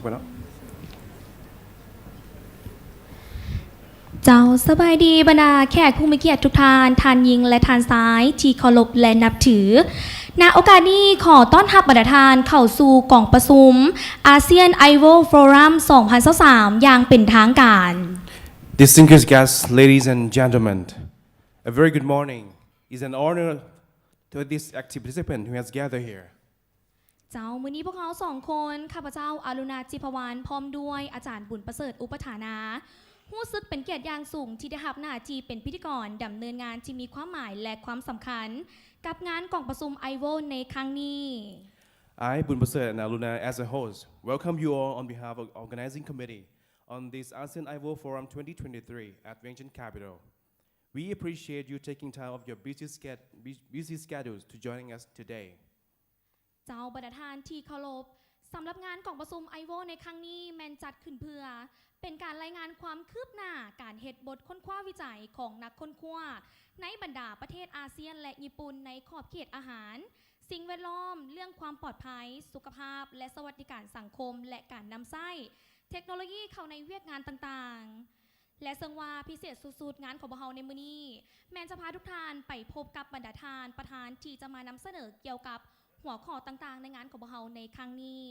ไปเนาะเจ้าสบายดีบรรดาแขกผู้มีเกียรติทุกท่านทานยิงและทานซ้ายที่เคารพและนับถือณโอกาสนี้ขอต้อนรับบรรดาทานเข้าสู่กล่องประชุม ASEAN IVO Forum 2023อย่างเป็นทางการ Distinguished guests, ladies and gentlemen, a very good morning. It's an honor to this active participant who has gathered here. เจ้ามื้อนี้พวกเขาสองคนข้าพเจ้าอรุณาจิพวรรณพร้อมด้วยอาจารย์บุญประเสริฐอุปถานารู้สึกเป็นเกียรติอย่างสูงที่ได้รับหน้าที่เป็นพิธีกรดำเนินงานที่มีความหมายและความสำคัญกับงานกล่องประชุม IVO ในครั้งนี้ I, Bun Praset and Aluna, as a host, welcome you all on behalf of the organizing committee on this ASEAN IVO Forum 2023 at Vientiane capital. We appreciate you taking time of your busy schedules to joining us today. เจ้าบรรดาทานที่เคารพสำหรับงานกล่องประชุม IVO ในครั้งนี้แมนจัดขึ้นเพื่อเป็นการรายงานความคืบหน้าการเฮ็ดบทค้นคว้าวิจัยของนักค้นคว้าในบรรดาประเทศอาเซียนและญี่ปุ่นในขอบเขตอาหารสิ่งแวดล้อมเรื่องความปลอดภัยสุขภาพและสวัสดิการสังคมและการนำไส้เทคโนโลยีเข้าในเวียกงานต่างๆและซึ่งว่าพิเศษสุดๆงานของพวกเราในมื้อนี้แมนจะพาทุกท่านไปพบกับบรรดาทานประธานที่จะมานำเสนอเกี่ยวกับหัวข้อต่างๆในงานของพวกเราในครั้งนี้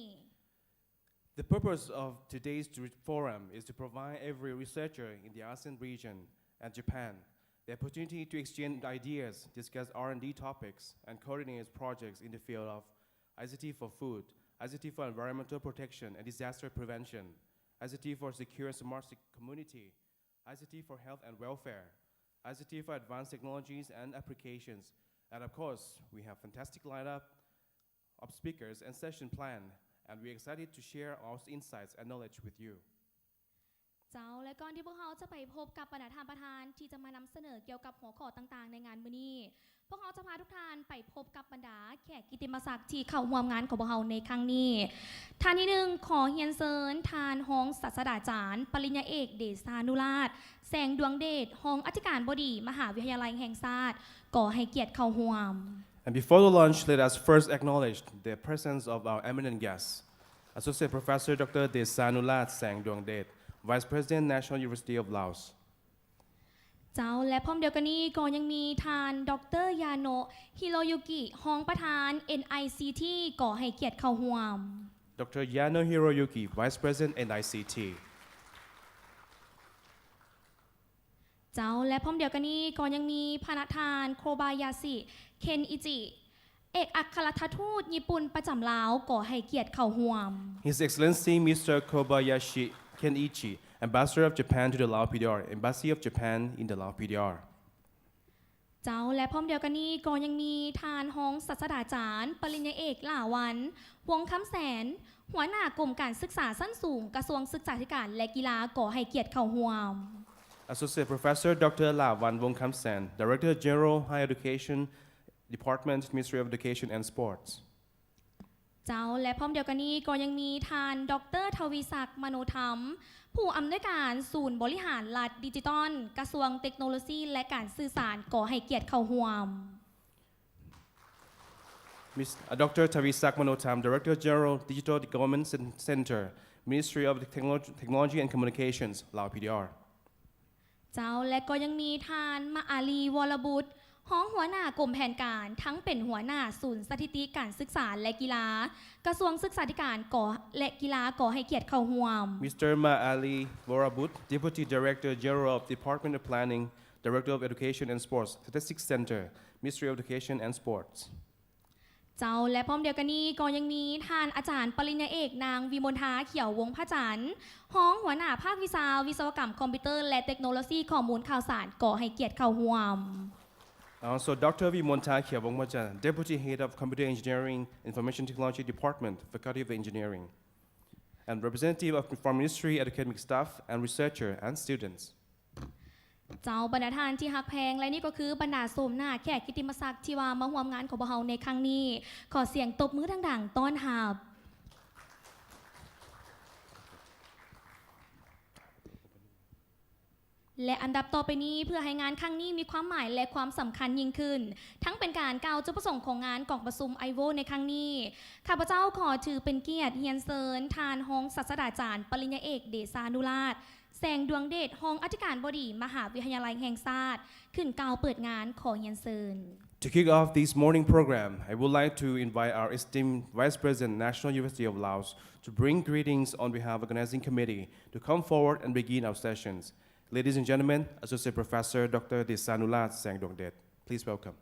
The purpose of today's forum is to provide every researcher in the ASEAN region and Japan the opportunity to exchange ideas, discuss R&D topics, and coordinate projects in the field of ICT for food, ICT for environmental protection and disaster prevention, ICT for secure and smart community, ICT for health and welfare, ICT for advanced technologies and applications, and of course, we have fantastic lineup of speakers and session plan, and we're excited to share our insights and knowledge with you. เจ้าและก่อนที่พวกเราจะไปพบกับบรรดาประธานที่จะมานำเสนอเกี่ยวกับหัวข้อต่างๆในงานมื้อนี้พวกเราจะพาทุกท่านไปพบกับบรรดาแขกกิตติมศักดิ์ที่เข้าร่วมงานของพวกเราในครั้งนี้ท่านที่หนึ่งขอเฮียนเซิญทานห้องศาสตราจารย์ปริญญาเอกเดชานุราชแสงดวงเดชห้องอธิการบดีมหาวิทยาลัยแห่งชาติก่อให้เกียรติเข้าร่วม And before the lunch, let us first acknowledge the presence of our eminent guests, Associate Professor Dr. Desa-Nulat Sangdongdet, Vice President, National University of Laos. เจ้าและพร้อมเดียวกันนี้ก็ยังมีทานดร.ยาโนะฮิโรยุกิห้องประธาน NICT ก่อให้เกียรติเข้าร่วม Dr. Yano Hiroyuki, Vice President, NICT. เจ้าและพร้อมเดียวกันนี้ก็ยังมีพนักทานโคบายาสิเคนอิจิเอกอัครราชทูตญี่ปุ่นประจำลาวก่อให้เกียรติเข้าร่วม His Excellency Mr. Kobayashi Kenichi, Ambassador of Japan to the Laos PDR, Embassy of Japan in the Laos PDR. เจ้าและพร้อมเดียวกันนี้ก็ยังมีทานห้องศาสตราจารย์ปริญญาเอกหล่าวันวงคำแสนหัวหน้ากรมการศึกษาชั้นสูงกระทรวงศึกษาธิการและกีฬาก่อให้เกียรติเข้าร่วม Associate Professor Dr. La Van Wong Kam San, Director General Higher Education Department, Ministry of Education and Sports. เจ้าและพร้อมเดียวกันนี้ก็ยังมีทานดร.ทวีศักดิ์มโนธรรมผู้อำนวยการศูนย์บริหารรัฐดิจิทัลกระทรวงเทคโนโลยีและการสื่อสารก่อให้เกียรติเข้าร่วม Dr. Tavisak Manotam, Director General Digital Government Center, Ministry of Technology and Communications, Lao PDR. เจ้าและก็ยังมีทานมาอาลีวรบุตรห้องหัวหน้ากรมแผนการทั้งเป็นหัวหน้าศูนย์สถิติการศึกษาและกีฬากระทรวงศึกษาธิการก่อและกีฬาก่อให้เกียรติเข้าร่วม Mr. Ma'ali Vorabut, Deputy Director General of Department of Planning, Director of Education and Sports, Statistics Center, Ministry of Education and Sports. เจ้าและพร้อมเดียวกันนี้ก็ยังมีท่านอาจารย์ปริญญาเอกนางวิมลทาเขียววงศ์พระจันทร์ห้องหัวหน้าภาควิชาวิศวกรรมคอมพิวเตอร์และเทคโนโลยีข้อมูลข่าวสารก่อให้เกียรติเข้าร่วม Also, Dr. Vimonta Kiavongmajan, Deputy Head of Computer Engineering, Information Technology Department, Faculty of Engineering, and representative from Ministry, academic staff, and researcher and students. เจ้าบรรดาทานที่ฮักแพงและนี่ก็คือบรรดาสมหน้าแขกกิตติมศักดิ์ที่ว่ามาร่วมงานของพวกเราในครั้งนี้ขอเสียงตบมือดังๆต้อนรับ และอันดับต่อไปนี้เพื่อให้งานครั้งนี้มีความหมายและความสำคัญยิ่งขึ้นทั้งเป็นการกล่าวจุดประสงค์ของงานกล่องประชุมไอโวในครั้งนี้ข้าพเจ้าขอถือเป็นเกียรติเฮียนเซินทานฮองศาสตราจารย์ปริญญาเอกเดชานุราชแสงดวงเดชฮองอธิการบดีมหาวิทยาลัยแห่งชาติขึ้นกล่าวเปิดงานขอเฮียนเซินTo kick off this morning program, I would like to invite our esteemed Vice President, National University of Laos, to bring greetings on behalf of the organizing committee to come forward and begin our sessions. Ladies and gentlemen, Associate Professor Dr. Desanulat Sangdongdet, please welcome.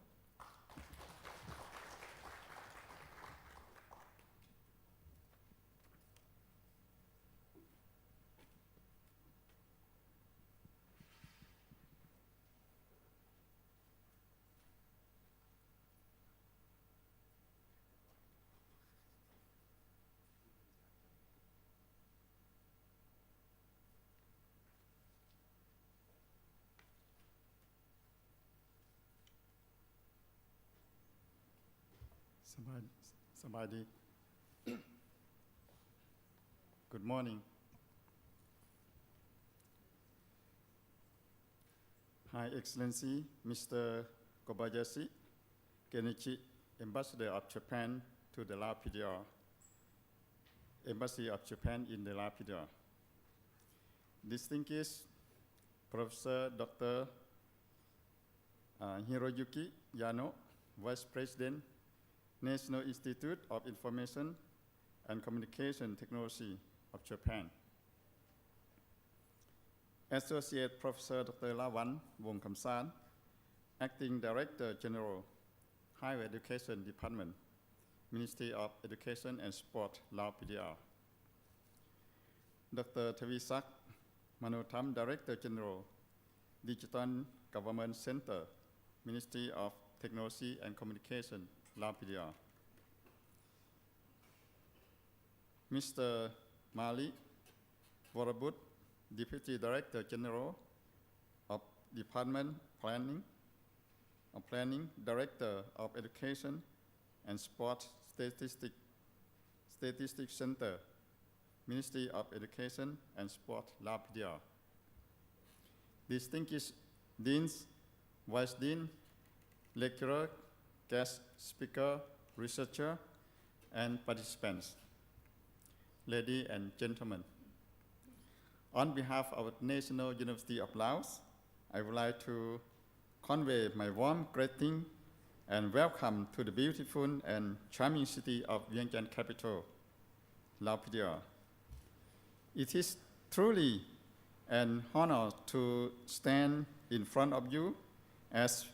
สบายดี Good morning. High Excellency Mr. Kobayashi Kenichi, Ambassador of Japan to the Laos PDR, Embassy of Japan in the Laos PDR. Distinguished Professor Dr. Hiroyuki Yano, Vice President, National Institute of Information and Communication Technology of Japan. Associate Professor Dr. Lawan Wongkamsan, Acting Director General, Higher Education Department, Ministry of Education and Sport, Laos PDR. Dr. Tavisak Manotham, Director General, Digital Government Center, Ministry of Technology and Communication, Laos PDR. Mr. Mali Warabut, Deputy Director General of Department Planning, Director of Education and Sport Statistics Center, Ministry of Education and Sport, Laos PDR. Distinguished Deans, Vice Dean, Lecturer, guest speaker, researcher, and participants. Ladies and gentlemen, on behalf of the National University of Laos, I would like to convey my warm greeting and welcome to the beautiful and charming city of Vientiane capital, Laos PDR. It is truly an honor to stand in front of you as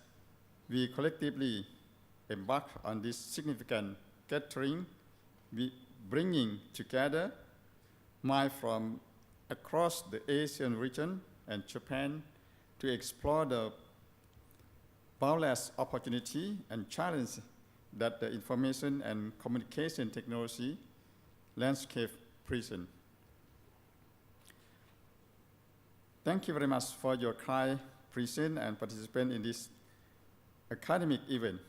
we collectively embark on this significant gathering, bringing together minds from across the ASEAN region and Japan to explore the boundless opportunity and challenge that the information and communication technology landscape present. Thank you very much for your kind presence and participation in this academic event,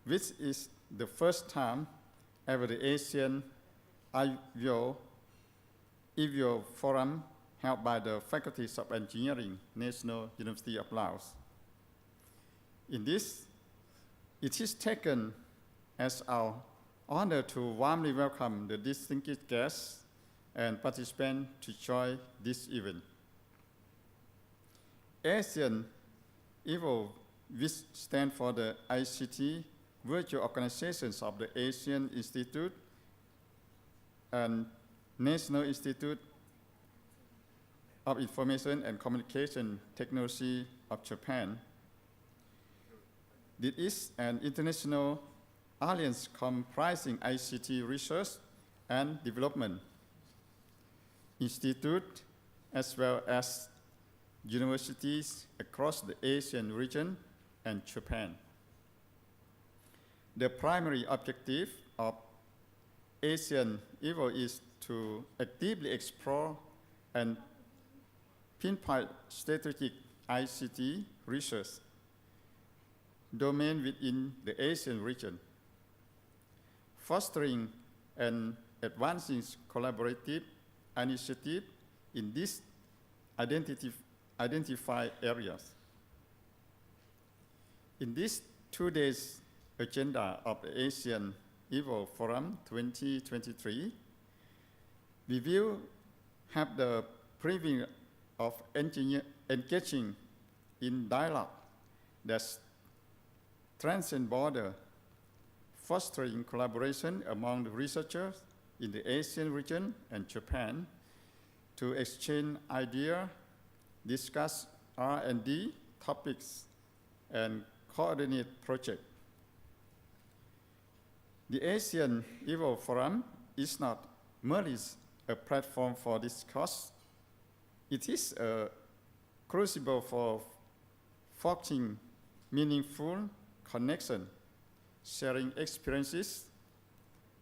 which is the first time ever the ASEAN IVO Forum held by the Faculties of Engineering, National University of Laos. In this, it is taken as our honor to warmly welcome the distinguished guests and participants to join this event. ASEAN IVO, which stands for the ICT virtual organizations of the ASEAN Institute and National Institute of Information and Communication Technology of Japan. This is an international alliance comprising ICT research and development institute as well as universities across the ASEAN region and Japan. The primary objective of ASEAN IVO is to actively explore and pinpoint strategic ICT research domain within the ASEAN region, fostering and advancing collaborative initiative in this identified areas. In this 2 days agenda of the ASEAN IVO Forum 2023, we will have the privilege of engaging in dialogue that transcends borders, fostering collaboration among the researchers in the ASEAN region and Japan to exchange ideas, discuss R&D topics, and coordinate projects. The ASEAN IVO Forum is not merely a platform for discourse. It is a crucible for fostering meaningful connection, sharing experiences,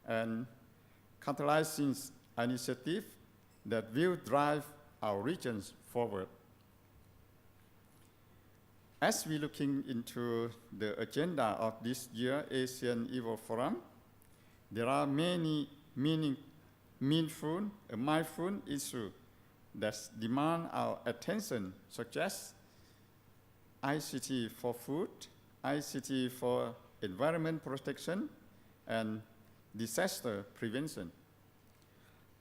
and catalyzing initiatives that will drive our regions forward. As we're looking into the agenda of this year's ASEAN IVO Forum, there are many mindful issues that demand our attention, such as ICT for food, ICT for environment protection, and disaster prevention,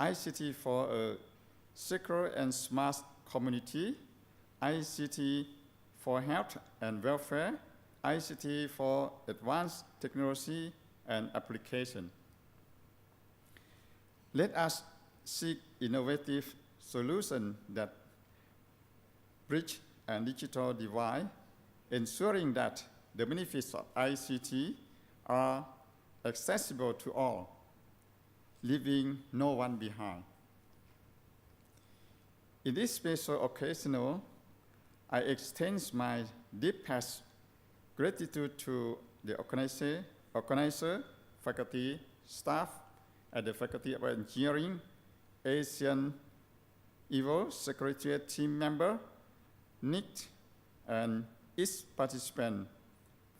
ICT for a secure and smart community, ICT for health and welfare, ICT for advanced technology and application. Let us seek innovative solutions that bridge a digital divide, ensuring that the benefits of ICT are accessible to all, leaving no one behind. In this special occasion, I extend my deepest gratitude to the organizer, faculty, staff, at the Faculty of Engineering, ASEAN IVO Secretariat team member, NICT, and its participants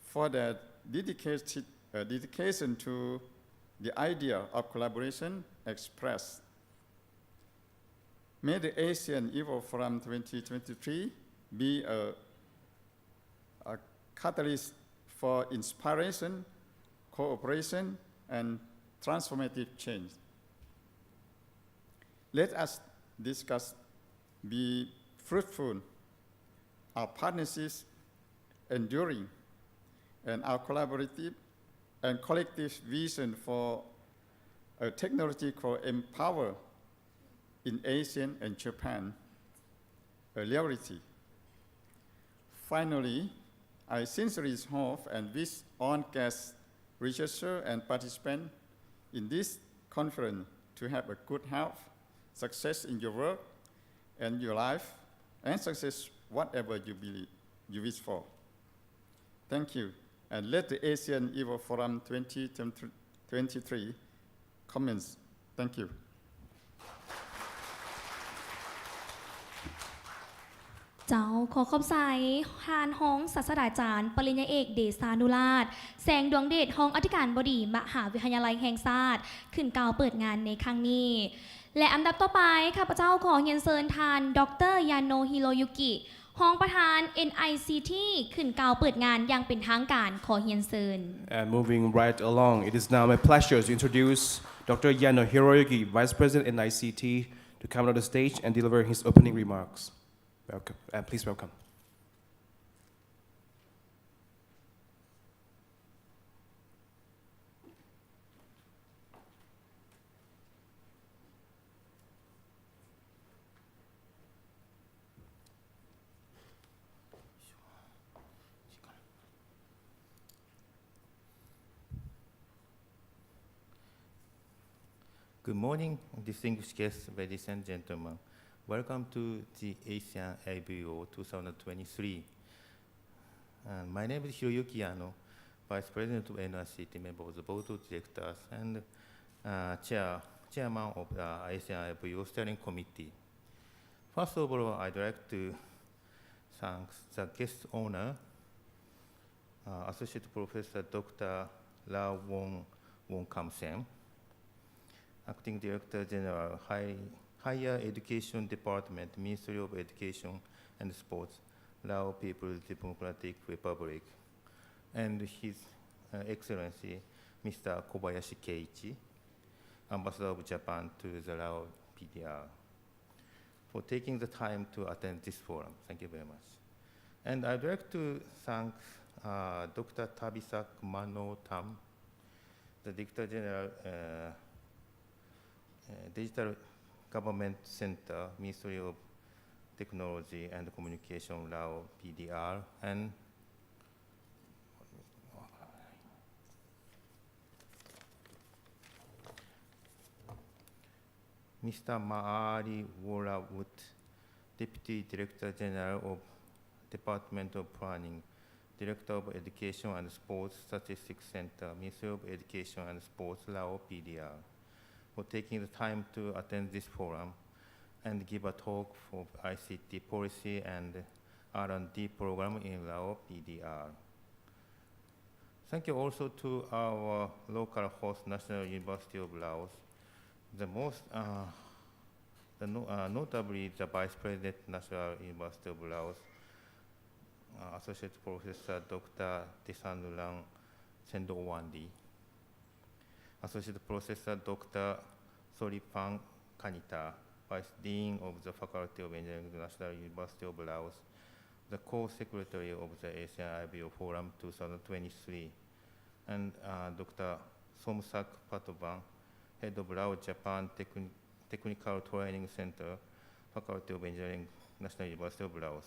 for their dedication to the idea of collaboration expressed. May the ASEAN IVO Forum 2023 be a catalyst for inspiration, cooperation, and transformative change. Let us discuss, be fruitful, our partnerships enduring, and our collaborative and collective vision for a technological empower in ASEAN and Japan, a reality. Finally, I sincerely hope and wish all guests, researchers, and participants in this conference to have a good health, success in your work and your life, and success whatever you wish for. Thank you, and let the ASEAN IVO Forum 2023 commence. Thank you. เจ้าขอขอบใจฮานฮ้องศาสตราจารย์ปริญญาเอกเดชานุราชแสงดวงเดชห้องอธิการบดีมหาวิทยาลัยแห่งชาติขึ้นกล่าวเปิดงานในครั้งนี้และอันดับต่อไปข้าพเจ้าขอเรียนเชิญท่านดรยาโนฮิโรยุกิห้องประธาน NICT ขึ้นกล่าวเปิดงานอย่างเป็นทางการขอเรียนเชิญ And moving right along, it is now my pleasure to introduce Dr. Yano Hiroyuki, Vice President NICT, to come on the stage and deliver his opening remarks. Welcome, and please welcome. Good morning, distinguished guests, ladies and gentlemen. Welcome to the ASEAN IVO 2023. My name is Hiroyuki Yano, Vice President of NICT, member of the Board of Directors, and Chairman of the ASEAN IVO Steering Committee. First of all, I'd like to thank the guest owner, Associate Professor Dr. La Wong Kam Sen, Acting Director General Higher Education Department, Ministry of Education and Sports, Lao People's Democratic Republic, and His Excellency Mr. Kobayashi Keiichi, Ambassador of Japan to the Lao PDR, for taking the time to attend this forum. Thank you very much. And I'd like to thank Dr. Tabisak Mano Tam, the Director General, Digital Government Center, Ministry of Technology and Communication, Lao PDR, and Mr. Maari Worawood, Deputy Director General of Department of Planning, Director of Education and Sports Statistics Center, Ministry of Education and Sports, Lao PDR, for taking the time to attend this forum and give a talk for ICT policy and R&D program in Lao PDR. Thank you also to our local host, National University of Laos, notably the Vice President, National University of Laos, Associate Professor Dr. Tesanurang Sendowandi, Associate Professor Dr. Soripang Kanita, Vice Dean of the Faculty of Engineering, National University of Laos, the Co-Secretary of the ASEAN IVO Forum 2023, and Dr. Somsak Patoban, Head of Lao Japan Technical Training Center, Faculty of Engineering, National University of Laos,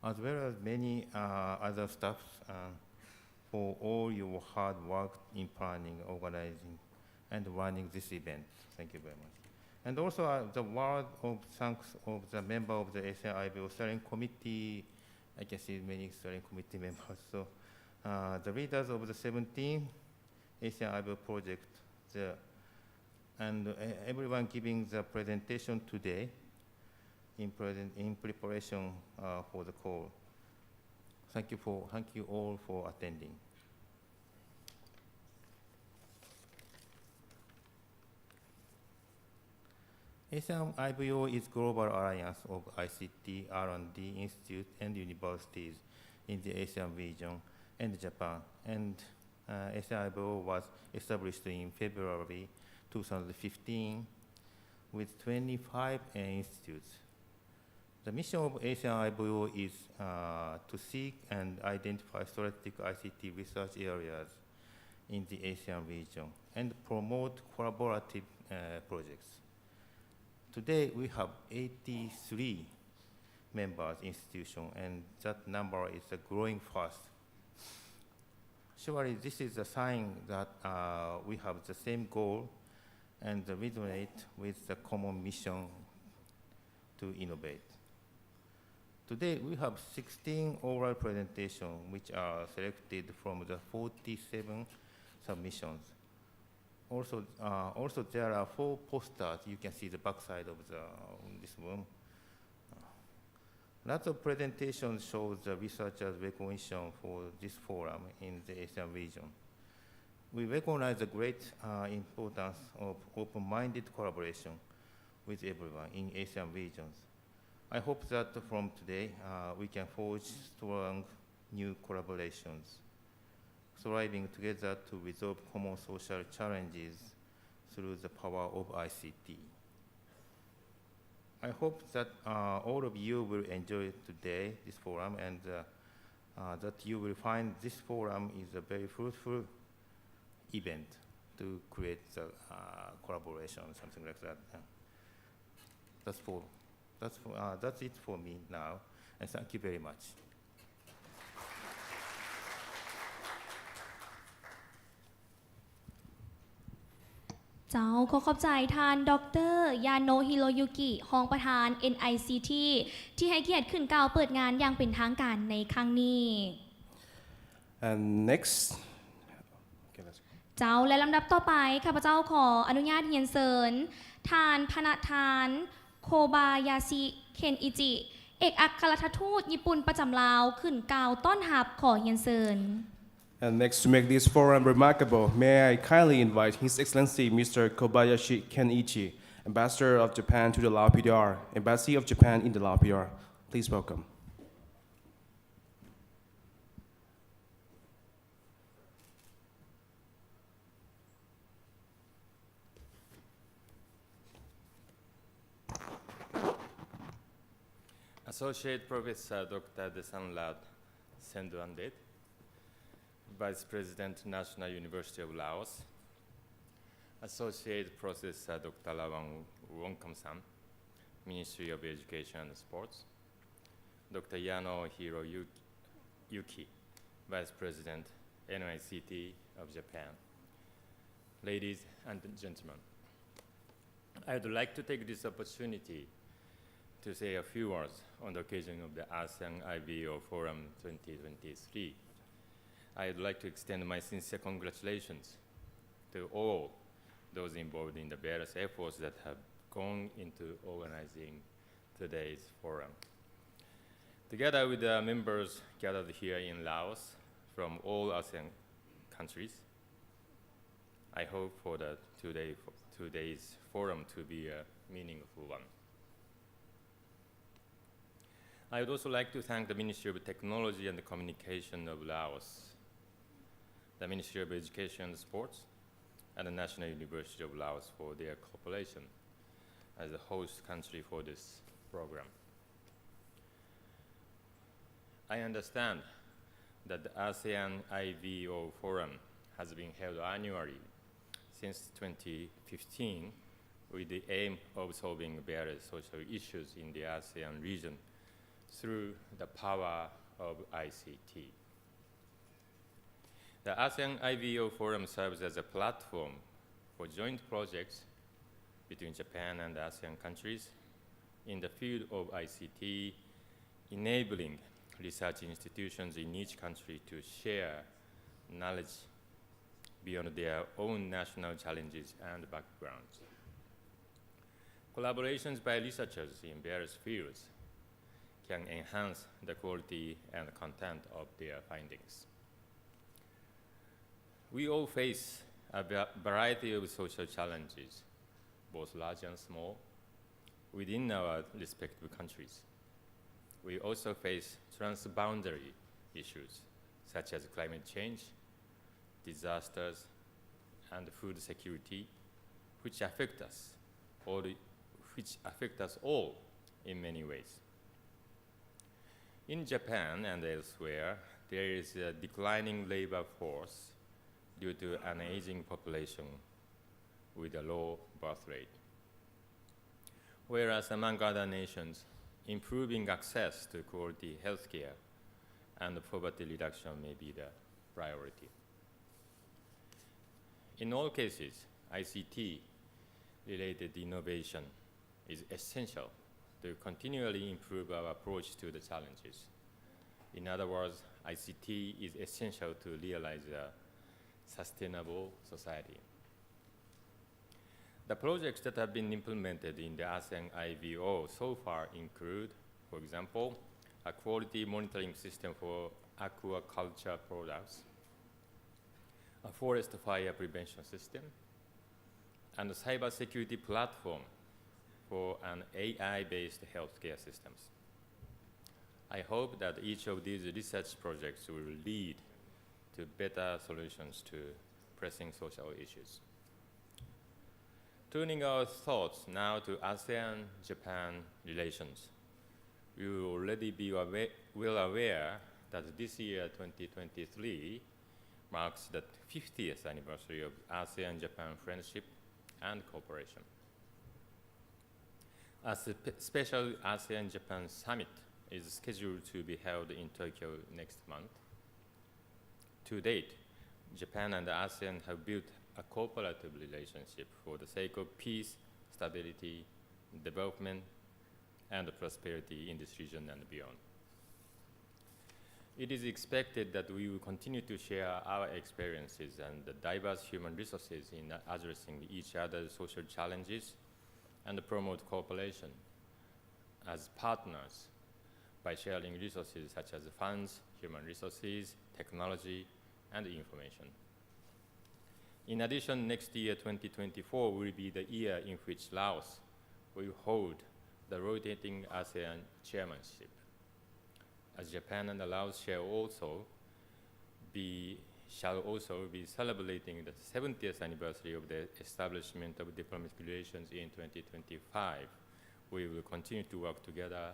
as well as many other staffs for all your hard work in planning, organizing, and running this event. Thank you very much. And also the word of thanks of the member of the ASEAN IVO Steering Committee. I can see many steering committee members. So the leaders of the 17 ASEAN IVO project, and everyone giving the presentation today in preparation for the call. Thank you all for attending. ASEAN IVO is global alliance of ICT, R&D institutes and universities in the ASEAN region and Japan. And ASEAN IVO was established in February 2015 with 25 institutes. The mission of ASEAN IVO is to seek and identify strategic ICT research areas in the ASEAN region and promote collaborative projects. Today, we have 83 members institutions, and that number is growing fast. Surely, this is a sign that we have the same goal and resonate with the common mission to innovate. Today, we have 16 oral presentations, which are selected from the 47 submissions. Also, there are 4 posters. You can see the backside of this room. Lots of presentations show the researchers' recognition for this forum in the ASEAN region. We recognize the great importance of open-minded collaboration with everyone in ASEAN regions. I hope that from today, we can forge strong new collaborations, thriving together to resolve common social challenges through the power of ICT. I hope that all of you will enjoy today this forum, and that you will find this forum is a very fruitful event to create the collaboration, something like that. That's it for me now, and thank you very much.เจ้าขอขอบใจท่านดร.ยาโนะฮิโรยุกิรองประธาน NICT ที่ให้เกียรติขึ้นกล่าวเปิดงานอย่างเป็นทางการในครั้งนี้ And next, okay, let's go. เจ้าและลำดับต่อไปข้าพเจ้าขออนุญาตเรียนเชิญท่านพนทานโคบายาชิเคนอิจิเอกอัครราชทูตญี่ปุ่นประจำลาวขึ้นกล่าวต้อนรับขอเรียนเชิญ And next, to make this forum remarkable, may I kindly invite His Excellency Mr. Kobayashi Kenichi, Ambassador of Japan to the Lao PDR, Embassy of Japan in the Lao PDR. Please welcome. Associate Professor Dr. Desanlad Sendwandet, Vice President, National University of Laos. Associate Professor Dr. Lawang Wongkamsan, Ministry of Education and Sports. Dr. Yano Hiroyuki, Vice President, NICT of Japan. Ladies and gentlemen, I'd like to take this opportunity to say a few words on the occasion of the ASEAN IVO Forum 2023. I'd like to extend my sincere congratulations to all those involved in the various efforts that have gone into organizing today's forum. Together with the members gathered here in Laos from all ASEAN countries, I hope for the today's forum to be a meaningful one. I would also like to thank the Ministry of Technology and Communication of Laos, the Ministry of Education and Sports, and the National University of Laos for their cooperation as the host country for this program. I understand that the ASEAN IVO Forum has been held annually since 2015 with the aim of solving various social issues in the ASEAN region through the power of ICT. The ASEAN IVO Forum serves as a platform for joint projects between Japan and ASEAN countries in the field of ICT, enabling research institutions in each country to share knowledge beyond their own national challenges and backgrounds. Collaborations by researchers in various fields can enhance the quality and content of their findings. We all face a variety of social challenges, both large and small, within our respective countries. We also face transboundary issues, such as climate change, disasters, and food security, which affect us all in many ways. In Japan and elsewhere, there is a declining labor force due to an aging population with a low birth rate. Whereas among other nations, improving access to quality healthcare and poverty reduction may be the priority. In all cases, ICT-related innovation is essential to continually improve our approach to the challenges. In other words, ICT is essential to realize a sustainable society. The projects that have been implemented in the ASEAN IVO so far include, for example, a quality monitoring system for aquaculture products, a forest fire prevention system, and a cybersecurity platform for an AI-based healthcare systems. I hope that each of these research projects will lead to better solutions to pressing social issues. Turning our thoughts now to ASEAN-Japan relations, we will already be well aware that this year, 2023, marks the 50th anniversary of ASEAN-Japan friendship and cooperation. A special ASEAN-Japan summit is scheduled to be held in Tokyo next month. To date, Japan and ASEAN have built a cooperative relationship for the sake of peace, stability, development, and prosperity in this region and beyond. It is expected that we will continue to share our experiences and the diverse human resources in addressing each other's social challenges and promote cooperation as partners by sharing resources such as funds, human resources, technology, and information. In addition, next year, 2024, will be the year in which Laos will hold the rotating ASEAN chairmanship, as Japan and Laos shall also be celebrating the 70th anniversary of the establishment of diplomatic relations in 2025. We will continue to work together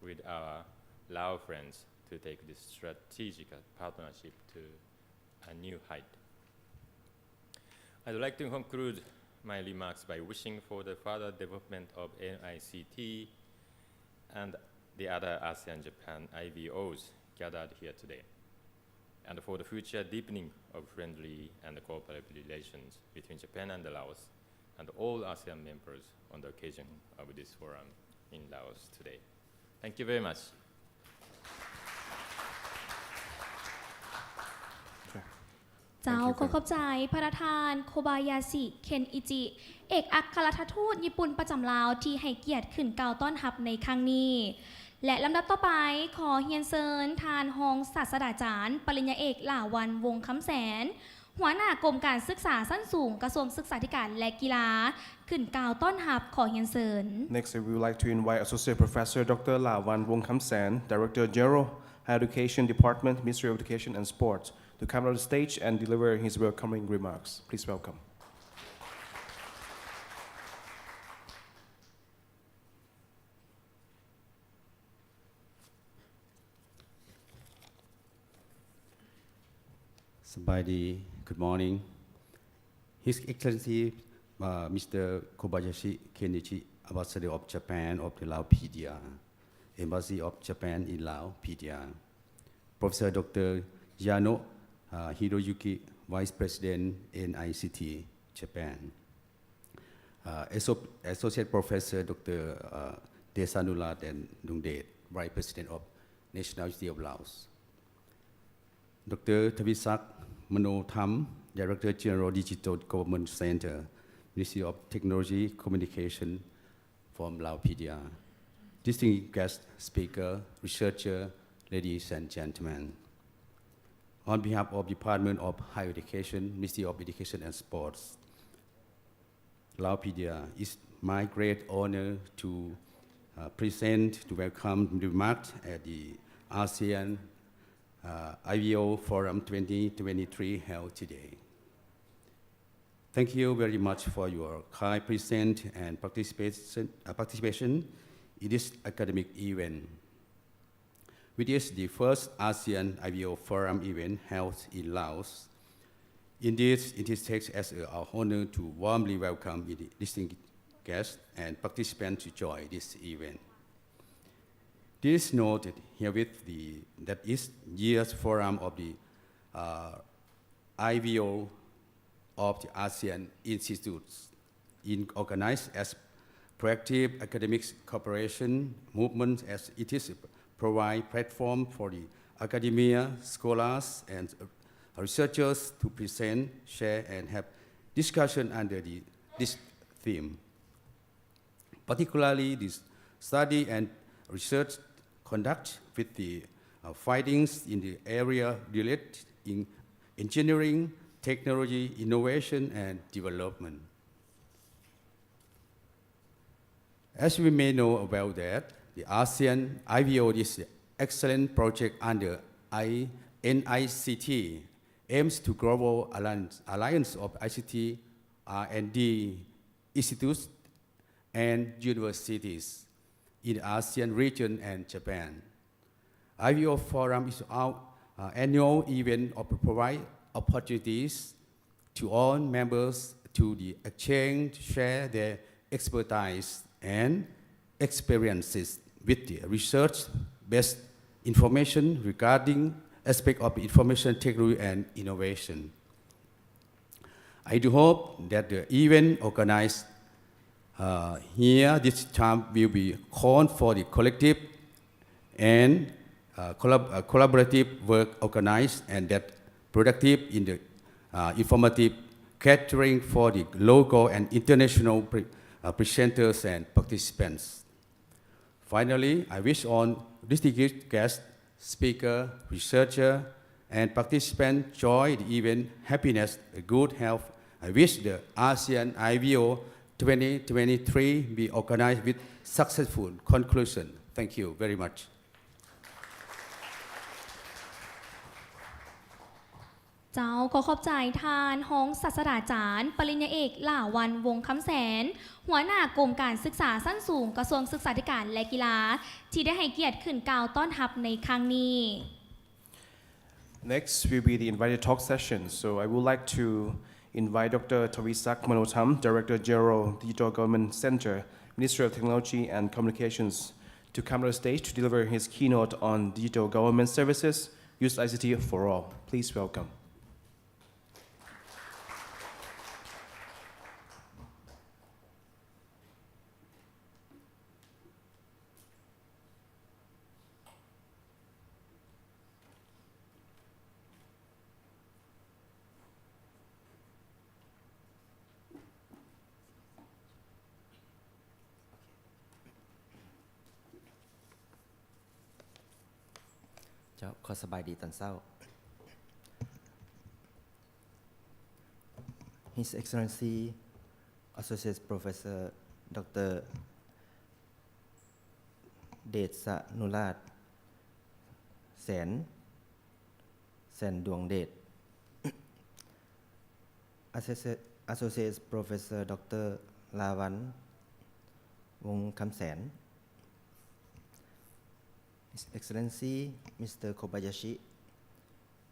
with our Lao friends to take this strategic partnership to a new height. I'd like to conclude my remarks by wishing for the further development of NICT and the other ASEAN-Japan IVOs gathered here today, and for the future deepening of friendly and cooperative relations between Japan and Laos and all ASEAN members on the occasion of this forum in Laos today. Thank you very much. เจ้าขอขอบใจพระประธานโคบายาชิเคนอิจิเอกอัครราชทูตญี่ปุ่นประจำลาวที่ให้เกียรติขึ้นกล่าวต้อนรับในครั้งนี้และลำดับต่อไปขอเฮียนเซิญทานรองศาสตราจารย์ปริญญาเอกหลาวันวงศ์คำแสนหัวหน้ากรมการศึกษาชั้นสูงกระทรวงศึกษาธิการและกีฬาขึ้นกล่าวต้อนรับขอเฮียนเซิญ Next, we would like to invite Associate Professor Dr. Lawan Wongkamsan, Director General, Higher Education Department, Ministry of Education and Sports, to come on the stage and deliver his welcoming remarks. Please welcome. Sabadi, good morning. His Excellency Mr. Kobayashi Kenichi, Ambassador of Japan of the Lao PDR, Embassy of Japan in Laos PDR, Professor Dr. Yano Hiroyuki, Vice President NICT Japan, Associate Professor Dr. Desanulat and Dungdet, Vice President of National University of Laos, Dr. Tavisak Mano Tham, Director General Digital Government Center, Ministry of Technology Communication from Lao PDR, distinguished guest speaker, researcher, ladies and gentlemen. On behalf of Department of Higher Education, Ministry of Education and Sports, Lao PDR, it's my great honor to welcome remarks at the ASEAN IVO Forum 2023 held today. Thank you very much for your kind presence and participation in this academic event. Which is the first ASEAN IVO Forum event held in Laos. Indeed, it takes as our honor to warmly welcome the distinguished guests and participants to join this event. This noted herewith that is year's forum of the IVO of the ASEAN Institutes, organized as proactive academic cooperation movement, as it is provide platform for the academia, scholars, and researchers to present, share, and have discussion under this theme. Particularly, this study and research conduct with the findings in the area related in engineering, technology, innovation, and development. As we may know about that, the ASEAN IVO is an excellent project under NICT, aims to global alliance of ICT R&D institutes and universities in the ASEAN region and Japan. IVO Forum is our annual event of provide opportunities to all members to the exchange, share their expertise and experiences with the research-based information regarding aspects of information technology and innovation. I do hope that the event organized here this time will be called for the collective and collaborative work organized and that productive in the informative catering for the local and international presenters and participants. Finally, I wish all distinguished guests, speaker, researcher, and participants joy the event, happiness, good health, I wish the ASEAN IVO 2023 be organized with successful conclusion. Thank you very much. เจ้าขอขอบใจทานห้องศาสตราจารย์ ปริญญาเอกหล่าวันวงคำแสน หัวหน้ากรมการศึกษาสั้นสูงกระทรวงศึกษาธิการและกีฬาที่ได้ให้เกียรติขึ้นกล่าวต้อนรับในครั้งนี้ Next will be the invited talk session. So I would like to invite Dr. Tawisak Manotam, Director General, Digital Government Center, Ministry of Technology and Communications, to come to the stage to deliver his keynote on digital government services, use ICT for all. Please welcome. His Excellency Associate Professor Dr. Detsa Nulat Sen Duang Det Associate Professor Dr. Lawan Wong Kam Sen, His Excellency Mr. Kobayashi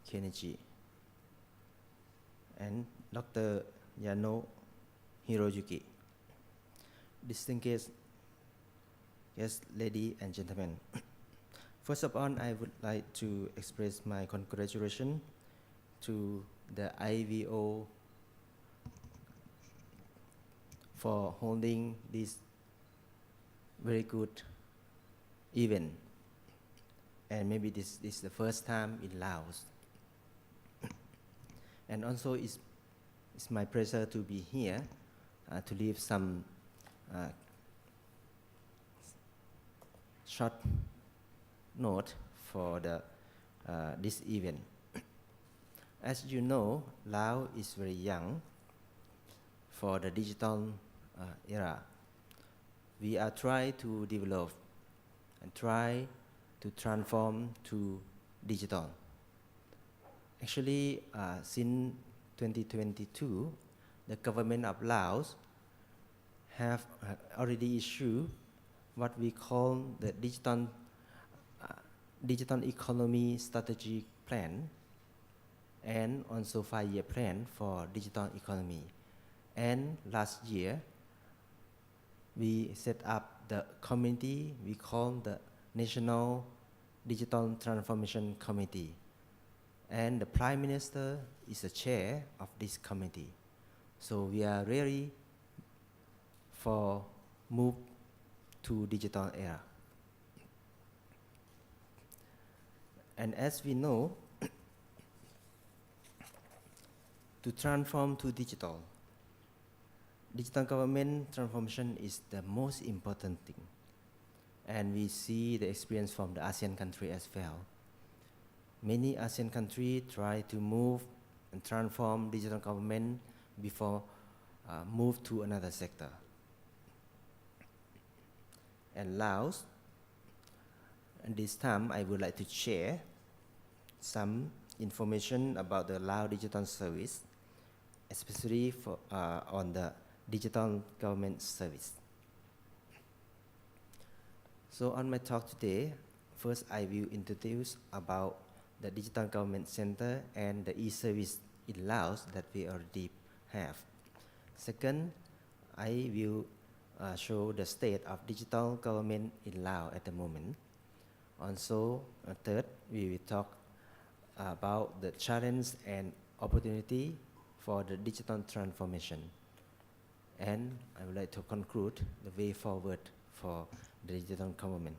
Kenichi, and Dr. Yano Hiroyuki. Distinguished guests, ladies and gentlemen. First of all, I would like to express my congratulations to the IVO for holding this very good event. And maybe this is the first time in Laos. And also it's my pleasure to be here to leave some short note for this event. As you know, Laos is very young for the digital era. We are trying to develop and try to transform to digital. Actually, since 2022, the government of Laos have already issued what we call the digital economy strategy plan, and also 5-year plan for digital economy. And last year, we set up the committee we call the National Digital Transformation Committee. And the Prime Minister is the chair of this committee. So we are ready for move to digital era. And as we know, to transform to digital government transformation is the most important thing. And we see the experience from the ASEAN country as well. Many ASEAN countries try to move and transform digital government before move to another sector. And Laos, and this time I would like to share some information about the Lao digital service, especially for, on the digital government service. So on my talk today, first I will introduce about the Digital Government Center and the e-service in Laos that we already have. Second, I will show the state of digital government in Laos at the moment. Also, third, we will talk about the challenge and opportunity for the digital transformation. And I would like to conclude the way forward for the digital government.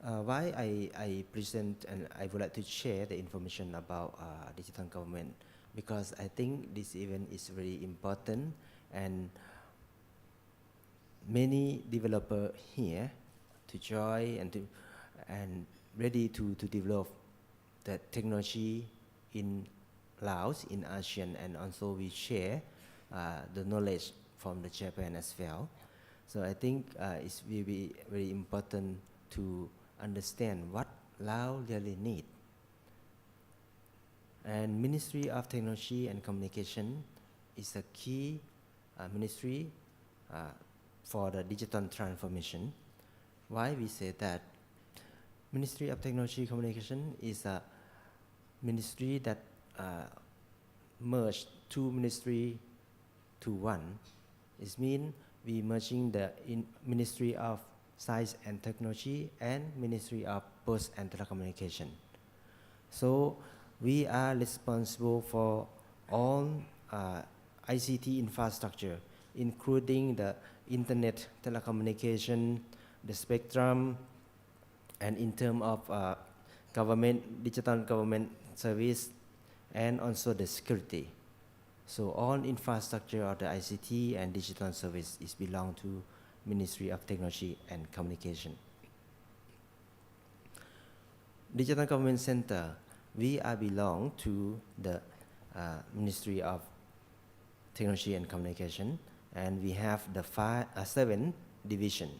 Why I present and I would like to share the information about digital government, because I think this event is very important and many developers here to join and ready to develop the technology in Laos, in ASEAN, and also we share the knowledge from the Japan as well. So I think it will be very important to understand what Laos really need. And Ministry of Technology and Communication is a key ministry for the digital transformation. Why we say that? Ministry of Technology and Communication is a ministry that merged two ministries to one. It means we merging the Ministry of Science and Technology and Ministry of Post and Telecommunication. So we are responsible for all ICT infrastructure, including the internet, telecommunication, the spectrum, and in terms of government, digital government service, and also the security. So all infrastructure of the ICT and digital service is belong to Ministry of Technology and Communication. Digital Government Center, we are belong to the Ministry of Technology and Communication, and we have the 7 divisions.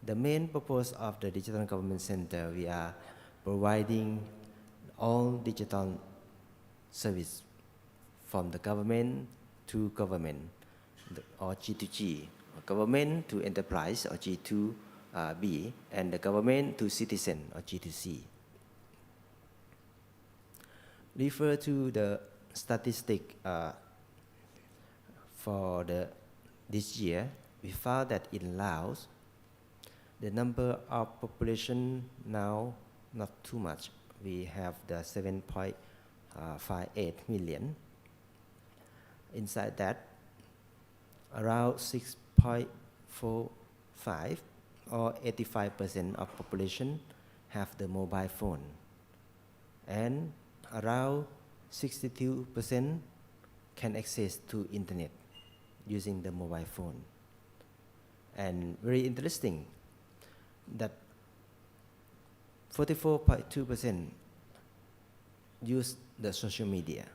The main purpose of the Digital Government Center, we are providing all digital service from the government to government, or G2G, or government to enterprise, or G2B, and the government to citizen, or G2C. Refer to the statistic for this year, we found that in Laos, the number of population now not too much. We have the 7.58 million. Inside that, around 6.45 or 85% of population have the mobile phone, and around 62% can access to internet using the mobile phone. And very interesting that 44.2% use the social media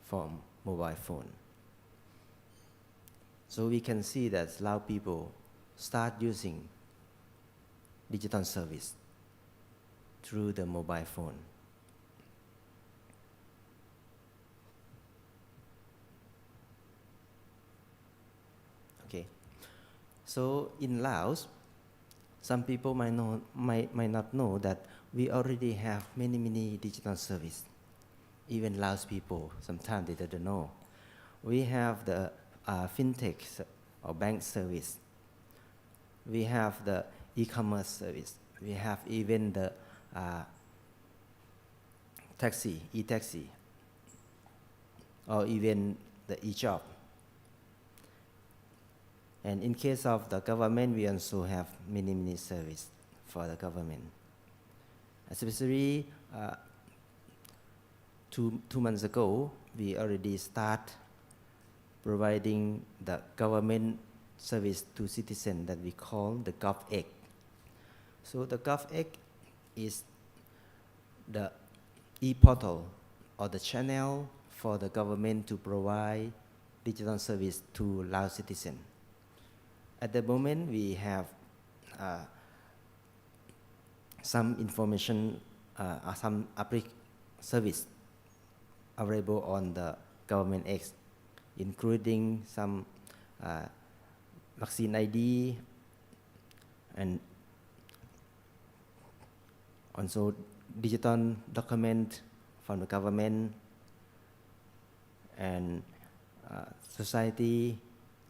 from mobile phone. So we can see that a lot of people start using digital service through the mobile phone. Okay, so in Laos, some people might not know that we already have many digital service. Even Laos people, sometimes they don't know. We have the fintech or bank service. We have the e-commerce service. We have even the taxi, e-taxi, or even the e-job. And in case of the government, we also have many service for the government. Especially 2 months ago, we already start providing the government service to citizens that we call the GovX. So the GovX is the e-portal or the channel for the government to provide digital service to Lao citizens. At the moment, we have some information, some service available on the government X, including some vaccine ID and also digital document from the government and society,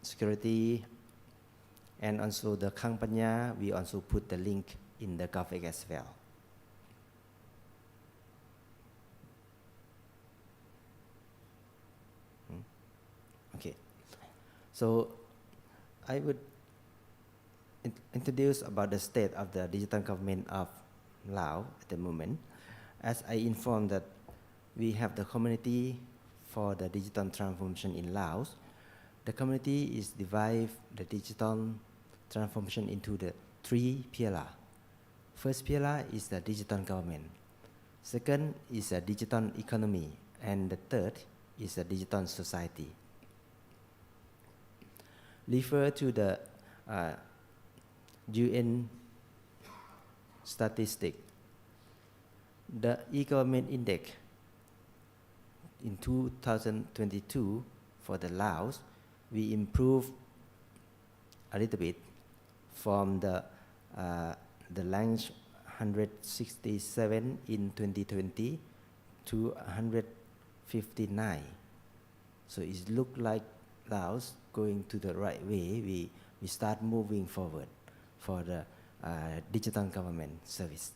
security, and also the Kampanya, we also put the link in the GovX as well. Okay, so I would introduce about the state of the digital government of Laos at the moment. As I informed that we have the community for the digital transformation in Laos. The community is divided the digital transformation into the 3 pillars. First pillar is the digital government. Second is a digital economy, and the third is a digital society. Refer to the UN statistic. The e-government index in 2022 for the Laos, we improved a little bit from the rank 167 in 2020 to 159. So it looked like Laos going to the right way. We start moving forward for the digital government service.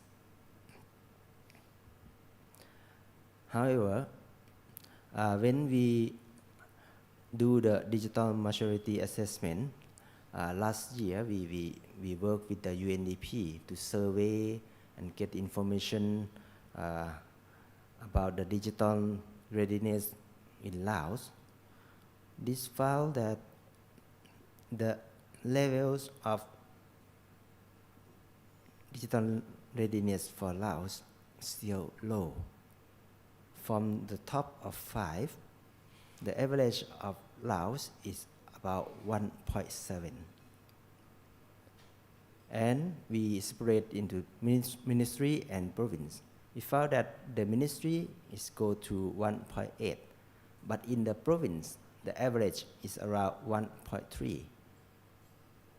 However, when we do the digital maturity assessment, last year we worked with the UNDP to survey and get information about the digital readiness in Laos. This found that the levels of digital readiness for Laos still low. From the top of 5, the average of Laos is about 1.7. And we separate into ministry and province. We found that the ministry is go to 1.8, but in the province, the average is around 1.3.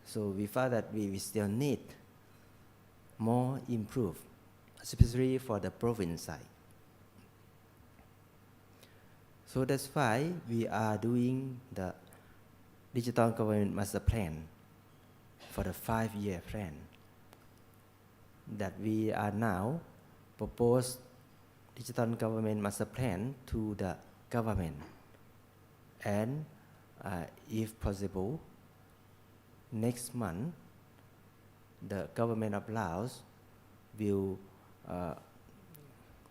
So we found that we still need more improve, especially for the province side. So that's why we are doing the digital government master plan for the 5-year plan that we are now propose digital government master plan to the government, and if possible, next month the government of Laos will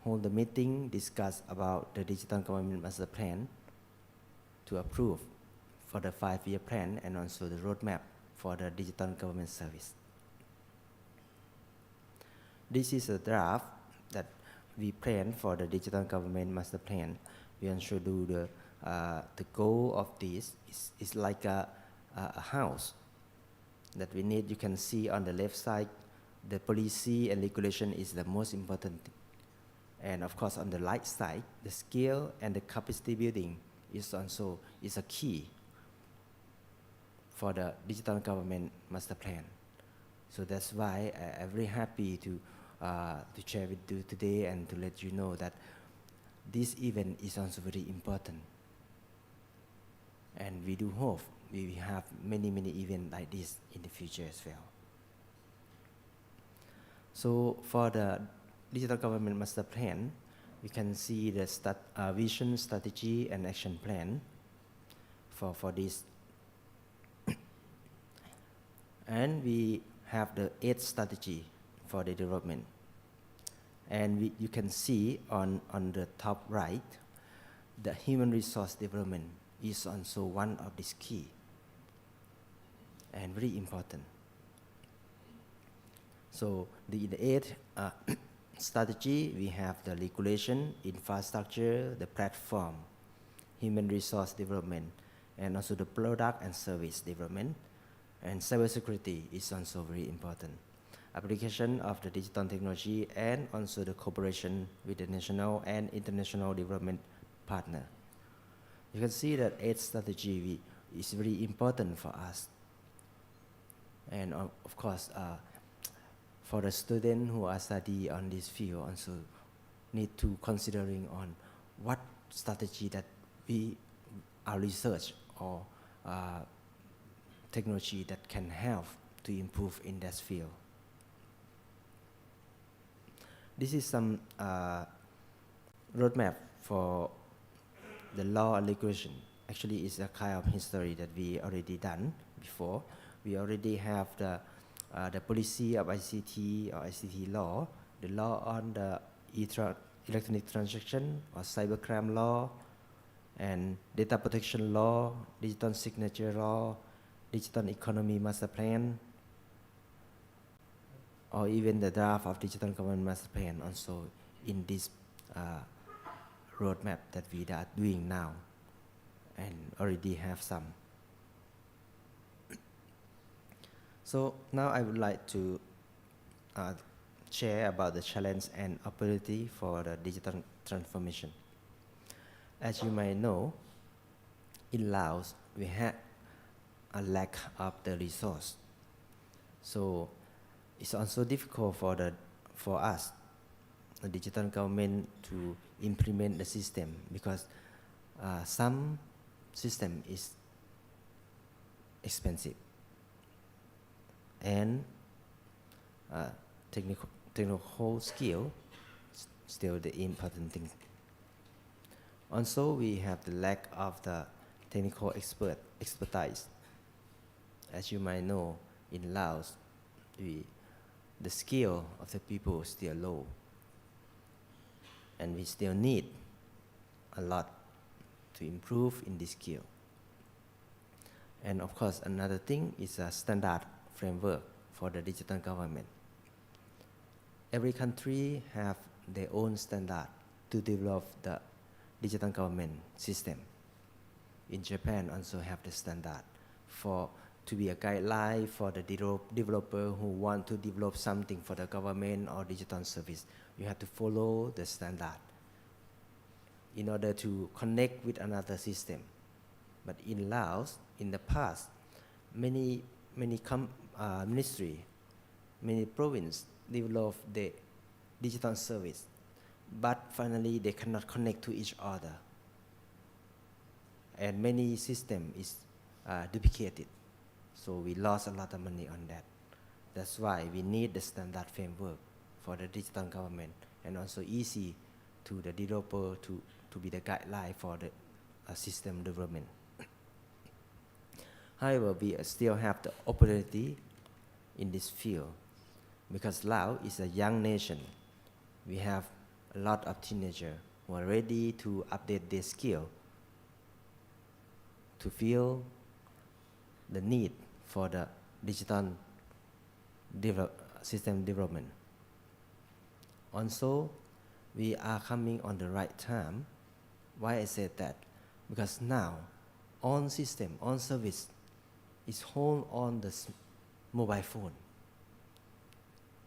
hold a meeting, discuss about the digital government master plan to approve for the 5-year plan and also the roadmap for the digital government service. This is a draft that we plan for the digital government master plan. We also do the goal of this is like a house that we need. You can see on the left side, the policy and regulation is the most important thing. And of course, on the right side, the skill and the capacity building is also a key for the digital government master plan. So that's why I'm very happy to share with you today and to let you know that this event is also very important. And we do hope we will have many events like this in the future as well. So for the digital government master plan, we can see the vision, strategy, and action plan for this. And we have the 8 strategy for the development. And you can see on the top right, the human resource development is also one of these key and very important. So the 8 strategy, we have the regulation, infrastructure, the platform, human resource development, and also the product and service development. And cybersecurity is also very important. Application of the digital technology and also the cooperation with the national and international development partner. You can see that 8 strategy is very important for us. And of course, for the students who are studying on this field also need to considering on what strategy that our research or technology that can help to improve in that field. This is some roadmap for the law and regulation. Actually, it's a kind of history that we already done before. We already have the policy of ICT or ICT law, the law on the electronic transaction or cybercrime law, and data protection law, digital signature law, digital economy master plan, or even the draft of digital government master plan also in this roadmap that we are doing now and already have some. So now I would like to share about the challenge and opportunity for the digital transformation. As you might know, in Laos, we had a lack of the resource. So it's also difficult for us, the digital government, to implement the system because some system is expensive and technical skill still the important thing. Also, we have the lack of the technical expertise. As you might know, in Laos, the skill of the people is still low, and we still need a lot to improve in this skill. And of course, another thing is a standard framework for the digital government. Every country have their own standard to develop the digital government system. In Japan also have the standard to be a guideline for the developer who want to develop something for the government or digital service. You have to follow the standard in order to connect with another system. But in Laos, in the past, many ministry, many provinces develop the digital service, but finally they cannot connect to each other. And many system is duplicated. So we lost a lot of money on that. That's why we need the standard framework for the digital government, and also easy to the developer to be the guideline for the system development. However, we still have the opportunity in this field because Laos is a young nation. We have a lot of teenagers who are ready to update their skill to feel the need for the digital system development. Also, we are coming on the right time. Why I said that? Because now, on system, on service, is hold on the mobile phone.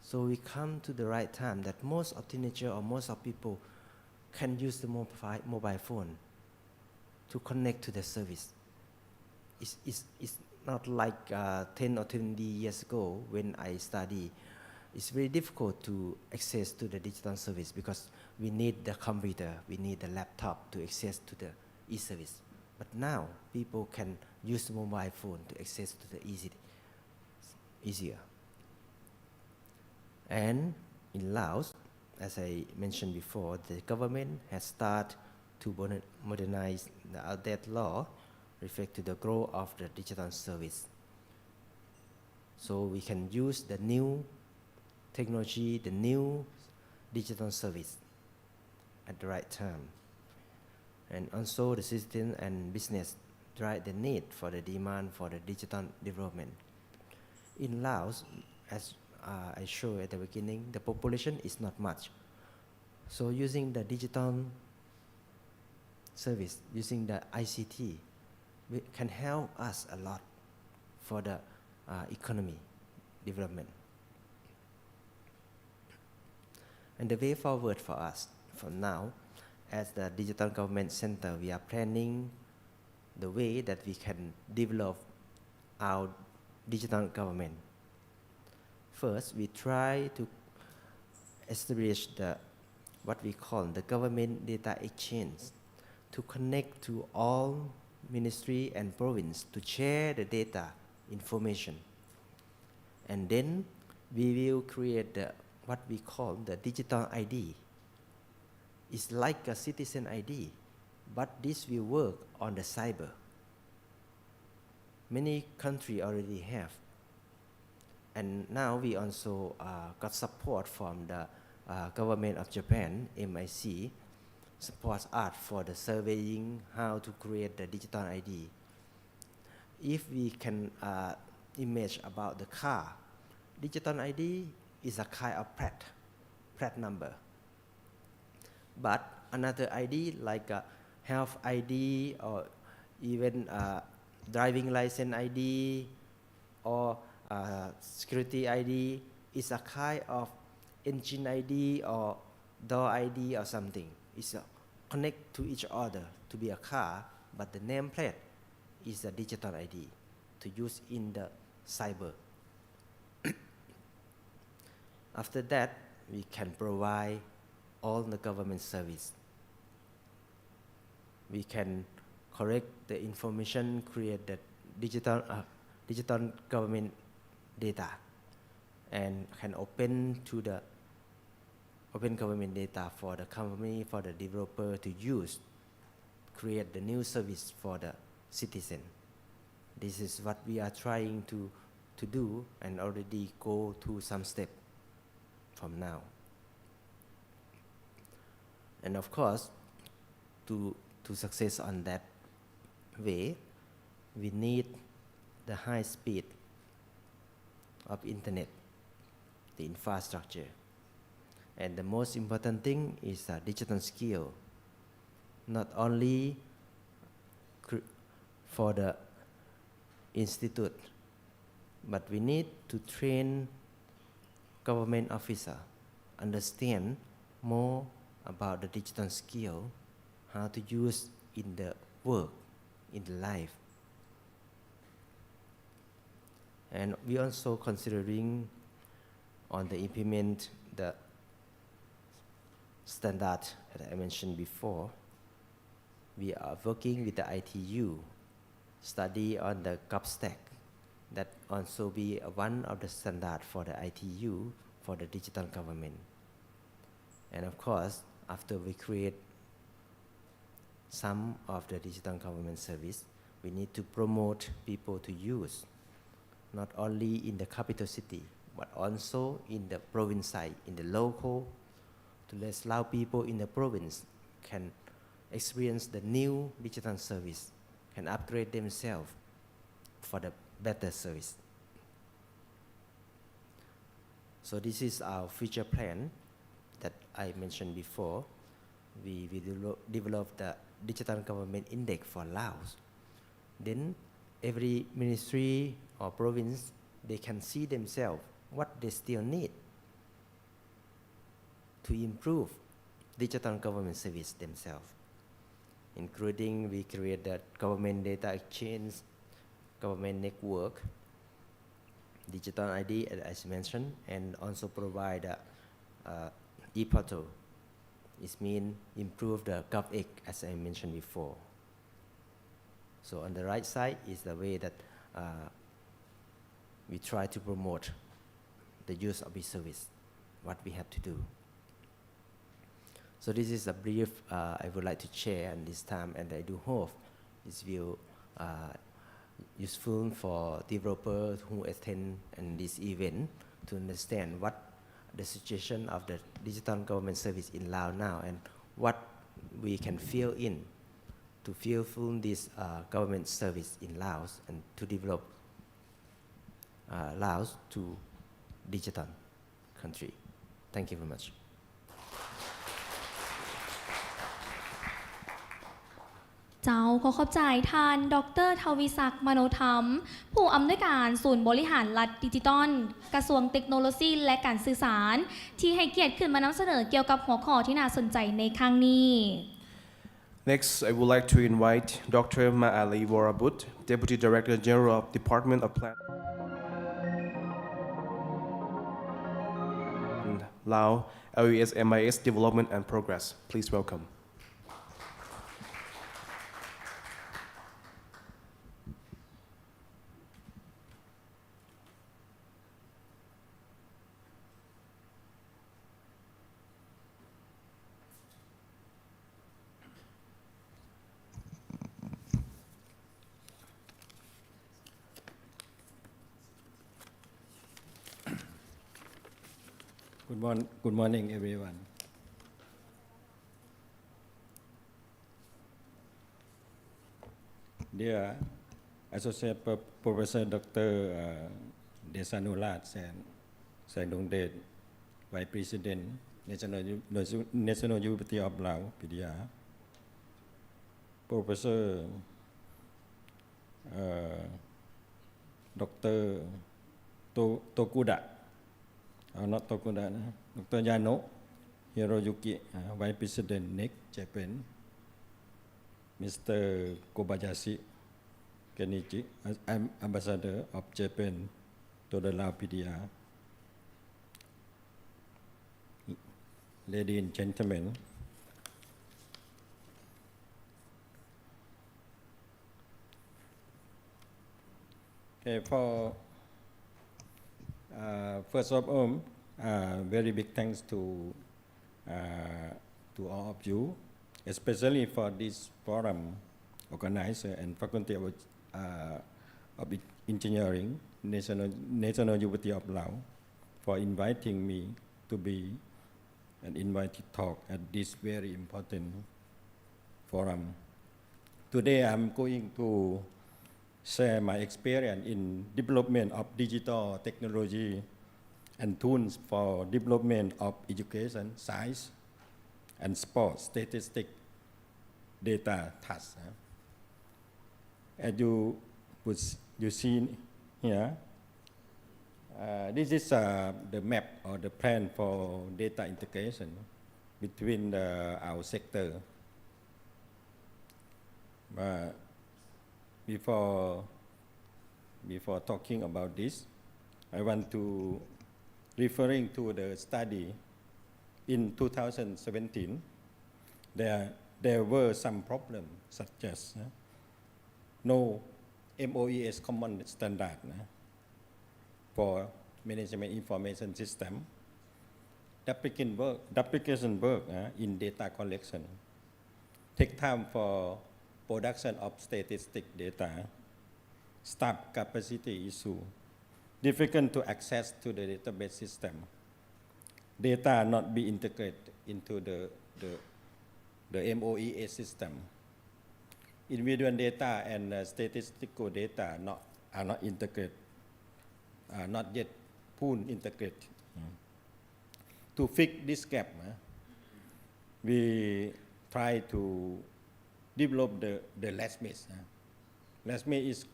So we come to the right time that most of teenagers or most of people can use the mobile phone to connect to the service. It's not like 10 or 20 years ago when I study. It's very difficult to access to the digital service because we need the computer, we need the laptop to access to the e-service. But now people can use the mobile phone to access to the easier. And in Laos, as I mentioned before, the government has started to modernize the outdated law reflect to the growth of the digital service. So we can use the new technology, the new digital service at the right time. And also the citizen and business drive the need for the demand for the digital development. In Laos, as I showed at the beginning, the population is not much. So using the digital service, using the ICT, can help us a lot for the economy development. And the way forward for us, from now, as the Digital Government Center, we are planning the way that we can develop our digital government. First, we try to establish what we call the government data exchange to connect to all ministry and province to share the data information. And then we will create what we call the digital ID. It's like a citizen ID, but this will work on the cyber. Many countries already have. And now we also got support from the government of Japan, MIC, supports us for the surveying how to create the digital ID. If we can image about the car, digital ID is a kind of plat number. But another ID like a health ID or even driving license ID or security ID is a kind of engine ID or door ID or something. It's connect to each other to be a car, but the nameplate is a digital ID to use in the cyber. After that, we can provide all the government service. We can correct the information, create the digital government data, and can open government data for the company, for the developer to use, create the new service for the citizen. This is what we are trying to do and already go to some step from now. And of course, to success on that way, we need the high speed of internet, the infrastructure. And the most important thing is digital skill, not only for the institute, but we need to train government officer, understand more about the digital skill, how to use in the work, in the life. And we also considering on the implement the standard that I mentioned before. We are working with the ITU, study on the GovStack. That also be one of the standard for the ITU for the digital government. And of course, after we create some of the digital government service, we need to promote people to use, not only in the capital city, but also in the province side, in the local, to allow people in the province can experience the new digital service, can upgrade themselves for the better service. So this is our future plan that I mentioned before. We develop the digital government index for Laos. Then every ministry or province, they can see themselves what they still need to improve digital government service themselves, including we create the government data exchange, government network, digital ID as mentioned, and also provide e-portal. It means improve the GovX as I mentioned before. So on the right side is the way that we try to promote the use of this service, what we have to do. So this is a brief I would like to share at this time, and I do hope this will useful for developers who attend this event to understand what the situation of the digital government service in Laos now and what we can fill in to fulfill this government service in Laos and to develop Laos to digital country. Thank you very much. เจ้าขอขอบใจท่านดร.ทวีศักดิ์มโนธรรมผู้อำนวยการศูนย์บริหารรัฐดิจิตอลกระทรวงเทคโนโลยีและการสื่อสารที่ให้เกียรติขึ้นมานำเสนอเกี่ยวกับหัวข้อที่น่าสนใจในครั้งนี้ Next, I would like to invite Dr. Ma'ali Warabut, Deputy Director General of Department of Plan Laos, LES MIS Development and Progress. Please welcome. Good morning, everyone. Dear Associate Professor Dr. Desanulat Sainungdet, Vice President National University of Laos, PDR, Professor Dr. Tokuda, not Tokuda, Dr. Yano Hiroyuki, Vice President NICT, Japan, Mr. Kobayashi Kenichi, I'm Ambassador of Japan to the Laos PDR. Ladies and gentlemen, okay, for first of all, very big thanks to all of you, especially for this forum organizer and Faculty of Engineering, National University of Laos, for inviting me to be an invited talk at this very important forum. Today I'm going to share my experience in development of digital technology and tools for development of education, science, and sports statistic data tasks. As you see here, this is the map or the plan for data integration between our sector. Before talking about this, I want to referring to the study in 2017. There were some problems such as no MOES common standard for management information system, duplication work in data collection, take time for production of statistic data, staff capacity issue, difficult to access to the database system, data not be integrated into the MOES system, individual data and statistical data are not integrated, not yet pool integrated. To fix this gap, we try to develop the LASMIS. LASMIS is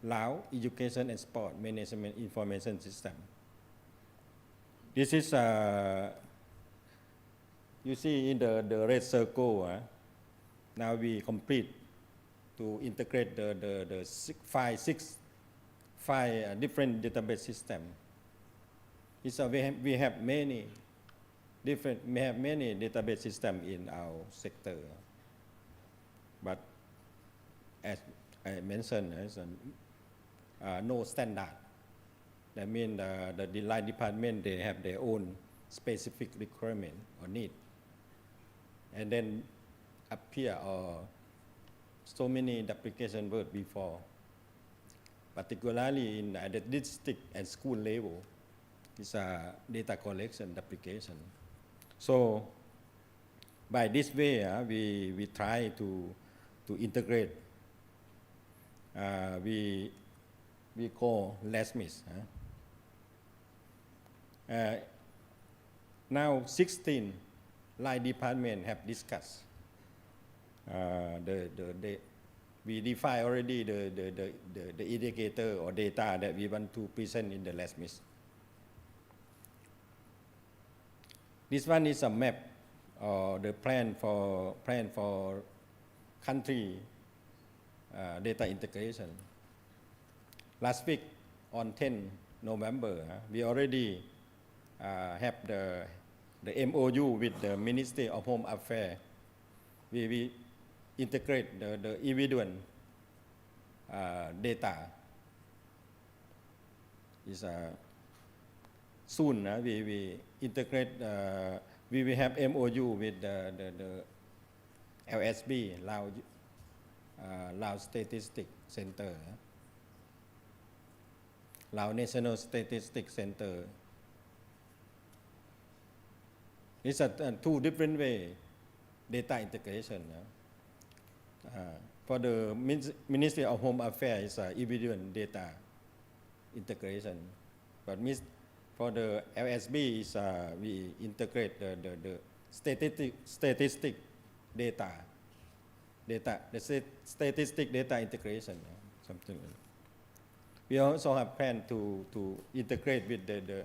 Laos Education and Sport Management Information System. This is, you see in the red circle, now we complete to integrate the five different database system. We have many database system in our sector, but as I mentioned, no standard. That means the line department, they have their own specific requirement or need, and then appear so many duplication work before, particularly in the district and school level. It's a data collection duplication. So by this way, we try to integrate. We call LASMIS. Now 16 line department have discussed. We define already the indicator or data that we want to present in the LASMIS. This one is a map or the plan for country data integration. Last week on 10 November, we already have the MOU with the Ministry of Home Affairs. We integrate the individual data. Is soon we integrate. We will have MOU with the LSB, Laos Statistics Center, Laos National Statistics Center. It's two different way data integration. For the Ministry of Home Affairs, is individual data integration, but For the LSB is we integrate the statistic data, the statistic data integration, something like that. We also have plan to integrate with the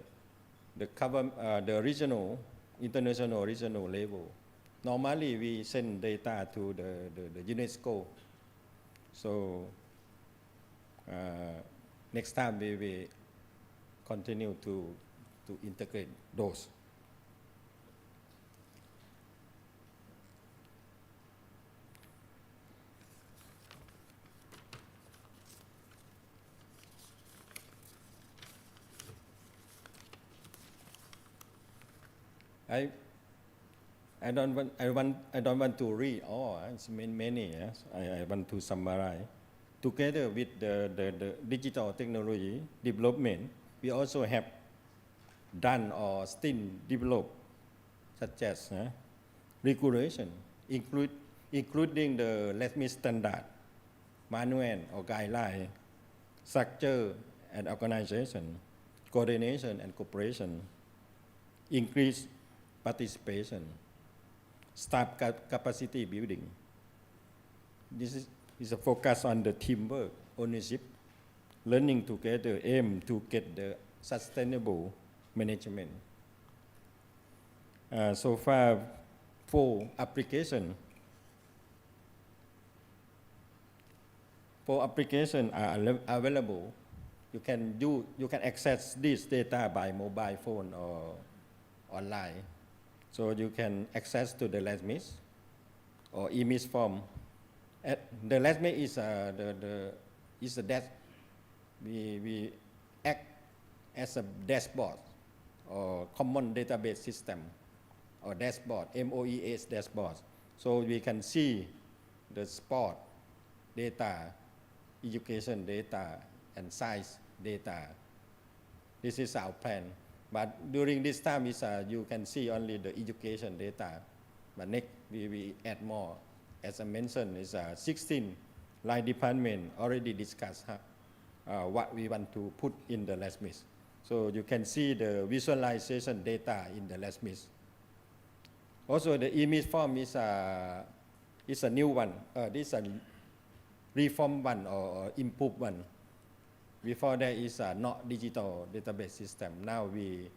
regional, international regional level. Normally we send data to the UNESCO. So next time we will continue to integrate those. I don't want to read all. It's many. Yes? I want to summarize. Together with the digital technology development, we also have done or still develop, such as regulation, including the LESMI standard, manual or guideline, structure and organization, coordination and cooperation, increase participation, staff capacity building. This is a focus on the teamwork, ownership, learning together, aim to get the sustainable management. So far, 4 applications are available. You can access this data by mobile phone or online. So you can access to the LESMIS or EMIS form. The LESMIS is a dash. We act as a dashboard or common database system or dashboard, MOES dashboard. So we can see the sport data, education data, and science data. This is our plan. But during this time, you can see only the education data. But next, we add more. As I mentioned, 16 line department already discussed what we want to put in the LESMIS. So you can see the visualization data in the LESMIS. Also, the EMIS form is a new one. This is a reform one or improved one. Before that is not digital database system. Now we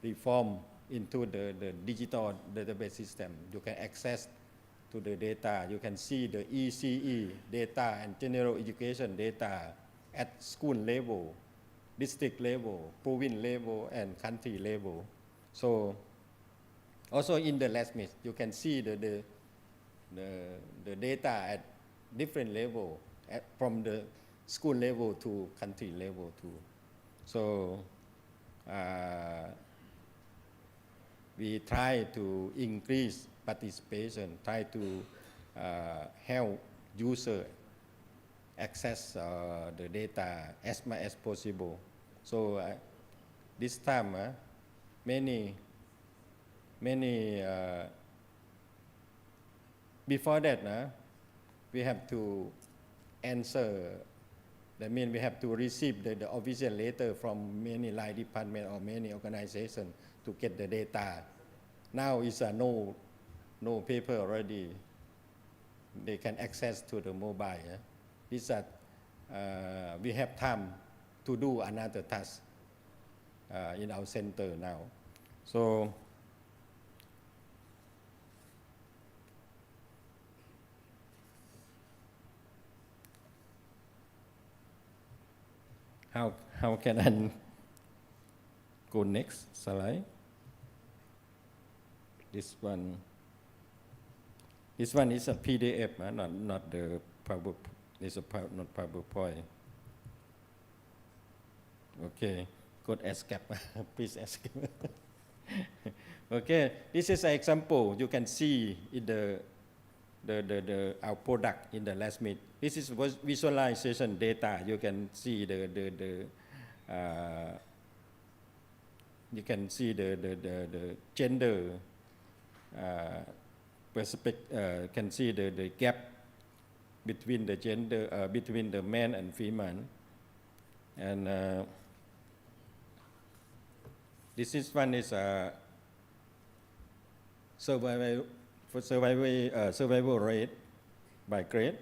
reform into the digital database system. You can access to the data. You can see the ECE data and general education data at school level, district level, province level, and country level. So also in the LESMIS, you can see the data at different level, from the school level to country level too. So we try to increase participation, try to help user access the data as much as possible. So this time, many before that, we have to answer. That means we have to receive the official letter from many line department or many organizations to get the data. Now it's no paper already. They can access to the mobile. This we have time to do another task in our center now. So how can I go next slide? This one is a PDF, not the PowerPoint. It's not PowerPoint. Okay, go escape. Please escape. Okay, this is an example. You can see in our product in the LESMIS. This is visualization data. You can see the gender perspective. Can see the gap between the gender, between the man and female, and This is one is survival for survival rate by grade.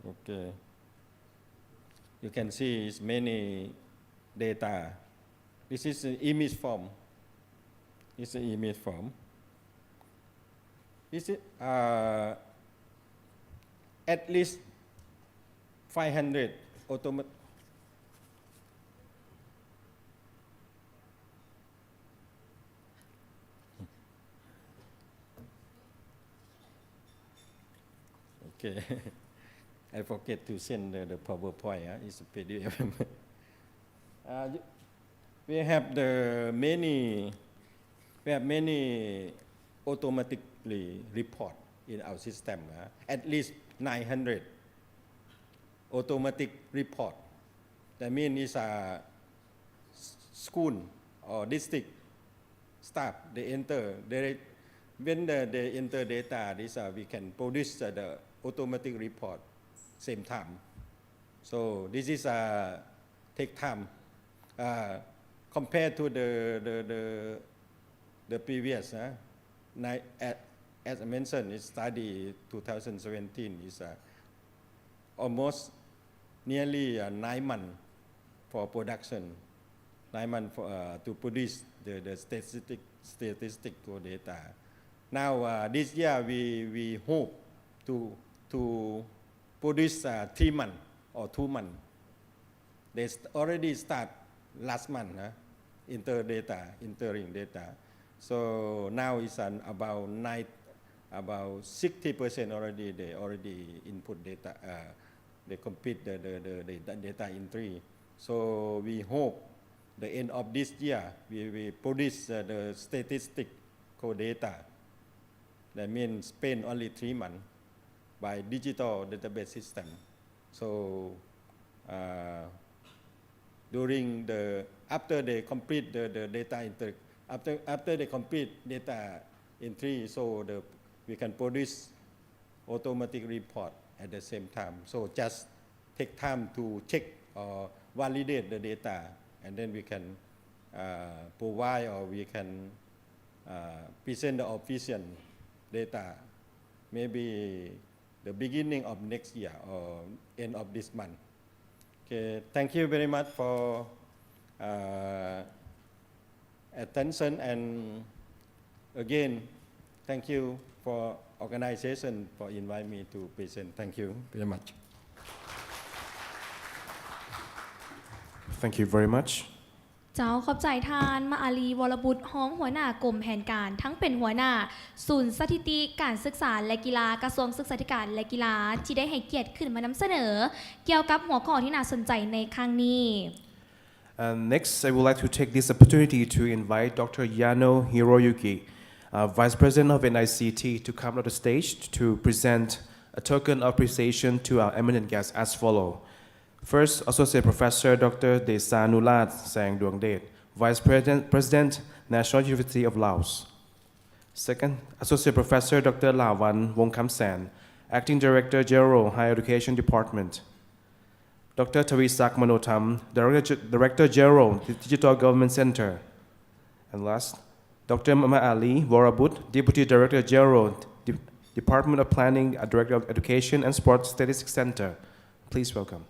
Okay. You can see it's many data. This is an image form. It's an image form. This is at least 500 automatic. Okay. I forget to send the PowerPoint. It's a PDF. We have many automatically report in our system. At least 900 automatic report. That means it's a school or district staff. They enter. When they enter data, we can produce the automatic report same time. So this is take time compared to the previous. As I mentioned, it's study 2017 is almost nearly 9 months for production, 9 months to produce the statistical data. Now this year we hope to produce 3 months or 2 months. They already start last month, entering data. So now it's about 60% already. They already input data. They complete the data entry. So we hope the end of this year we produce the statistical data. That means spend only 3 months by digital database system. So after they complete the data entry, after they complete data entry, so we can produce automatic report at the same time. So just take time to check or validate the data, and then we can provide or we can present the official data, maybe the beginning of next year or end of this month. Okay, thank you very much for attention, and again, thank you for organization for inviting me to present. Thank you very much. Thank you very much. เจ้าขอบใจทานมาอาลีวรบุตรห้องหัวหน้ากรมแผนการทั้งเป็นหัวหน้าศูนย์สถิติการศึกษาและกีฬากระทรวงศึกษาธิการและกีฬาที่ได้ให้เกียรติขึ้นมานำเสนอเกี่ยวกับหัวข้อที่น่าสนใจในครั้งนี้ Next, I would like to take this opportunity to invite Dr. Yano Hiroyuki, Vice President of NICT, to come to the stage to present a token of appreciation to our eminent guests as follows. First, Associate Professor Dr. Desanulat Sangduangdet, Vice President, National University of Laos. Second, Associate Professor Dr. Lawan Wongkamsan, Acting Director General, Higher Education Department. Dr. Tawisak Manotam, Director General, Digital Government Center. And last, Dr. Mama Ali Warabut, Deputy Director General, Department of Planning, Director of Education and Sports Statistics Center. Please welcome.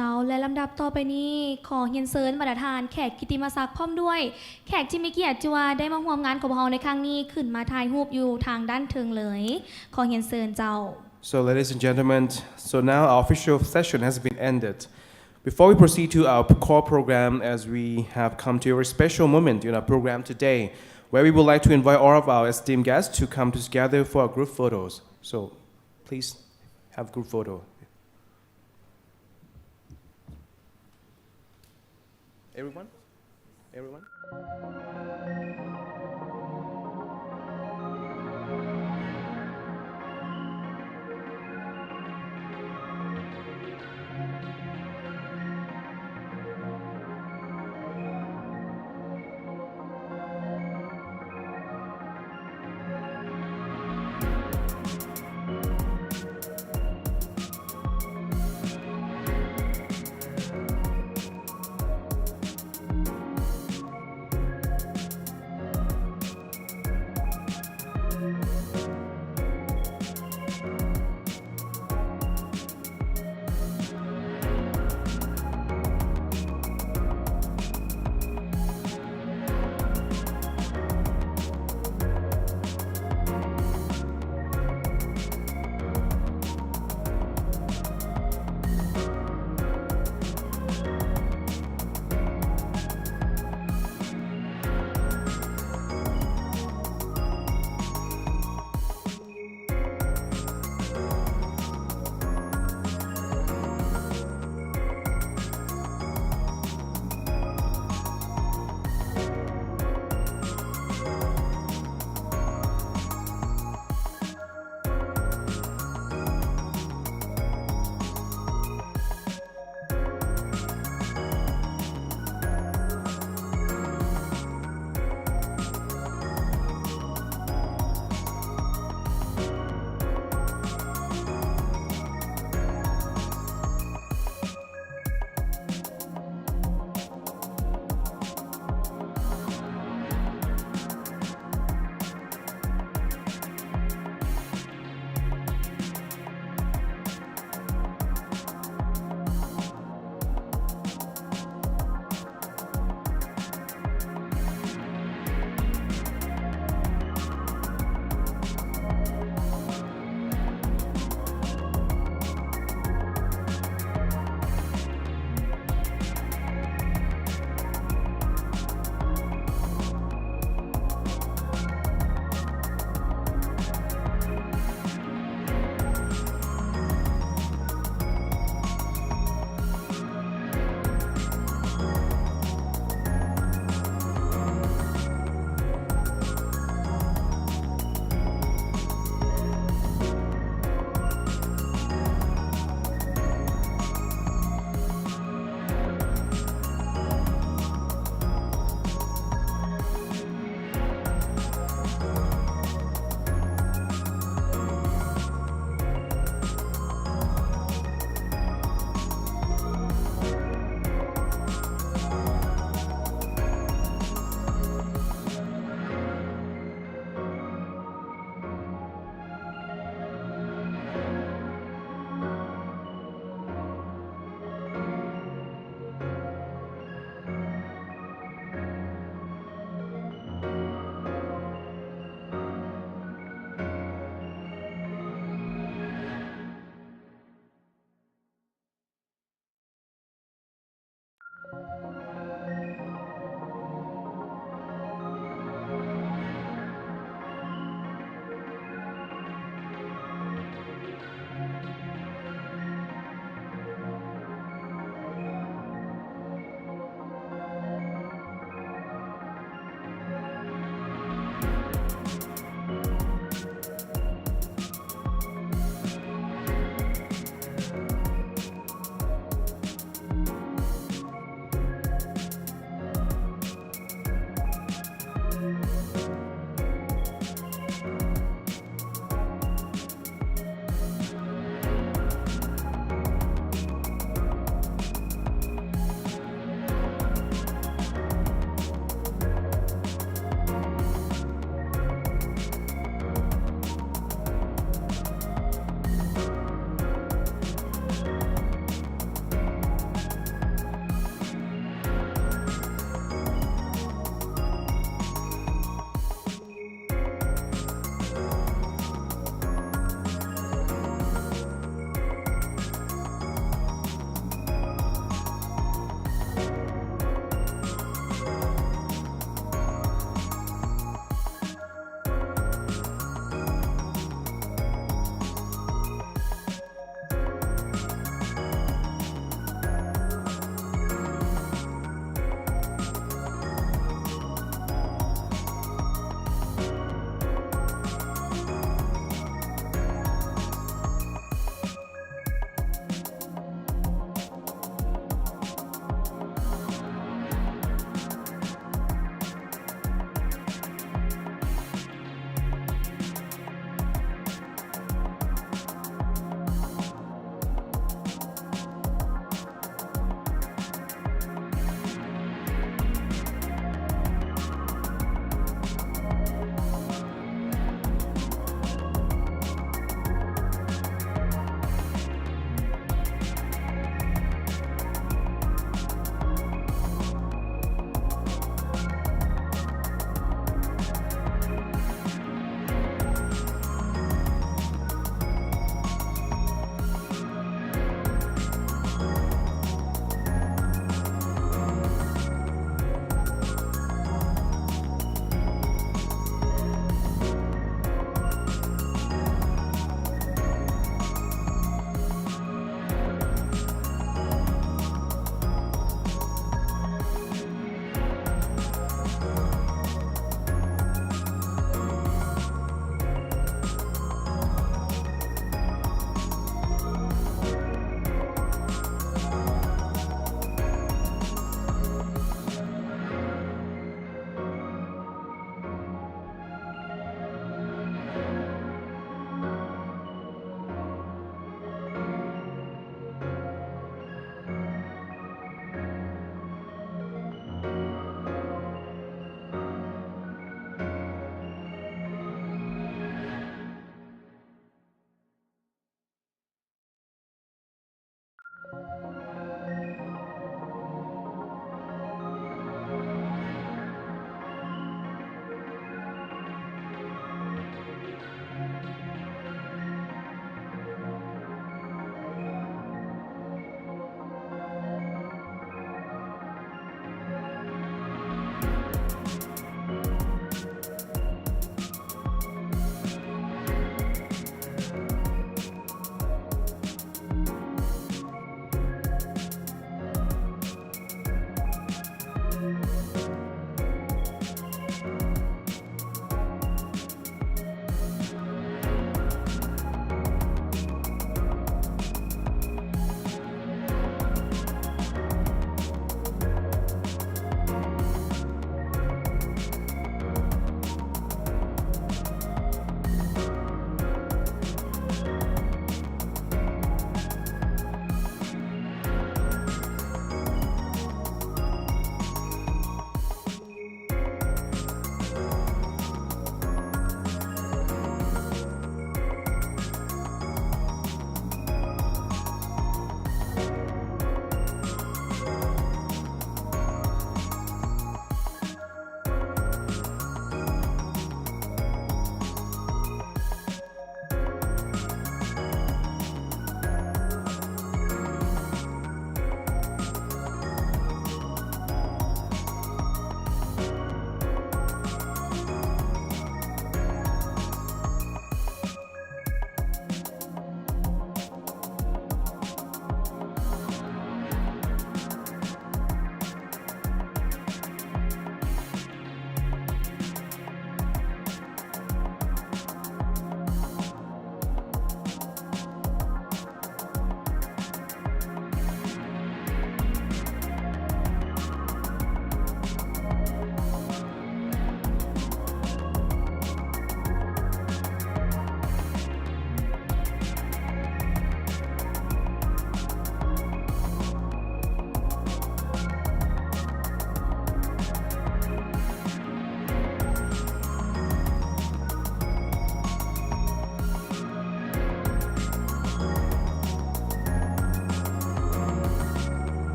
จ้าและลำดับต่อไปนี้ขอเรียนเชิญประธานแขกกิตติมศักดิ์พร้อมด้วย แขกที่มีเกียรติที่ว่าได้มาร่วมงานของเราในครั้งนี้ขึ้นมาถ่ายรูปอยู่ทางด้านเทิงเลย ขอเรียนเชิญเจ้า So, ladies and gentlemen, so now our official session has been ended. Before we proceed to our core program, as we have come to a very special moment in our program today, where we would like to invite all of our esteemed guests to come together for our group photos. So, please have group photo. Everyone? Everyone?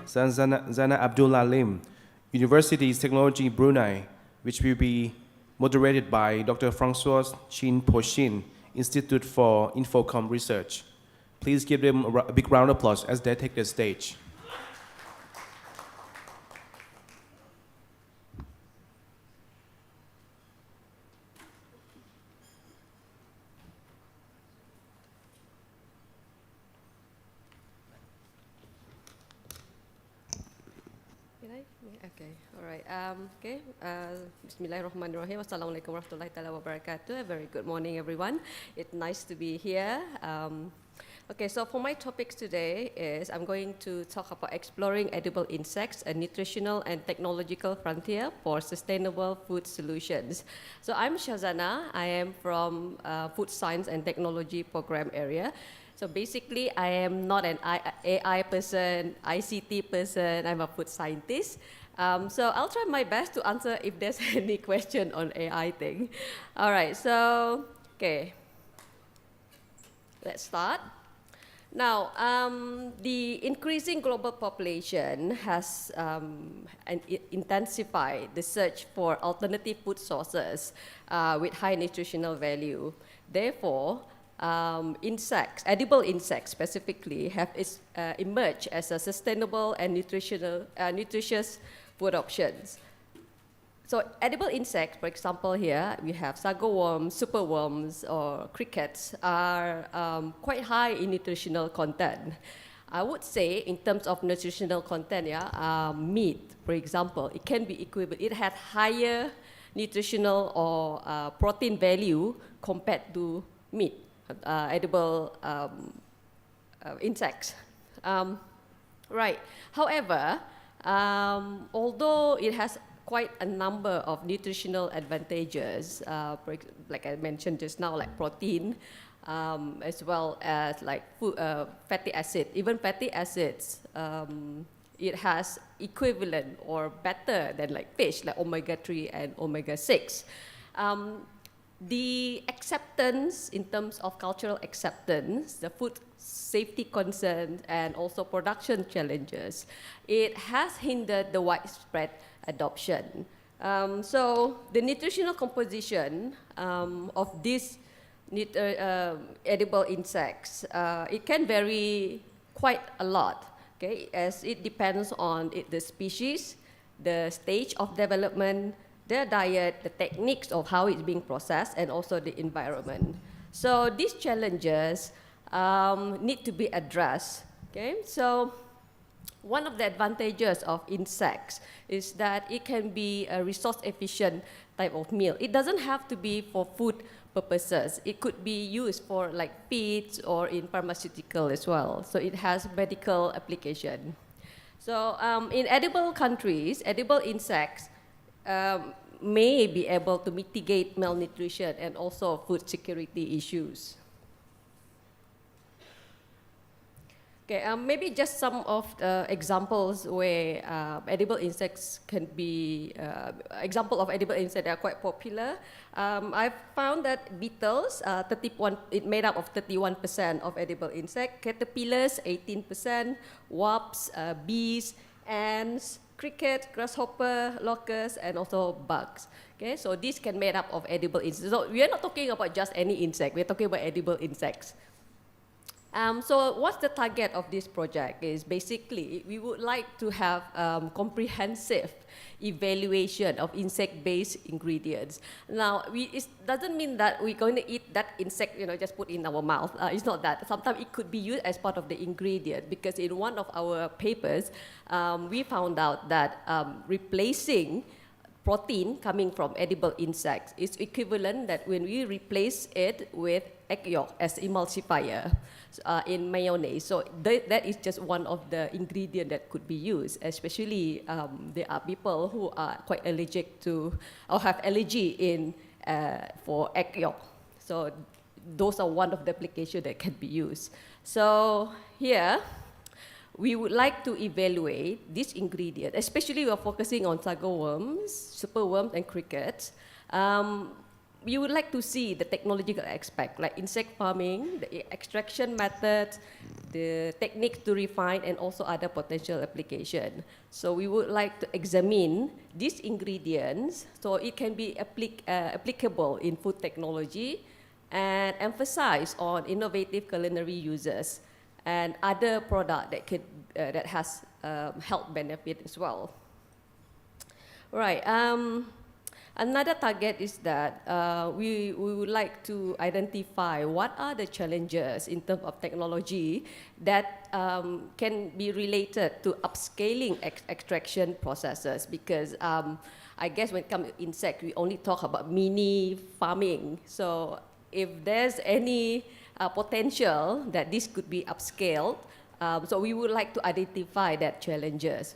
Zana Abdullah Lim, University's Technology Brunei, which will be moderated by Dr. Francois Chin Pochin, Institute for Infocom Research. Please give them a big round of applause as they take the stage. Okay, all right. Bismillahirrahmanirrahim. Assalamualaikum warahmatullahi wabarakatuh. A very good morning, everyone. It's nice to be here. Okay, so for my topics today is I'm going to talk about exploring edible insects, a nutritional and technological frontier for sustainable food solutions. So I'm Shazana. I am from Food Science and Technology Program area. So basically, I am not an AI person, ICT person. I'm a food scientist. So I'll try my best to answer if there's any question on AI thing. All right, so, okay. Let's start. Now, the increasing global population has intensified the search for alternative food sources with high nutritional value. Therefore, edible insects specifically, have emerged as a sustainable and nutritious food options. So edible insects, for example here, we have sago worms, superworms, or crickets are quite high in nutritional content. I would say in terms of nutritional content, meat, for example, it can be equivalent. It has higher nutritional or protein value compared to meat, edible insects. Right. However, although it has quite a number of nutritional advantages, like I mentioned just now, like protein, as well as like fatty acid. Even fatty acids, it has equivalent or better than like fish, like omega-3 and omega-6. The acceptance in terms of cultural acceptance, the food safety concerns, and also production challenges, it has hindered the widespread adoption. So the nutritional composition of these edible insects, it can vary quite a lot, okay, as it depends on the species, the stage of development, their diet, the techniques of how it's being processed, and also the environment. So these challenges need to be addressed, okay? So one of the advantages of insects is that it can be a resource-efficient type of meal. It doesn't have to be for food purposes. It could be used for like feeds or in pharmaceutical as well. So it has medical application. So in edible countries, edible insects may be able to mitigate malnutrition and also food security issues. Okay, maybe just some of the examples where edible insects can be, example of edible insects that are quite popular. I've found that beetles, it made up of 31% of edible insects, caterpillars, 18%, wasps, bees, ants, crickets, grasshopper, locusts, and also bugs. Okay, so these can made up of edible insects. So we are not talking about just any insect, we're talking about edible insects. So what's the target of this project is basically we would like to have comprehensive evaluation of insect-based ingredients. Now, it doesn't mean that we're going to eat that insect, just put in our mouth. It's not that. Sometimes it could be used as part of the ingredient because in one of our papers, we found out that replacing protein coming from edible insects is equivalent that when we replace it with egg yolk as emulsifier in mayonnaise. So that is just one of the ingredients that could be used, especially there are people who are quite allergic to or have allergy for egg yolk. So those are one of the applications that can be used. So here, we would like to evaluate this ingredient, especially we are focusing on sago worms, superworms, and crickets. we would like to see the technological aspect, like insect farming, the extraction methods, the techniques to refine, and also other potential application. So we would like to examine these ingredients so it can be applicable in food technology, and emphasize on innovative culinary uses and other product that has health benefit as well. Right. Another target is that we would like to identify what are the challenges in terms of technology that can be related to upscaling extraction processes, because I guess when it comes to insect, we only talk about mini farming. So if there's any potential that this could be upscaled, so we would like to identify that challenges.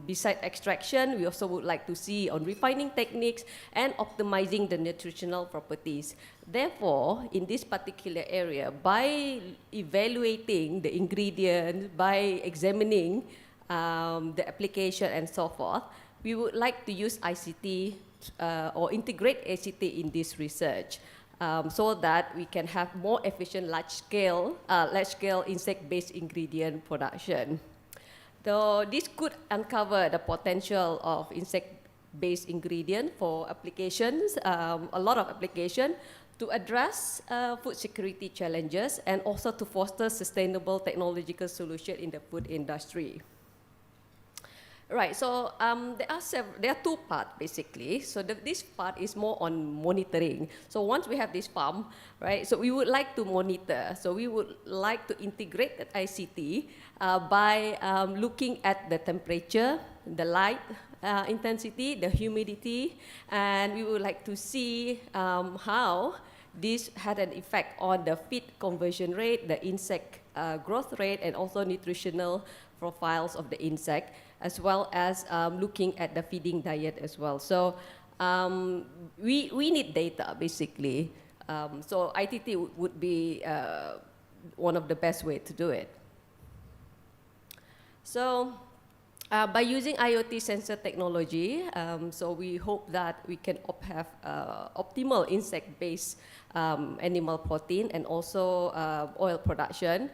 Besides extraction, we also would like to see on refining techniques and optimizing the nutritional properties. Therefore, in this particular area, by evaluating the ingredients, by examining the application and so forth, we would like to use ICT or integrate ICT in this research. So that we can have more efficient large-scale insect-based ingredient production. So this could uncover the potential of insect-based ingredient for applications, a lot of application, to address food security challenges and also to foster sustainable technological solution in the food industry. Right, so there are two parts basically. So this part is more on monitoring. So once we have this farm, right, so we would like to monitor. So we would like to integrate that ICT by looking at the temperature, the light intensity, the humidity, and we would like to see how this had an effect on the feed conversion rate, the insect growth rate, and also nutritional profiles of the insect, as well as looking at the feeding diet as well. So we need data basically. So ITT would be one of the best way to do it. So by using IoT sensor technology, so we hope that we can have optimal insect-based animal protein and also oil production.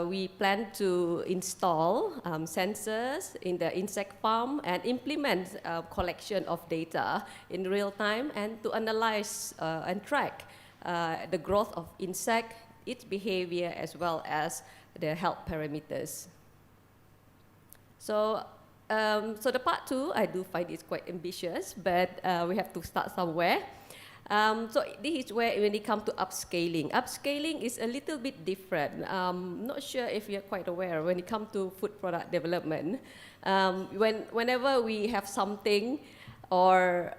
We plan to install sensors in the insect farm and implement collection of data in real time and to analyze and track the growth of insect, its behavior, as well as the health parameters. So, so the part two, I do find it's quite ambitious, but we have to start somewhere. So this is where when it comes to upscaling. Upscaling is a little bit different. Not sure if you're quite aware when it comes to food product development. Whenever we have something or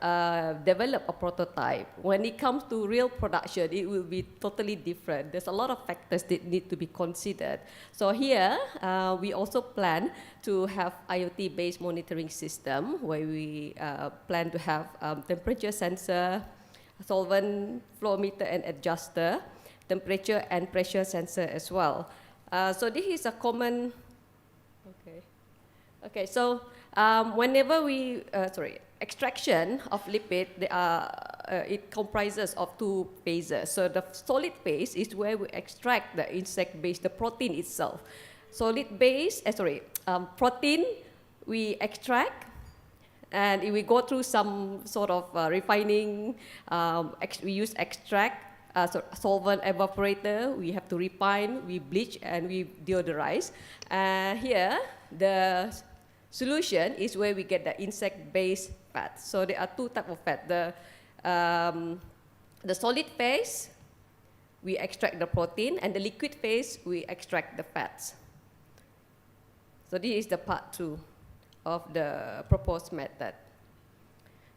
develop a prototype, when it comes to real production, it will be totally different. There's a lot of factors that need to be considered. So here, we also plan to have IoT-based monitoring system where we plan to have temperature sensor, solvent flow meter and adjuster, temperature and pressure sensor as well. So this is a common, okay, so whenever we, extraction of lipid, it comprises of two phases. So the solid phase is where we extract the insect-based, the protein itself. Solid base, protein we extract, and we go through some sort of refining. We use extract, solvent evaporator. We have to refine, we bleach, and we deodorize. Here, the solution is where we get the insect-based fat. So there are two types of fat. The solid phase, we extract the protein, and the liquid phase, we extract the fats. So this is the part two of the proposed method.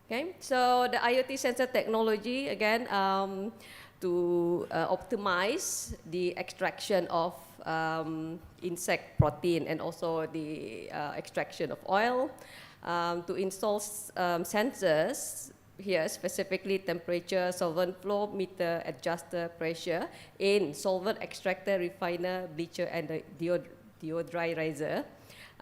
Okay, so the IoT sensor technology, again, to optimize the extraction of insect protein and also the extraction of oil, to install sensors here, specifically temperature, solvent flow meter, adjuster, pressure in solvent extractor, refiner, bleacher, and the deodorizer.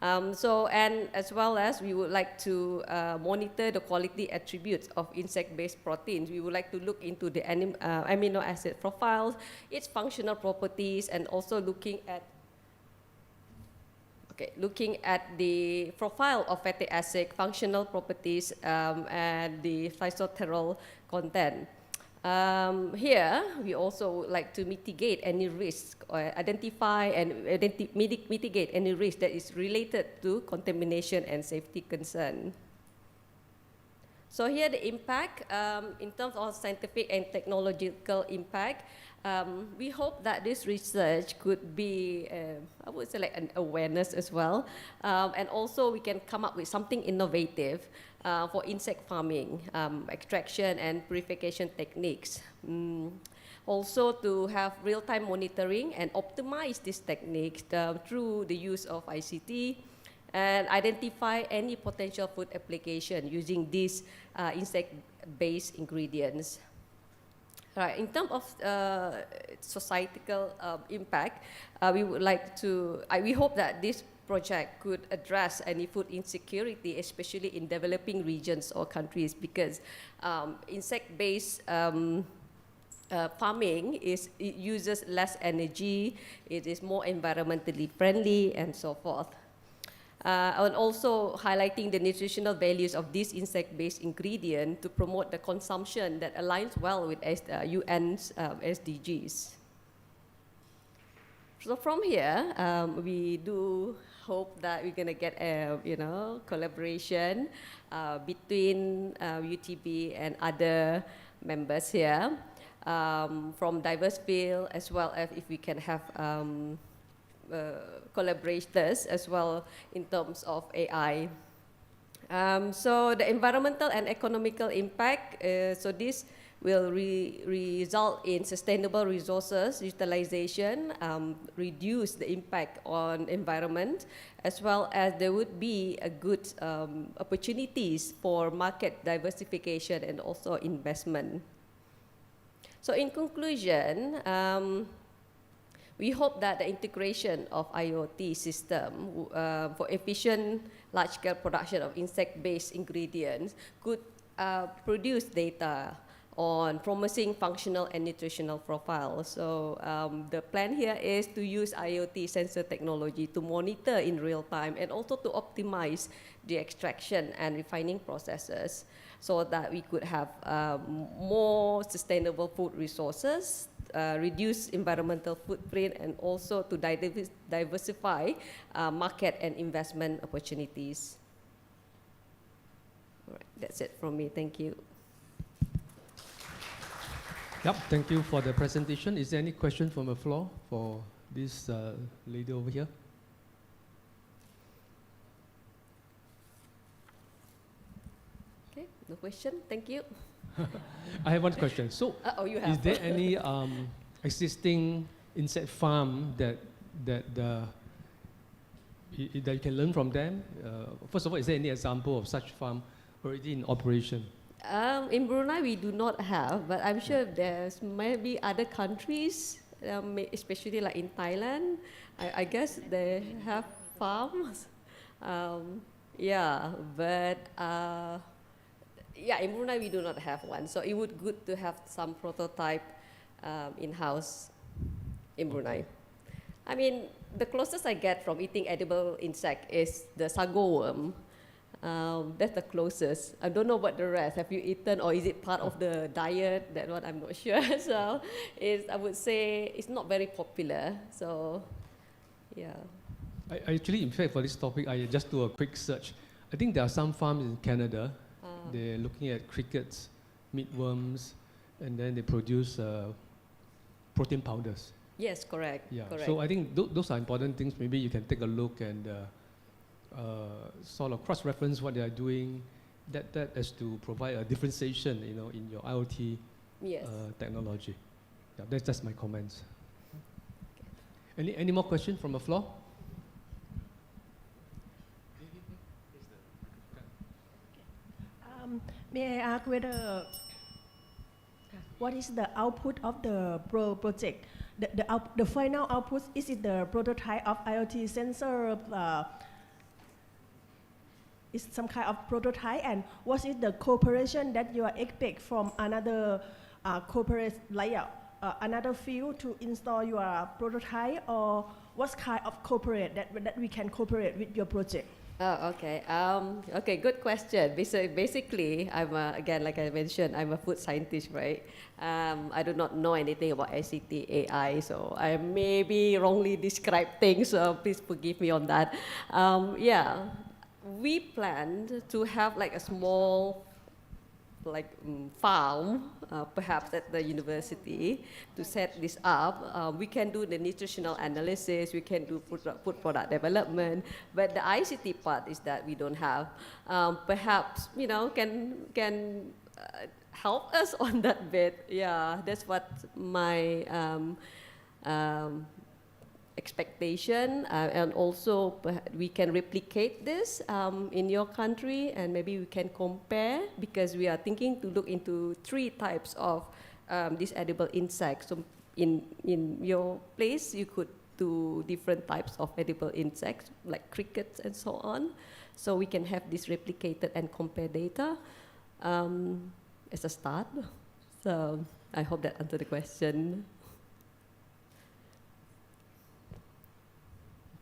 And as well as we would like to monitor the quality attributes of insect-based proteins. We would like to look into the amino acid profiles, its functional properties, and also looking at the profile of fatty acid, functional properties, and the phytosterol content. Here, we also would like to mitigate any risk or identify and mitigate any risk that is related to contamination and safety concern. So here the impact, in terms of scientific and technological impact, we hope that this research could be, I would say, like an awareness as well. And also we can come up with something innovative for insect farming, extraction and purification techniques. Also to have real-time monitoring and optimize these techniques through the use of ICT and identify any potential food application using these insect-based ingredients. Right. In terms of societal impact, we would like to, we hope that this project could address any food insecurity, especially in developing regions or countries, because insect-based farming it uses less energy, it is more environmentally friendly, and so forth. And also highlighting the nutritional values of this insect-based ingredient to promote the consumption that aligns well with UN's SDGs. So from here, we do hope that we're going to get a collaboration between UTB and other members here from diverse fields, as well as if we can have collaborators as well in terms of AI. So the environmental and economical impact, so this will result in sustainable resources utilization, reduce the impact on environment, as well as there would be a good opportunities for market diversification and also investment. So in conclusion, we hope that the integration of IoT system for efficient large-scale production of insect-based ingredients could produce data on promising functional and nutritional profiles. So the plan here is to use IoT sensor technology to monitor in real time and also to optimize the extraction and refining processes so that we could have more sustainable food resources, reduce environmental footprint, and also to diversify market and investment opportunities. All right, that's it from me. Thank you. Yep, thank you for the presentation. Is there any question from the floor for this lady over here? Okay, no question. Thank you. I have one question. So, you have. is there any existing insect farm that you can learn from them? First of all, is there any example of such farm already in operation? In Brunei, we do not have, but I'm sure there's maybe other countries, especially like in Thailand. I guess they have farms. Yeah, but in Brunei we do not have one. So it would be good to have some prototype in-house in Brunei. I mean, the closest I get from eating edible insect is the sago worm. That's the closest. I don't know about the rest. Have you eaten, or is it part of the diet? That one I'm not sure. So I would say it's not very popular. So yeah. I actually, in fact, for this topic, I just do a quick search. I think there are some farms in Canada. They're looking at crickets, meatworms, and then they produce protein powders. Yes, correct. Yeah. Correct. So I think those are important things. Maybe you can take a look and sort of cross-reference what they are doing. That is to provide a differentiation, in your IoT technology. Yeah, that's just my comments. Okay. Any more questions from the floor? May I ask what is the output of the project? The final output, is it the prototype of IoT sensor is some kind of prototype, and what is the cooperation that you are expect from another corporate like another field to install your prototype, or what kind of corporate that we can cooperate with your project? Oh, okay. Okay, good question. Basically, I'm again, like I mentioned, I'm a food scientist, right? I do not know anything about ICT AI, so I maybe wrongly describe things. So please forgive me on that. Yeah, we planned to have like a small farm, perhaps at the university, to set this up. We can do the nutritional analysis, we can do food product development, but the ICT part is that we don't have. Perhaps, can help us on that bit. Yeah, that's what my expectation, and also we can replicate this in your country, and maybe we can compare, because we are thinking to look into 3 types of these edible insects. So in your place, you could do different types of edible insects like crickets and so on. So we can have this replicated and compare data as a start. So I hope that answered the question.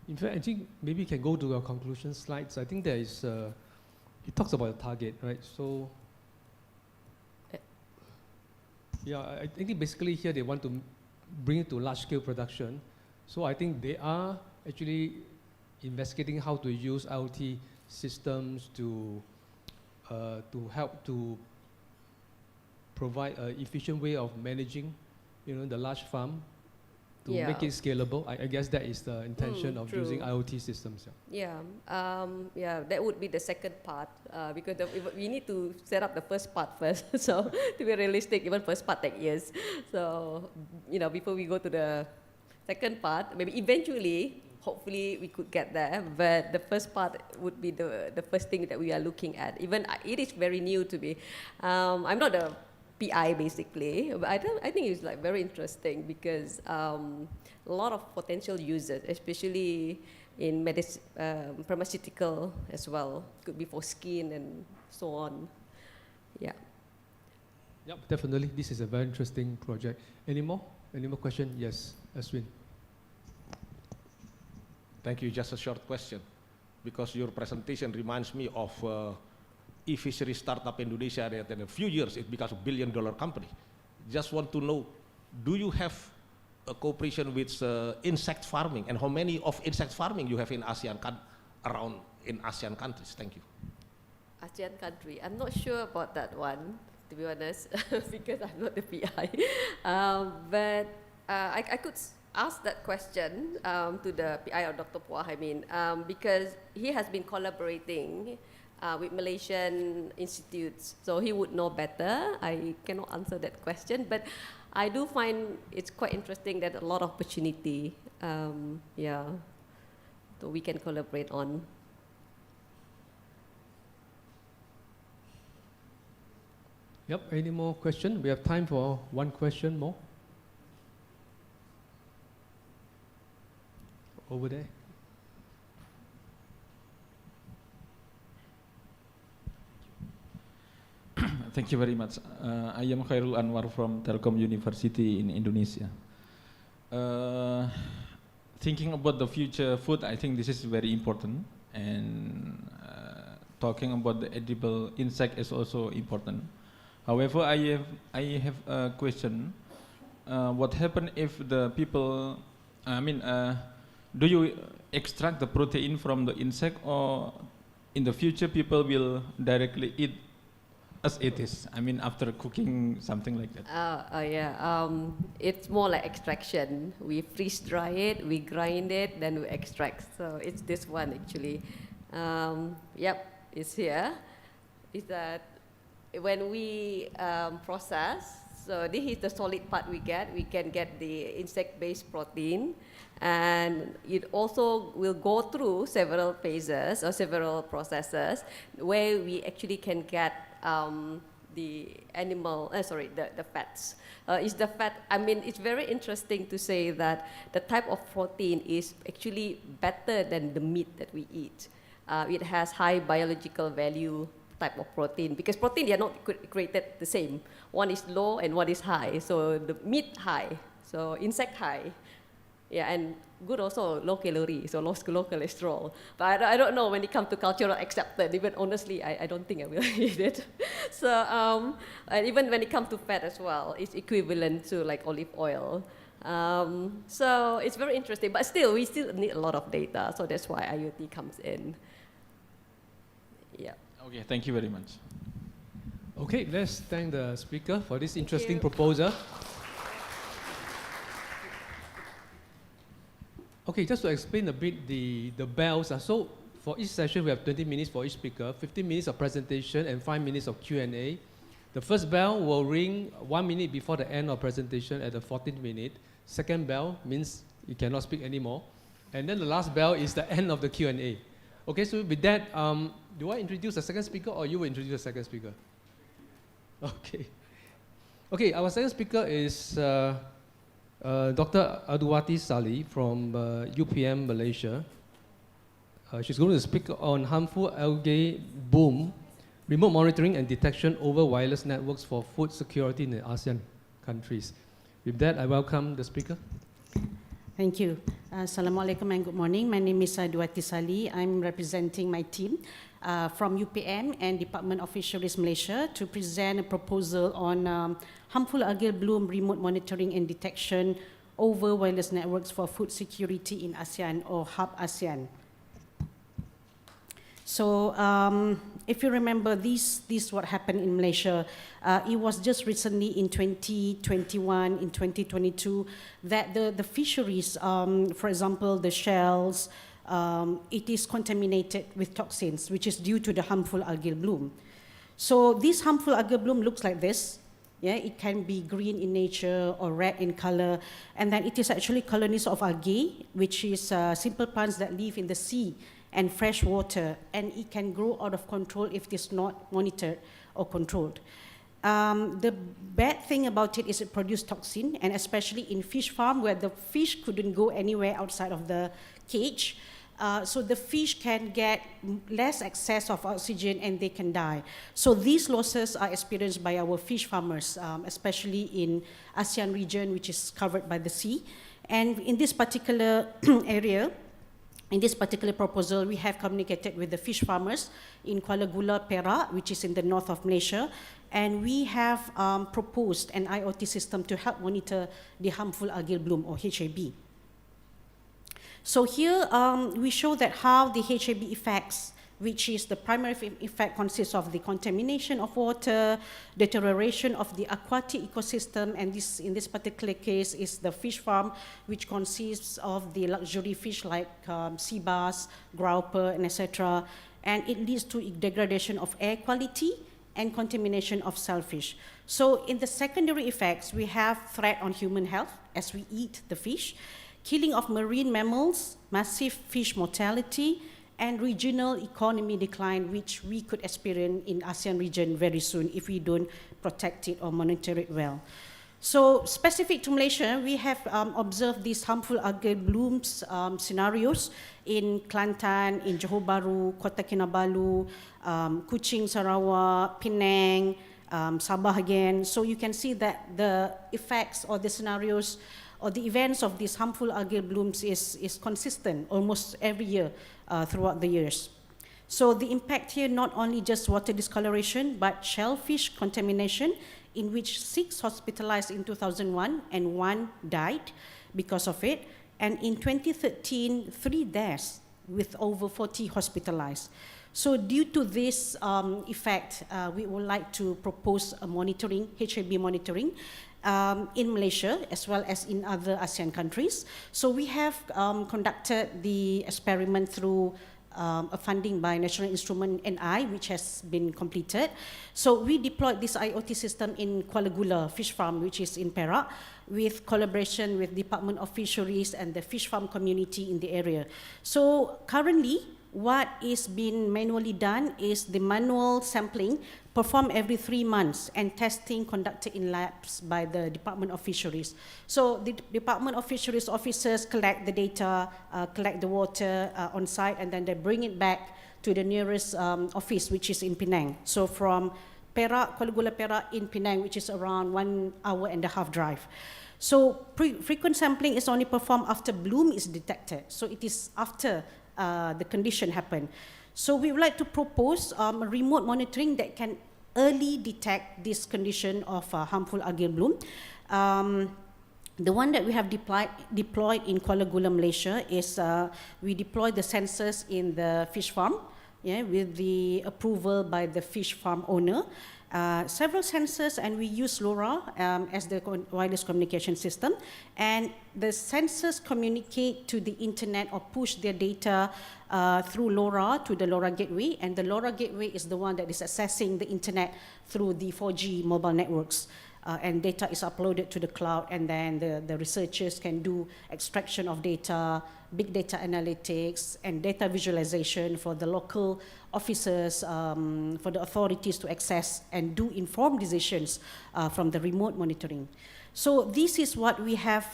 In fact, I think maybe you can go to our conclusion slides. I think there is, it talks about the target, right? So, yeah, I think basically here they want to bring it to large-scale production. So I think they are actually investigating how to use IoT systems to help to provide an efficient way of managing, the large farm, to make it scalable. I guess that is the intention of using IoT systems. Yeah, that would be the second part, because we need to set up the first part first. So to be realistic, even first part takes years. So, before we go to the second part, maybe eventually, hopefully we could get there, but the first part would be the first thing that we are looking at. Even it is very new to me. I'm not a PI basically, but I think it's like very interesting, because a lot of potential users, especially in pharmaceutical as well, could be for skin and so on. Yeah. Yep, definitely. This is a very interesting project. Any more questions? Yes, Aswin. Thank you. Just a short question, because your presentation reminds me of e-fishery startup Indonesia, that in a few years it becomes $1 billion company. Just want to know, do you have a cooperation with insect farming, and how many of insect farming you have in ASEAN around in ASEAN countries? Thank you. ASEAN country, I'm not sure about that one, to be honest, because I'm not the PI. But I could ask that question to the PI or Dr. Puah, because he has been collaborating with Malaysian institutes, so he would know better. I cannot answer that question, but I do find it's quite interesting that a lot of opportunity, so we can collaborate on. Yep, any more questions? We have time for one question more. Over there. Thank you very much. I am Khairul Anwar from Telkom University in Indonesia. Thinking about the future food, I think this is very important, and talking about the edible insect is also important. However, I have a question. What happens if the people, do you extract the protein from the insect, or in the future people will directly eat as it is? After cooking, something like that. It's more like extraction. We freeze dry it, we grind it, then we extract. So it's this one actually. It's here. Is that when we process, so this is the solid part we get. We can get the insect-based protein, and it also will go through several phases or several processes where we actually can get the fats. It's the fat. It's very interesting to say that the type of protein is actually better than the meat that we eat. it has high biological value type of protein, because protein, they are not created the same. One is low and one is high. So the meat high, so insect high. Yeah, and good also, low calorie, so low cholesterol. But I don't know when it comes to cultural acceptance, even honestly, I don't think I will eat it. So, and even when it comes to fat as well, it's equivalent to like olive oil. So it's very interesting, but still, we still need a lot of data, so that's why IoT comes in. Yeah. Okay, thank you very much. Okay, let's thank the speaker for this interesting proposal. Okay, just to explain a bit the bells. So for each session, we have 20 minutes for each speaker, 15 minutes of presentation, and 5 minutes of Q&A. The first bell will ring 1 minute before the end of presentation at the 14th minute. Second bell means you cannot speak anymore. And then the last bell is the end of the Q&A. Okay, so with that, do I introduce the second speaker or you will introduce the second speaker? Okay. Okay, our second speaker is Dr. Adwati Sali from UPM, Malaysia. She's going to speak on harmful algae bloom, remote monitoring and detection over wireless networks for food security in the ASEAN countries. With that, I welcome the speaker. Thank you. Assalamualaikum and good morning. My name is Adwati Sali. I'm representing my team from UPM and Department of Fisheries Malaysia to present a proposal on harmful algal bloom remote monitoring and detection over wireless networks for food security in ASEAN, or Hub ASEAN. So if you remember, this what happened in Malaysia. It was just recently in 2021, in 2022, that the fisheries, for example, the shells, it is contaminated with toxins, which is due to the harmful algal bloom. So this harmful algal bloom looks like this. Yeah, it can be green in nature or red in color, and then it is actually colonies of algae, which is simple plants that live in the sea and fresh water, and it can grow out of control if it is not monitored or controlled. The bad thing about it is it produces toxin, and especially in fish farm where the fish couldn't go anywhere outside of the cage. So the fish can get less access of oxygen and they can die. So these losses are experienced by our fish farmers, especially in ASEAN region, which is covered by the sea. And in this particular area, in this particular proposal, we have communicated with the fish farmers in Kuala Gula, Perak, which is in the north of Malaysia, and we have proposed an IoT system to help monitor the harmful algal bloom, or HAB. So here we show that how the HAB effects, which is the primary effect, consists of the contamination of water, deterioration of the aquatic ecosystem, and this, in this particular case, is the fish farm, which consists of the luxury fish like sea bass, grouper, and etc. And it leads to degradation of air quality and contamination of shellfish. So in the secondary effects, we have threat on human health as we eat the fish, killing of marine mammals, massive fish mortality, and regional economy decline, which we could experience in ASEAN region very soon if we don't protect it or monitor it well. So specific to Malaysia, we have observed these harmful algal blooms scenarios in Kelantan, in Johor Bahru, Kota Kinabalu, Kuching, Sarawak, Penang, Sabah again. So you can see that the effects or the scenarios or the events of these harmful algal blooms is consistent almost every year throughout the years. So the impact here, not only just water discoloration, but shellfish contamination, in which 6 hospitalized in 2001 and 1 died because of it. And in 2013, 3 deaths with over 40 hospitalized. So due to this effect, we would like to propose a monitoring, HAB monitoring, in Malaysia as well as in other ASEAN countries. So we have conducted the experiment through a funding by National Instrument NI, which has been completed. So we deployed this IoT system in Kuala Gula Fish Farm, which is in Perak, with collaboration with Department of Fisheries and the fish farm community in the area. So currently, what is being manually done is the manual sampling performed every 3 months and testing conducted in labs by the Department of Fisheries. So the Department of Fisheries officers collect the data, collect the water on site, and then they bring it back to the nearest office, which is in Penang. So from Perak, Kuala Lumpur Perak in Penang, which is around 1 hour and a half drive. So frequent sampling is only performed after bloom is detected. So it is after the condition happened. So we would like to propose remote monitoring that can early detect this condition of harmful algal bloom. The one that we have deployed in Kuala Lumpur, Malaysia is we deployed the sensors in the fish farm, with the approval by the fish farm owner. Several sensors, and we use LoRa as the wireless communication system, and the sensors communicate to the internet or push their data through LoRa to the LoRa gateway, and the LoRa gateway is the one that is accessing the internet through the 4G mobile networks. And data is uploaded to the cloud, and then the researchers can do extraction of data, big data analytics, and data visualization for the local officers, for the authorities to access and do informed decisions from the remote monitoring. So this is what we have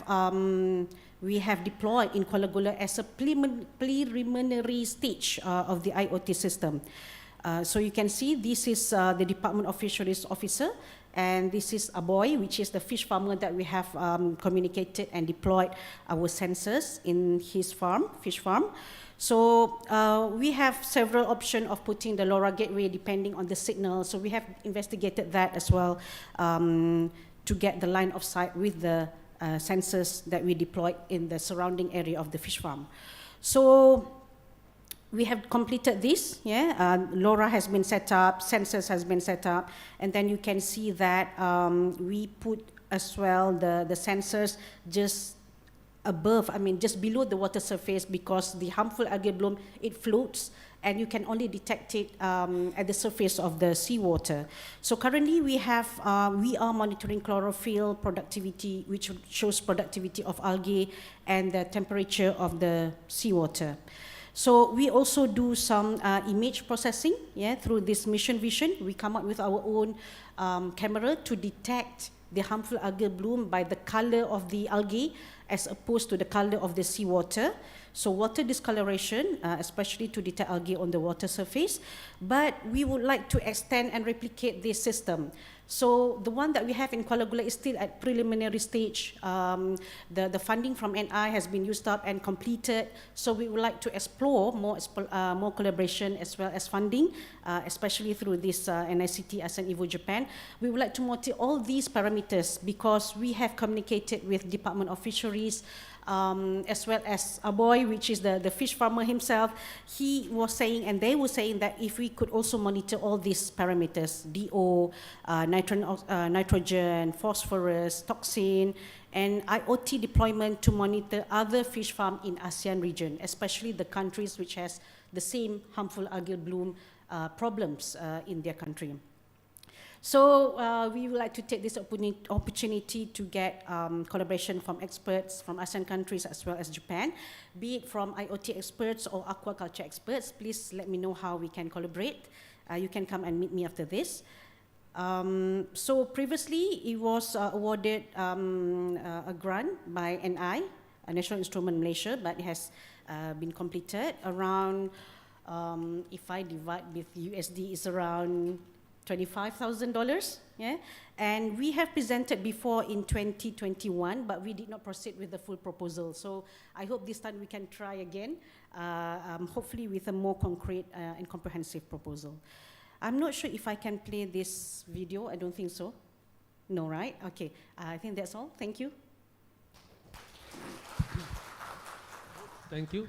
deployed in Kuala Lumpur as a preliminary stage of the IoT system. So you can see this is the Department of Fisheries officer, and this is Aboy, which is the fish farmer that we have communicated and deployed our sensors in his farm, fish farm. So we have several options of putting the LoRa gateway depending on the signal. So we have investigated that as well to get the line of sight with the sensors that we deployed in the surrounding area of the fish farm. So we have completed this, LoRa has been set up, sensors has been set up, and then you can see that we put as well the sensors just above, just below the water surface, because the harmful algal bloom, it floats, and you can only detect it at the surface of the seawater. So currently we are monitoring chlorophyll productivity, which shows productivity of algae and the temperature of the seawater. So we also do some image processing, through this mission vision. We come up with our own camera to detect the harmful algal bloom by the color of the algae as opposed to the color of the seawater. So water discoloration, especially to detect algae on the water surface. But we would like to extend and replicate this system. So the one that we have in Kuala Lumpur is still at preliminary stage. The funding from NI has been used up and completed. So we would like to explore more collaboration as well as funding, especially through this NICT ASEAN IVO Japan. We would like to monitor all these parameters because we have communicated with Department of Fisheries, as well as Aboy, which is the fish farmer himself. He was saying, and they were saying, that if we could also monitor all these parameters, DO, nitrogen, phosphorus, toxin, and IoT deployment to monitor other fish farm in ASEAN region, especially the countries which has the same harmful algal bloom problems in their country. So we would like to take this opportunity to get collaboration from experts from ASEAN countries as well as Japan, be it from IoT experts or aquaculture experts. Please let me know how we can collaborate. You can come and meet me after this. So previously, it was awarded a grant by NI, National Instrument Malaysia, but it has been completed around, if I divide with USD, it's around $25,000, and we have presented before in 2021, but we did not proceed with the full proposal. So I hope this time we can try again, hopefully with a more concrete and comprehensive proposal. I'm not sure if I can play this video. I don't think so. No, right? Okay. I think that's all. Thank you. Thank you,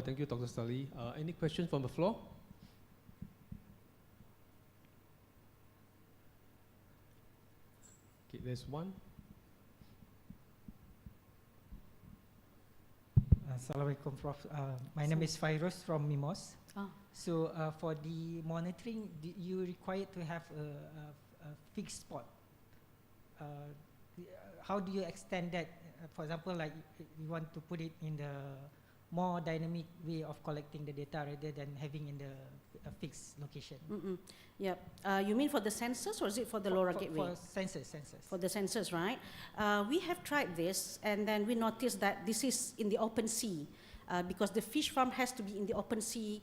thank you, Dr. Sally. Any questions from the floor? Okay, there's one. Assalamualaikum, Prof. My name is Fairuz from MIMOS. So for the monitoring, you require to have a fixed spot. How do you extend that? For example, like you want to put it in the more dynamic way of collecting the data rather than having in the fixed location. Yeah. You mean for the sensors, or is it for the LoRa gateway? For sensors. For the sensors, right? We have tried this, and then we noticed that this is in the open sea. because the fish farm has to be in the open sea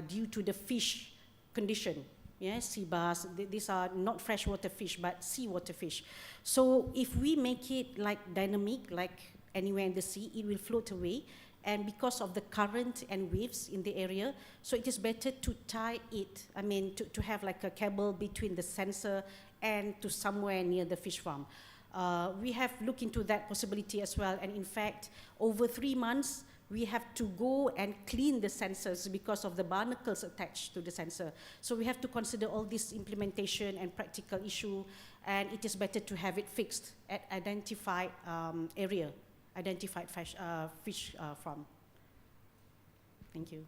due to the fish condition. Yeah, sea bass, these are not freshwater fish, but seawater fish. So if we make it like dynamic, like anywhere in the sea, it will float away. And because of the current and waves in the area, so it is better to tie it, to have like a cable between the sensor and to somewhere near the fish farm. We have looked into that possibility as well, and in fact, over 3 months, we have to go and clean the sensors because of the barnacles attached to the sensor. So we have to consider all this implementation and practical issue, and it is better to have it fixed at identified area, identified fish farm. Thank you.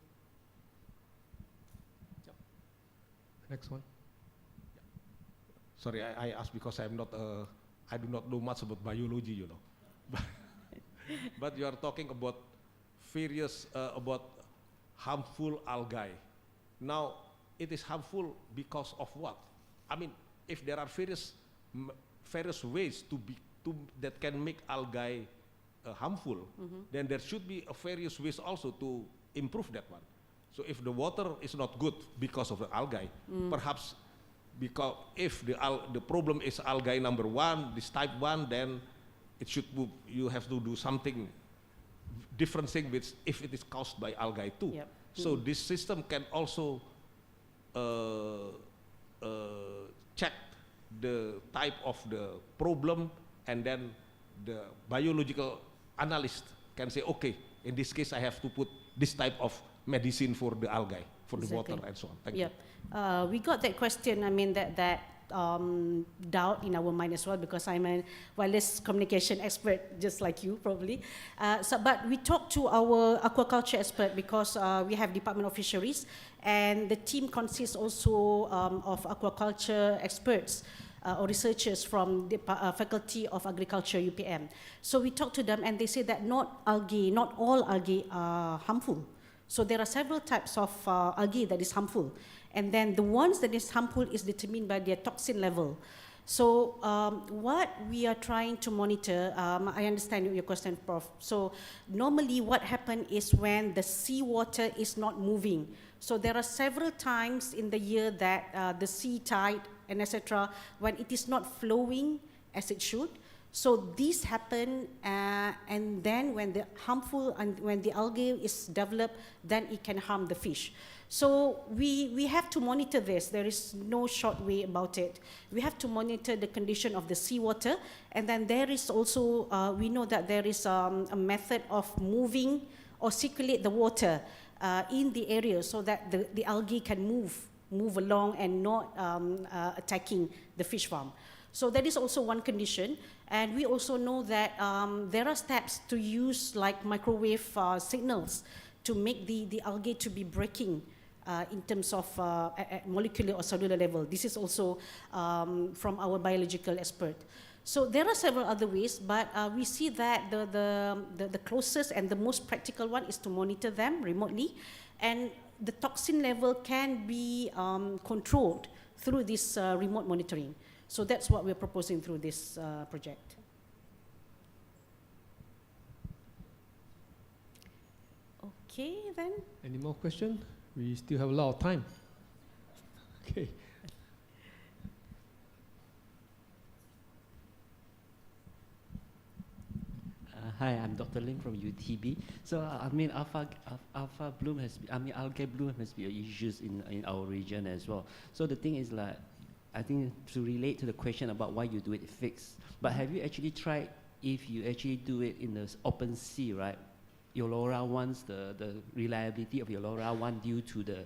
Next one. Sorry, I asked because I do not know much about biology, you know. But you are talking about various, about harmful algae. Now, it is harmful because of what? I mean, if there are various ways that can make algae harmful, then there should be various ways also to improve that one. So if the water is not good because of the algae, perhaps because if the problem is algae number 1, this type 1, then it should move. You have to do something different thing with if it is caused by algae too. Yep. So this system can also check the type of the problem, and then the biological analyst can say, okay, in this case I have to put this type of medicine for the algae, for the water and so on. Thank you. We got that question, that doubt in our mind as well, because I'm a wireless communication expert, just like you probably. But we talked to our aquaculture expert because we have Department of Fisheries, and the team consists also of aquaculture experts or researchers from the Faculty of Agriculture, UPM. So we talked to them, and they say that not all algae are harmful. So there are several types of algae that is harmful. And then the ones that is harmful is determined by their toxin level. So what we are trying to monitor, I understand your question, Prof. So normally what happens is when the seawater is not moving. So there are several times in the year that the sea tide and etc., when it is not flowing as it should. So these happen, and then when the when the algae is developed, then it can harm the fish. So we have to monitor this. There is no short way about it. We have to monitor the condition of the seawater, and then there is also, we know that there is a method of moving or circulate the water in the area so that the algae can move along and not attacking the fish farm. So that is also one condition. And we also know that there are steps to use like microwave signals to make the algae to be breaking in terms of at molecular or cellular level. This is also from our biological expert. So there are several other ways, but we see that the closest and the most practical one is to monitor them remotely, and the toxin level can be controlled through this remote monitoring. So that's what we're proposing through this project. Okay, then. Any more questions? We still have a lot of time. Okay. Hi, I'm Dr. Lim from UTB. So, alpha bloom algae bloom has been issues in our region as well. So the thing is like, I think to relate to the question about why you do it fixed, but have you actually tried if you actually do it in the open sea, right? Your LoRaWANs, the reliability of your LoRaWAN due to the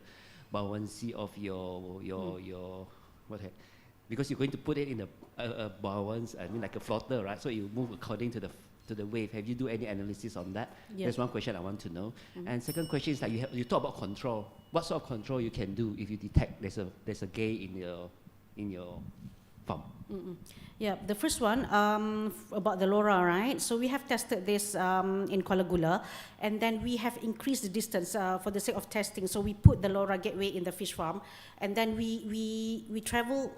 buoyancy of your because you're going to put it in a buoyance, like a floater, right? So you move according to the wave. Have you do any analysis on that? Yeah. That's one question I want to know. And second question is that you talk about control. What sort of control you can do if you detect there's a gay in your farm? Yeah, the first one about the LoRa, right? So we have tested this in Kuala Gula, and then we have increased the distance for the sake of testing. So we put the LoRa gateway in the fish farm, and then we travel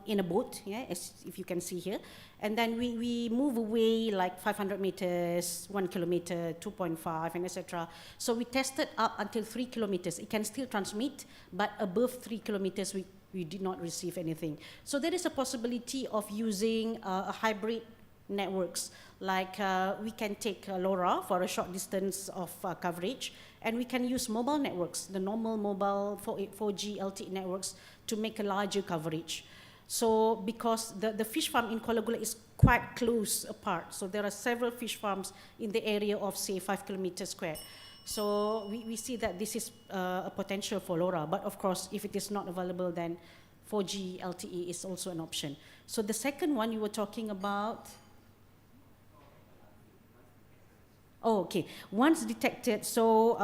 in a boat, yeah, as if you can see here, and then we move away like 500 meters, 1 kilometer, 2.5, and etc. So we tested up until 3 kilometers. It can still transmit, but above 3 kilometers we did not receive anything. So there is a possibility of using a hybrid networks, like we can take LoRa for a short distance of coverage, and we can use mobile networks, the normal mobile 4G LTE networks, to make a larger coverage. So because the fish farm in Kuala Gula is quite close apart, so there are several fish farms in the area of say 5 kilometers squared. So we see that this is a potential for LoRa, but of course, if it is not available, then 4G LTE is also an option. So the second one you were talking about, oh, okay. Once detected, so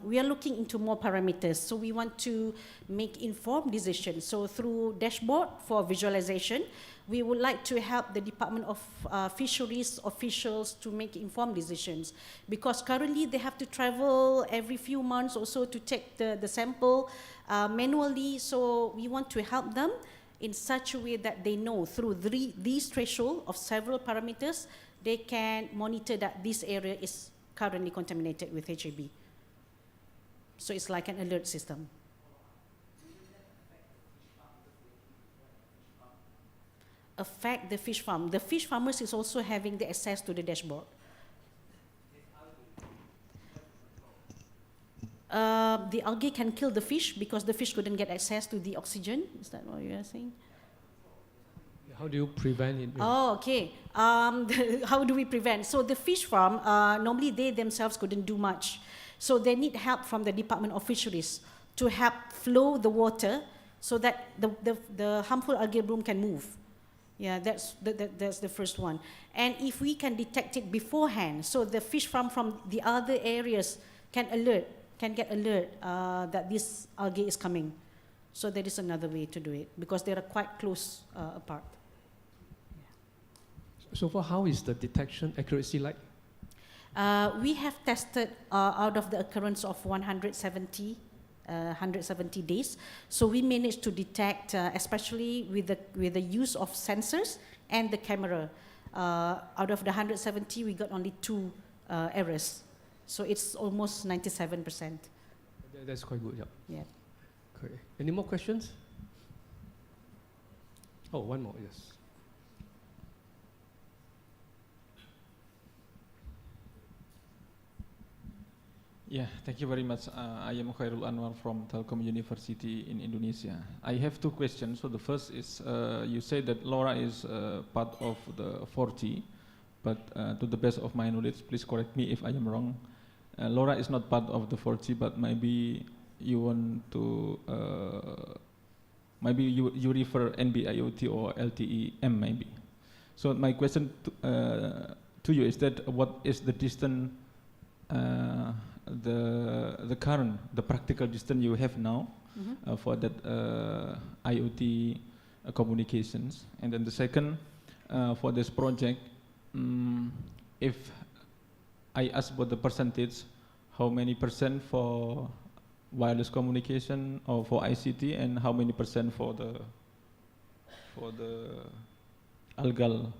we are looking into more parameters. So we want to make informed decisions. So through dashboard for visualization, we would like to help the Department of Fisheries officials to make informed decisions, because currently they have to travel every few months or so to take the sample manually. So we want to help them in such a way that they know through these threshold of several parameters, they can monitor that this area is currently contaminated with HAB. So it's like an alert system. Affect the fish farm. The fish farmers is also having the access to the dashboard. The algae can kill the fish because the fish couldn't get access to the oxygen. Is that what you are saying? How do you prevent it? Oh, okay. How do we prevent? So the fish farm, normally they themselves couldn't do much. So they need help from the Department of Fisheries to help flow the water so that the harmful algae bloom can move. Yeah, that's the first one. And if we can detect it beforehand, so the fish farm from the other areas can get alert that this algae is coming. So that is another way to do it, because they are quite close apart. So far, how is the detection accuracy like? We have tested out of the occurrence of 170 days. So we managed to detect, especially with the use of sensors and the camera. Out of the 170, we got only 2 errors. So it's almost 97%. That's quite good, yeah. Yeah. Okay. Any more questions? Oh, one more, yes. Yeah, thank you very much. I am Khairul Anwar from Telkom University in Indonesia. I have 2 questions. So the first is, you say that LoRa is part of the 4G, but to the best of my knowledge, please correct me if I am wrong. LoRa is not part of the 4G, but maybe you want to, maybe you refer NB-IoT or LTE-M maybe. So my question to you is that what is the distance, the current, the practical distance you have now for that IoT communications? And then the second, for this project, if I ask about the percentage, how many percent for wireless communication or for ICT, and how many percent for the algal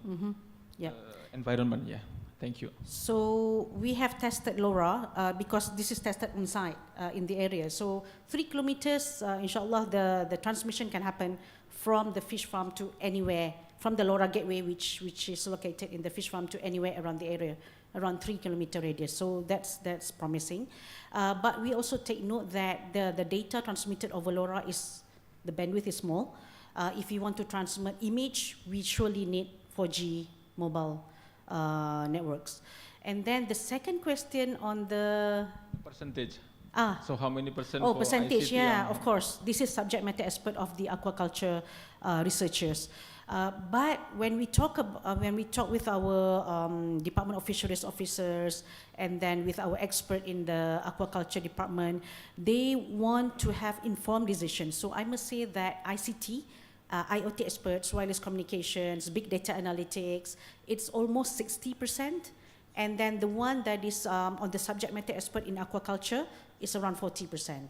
environment? Yeah, thank you. So we have tested LoRa because this is tested on site in the area. So 3 kilometers, inshallah, the transmission can happen from the fish farm to anywhere, from the LoRa gateway, which is located in the fish farm, to anywhere around the area, around 3 kilometer radius. So that's promising. But we also take note that the data transmitted over LoRa the bandwidth is small. If you want to transmit image, we surely need 4G mobile networks. And then the second question on the percentage. So how many percent? Oh, for percentage, ICT? yeah, of course. This is subject matter expert of the aquaculture researchers. But when we talk with our Department of Fisheries officers, and then with our expert in the aquaculture department, they want to have informed decisions. So I must say that ICT IoT experts, wireless communications, big data analytics, it's almost 60%. And then the one that is on the subject matter expert in aquaculture is around 40%.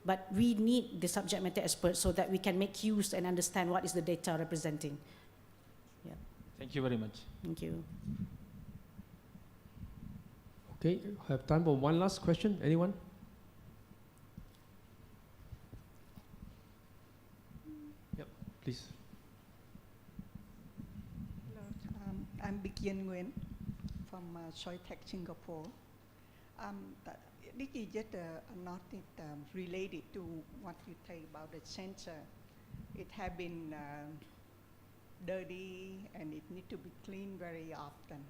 But we need the subject matter experts so that we can make use and understand what is the data representing. Yeah. Thank you very much. Thank you. Okay, have time for one last question. Anyone? Yep, please. Hello, I'm Vientiane from Choi Tech, Singapore. This is just not related to what you say about the sensor. It has been dirty and it needs to be cleaned very often.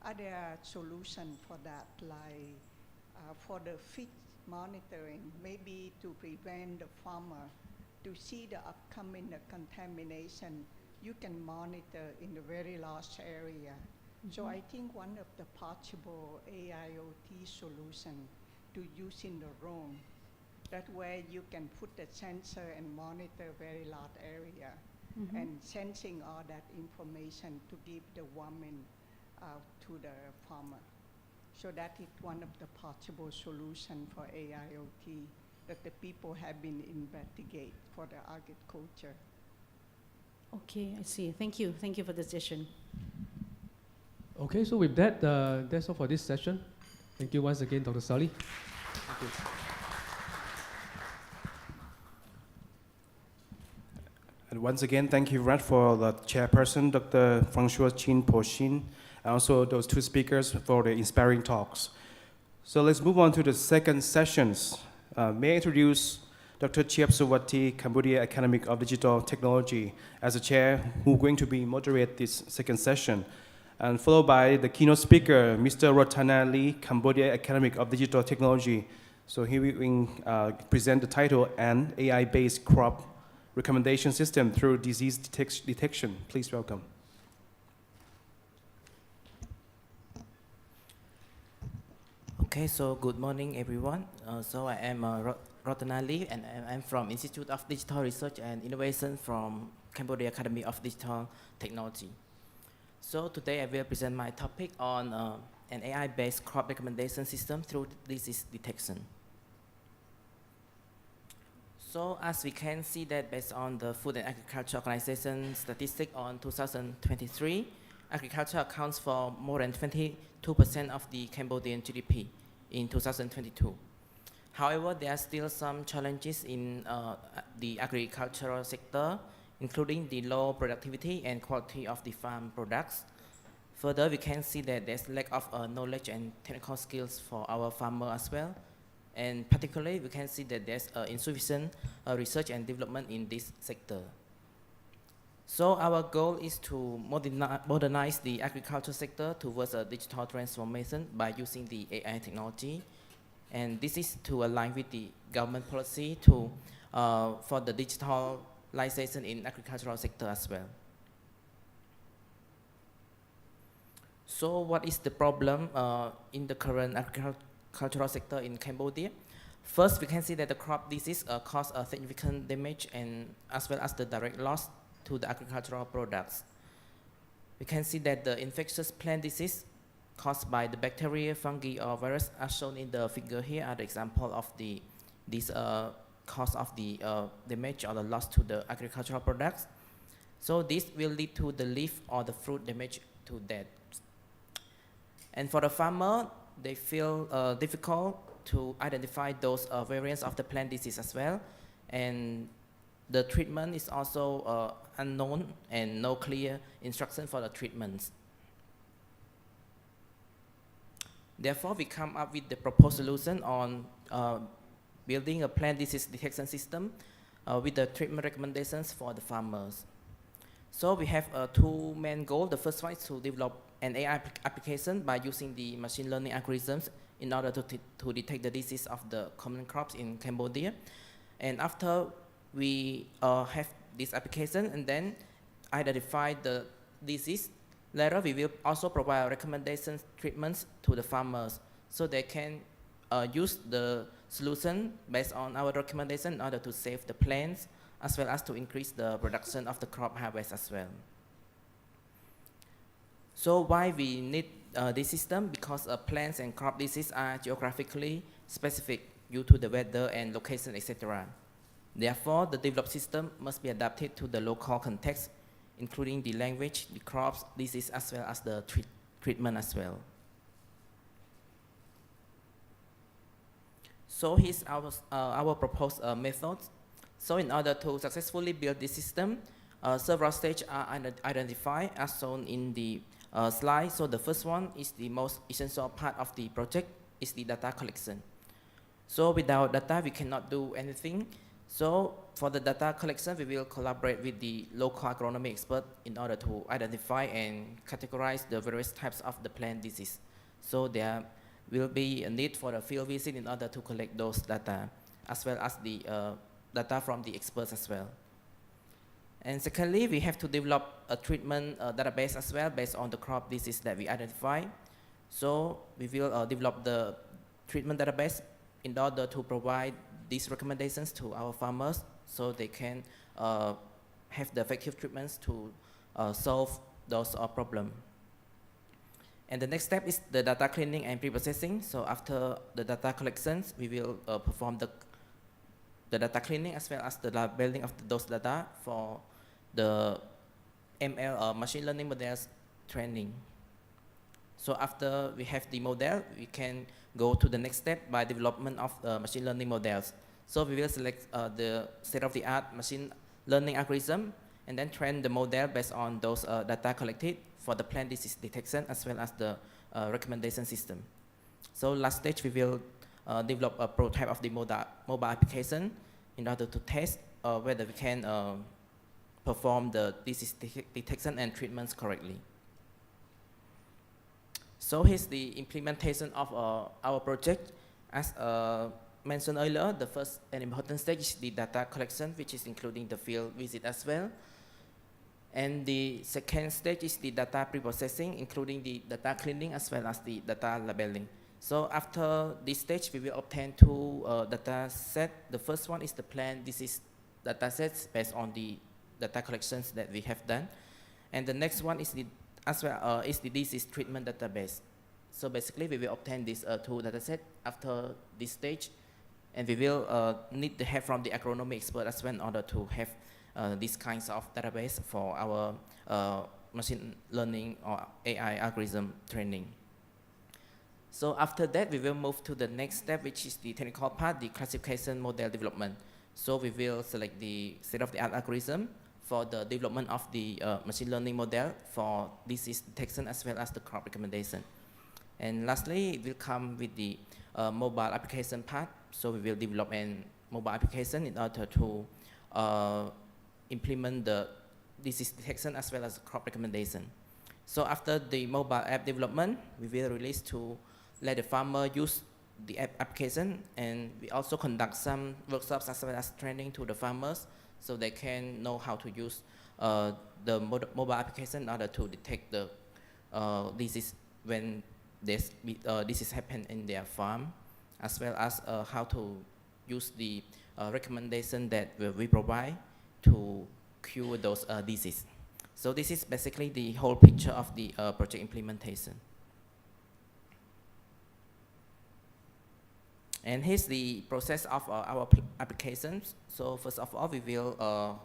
Are there solutions for that, like for the fish monitoring, maybe to prevent the farmer to see the upcoming contamination? You can monitor in a very large area. So I think one of the possible AIoT solution to use in the drone, that way you can put the sensor and monitor very large area and sensing all that information to give the warming to the farmer. So that is one of the possible solutions for AIoT that the people have been investigate for the agriculture. Okay, I see. Thank you. Thank you for the suggestion. Okay, so with that, that's all for this session. Thank you once again, Dr. Sali. Thank you. And once again, thank you, Rad, for the chairperson, Dr. Francois Chin Po Shin, and also those two speakers for the inspiring talks. So let's move on to the second sessions. May I introduce Dr. Chiep Suwati, Cambodia Academy of Digital Technology, as a chair who's going to be moderate this second session. And followed by the keynote speaker, Mr. Rotana Lee, Cambodia Academy of Digital Technology. So he will present the title, An AI-Based Crop Recommendation System Through Disease Detection. Please welcome. Okay, so good morning, everyone. So I am Rotana Lee, and I'm from Institute of Digital Research and Innovation from Cambodia Academy of Digital Technology. So today I will present my topic on an AI-based crop recommendation system through disease detection. So as we can see that based on the Food and Agriculture Organization statistic on 2023, agriculture accounts for more than 22% of the Cambodian GDP in 2022. However, there are still some challenges in the agricultural sector, including the low productivity and quality of the farm products. Further, we can see that there's lack of knowledge and technical skills for our farmer as well. And particularly, we can see that there's insufficient research and development in this sector. So our goal is to modernize the agriculture sector towards a digital transformation by using the AI technology. And this is to align with the government policy to, for the digitalization in agricultural sector as well. So what is the problem in the current agricultural sector in Cambodia? First, we can see that the crop disease cause a significant damage and as well as the direct loss to the agricultural products. We can see that the infectious plant disease caused by the bacteria, fungi, or virus, as shown in the figure here, are the example of this cause of the damage or the loss to the agricultural products. So this will lead to the leaf or the fruit damage to that. And for the farmer, they feel difficult to identify those variants of the plant disease as well. And the treatment is also unknown and no clear instruction for the treatments. Therefore, we come up with the proposed solution on building a plant disease detection system with the treatment recommendations for the farmers. So we have two main goals. The first one is to develop an AI application by using the machine learning algorithms in order to detect the disease of the common crops in Cambodia. And after we have this application and then identify the disease, later we will also provide recommendations, treatments to the farmers so they can use the solution based on our recommendation in order to save the plants as well as to increase the production of the crop harvest as well. So why we need this system? Because plants and crop diseases are geographically specific due to the weather and location, etc. Therefore, the developed system must be adapted to the local context, including the language, the crops, disease, as well as the treatment as well. So here's our proposed methods. So in order to successfully build this system, several stages are identified as shown in the slide. So the first one is the most essential part of the project, is the data collection. So without data, we cannot do anything. So for the data collection, we will collaborate with the local agronomy expert in order to identify and categorize the various types of the plant disease. So there will be a need for a field visit in order to collect those data, as well as the data from the experts as well. And secondly, we have to develop a treatment database as well based on the crop disease that we identify. So we will develop the treatment database in order to provide these recommendations to our farmers so they can have the effective treatments to solve those problems. And the next step is the data cleaning and pre-processing. So after the data collections, we will perform the data cleaning as well as the labeling of those data for the ML machine learning models training. So after we have the model, we can go to the next step by development of machine learning models. So we will select the state-of-the-art machine learning algorithm and then train the model based on those data collected for the plant disease detection as well as the recommendation system. So last stage, we will develop a prototype of the mobile application in order to test whether we can perform the disease detection and treatments correctly. So here's the implementation of our project. As mentioned earlier, the first and important stage is the data collection, which is including the field visit as well. And the second stage is the data pre-processing, including the data cleaning as well as the data labeling. So after this stage, we will obtain two data sets. The first one is the plant disease data sets based on the data collections that we have done. And the next one is the disease treatment database. So basically, we will obtain these two data sets after this stage. And we will need the help from the agronomy expert as well in order to have these kinds of database for our machine learning or AI algorithm training. So after that, we will move to the next step, which is the technical part, the classification model development. So we will select the state-of-the-art algorithm for the development of the machine learning model for disease detection as well as the crop recommendation. And lastly, it will come with the mobile application part. So we will develop a mobile application in order to implement the disease detection as well as crop recommendation. So after the mobile app development, we will release to let the farmer use the app application, and we also conduct some workshops as well as training to the farmers so they can know how to use the mobile application in order to detect the disease when this disease happen in their farm, as well as how to use the recommendation that we provide to cure those diseases. So this is basically the whole picture of the project implementation. And here's the process of our applications. So first of all, we will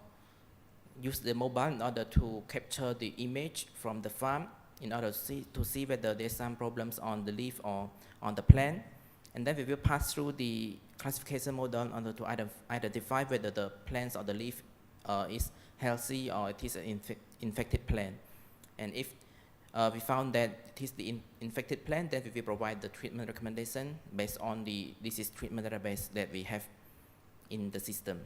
use the mobile in order to capture the image from the farm in order to see whether there's some problems on the leaf or on the plant. And then we will pass through the classification model in order to identify whether the plants or the leaf is healthy or it is an infected plant. And if we found that it is the infected plant, then we will provide the treatment recommendation based on the disease treatment database that we have in the system.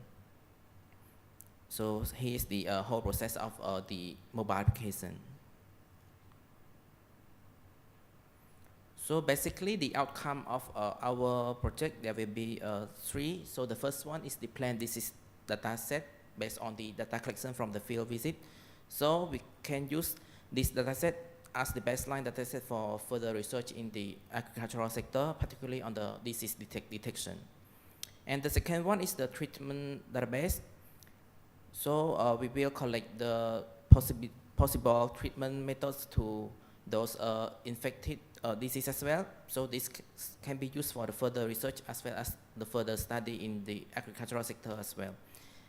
So here's the whole process of the mobile application. So basically, the outcome of our project, there will be three. So the first one is the plant disease data set based on the data collection from the field visit. So we can use this data set as the baseline data set for further research in the agricultural sector, particularly on the disease detection. And the second one is the treatment database. So we will collect the possible treatment methods to those infected diseases as well. So this can be used for the further research as well as the further study in the agricultural sector as well.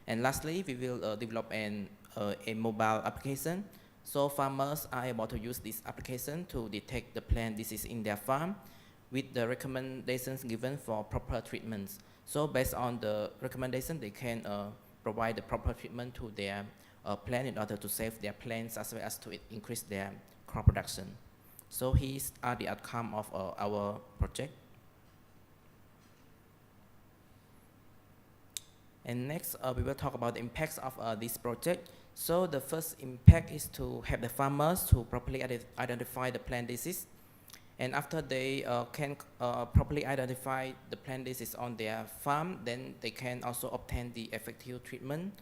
And lastly, we will develop a mobile application. So farmers are able to use this application to detect the plant disease in their farm with the recommendations given for proper treatments. So based on the recommendation, they can provide the proper treatment to their plant in order to save their plants as well as to increase their crop production. So these are the outcome of our project. And next, we will talk about the impacts of this project. So the first impact is to help the farmers to properly identify the plant disease. And after they can properly identify the plant disease on their farm, then they can also obtain the effective treatment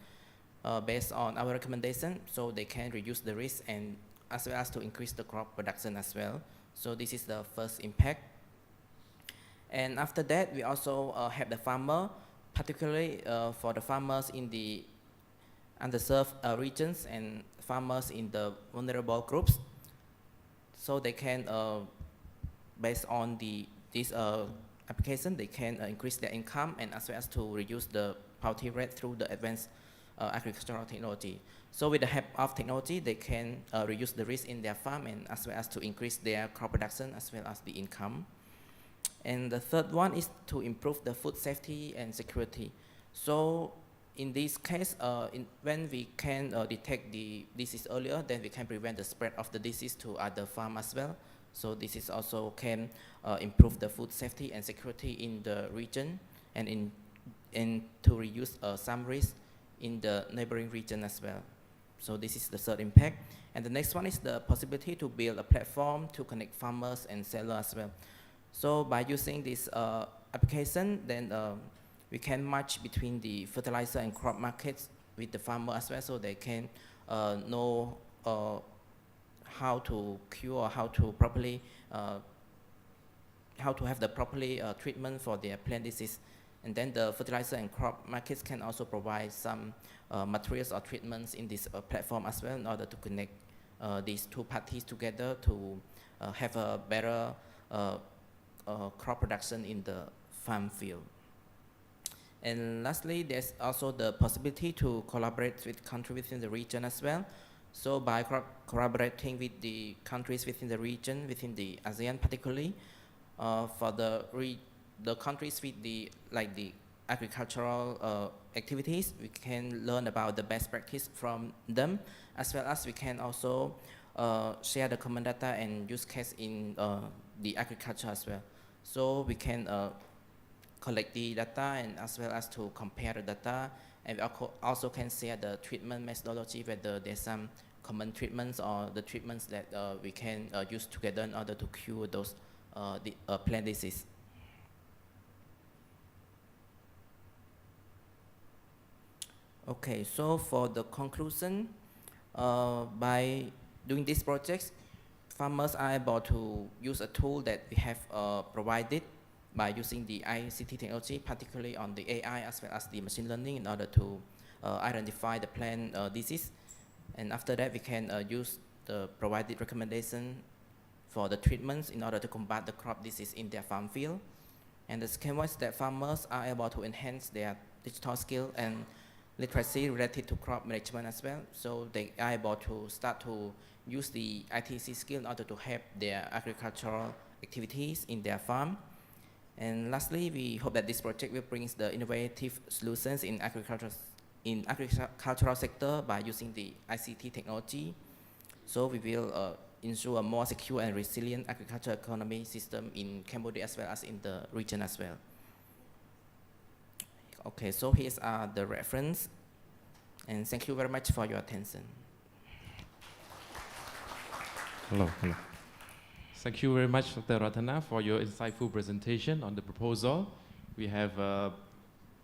based on our recommendation, so they can reduce the risk and as well as to increase the crop production as well. So this is the first impact. And after that, we also help the farmer, particularly for the farmers in the underserved regions and farmers in the vulnerable groups. So they can, based on this application, they can increase their income and as well as to reduce the poverty rate through the advanced agricultural technology. So with the help of technology, they can reduce the risk in their farm and as well as to increase their crop production as well as the income. And the third one is to improve the food safety and security. So in this case, when we can detect the disease earlier, then we can prevent the spread of the disease to other farms as well. So this is also can improve the food safety and security in the region and to reduce some risk in the neighboring region as well. So this is the third impact. And the next one is the possibility to build a platform to connect farmers and sellers as well. So by using this application, then we can match between the fertilizer and crop markets with the farmer as well, so they can know how to cure, how to properly, how to have the properly treatment for their plant disease. And then the fertilizer and crop markets can also provide some materials or treatments in this platform as well in order to connect these two parties together to have a better crop production in the farm field. And lastly, there's also the possibility to collaborate with countries within the region as well. So by collaborating with the countries within the region, within the ASEAN particularly, for the countries with the agricultural activities, we can learn about the best practice from them, as well as we can also share the common data and use case in the agriculture as well. So we can collect the data and as well as to compare the data, and we also can share the treatment methodology, whether there's some common treatments or the treatments that we can use together in order to cure those plant disease. Okay, so for the conclusion, by doing these projects, farmers are able to use a tool that we have provided by using the ICT technology, particularly on the AI as well as the machine learning, in order to identify the plant disease. And after that, we can use the provided recommendation for the treatments in order to combat the crop disease in their farm field. And the second one is that farmers are able to enhance their digital skill and literacy related to crop management as well. So they are able to start to use the ITC skill in order to help their agricultural activities in their farm. And lastly, we hope that this project will bring the innovative solutions in agricultural sector by using the ICT technology. So we will ensure a more secure and resilient agricultural economy system in Cambodia as well as in the region as well. Okay, so here's the reference, and thank you very much for your attention. Hello. Thank you very much, Dr. Ratana, for your insightful presentation on the proposal. We have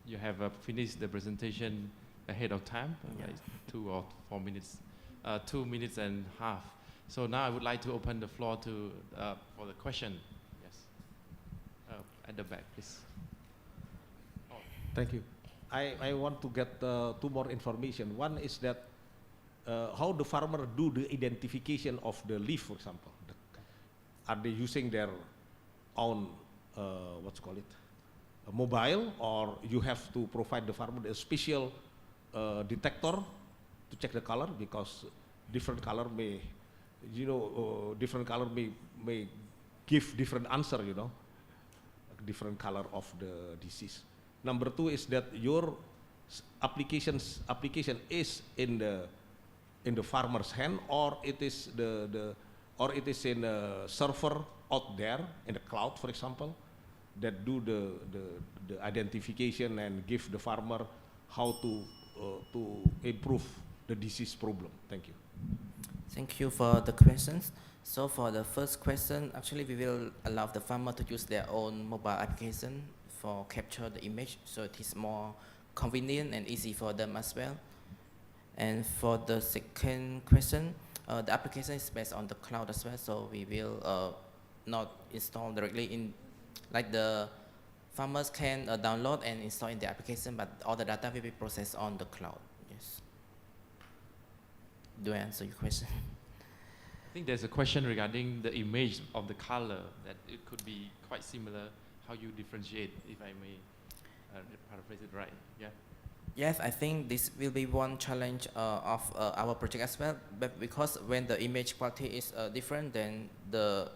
you have finished the presentation ahead of time, like 2 or 4 minutes, 2 minutes and a half. So now I would like to open the floor to for the question. Yes, at the back, please. Thank you. I want to get two more information. One is that how the farmer do the identification of the leaf, for example. Are they using their own, what's called it, a mobile, or you have to provide the farmer a special detector to check the color, because different color may, different color may give different answer, different color of the disease. Number two is that your application is in the farmer's hand, or it is or it is in a server out there in the cloud, for example, that do the identification and give the farmer how to improve the disease problem. Thank you. Thank you for the questions. So for the first question, actually we will allow the farmer to use their own mobile application for capture the image, so it is more convenient and easy for them as well. And for the second question, the application is based on the cloud as well, so we will not install directly in, like the farmers can download and install in the application, but all the data will be processed on the cloud. Yes. Do I answer your question? I think there's a question regarding the image of the color, that it could be quite similar, how you differentiate, if I may paraphrase it right. Yeah. Yes, I think this will be one challenge of our project as well, but because when the image quality is different, then the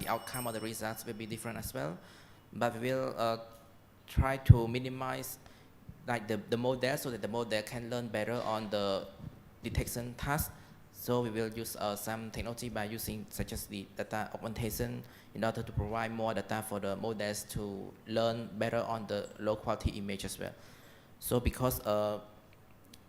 outcome or the results will be different as well. But we will try to minimize the model, so that the model can learn better on the detection task. So we will use some technology by using such as the data augmentation in order to provide more data for the models to learn better on the low quality image as well. So because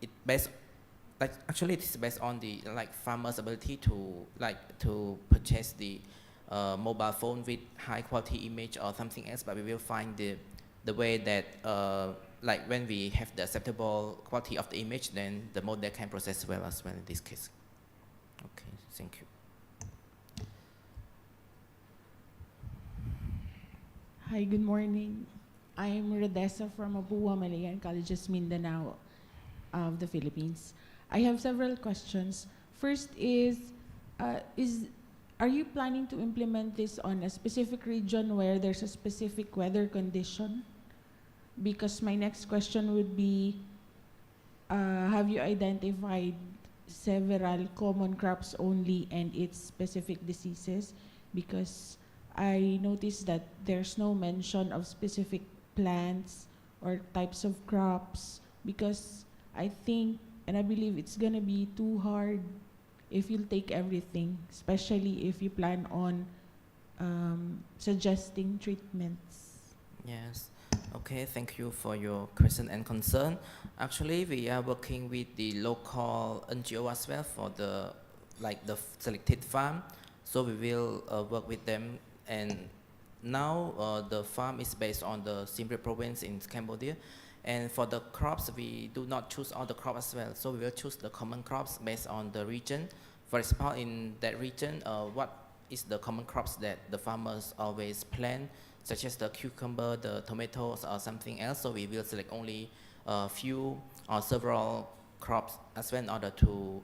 it is based on the farmers' ability to purchase the mobile phone with high quality image or something else, but we will find the way that when we have the acceptable quality of the image, then the model can process well as well in this case. Okay, thank you. Hi, good morning. I'm Rodessa from Apua Malayan Colleges, Mindanao of the Philippines. I have several questions. First is are you planning to implement this on a specific region where there's a specific weather condition? Because my next question would be, have you identified several common crops only and its specific diseases? Because I noticed that there's no mention of specific plants or types of crops, because I think and I believe it's gonna be too hard if you'll take everything, especially if you plan on suggesting treatments. Yes. Okay, thank you for your question and concern. Actually, we are working with the local NGO as well for the selected farm. So we will work with them, and now the farm is based on the Siem Reap province in Cambodia. And for the crops, we do not choose all the crops as well. So we will choose the common crops based on the region. For example, in that region, what is the common crops that the farmers always plant, such as the cucumber, the tomatoes, or something else. So we will select only a few or several crops as well in order to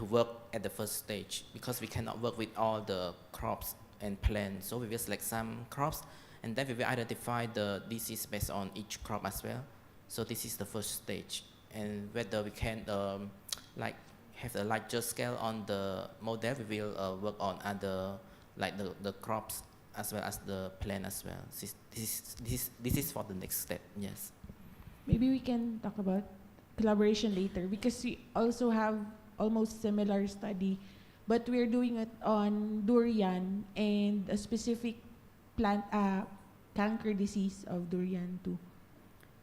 work at the first stage, because we cannot work with all the crops and plants. So we will select some crops, and then we will identify the disease based on each crop as well. So this is the first stage. And whether we can have a larger scale on the model, we will work on other, the crops as well as the plant as well. This is for the next step, yes. Maybe we can talk about collaboration later, because we also have almost similar study, but we're doing it on durian and a specific plant canker disease of durian too.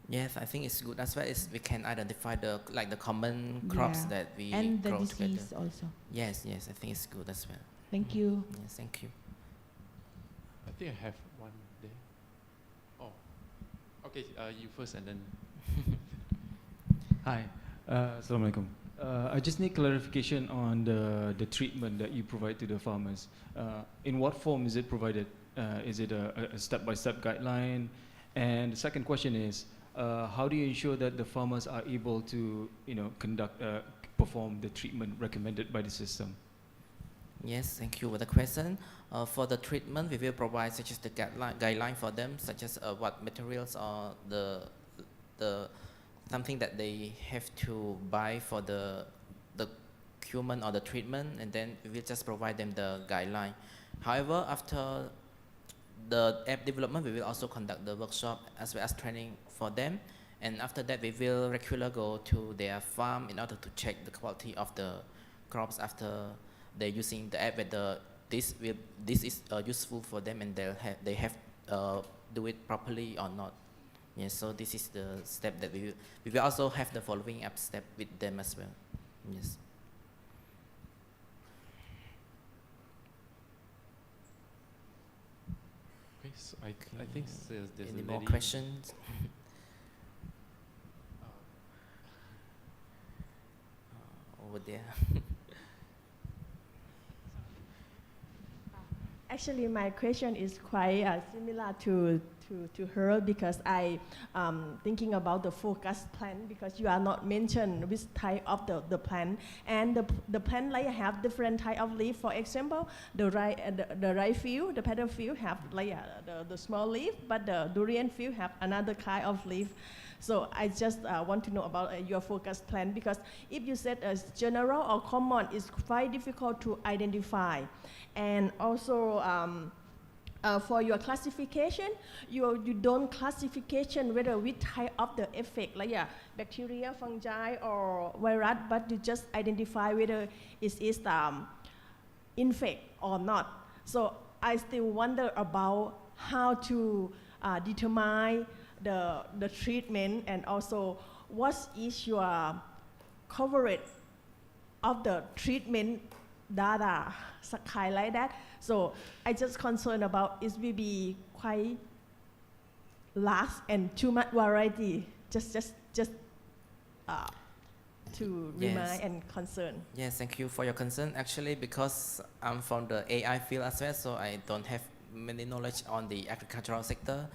Yes, I think it's good as well as we can identify the common crops that we and the grow disease together. also. Yes, I think it's good as well. Thank you. Yes, thank you. I think I have one there. Oh, okay, you first and then. Hi, Assalamualaikum. I just need clarification on the treatment that you provide to the farmers. In what form is it provided? Is it a step-by-step guideline? And the second question is, how do you ensure that the farmers are able to, perform the treatment recommended by the system? Yes, thank you for the question. For the treatment, we will provide such as the guideline for them, such as what materials or the something that they have to buy for the human or the treatment, and then we will just provide them the guideline. However, after the app development, we will also conduct the workshop as well as training for them. And after that, we will regularly go to their farm in order to check the quality of the crops after they're using the app, whether this is useful for them and they have do it properly or not. Yes, so this is the step that we will also have the following up step with them as well. Yes. Okay, so I think there's any a more lady. questions? Over there. Actually, my question is quite similar to her, because I thinking about the focus plan, because you are not mentioned which type of the plant, and the plant like have different type of leaf. For example, the rice field, the petal field have like the small leaf, but the durian field have another kind of leaf. So I just want to know about your focus plan, because if you said as general or common, it's quite difficult to identify. And also for your classification, you don't classification whether which type of the effect, like bacteria, fungi, or virus, but you just identify whether it is infect or not. So I still wonder about how to determine the treatment, and also what is your coverage of the treatment data, kind like that. So I just concerned about it will be quite large and too much variety. Just to remind and concern. Yes, thank you for your concern. Actually, because I'm from the AI field as well, so I don't have many knowledge on the agricultural sector.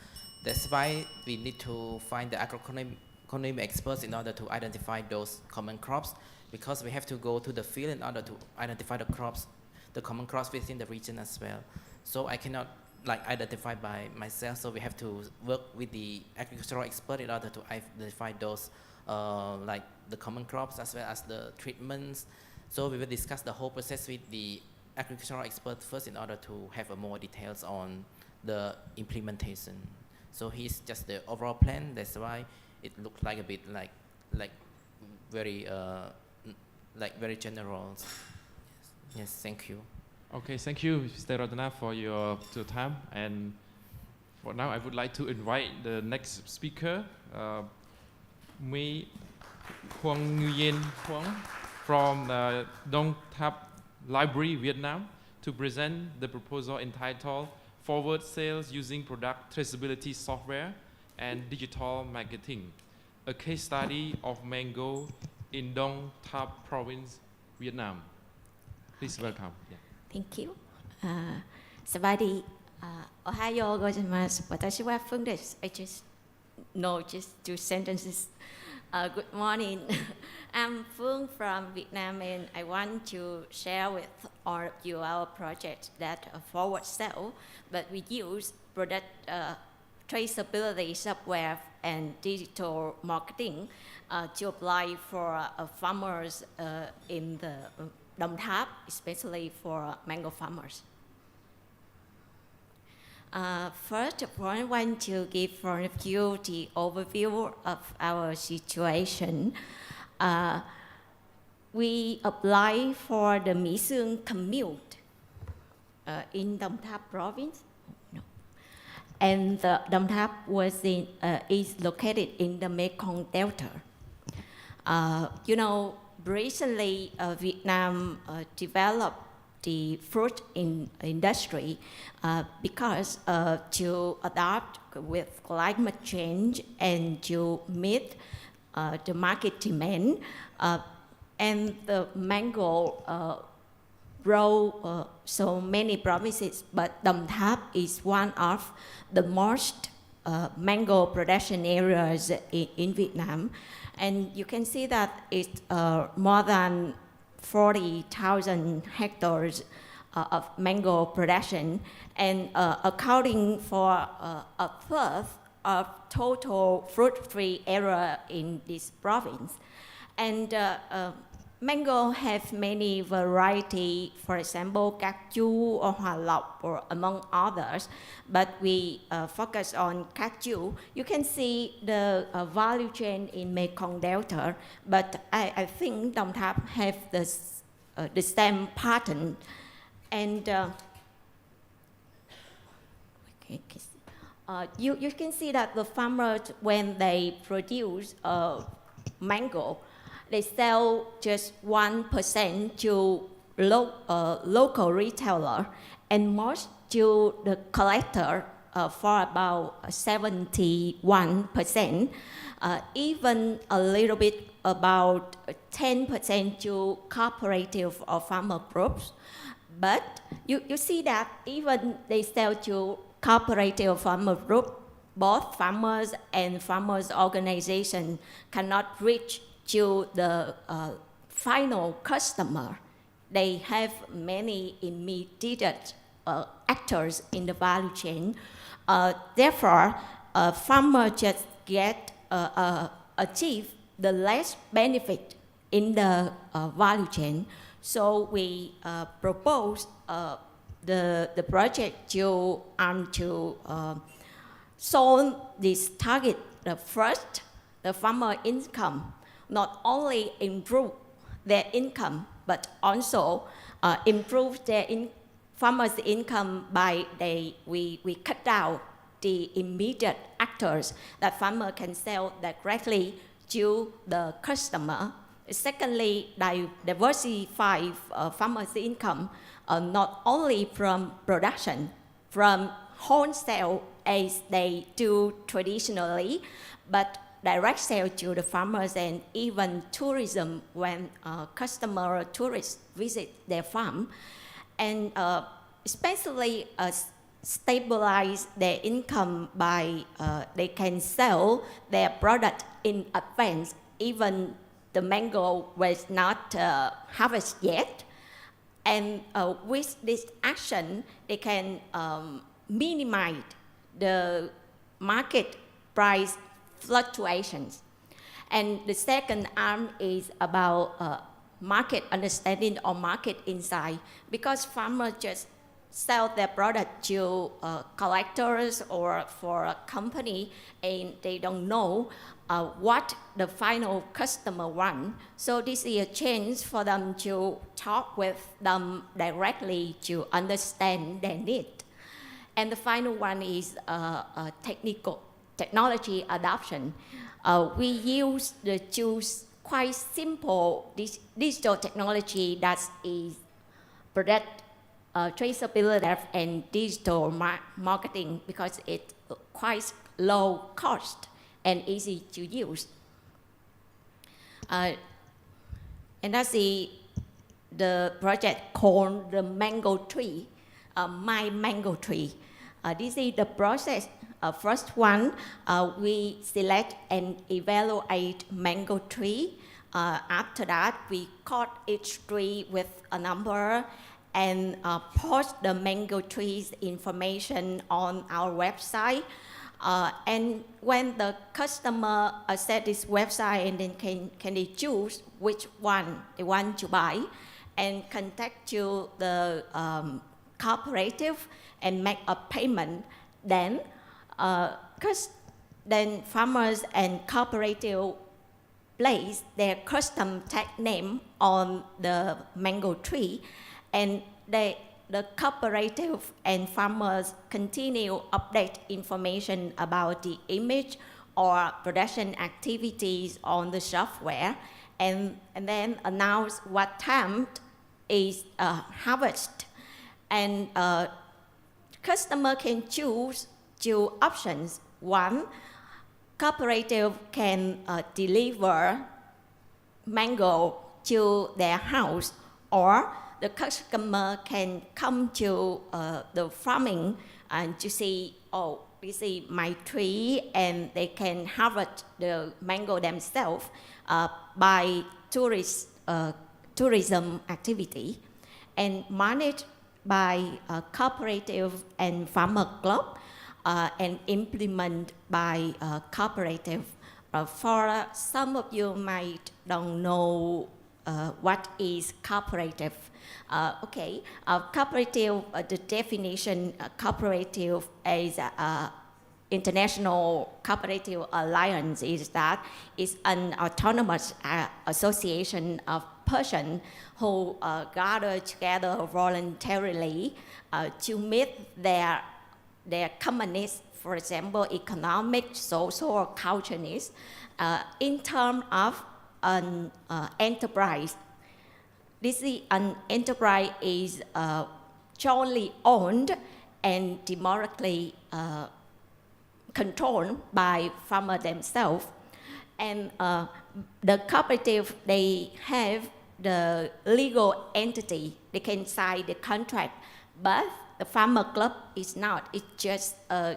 That's why we need to find the agroeconomy experts in order to identify those common crops, because we have to go to the field in order to identify the crops, the common crops within the region as well. So I cannot identify by myself, so we have to work with the agricultural expert in order to identify those like the common crops as well as the treatments. So we will discuss the whole process with the agricultural expert first in order to have more details on the implementation. So he's just the overall plan. That's why it looks like a bit like very very general. Yes, thank you. Okay, thank you, Mr. Ratana, for your time. And for now, I would like to invite the next speaker, Ms. Huang Nguyen Huang from the Dong Thap Library, Vietnam, to present the proposal entitled Forward Sales Using Product Traceability Software and Digital Marketing, a case study of mango in Dong Thap Province, Vietnam. Please welcome. Yeah. Thank you. สวัสดี Ohio gozaimasu. Watashi wa Fung desu. I just know just two sentences. Good morning. I'm Fung from Vietnam, and I want to share with all of you our project that forward sale, but we use product traceability software and digital marketing to apply for farmers in the Dong Thap, especially for mango farmers. First of all, I want to give for you the overview of our situation. We apply for the My Sương commune in Dong Thap province. And the Dong Thap is located in the Mekong Delta. You know, recently Vietnam developed the fruit industry because to adapt with climate change and to meet the market demand, and the mango grow so many provinces, but Dong Thap is one of the most mango production areas in Vietnam. And you can see that it's more than 40,000 hectares of mango production, and accounting for a third of total fruit-free area in this province. And mango have many variety, for example, cát chua or hoa lộc, or among others, but we focus on cát chua. You can see the value chain in Mekong Delta, but I think Đồng Tháp have the same pattern. And you can see that the farmers, when they produce mango, they sell just 1% to local retailer, and most to the collector for about 71%, even a little bit about 10% to cooperative or farmer groups. But you see that even they sell to cooperative farmer group, both farmers and farmers organization cannot reach to the final customer. They have many immediate actors in the value chain. Therefore, farmer just achieve the less benefit in the value chain. So we propose the project to solve this target. First, the farmer income, not only improve their income, but also improve their farmers' income by we cut down the immediate actors that farmer can sell directly to the customer. Secondly, diversify farmers' income, not only from production, from wholesale as they do traditionally, but direct sale to the farmers, and even tourism when customer or tourists visit their farm. And especially stabilize their income by they can sell their product in advance, even the mango was not harvested yet. And with this action, they can minimize the market price fluctuations. And the second arm is about market understanding or market insight, because farmers just sell their product to collectors or for a company, and they don't know what the final customer wants. So this is a chance for them to talk with them directly to understand their need. And the final one is technology adoption. We choose quite simple digital technology that is product traceability and digital marketing, because it's quite low cost and easy to use. And that's the project called the Mango Tree, My Mango Tree. This is the process. First one, we select and evaluate mango tree. After that, we cut each tree with a number and post the mango trees information on our website. And when the customer access this website, and then can they choose which one they want to buy, and contact to the cooperative and make a payment. Then farmers and cooperative place their custom tag name on the mango tree, and the cooperative and farmers continue update information about the image or production activities on the software, and then announce what time is harvest. And customer can choose two options. One, cooperative can deliver mango to their house, or the customer can come to the farming and to see, this is my tree, and they can harvest the mango themselves by tourism activity, and managed by cooperative and farmer club, and implement by cooperative. For some of you might don't know what is cooperative. Cooperative, the definition cooperative is International Cooperative Alliance is that it's an autonomous association of persons who gather together voluntarily to meet their common needs, for example, economic, social, or cultural needs, in terms of an enterprise. An enterprise is jointly owned and democratically controlled by farmers themselves. And the cooperative, they have the legal entity, they can sign the contract, but the farmer club is not. It's just a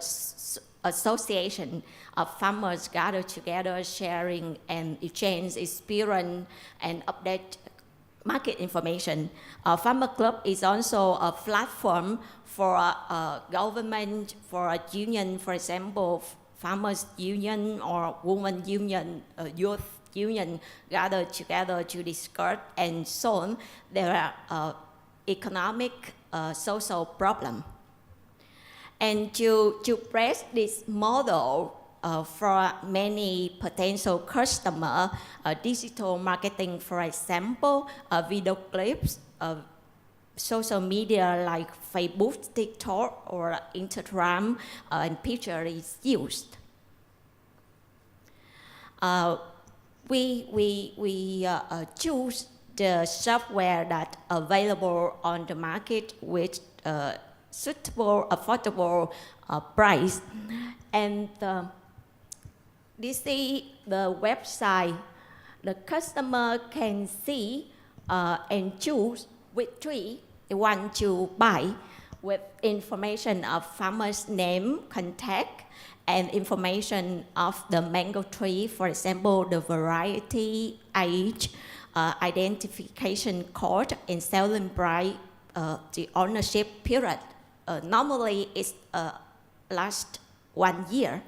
association of farmers gathered together, sharing and exchange experience and update market information. Farmer club is also a platform for government, for a union, for example, farmers union or women union, youth union gathered together to discuss and solve their economic, social problem. And to press this model for many potential customers, digital marketing, for example, video clips, social media like Facebook, TikTok, or Instagram, and picture is used. We choose the software that available on the market with suitable, affordable price. And this is the website. The customer can see and choose which tree they want to buy, with information of farmer's name, contact, and information of the mango tree, for example, the variety, age, identification code, and selling price, the ownership period. Normally, it's last 1 year.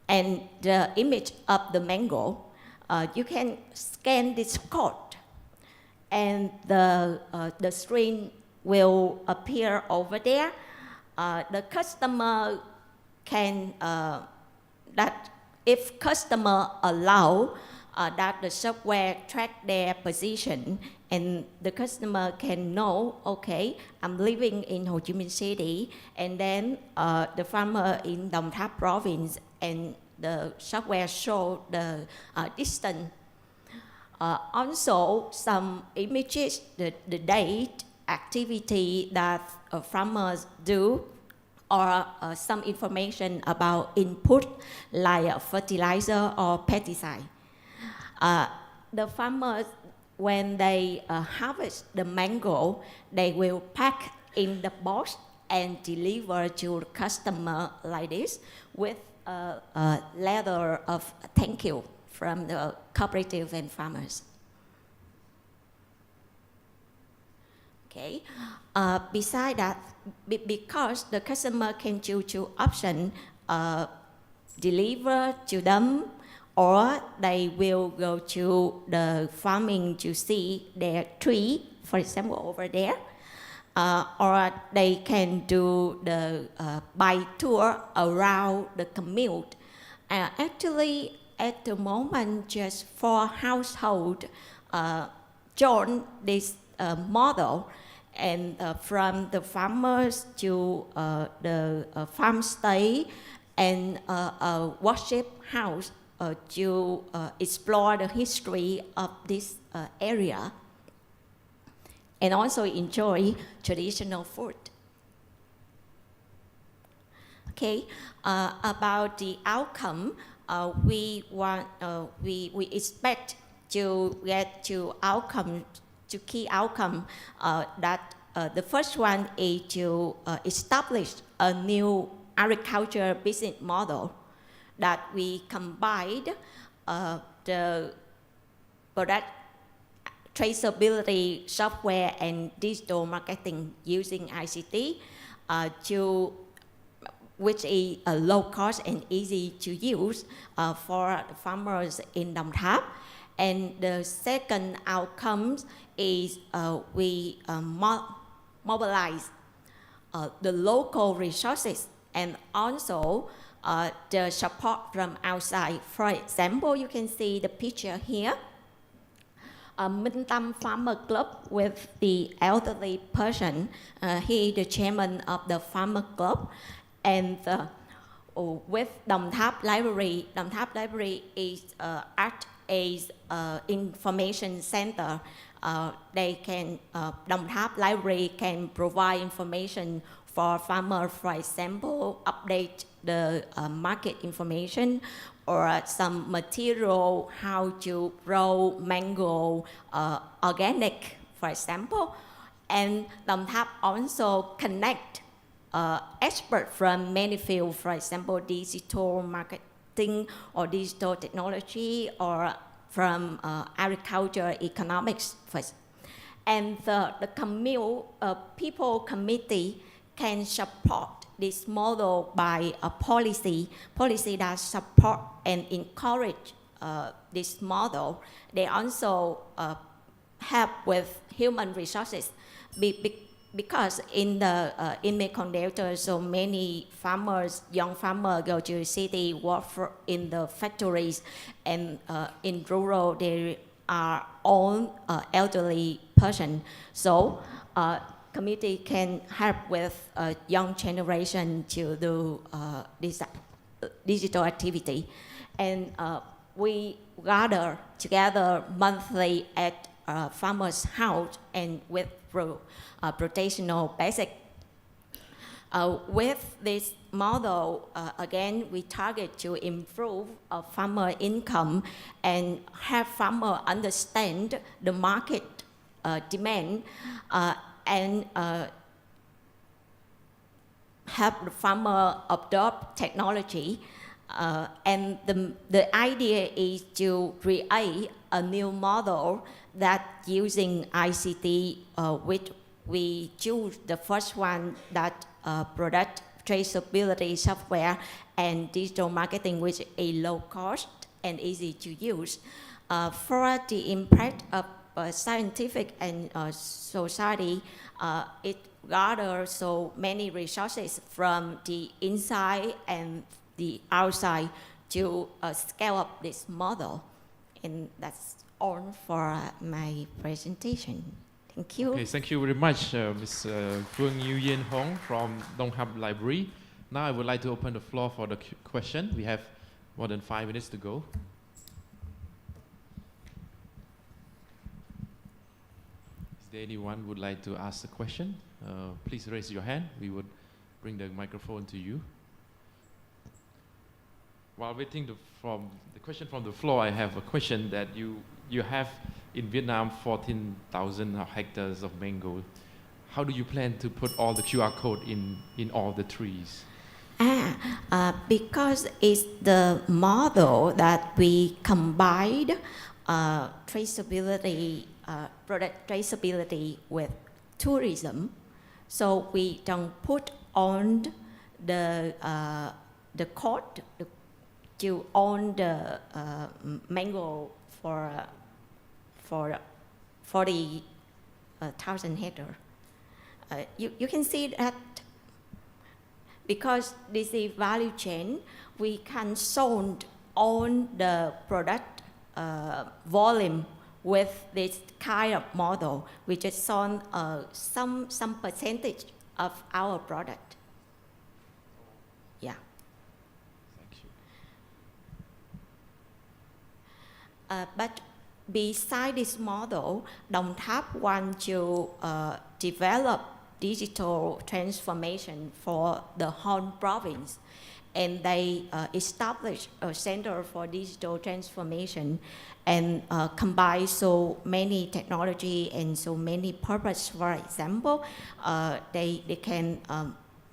And the image of the mango, you can scan this code, and the screen will appear over there. The customer can, that if customer allow that the software track their position, and the customer can know, okay, I'm living in Ho Chi Minh City, and then the farmer in Đồng Tháp province, and the software show the distance. Also, some images, the date, activity that farmers do, or some information about input like fertilizer or pesticide. The farmers, when they harvest the mango, they will pack in the box and deliver to the customer like this, with a letter of thank you from the cooperative and farmers. Okay. Besides that, because the customer can choose two options, deliver to them, or they will go to the farming to see their tree, for example, over there, or they can do the bike tour around the commute. Actually, at the moment, just 4 households join this model, and from the farmers to the farm stay and a worship house to explore the history of this area, and also enjoy traditional food. Okay, about the outcome, we expect to get to key outcome that the first one is to establish a new agriculture business model that we combined the product traceability software and digital marketing using ICT which is low cost and easy to use for farmers in Đồng Tháp. And the second outcome is we mobilize the local resources and also the support from outside. For example, you can see the picture here. Minh Tâm Farmer Club with the elderly person. He the chairman of the farmer club. And with Đồng Tháp Library, Đồng Tháp Library is act as information center. They can Đồng Tháp Library can provide information for farmers, for example, update the market information or some material how to grow mango organic, for example. And Đồng Tháp also connect experts from many fields, for example, digital marketing or digital technology or from agriculture economics first. And the people committee can support this model by a policy that support and encourage this model. They also help with human resources because in Mekong Delta, so many farmers, young farmers go to the city, work in the factories, and in rural there are all elderly person. So committee can help with young generation to do this digital activity. And we gather together monthly at farmers' house and with rotational basic. With this model, again, we target to improve farmer income and have farmer understand the market demand and help the farmer adopt technology. And the idea is to create a new model that using ICT, which we choose the first one that product traceability software and digital marketing, which is low cost and easy to use. For the impact of scientific and society, it gathers so many resources from the inside and the outside to scale up this model. And that's all for my presentation. Thank you. Okay, thank you very much, Ms. Phương Như Yen Hong from Đồng Tháp Library. Now I would like to open the floor for the question. We have more than 5 minutes to go. Is there anyone who would like to ask a question? Please raise your hand. We would bring the microphone to you. While waiting for the question from the floor, I have a question that you have in Vietnam 14,000 hectares of mango. How do you plan to put all the QR code in all the trees? Because it's the model that we combined traceability, product traceability with tourism. So we don't put on the code to own the mango for 40,000 hectares. You can see that because this is value chain, we can sold on the product volume with this kind of model. We just sold some percentage of our product. Yeah. Thank you. But beside this model, Đồng Tháp wants to develop digital transformation for the whole province. And they established a center for digital transformation and combine so many technology and so many purpose. For example, they can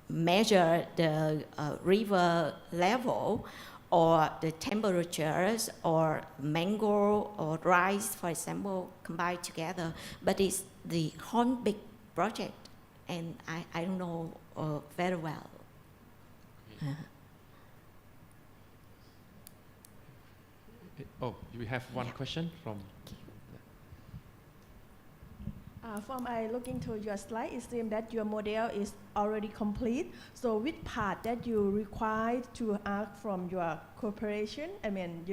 measure the river level or the temperatures or mango or rice, for example, combined together. But it's the whole big project, and I don't know very well. Oh, we have one question from. From I look into your slide, it seems that your model is already complete. So which part that you require to ask from your corporation? I mean,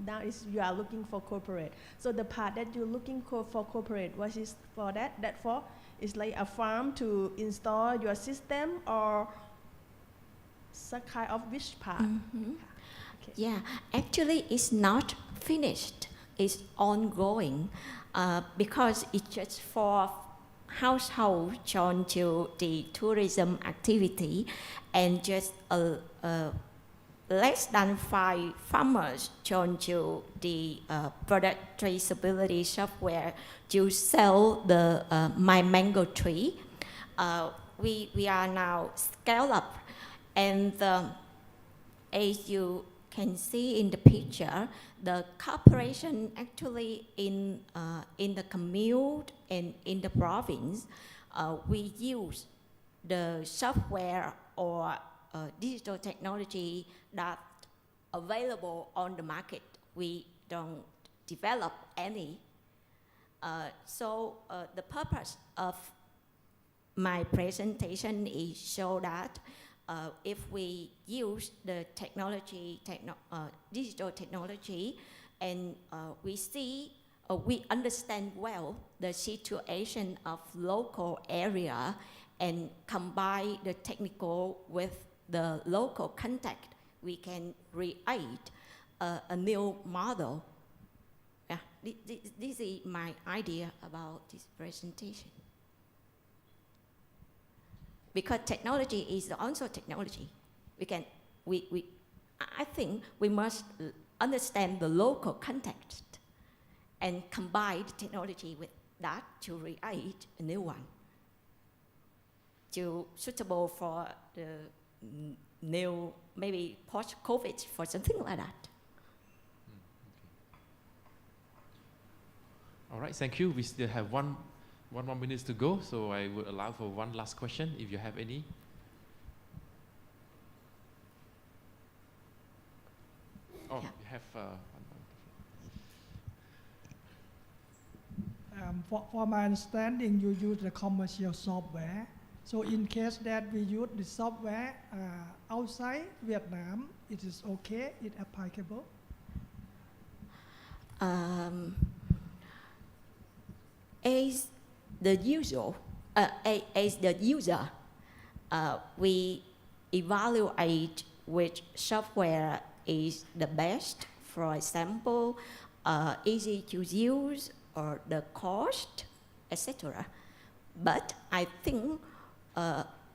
now you are looking for corporate. So the part that you're looking for corporate, what is for that? That for is like a farm to install your system, or some kind of which part? Okay. Yeah, actually it's not finished. It's ongoing. Because it's just for household joined to the tourism activity, and just less than 5 farmers joined to the product traceability software to sell the My Mango Tree. We are now scaled up, and as you can see in the picture, the cooperation actually in the commune and in the province, we use the software or digital technology that available on the market. We don't develop any. So the purpose of my presentation is show that if we use the technology, digital technology, and we understand well the situation of local area, and combine the technical with the local context, we can create a new model. Yeah, this is my idea about this presentation. Because technology is also technology. I think we must understand the local context and combine the technology with that to create a new one, to suitable for the new, maybe post-COVID, for something like that. All right, thank you. We still have one more minute to go, so I would allow for one last question, if you have any. Oh, you have for my understanding, you use the commercial software. So in case that we use the software outside Vietnam, it is okay, it's applicable? As the user, we evaluate which software is the best. For example, easy to use or the cost, etc. But I think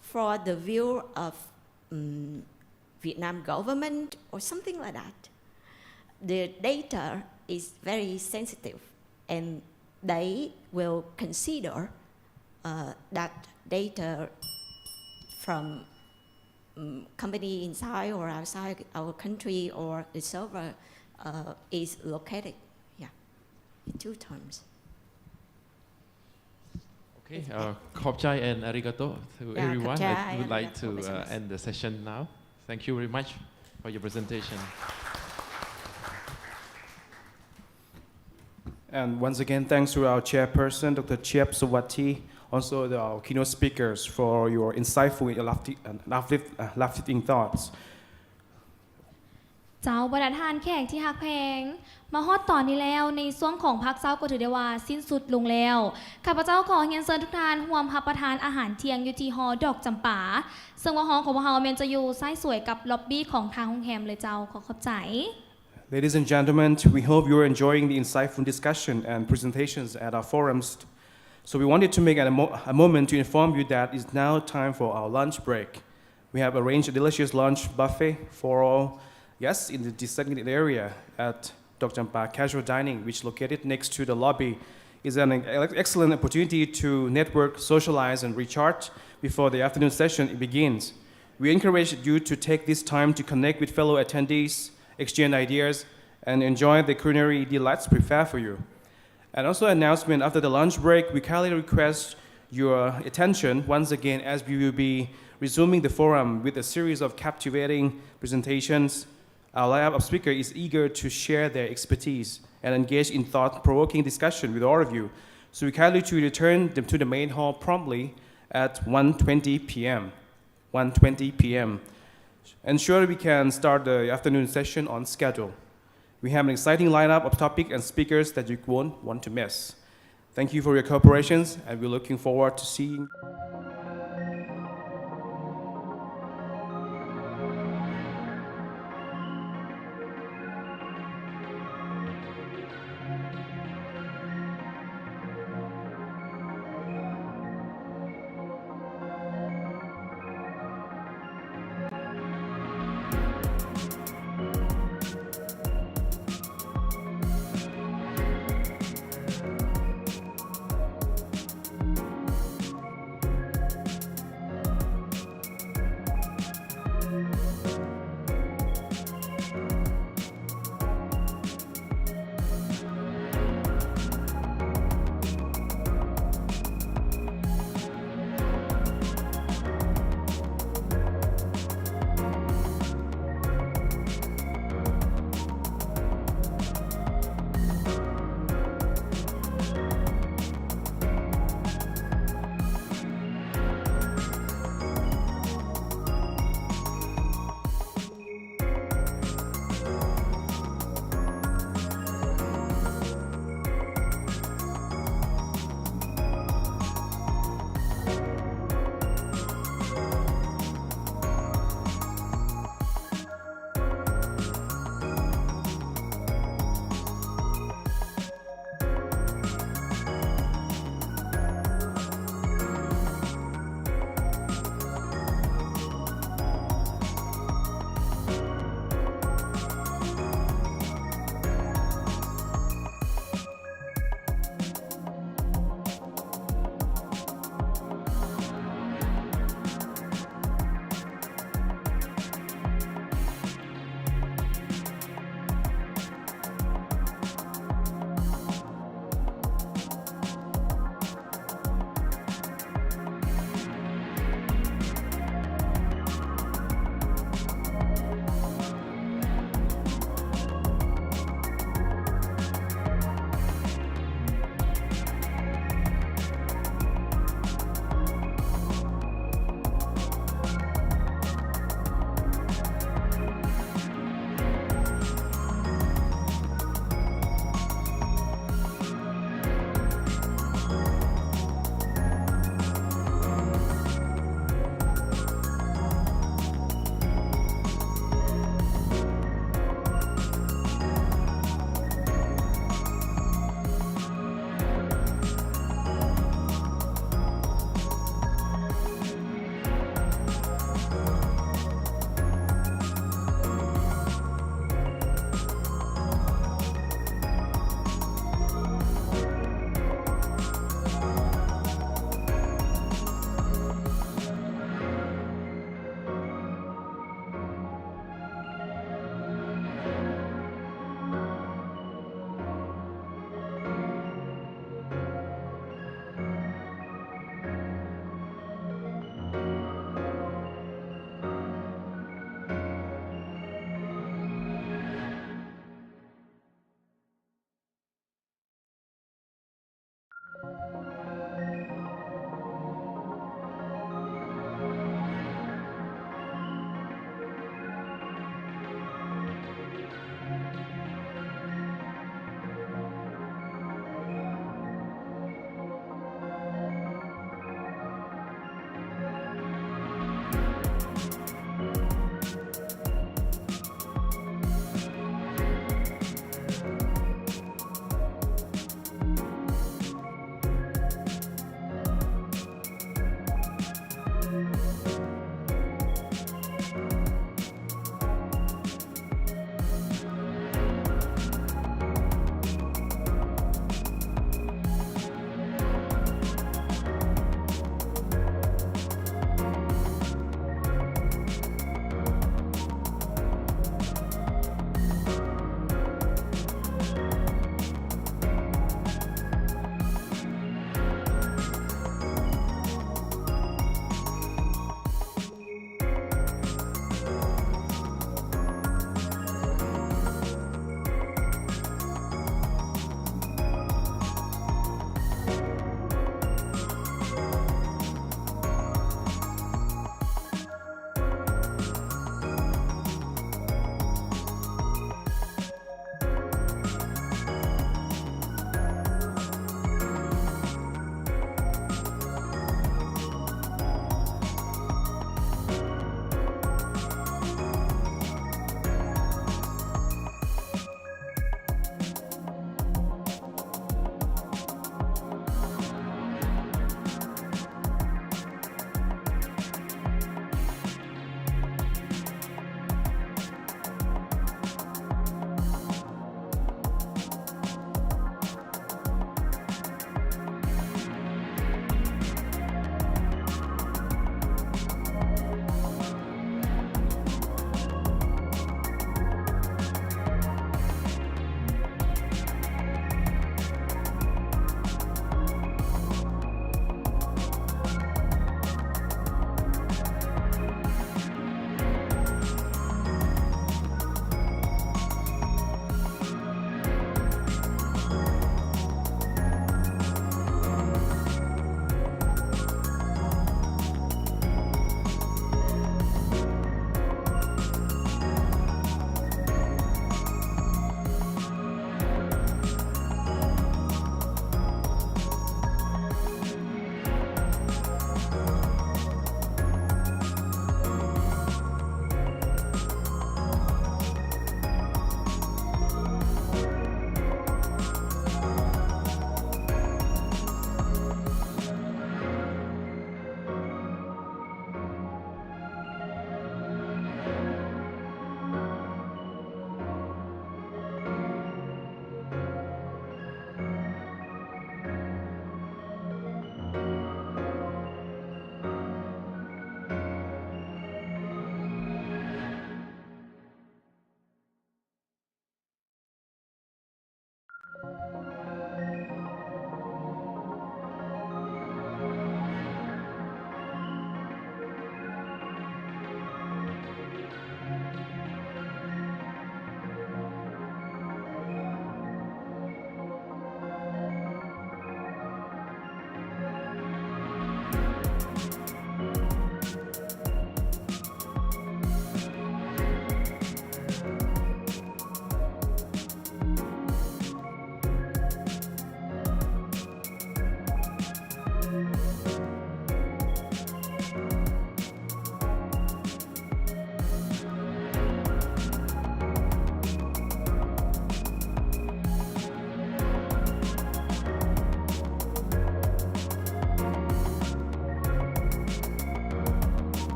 for the view of Vietnam government or something like that, the data is very sensitive, and they will consider that data from company inside or outside our country, or the server is located, in 2 terms. Okay, khop chai and arigato to everyone. I would like to end the session now. Thank you very much for your presentation. And once again, thanks to our chairperson, Dr. Chiep Sawati, also our keynote speakers for your insightful and uplifting thoughts. เจ้าบรรดาแขกที่ฮักแพงมาฮอดตอนนี้แล้วในช่วงของพักเช้าก็ถือได้ว่าสิ้นสุดลงแล้วข้าพเจ้าขอเรียนเชิญทุกท่านร่วมรับประทานอาหารเที่ยงอยู่ที่หอดอกจำปาซึ่งว่าหอของพวกเราจะอยู่ซ้ายสวยกับล็อบบี้ของทางโรงแรมเลยเจ้าขอบใจ Ladies and gentlemen, we hope you're enjoying the insightful discussion and presentations at our forums. So we wanted to make a moment to inform you that it's now time for our lunch break. We have arranged a delicious lunch buffet for all guests in the designated area at Dok Champa Casual Dining, which is located next to the lobby. It's an excellent opportunity to network, socialize, and recharge before the afternoon session begins. We encourage you to take this time to connect with fellow attendees, exchange ideas, and enjoy the culinary delights prepared for you. And also announcement, after the lunch break, we kindly request your attention once again as we will be resuming the forum with a series of captivating presentations. Our lineup of speakers is eager to share their expertise and engage in thought-provoking discussion with all of you. So we kindly to return them to the main hall promptly at 1:20 p.m. 1:20 p.m. Ensure we can start the afternoon session on schedule. We have an exciting lineup of topics and speakers that you won't want to miss. Thank you for your cooperation, and we're looking forward to seeing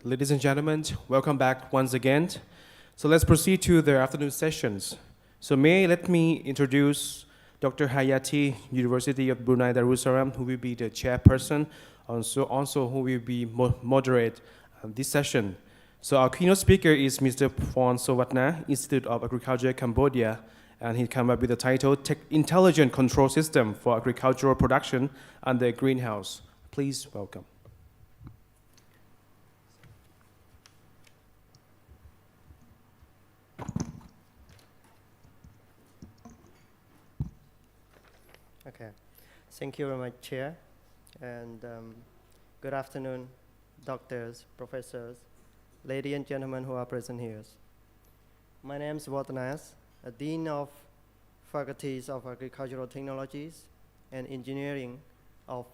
ladies and gentlemen, welcome back once again. So let's proceed to the afternoon sessions. So let me introduce Dr. Hayati, University of Brunei Darussalam, who will be the chairperson, also who will be moderate this session. So our keynote speaker is Mr. Phon Sowatna, Institute of Agriculture, Cambodia, and he came up with the title, Intelligent Control System for Agricultural Production under Greenhouse. Please welcome. Okay, thank you very much, Chair, and good afternoon, doctors, professors, ladies and gentlemen who are present here. My name is Watnas, a Dean of Faculties of Agricultural Technologies and Engineering of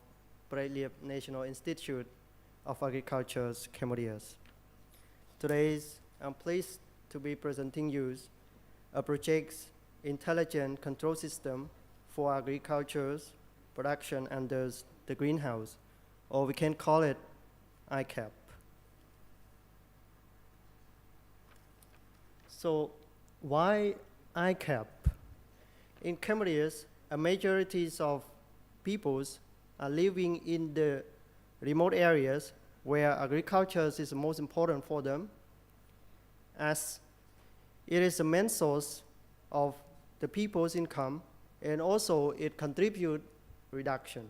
Preliep National Institute of Agriculture, Cambodia. Today, I'm pleased to be presenting you a project's intelligent control system for agriculture's production under the greenhouse, or we can call it ICAP. So why ICAP? In Cambodia, a majority of peoples are living in the remote areas where agriculture is the most important for them, as it is the main source of the people's income, and also it contributes reduction.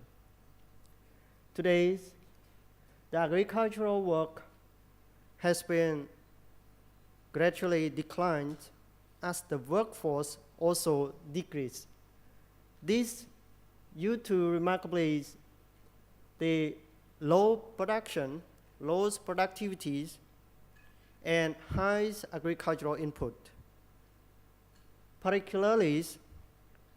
Today, the agricultural work has been gradually declined as the workforce also decreased. This due to remarkably the low production, low productivities, and high agricultural input. Particularly,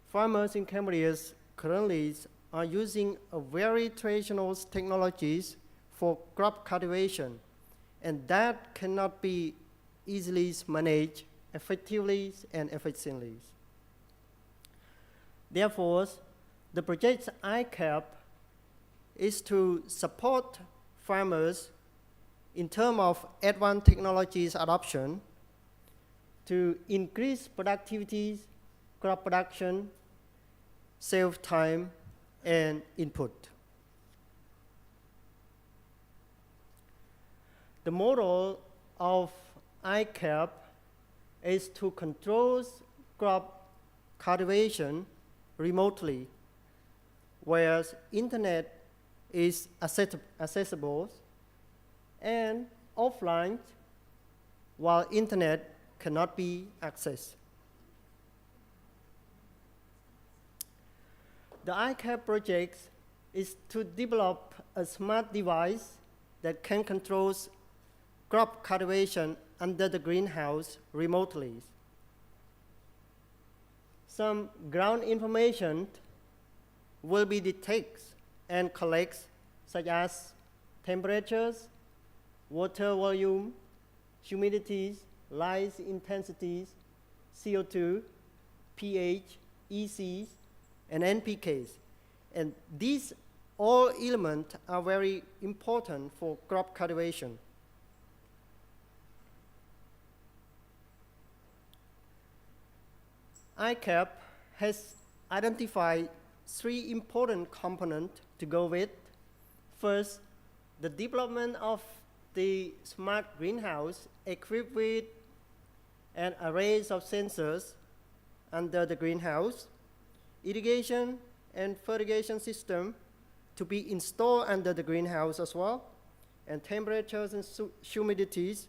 farmers in Cambodia currently are using a very traditional technologies for crop cultivation, and that cannot be easily managed effectively and efficiently. Therefore, the project ICAP is to support farmers in terms of advanced technologies adoption to increase productivity, crop production, save time, and input. The model of ICAP is to control crop cultivation remotely, whereas internet is accessible, and offline, while internet cannot be accessed. The ICAP project is to develop a smart device that can control crop cultivation under the greenhouse remotely. Some ground information will be detected and collected, such as temperatures, water volume, humidities, light intensities, CO2, pH, ECs, and NPKs. And these all elements are very important for crop cultivation. ICAP has identified three important components to go with. First, the development of the smart greenhouse equipped with an array of sensors under the greenhouse, irrigation and fertigation system to be installed under the greenhouse as well, and temperatures and humidities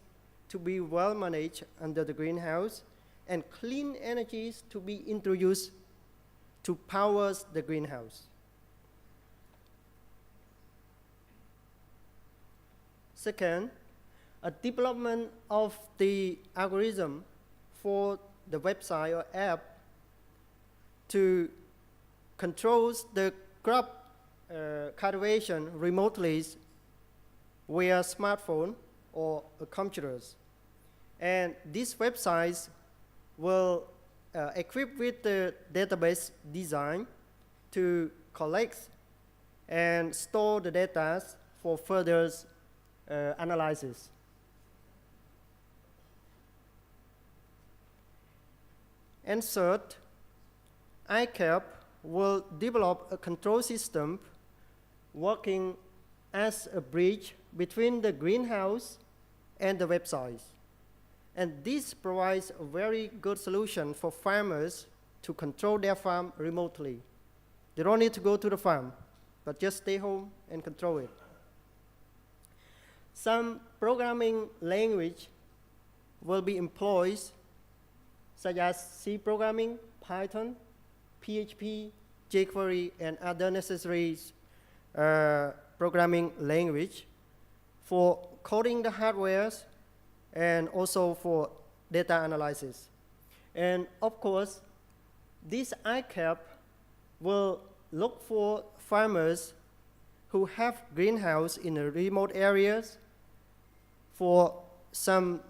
to be well managed under the greenhouse, and clean energies to be introduced to power the greenhouse. Second, a development of the algorithm for the website or app to control the crop cultivation remotely via smartphone or computers. And these websites will equip with the database design to collect and store the data for further analysis. And third, ICAP will develop a control system working as a bridge between the greenhouse and the websites. And this provides a very good solution for farmers to control their farm remotely. They don't need to go to the farm, but just stay home and control it. Some programming language will be employed, such as C programming, Python, PHP, jQuery, and other necessary programming language for coding the hardwares and also for data analysis. And of course, this ICAP will look for farmers who have greenhouse in the remote areas for some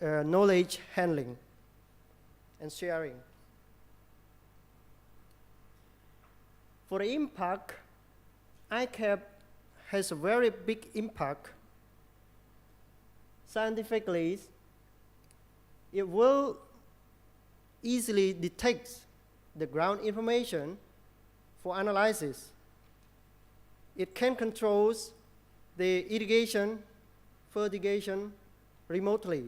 knowledge handling and sharing. For the impact, ICAP has a very big impact. Scientifically, it will easily detect the ground information for analysis. It can control the irrigation, fertigation remotely.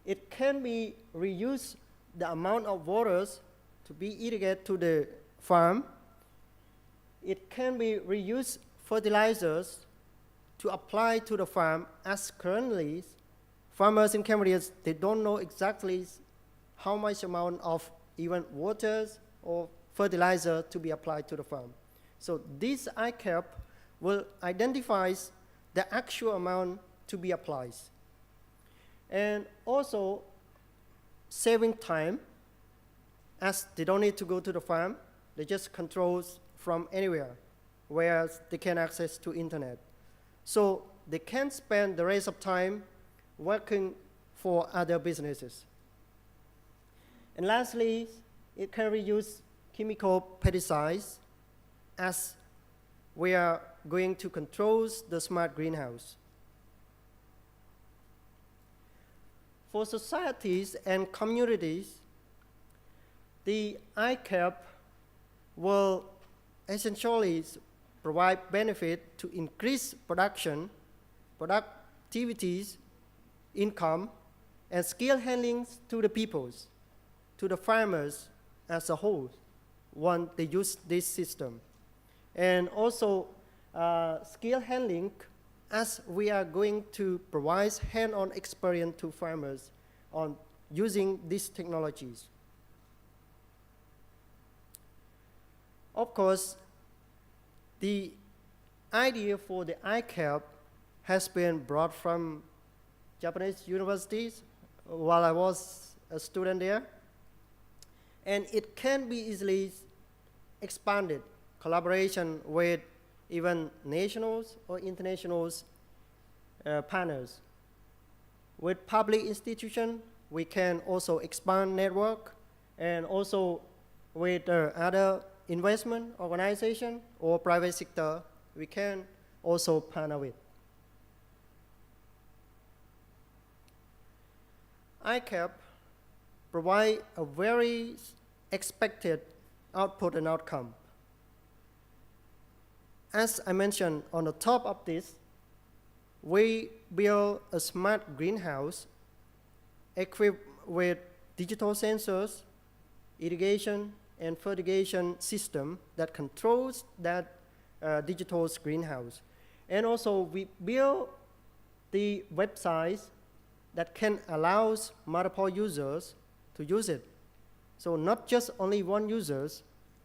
It can be reuse the amount of waters to be irrigated to the farm. It can be reuse fertilizers to apply to the farm, as currently farmers in Cambodia, they don't know exactly how much amount of even waters or fertilizer to be applied to the farm. So this ICAP will identify the actual amount to be applied. And also saving time, as they don't need to go to the farm, they just control from anywhere where they can access to internet. So they can spend the rest of time working for other businesses. And lastly, it can reuse chemical pesticides, as we are going to control the smart greenhouse. For societies and communities, the ICAP will essentially provide benefit to increase production, productivities, income, and skill handling to the peoples, to the farmers as a whole, when they use this system. And also skill handling, as we are going to provide hand-on experience to farmers on using these technologies. Of course, the idea for the ICAP has been brought from Japanese universities while I was a student there. And it can be easily expanded, collaboration with even nationals or international partners. With public institutions, we can also expand network, and also with other investment organization or private sector, we can also partner with. ICAP provide a very expected output and outcome. As I mentioned, on the top of this, we build a smart greenhouse equipped with digital sensors, irrigation, and fertigation system that controls that digital greenhouse. And also we build the websites that can allow multiple users to use it. So not just only one user,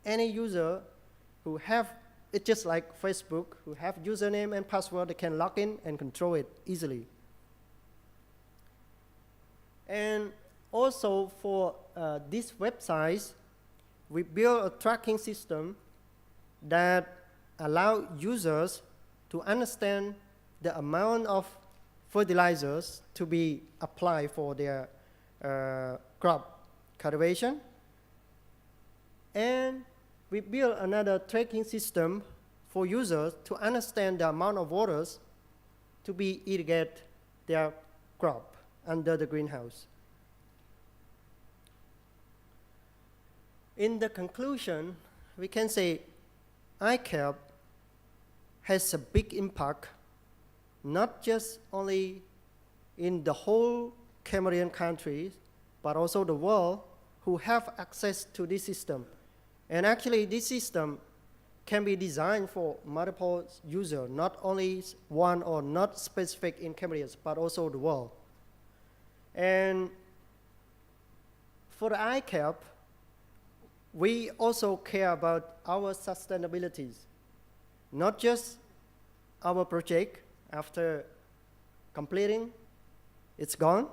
any user who have, it's just like Facebook, who have username and password, they can log in and control it easily. And also for these websites, we build a tracking system that allow users to understand the amount of fertilizers to be applied for their crop cultivation. And we build another tracking system for users to understand the amount of waters to be irrigate their crop under the greenhouse. in the conclusion, we can say ICAP has a big impact, not just only in the whole Cameroon country, but also the world who have access to this system. And actually, this system can be designed for multiple users, not only one or not specific in Cameroon, but also the world. And for the ICAP, we also care about our sustainability, not just our project after completing, it's gone.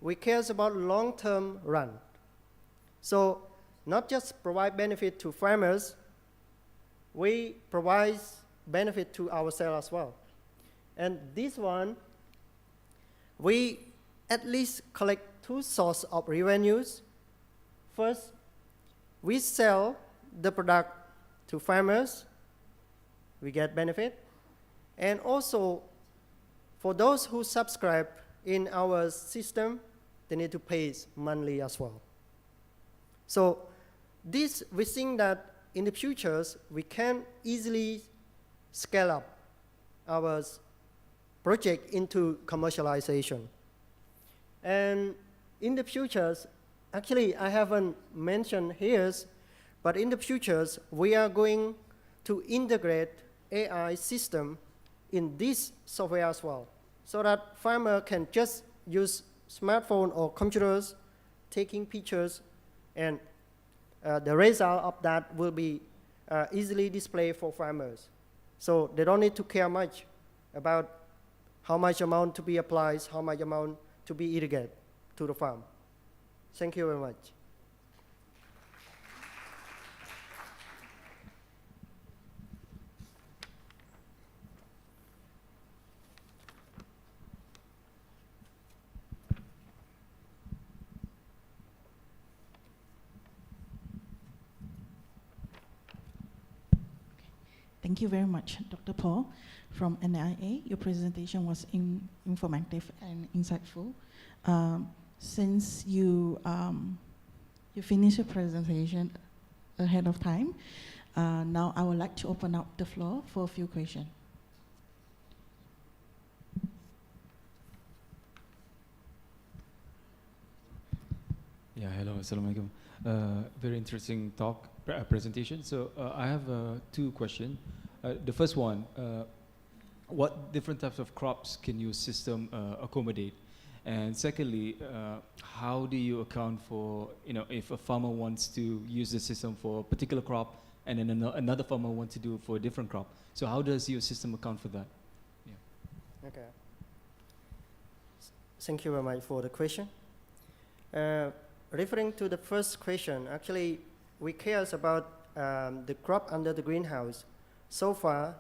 We care about long-term run. So not just provide benefit to farmers, we provide benefit to ourselves as well. And this one, we at least collect two sources of revenues. First, we sell the product to farmers, we get benefit. And also, for those who subscribe in our system, they need to pay monthly as well. So this, we think that in the future, we can easily scale up our project into commercialization. And in the future, actually, I haven't mentioned here, but in the future, we are going to integrate AI system in this software as well, so that farmer can just use smartphone or computers, taking pictures, and the result of that will be easily displayed for farmers. So they don't need to care much about how much amount to be applied, how much amount to be irrigated to the farm. Thank you very much. Thank you very much, Dr. Paul from NIA. Your presentation was informative and insightful. Since you finished your presentation ahead of time, now I would like to open up the floor for a few questions. Yeah, hello, assalamualaikum. Very interesting talk, presentation. So I have two questions. The first one, what different types of crops can your system accommodate? And secondly, how do you account for, if a farmer wants to use the system for a particular crop and then another farmer wants to do it for a different crop? So how does your system account for that? Yeah. Okay. Thank you very much for the question. Referring to the first question, actually, we care about the crop under the greenhouse. So far,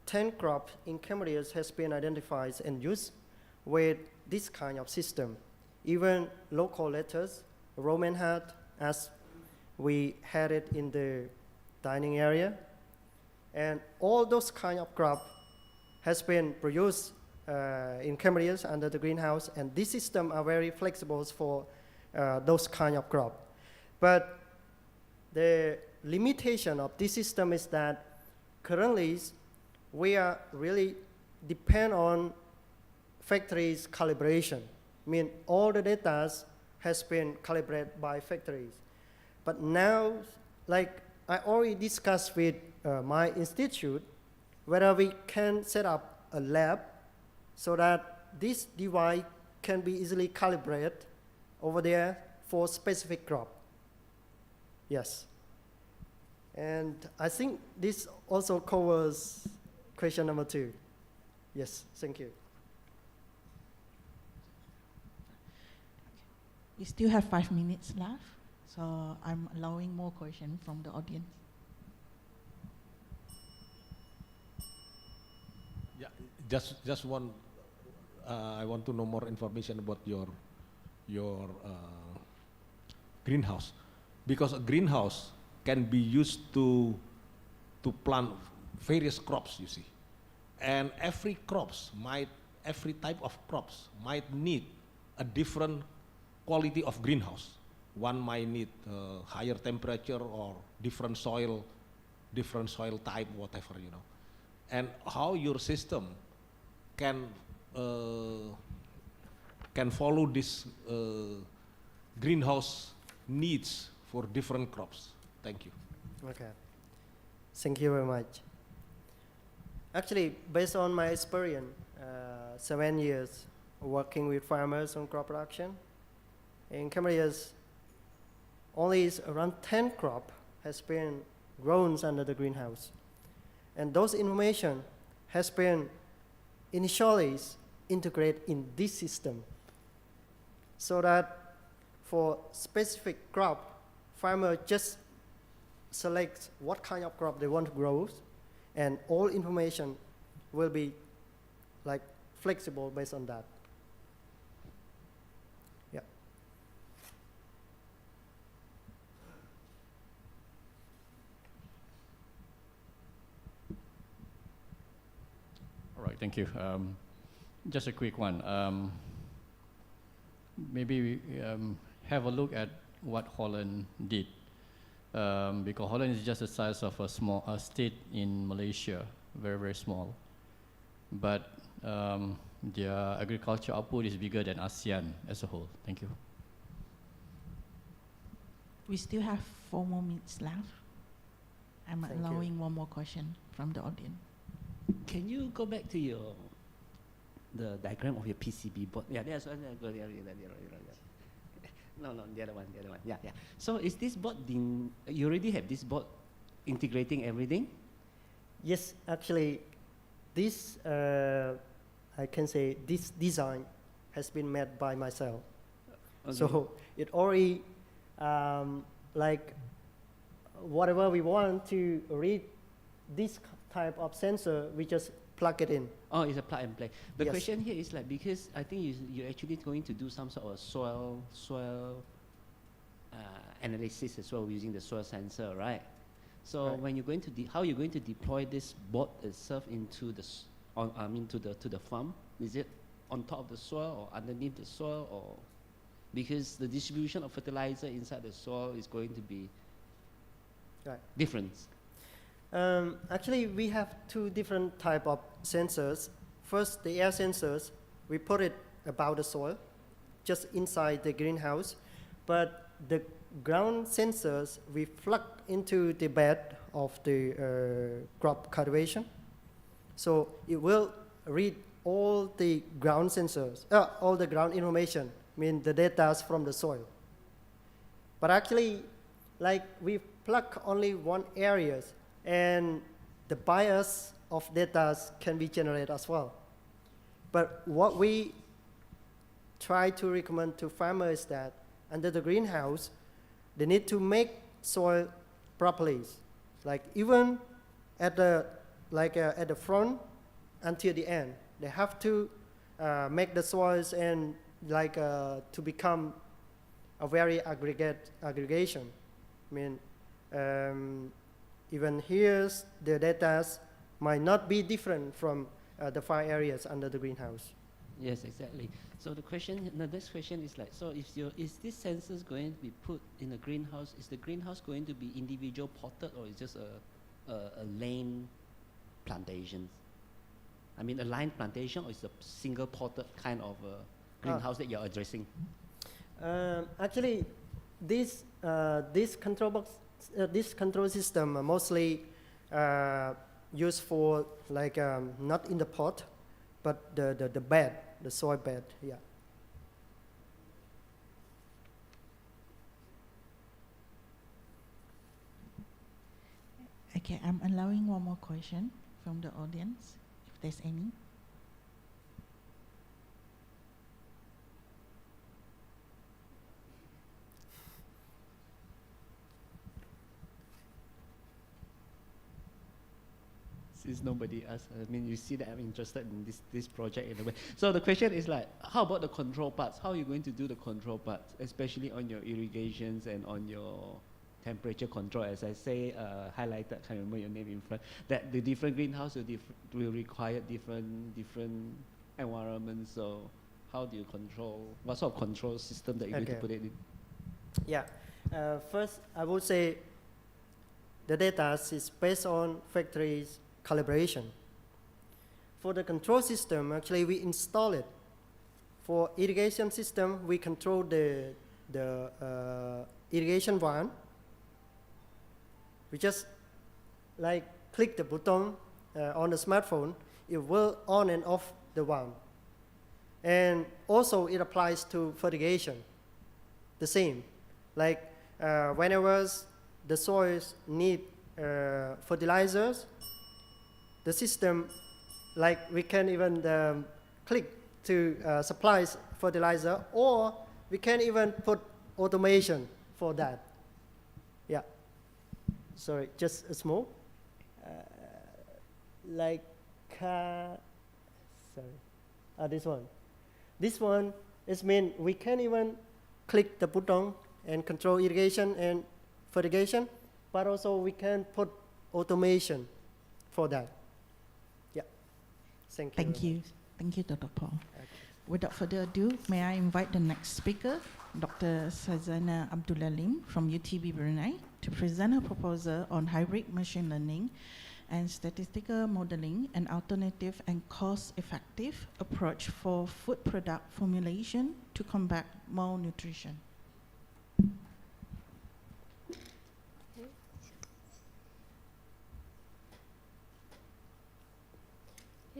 10 crops in Cameroon has been identified and used with this kind of system. Even local letters, Roman hat, as we had it in the dining area. And all those kind of crop has been produced in Cameroon under the greenhouse, and this system are very flexible for those kind of crop. But the limitation of this system is that currently we are really depend on factories calibration. I mean, all the data has been calibrated by factories. But now, like I already discussed with my institute, whether we can set up a lab so that this device can be easily calibrated over there for specific crop. Yes. And I think this also covers question number 2. Yes, thank you. We still have 5 minutes left, so I'm allowing more questions from the audience. Yeah, just one. I want to know more information about your greenhouse, because a greenhouse can be used to plant various crops, you see, and every type of crops might need a different quality of greenhouse. one might need higher temperature or different soil type, whatever, you know. And how your system can follow this greenhouse needs for different crops. Thank you. Okay. Thank you very much. Actually, based on my experience, 7 years working with farmers on crop production, in Cambodia, only around 10 crop has been grown under the greenhouse. And those information has been initially integrated in this system, so that for specific crop, farmer just select what kind of crop they want to grow, and all information will be like flexible based on that. Yeah. All right, thank you. Just a quick one. Maybe we have a look at what Holland did. Because Holland is just the size of a small state in Malaysia, very, very small. But their agriculture output is bigger than ASEAN as a whole. Thank you. We still have 4 more minutes left. I'm Thank allowing one more question from the audience. Can you go back to the diagram of your PCB board? Yeah, there's one. No, the other one. Yeah. So is this board, you already have this board integrating everything? Yes, actually, this, I can say, this design has been made by myself. Okay. So it already, like, whatever we want to read this type of sensor, we just plug it in. Oh, it's a plug and play. The Yes. question here is like, because I think you're actually going to do some sort of soil analysis as well using the soil sensor, right? So Right. when you're going to how are you going to deploy this board itself into to the farm? Is it on top of the soil or underneath the soil, or because the distribution of fertilizer inside the soil is going to be different? Actually, we have 2 different type of sensors. First, the air sensors, we put it about the soil, just inside the greenhouse. But the ground sensors, we plug into the bed of the crop cultivation. So it will read all the ground sensors, all the ground information, the data from the soil. But actually, like, we plug only one area, and the bias of data can be generated as well. But what we try to recommend to farmers is that under the greenhouse, they need to make soil properly. Like, even at the front until the end, they have to make the soils and to become a very aggregation. Even here, the data might not be different from the 5 areas under the greenhouse. Yes, exactly. So the next question is like, so is this sensors going to be put in a greenhouse? Is the greenhouse going to be individual potted, or is just a lane plantation? I mean, a line plantation, or is a single potted kind of greenhouse that you're addressing? Actually, this control box. This control system mostly used for not in the pot, but the bed, the soil bed. Yeah. Okay, I'm allowing one more question from the audience, if there's any. Since nobody asked, I mean, you see that I'm interested in this project in a way. So the question is like, how about the control parts? How are you going to do the control parts, especially on your irrigations and on your temperature control? As I say, highlighted, I can't remember your name in front, that the different greenhouse will require different environments. So how do you control, what sort of control system that you're going to put it in? Yeah. First, I would say the data is based on factories calibration. For the control system, actually we install it. For irrigation system, we control the irrigation valve. We just like click the button on the smartphone, it will on and off the valve. And also it applies to fertigation, the same. Like whenever the soils need fertilizers, the system, like we can even click to supply fertilizer, or we can even put automation for that. Yeah. Sorry, just a small. Like, sorry, this one. This one is mean we can even click the button and control irrigation and fertigation, but also we can put automation for that. Yeah. Thank you. Thank you. Thank you, Dr. Paul. Okay. Without further ado, may I invite the next speaker, Dr. Sazana Abdullah Lim from UTB Brunei, to present her proposal on hybrid machine learning and statistical modeling, an alternative and cost-effective approach for food product formulation to combat malnutrition.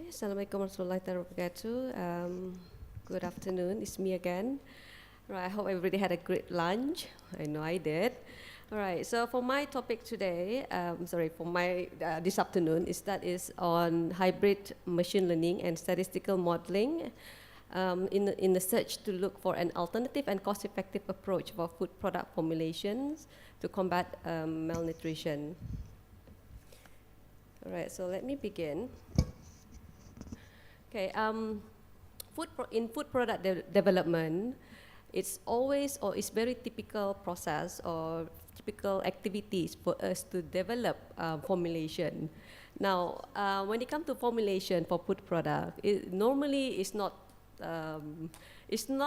Assalamualaikum warahmatullahi wabarakatuh. Good afternoon, it's me again. Right, I hope everybody had a great lunch. I know I did. All right, so for my topic today, this afternoon, is on hybrid machine learning and statistical modeling in the search to look for an alternative and cost-effective approach for food product formulations to combat malnutrition. All right, so let me begin. Okay, in food product development, it's always, or it's very typical process or typical activities for us to develop formulation. Now, when it comes to formulation for food product, it normally is not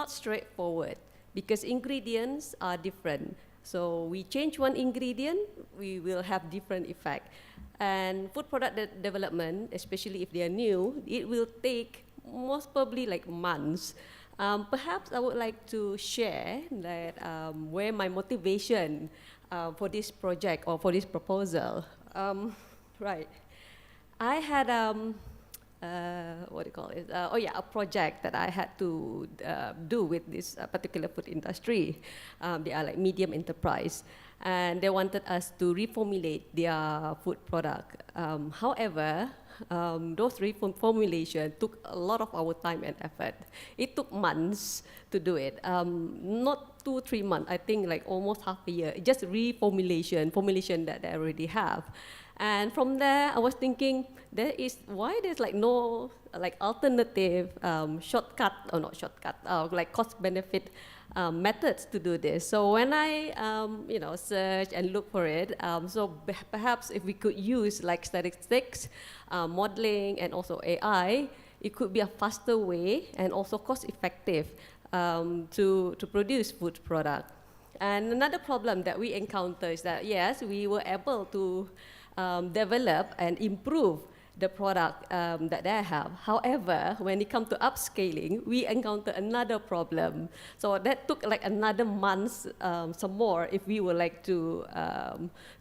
straightforward because ingredients are different. So we change one ingredient, we will have different effect. And food product development, especially if they are new, it will take most probably like months. Perhaps I would like to share that where my motivation for this project or for this proposal. Right, I had a project that I had to do with this particular food industry. They are like medium enterprise, and they wanted us to reformulate their food product. However, those reformulation took a lot of our time and effort. It took months to do it. Not 2-3 months, I think like almost half a year. Just formulation that they already have. And from there, I was thinking, why there's like no like alternative like cost benefit methods to do this. So when I search and look for it, perhaps if we could use like statistics, modeling, and also AI, it could be a faster way and also cost effective to produce food product. And another problem that we encounter is that yes, we were able to develop and improve the product that they have. However, when it comes to upscaling, we encounter another problem. So that took like another month, some more, if we would like to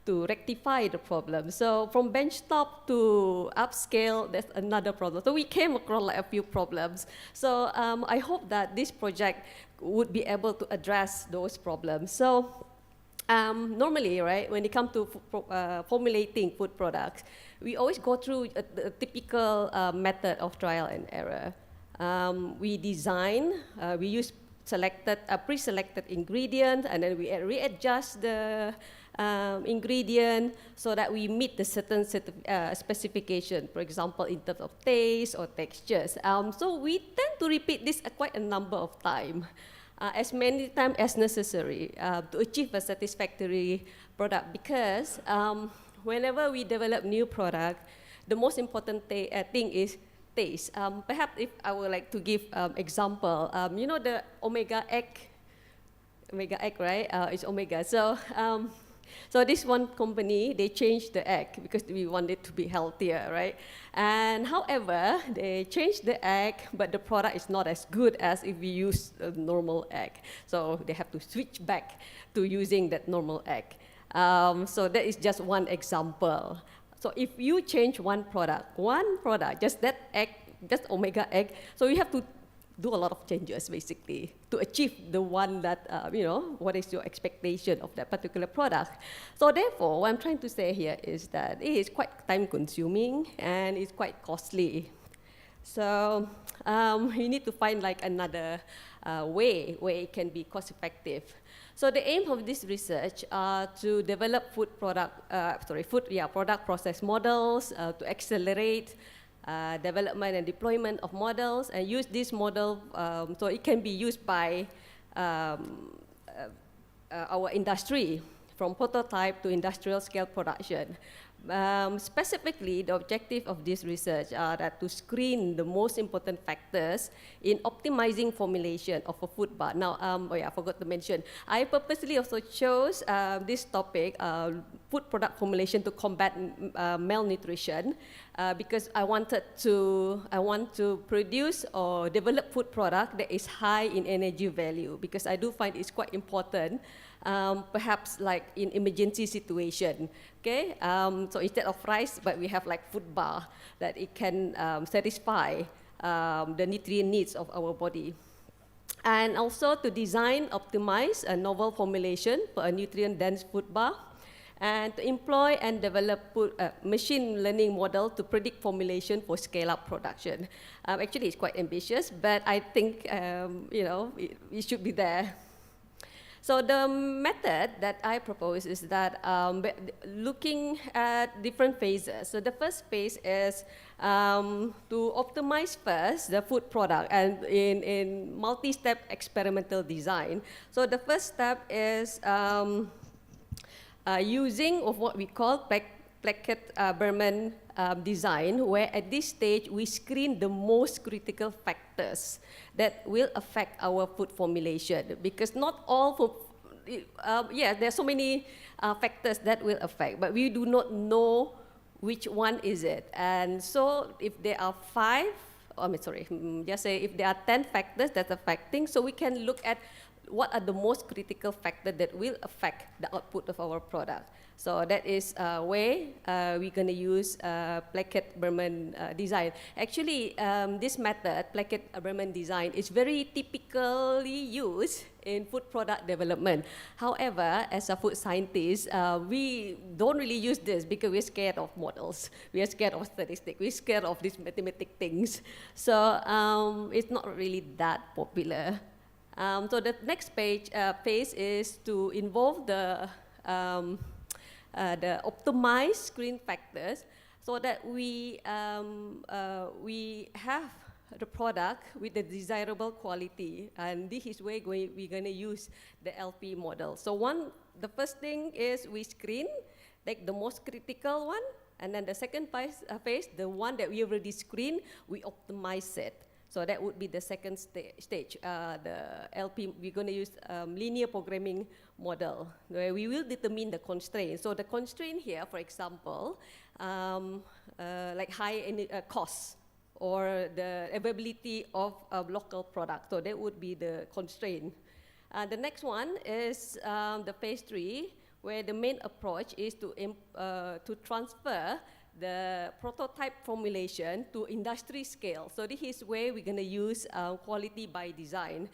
rectify the problem. So from benchtop to upscale, that's another problem. So we came across like a few problems. So I hope that this project would be able to address those problems. So normally, right, when it comes to formulating food products, we always go through a typical method of trial and error. We design, we use pre-selected ingredients, and then we readjust the ingredient so that we meet the certain specification, for example, in terms of taste or textures. So we tend to repeat this quite a number of times. As many times as necessary to achieve a satisfactory product, because whenever we develop new product, the most important thing is taste. Perhaps if I would like to give example, the omega egg Omega egg, right? It's omega. So, so this one company, they changed the egg because we want it to be healthier, right? And however, they changed the egg, but the product is not as good as if we use a normal egg. So they have to switch back to using that normal egg. So that is just one example. So if you change one product, just that egg, just omega egg, so you have to do a lot of changes basically to achieve the one that, what is your expectation of that particular product. So therefore, what I'm trying to say here is that it is quite time consuming and it's quite costly. So you need to find like another way where it can be cost effective. So the aim of this research to develop product process models to accelerate development and deployment of models and use this model so it can be used by our industry from prototype to industrial scale production. Specifically, the objective of this research are that to screen the most important factors in optimizing formulation of a food bar. Now, I forgot to mention, I purposely also chose this topic, food product formulation to combat malnutrition, because I want to produce or develop food product that is high in energy value, because I do find it's quite important. Perhaps like in emergency situation, okay? So instead of rice, but we have like food bar that it can satisfy the nutrient needs of our body. And also to design, optimize a novel formulation for a nutrient-dense food bar, and to employ and develop machine learning model to predict formulation for scale-up production. Actually, it's quite ambitious, but I think, it should be there. So the method that I propose is that looking at different phases. So the first phase is to optimize first the food product and in multi-step experimental design. So the first step is using of what we call Plackett-Berman design, where at this stage we screen the most critical factors that will affect our food formulation, because not all there are so many factors that will affect, but we do not know which one is it. And so if there are if there are 10 factors that's affecting, so we can look at what are the most critical factors that will affect the output of our product. So that is a way we're going to use Plackett-Berman design. Actually, this method, Plackett-Berman design, is very typically used in food product development. However, as a food scientist, we don't really use this because we're scared of models. We are scared of statistics. We're scared of these mathematic things. So it's not really that popular. So the next phase is to involve the optimized screen factors, so that we have the product with the desirable quality, and this is where we're going to use the LP model. So the first thing is we screen, like the most critical one, and then the second phase, the one that we already screened, we optimize it. So that would be the second stage. The LP, we're going to use linear programming model, where we will determine the constraint. So the constraint here, for example, like high costs or the availability of a local product. So that would be the constraint. The next one is the phase 3, where the main approach is to transfer the prototype formulation to industry scale. So this is where we're going to use quality by design.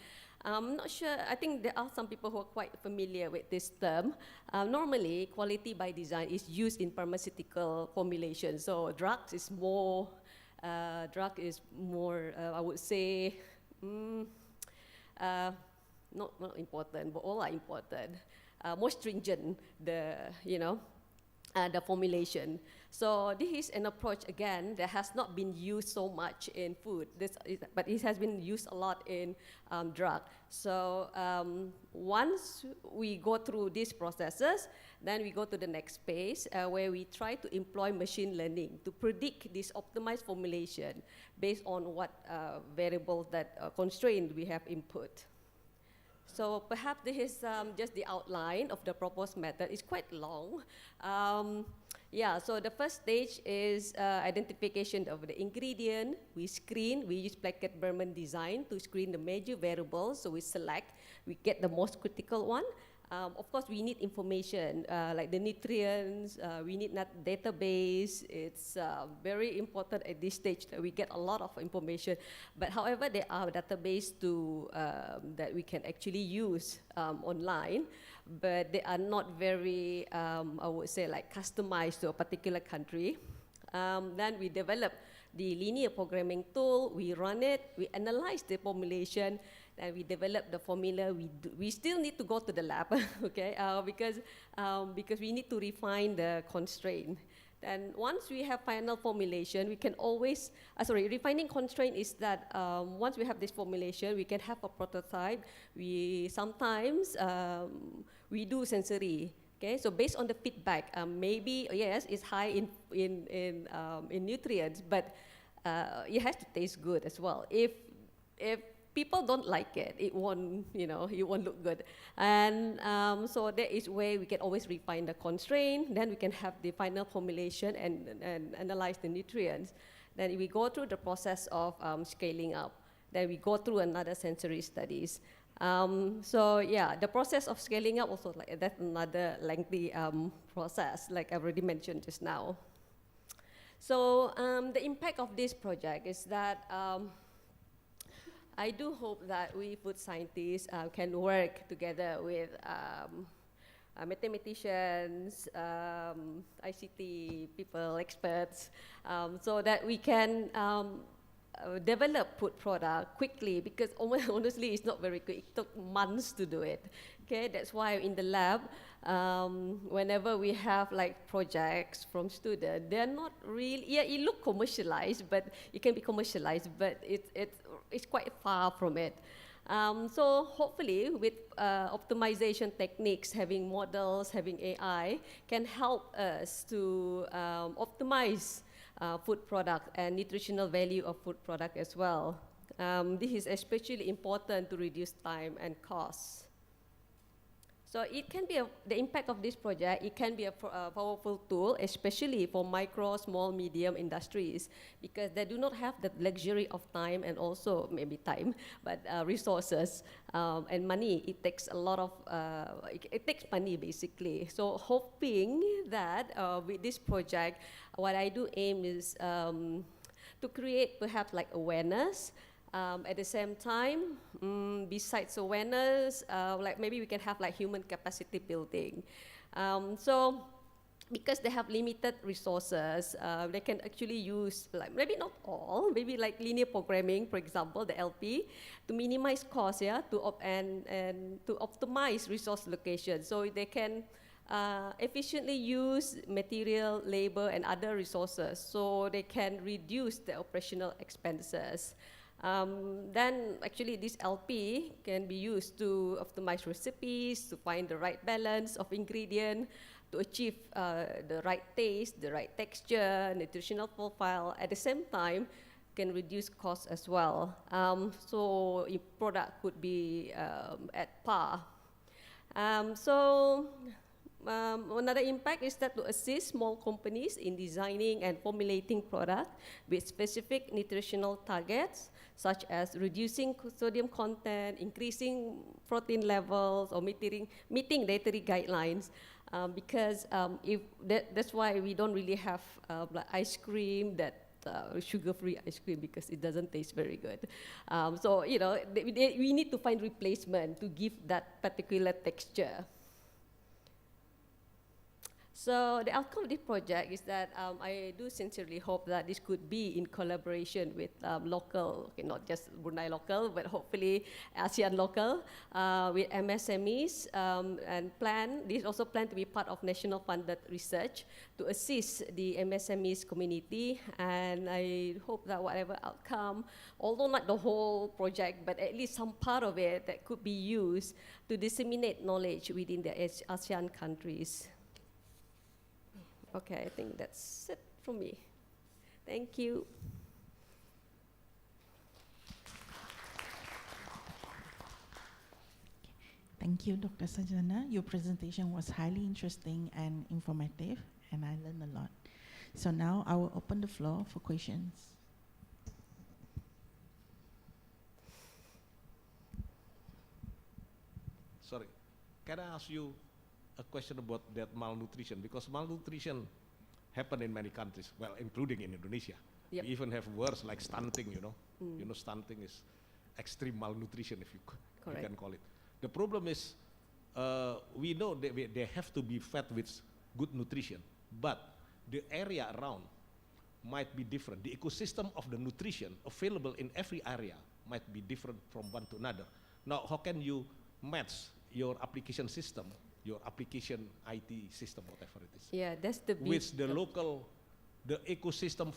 I'm not sure, I think there are some people who are quite familiar with this term. Normally, quality by design is used in pharmaceutical formulation. So drugs is more, I would say, not important, but all are important. More stringent, the formulation. So this is an approach, again, that has not been used so much in food, but it has been used a lot in drug. So once we go through these processes, then we go to the next phase, where we try to employ machine learning to predict this optimized formulation based on what variables that constraint we have input. So perhaps this is just the outline of the proposed method. It's quite long. Yeah, so the first stage is identification of the ingredient. We screen, we use blanket Berman design to screen the major variables. So we select, we get the most critical one. Of course, we need information like the nutrients, we need that database. It's very important at this stage that we get a lot of information. But however, there are databases that we can actually use online, but they are not very, I would say, like customized to a particular country. Then we develop the linear programming tool, we run it, we analyze the formulation, and we develop the formula. We still need to go to the lab, okay? Because we need to refine the constraint. And once we have final formulation, we can always, refining constraint is that once we have this formulation, we can have a prototype. We sometimes, we do sensory. Okay, so based on the feedback, maybe yes, it's high in nutrients, but it has to taste good as well. If people don't like it, it won't look good. And so there is way we can always refine the constraint. Then we can have the final formulation and analyze the nutrients. Then we go through the process of scaling up. Then we go through another sensory studies. So yeah, the process of scaling up also, like that's another lengthy process, like I already mentioned just now. So the impact of this project is that I do hope that we food scientists can work together with mathematicians, ICT people, experts, so that we can develop food product quickly, because honestly it's not very quick. It took months to do it. Okay, that's why in the lab, whenever we have like projects from students, they're not really, yeah, it look commercialized, but it can be commercialized, but it's quite far from it. So hopefully with optimization techniques, having models, having AI, can help us to optimize food product and nutritional value of food product as well. This is especially important to reduce time and costs. So it can be the impact of this project, it can be a powerful tool, especially for micro, small, medium industries, because they do not have the luxury of time and also maybe time, but resources and money. It takes a lot of, it takes money basically. So hoping that with this project, what I do aim is to create perhaps like awareness. At the same time, besides awareness, like maybe we can have like human capacity building. So because they have limited resources, they can actually use, like maybe not all, maybe like linear programming, for example, the LP, to minimize costs, yeah, and to optimize resource location. So they can efficiently use material, labor, and other resources, so they can reduce the operational expenses. Then actually this LP can be used to optimize recipes, to find the right balance of ingredient, to achieve the right taste, the right texture, nutritional profile. At the same time, can reduce costs as well. So if product could be at par. Another impact is that to assist small companies in designing and formulating products with specific nutritional targets, such as reducing sodium content, increasing protein levels, or meeting dietary guidelines. Because that's why we don't really have like ice cream that sugar-free ice cream, because it doesn't taste very good. So we need to find replacement to give that particular texture. So the outcome of this project is that I do sincerely hope that this could be in collaboration with local, okay, not just Brunei local, but hopefully ASEAN local, with MSMEs, and this also plan to be part of national funded research to assist the MSMEs community. And I hope that whatever outcome, although not the whole project, but at least some part of it that could be used to disseminate knowledge within the ASEAN countries. Okay, I think that's it from me. Thank you. Thank you, Dr. Sajana. Your presentation was highly interesting and informative, and I learned a lot. So now I will open the floor for questions. Sorry, can I ask you a question about that malnutrition? Because malnutrition happen in many countries, well, including in Indonesia. Yep. We even have words like stunting, you know. Mm. You know, stunting is extreme malnutrition, if you Correct. can call it. The problem is, we know that they have to be fed with good nutrition, but the area around might be different. The ecosystem of the nutrition available in every area might be different from one to another. Now, how can you match your application system, your application IT system, whatever it is, Yeah, that's the with the local, the ecosystem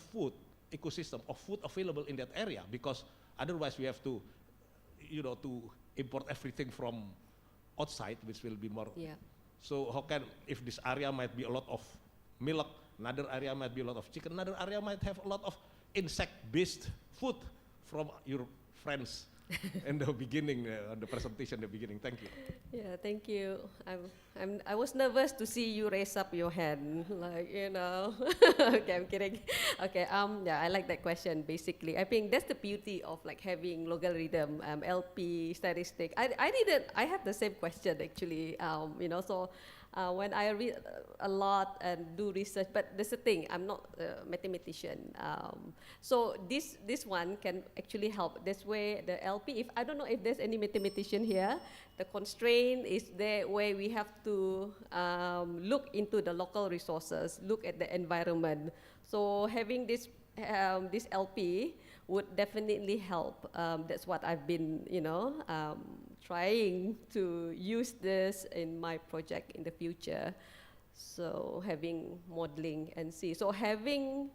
of food available in that area? Because otherwise we have to, you know, to import everything from outside, which will be more. Yeah. So how can, if this area might be a lot of milk, another area might be a lot of chicken, another area might have a lot of insect-based food from your friends in the beginning, the presentation, the beginning. Thank you. Yeah, thank you. I was nervous to see you raise up your hand, like, you know. Okay, I'm kidding. Okay, yeah, I like that question. Basically, I think that's the beauty of like having logarithm, LP, statistic. I have the same question actually. You know, so when I read a lot and do research, but there's a thing, I'm not a mathematician. So this one can actually help. This way, the LP, if I don't know if there's any mathematician here, the constraint is there where we have to look into the local resources, look at the environment. So having this LP would definitely help. That's what I've been, you know, trying to use this in my project in the future. So having modeling and see. So having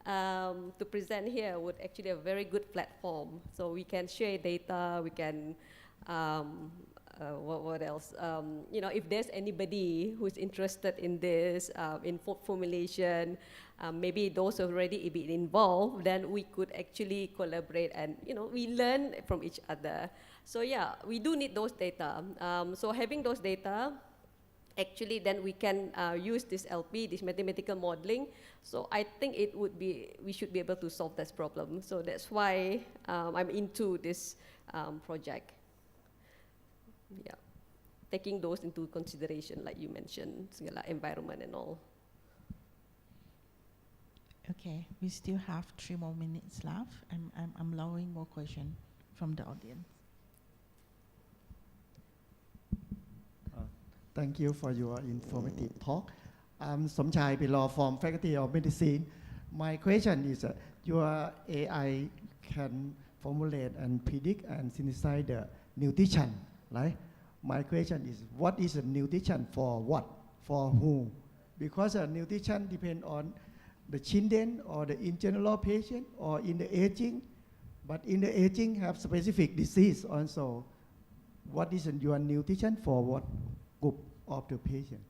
to present here would actually a very good platform. So we can share data, we can, what else? You know, if there's anybody who's interested in this, in formulation, maybe those who already been involved, then we could actually collaborate and, you know, we learn from each other. So yeah, we do need those data. So having those data, actually then we can use this LP, this mathematical modeling. So I think it would be, we should be able to solve this problem. So that's why I'm into this project. Yeah, taking those into consideration, like you mentioned, segala environment and all. Okay, we still have 3 more minutes left. I'm allowing more questions from the audience. Thank you for your informative talk. I'm Somchai Bilo from Faculty of Medicine. My question is, your AI can formulate and predict and synthesize the nutrition, right? My question is, what is the nutrition for what? For who? Because nutrition depends on the children or the in general patient or in the aging, but in the aging have specific disease also. What is your nutrition for what group of the patient?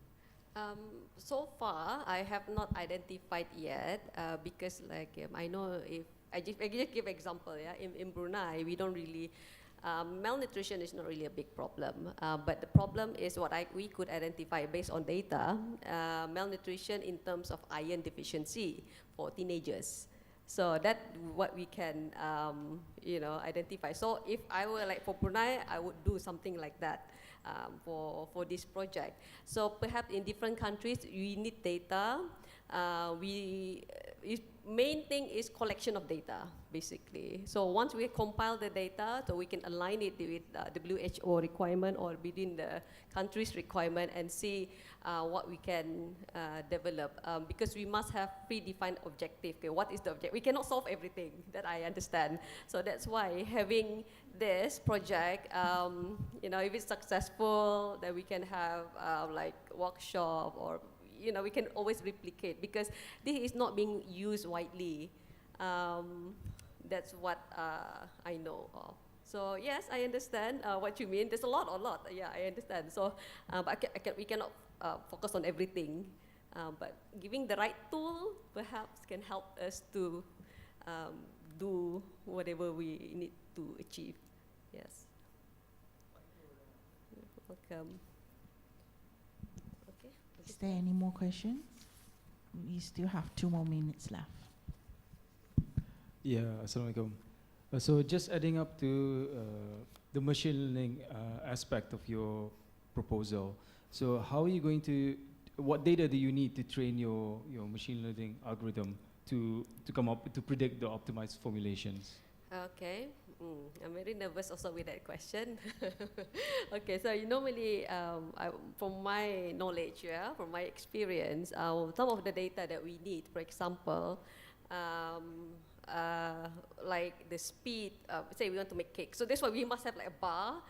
So far, I have not identified yet because like I know if I just give example, yeah, in Brunei we don't really malnutrition is not really a big problem, but the problem is what we could identify based on data, malnutrition in terms of iron deficiency for teenagers. So that's what we can, you know, identify. So if I were like for Brunei, I would do something like that for this project. So perhaps in different countries, we need data. Main thing is collection of data, basically. So once we compile the data, so we can align it with WHO requirement or within the country's requirement and see what we can develop. Because we must have predefined objective. Okay, what is the objective? We cannot solve everything, that I understand. So that's why having this project, you know, if it's successful, then we can have like workshop or, you know, we can always replicate because this is not being used widely. That's what I know of. So yes, I understand what you mean. There's a lot. Yeah, I understand. So, but we cannot focus on everything. But giving the right tool perhaps can help us to do whatever we need to achieve. Yes. Welcome. Okay. Is there any more questions? We still have 2 more minutes left. Yeah, Assalamualaikum. So just adding up to the machine learning aspect of your proposal. So how are you going to, what data do you need to train your machine learning algorithm to come up, to predict the optimized formulations? Okay, I'm very nervous also with that question. Okay, so normally, from my knowledge, from my experience, some of the data that we need, for example, like the speed, say we want to make cake. So that's why we must have like a bar.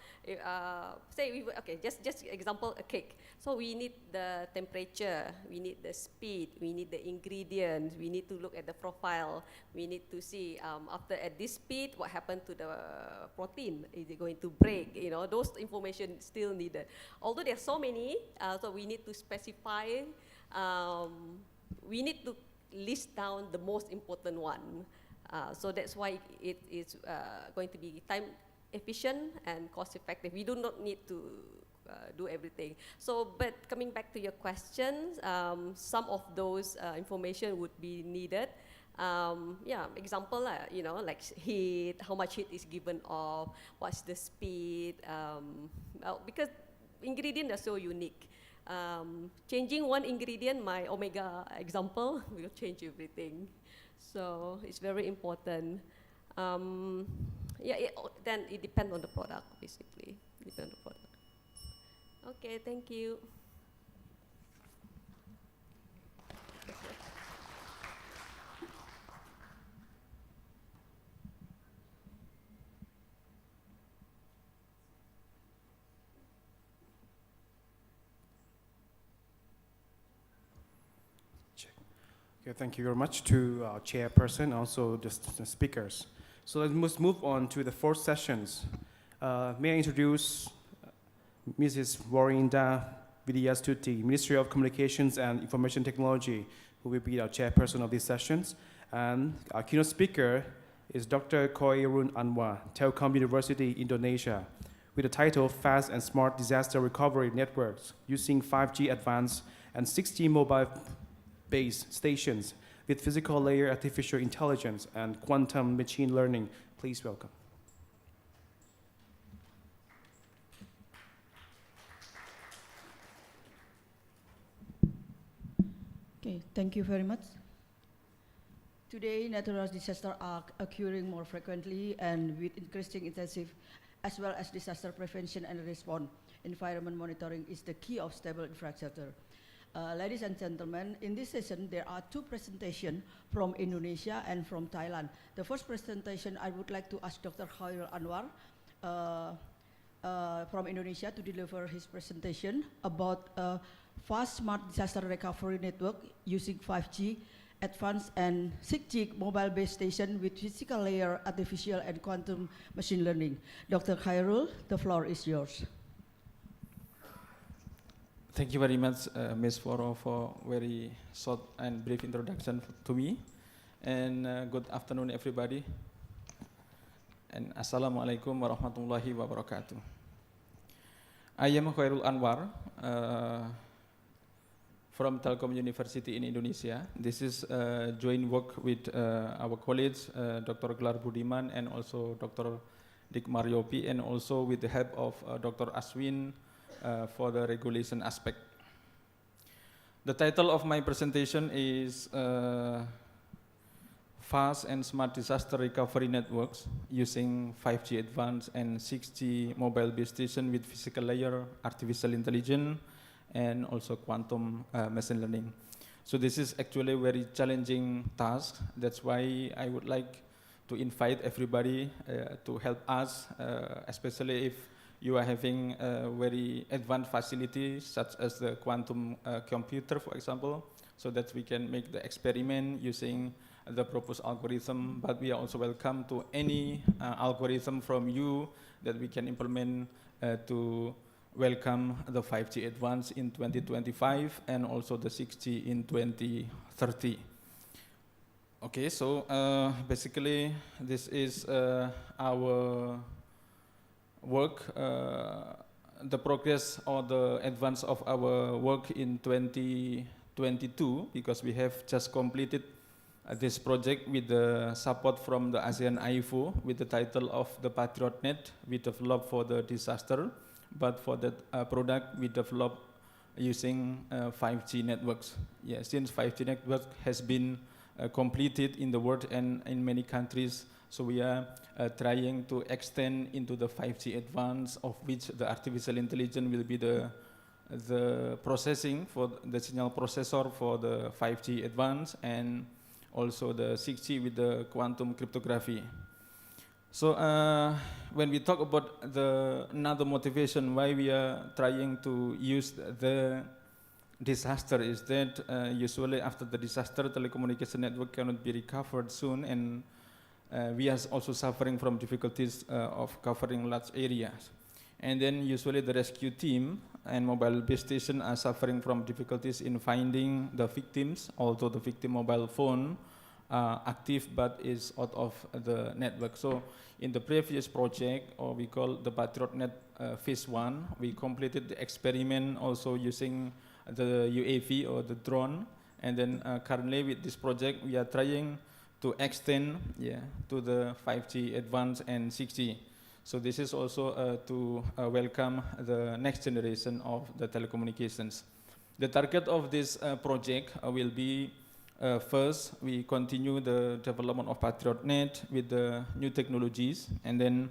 Just example, a cake. So we need the temperature, we need the speed, we need the ingredients, we need to look at the profile, we need to see after at this speed, what happened to the protein? Is it going to break? Those information still needed. Although there are so many, so we need to specify, we need to list down the most important one. So that's why it is going to be time efficient and cost effective. We do not need to do everything. So, but coming back to your questions, some of those information would be needed. Example, like heat, how much heat is given off, what's the speed, because ingredients are so unique. Changing one ingredient, my omega example, will change everything. So it's very important. Then it depends on the product, basically. Depends on the product. Okay, thank you. Okay, thank you very much to our chairperson, also the speakers. So let's move on to the 4 sessions. May I introduce Mrs. Warinda Vidyastuti, Ministry of Communications and Information Technology, who will be our chairperson of these sessions. And our keynote speaker is Dr. Khairul Anwar, Telkom University, Indonesia, with the title Fast and Smart Disaster Recovery Networks using 5G Advanced and 6G mobile-based stations with physical layer artificial intelligence and quantum machine learning. Please welcome. Okay, thank you very much. Today, natural disasters are occurring more frequently and with increasing intensity, as well as disaster prevention and response. Environment monitoring is the key of stable infrastructure. Ladies and gentlemen, in this session, there are 2 presentations from Indonesia and from Thailand. The first presentation, I would like to ask Dr. Khairul Anwar from Indonesia to deliver his presentation about fast smart disaster recovery network using 5G, advanced and 6G mobile-based station with physical layer, artificial and quantum machine learning. Dr. Khairul, the floor is yours. Thank you very much, Ms. Foro, for very short and brief introduction to me. And good afternoon, everybody. And Assalamualaikum warahmatullahi wabarakatuh. I am Khairul Anwar from Telkom University in Indonesia. This is joint work with our colleagues, Dr. Gelar Budiman and also Dr. Dik Mariopi, and also with the help of Dr. Aswin for the regulation aspect. The title of my presentation is Fast and Smart Disaster Recovery Networks using 5G Advanced and 6G mobile base station with physical layer, artificial intelligence, and also quantum machine learning. So this is actually a very challenging task. That's why I would like to invite everybody to help us, especially if you are having very advanced facilities such as the quantum computer, for example, so that we can make the experiment using the proposed algorithm. But we are also welcome to any algorithm from you that we can implement to welcome the 5G advance in 2025 and also the 6G in 2030. Okay, so basically this is our work the progress or the advance of our work in 2022, because we have just completed this project with the support from the ASEAN IVO with the title of the PatriotNet we developed for the disaster, but for that product we developed using 5G networks. Yeah, since 5G network has been completed in the world and in many countries, so we are trying to extend into the 5G advance, of which the artificial intelligence will be the processing for the signal processor for the 5G advance, and also the 6G with the quantum cryptography. So when we talk about another motivation why we are trying to use the disaster is that usually after the disaster, telecommunication network cannot be recovered soon, and we are also suffering from difficulties of covering large areas. And then usually the rescue team and mobile base station are suffering from difficulties in finding the victims, although the victim mobile phone active but is out of the network. So in the previous project, or we call the PatriotNet phase 1, we completed the experiment also using the UAV or the drone, and then currently with this project we are trying to extend to the 5G advance and 6G. So this is also to welcome the next generation of the telecommunications. The target of this project will be first, we continue the development of PatriotNet with the new technologies, and then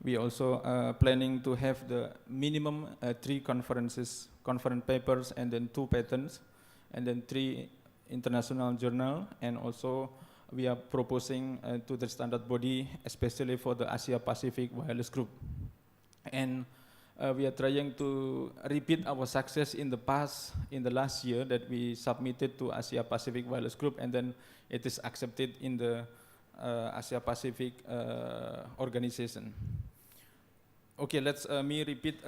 we also planning to have the minimum 3 conference papers, and then 2 patents, and then 3 international journal, and also we are proposing to the standard body, especially for the Asia Pacific Wireless Group. And we are trying to repeat our success in the past, in the last year, that we submitted to Asia Pacific Wireless Group, and then it is accepted in the Asia Pacific organization. Okay, let's me repeat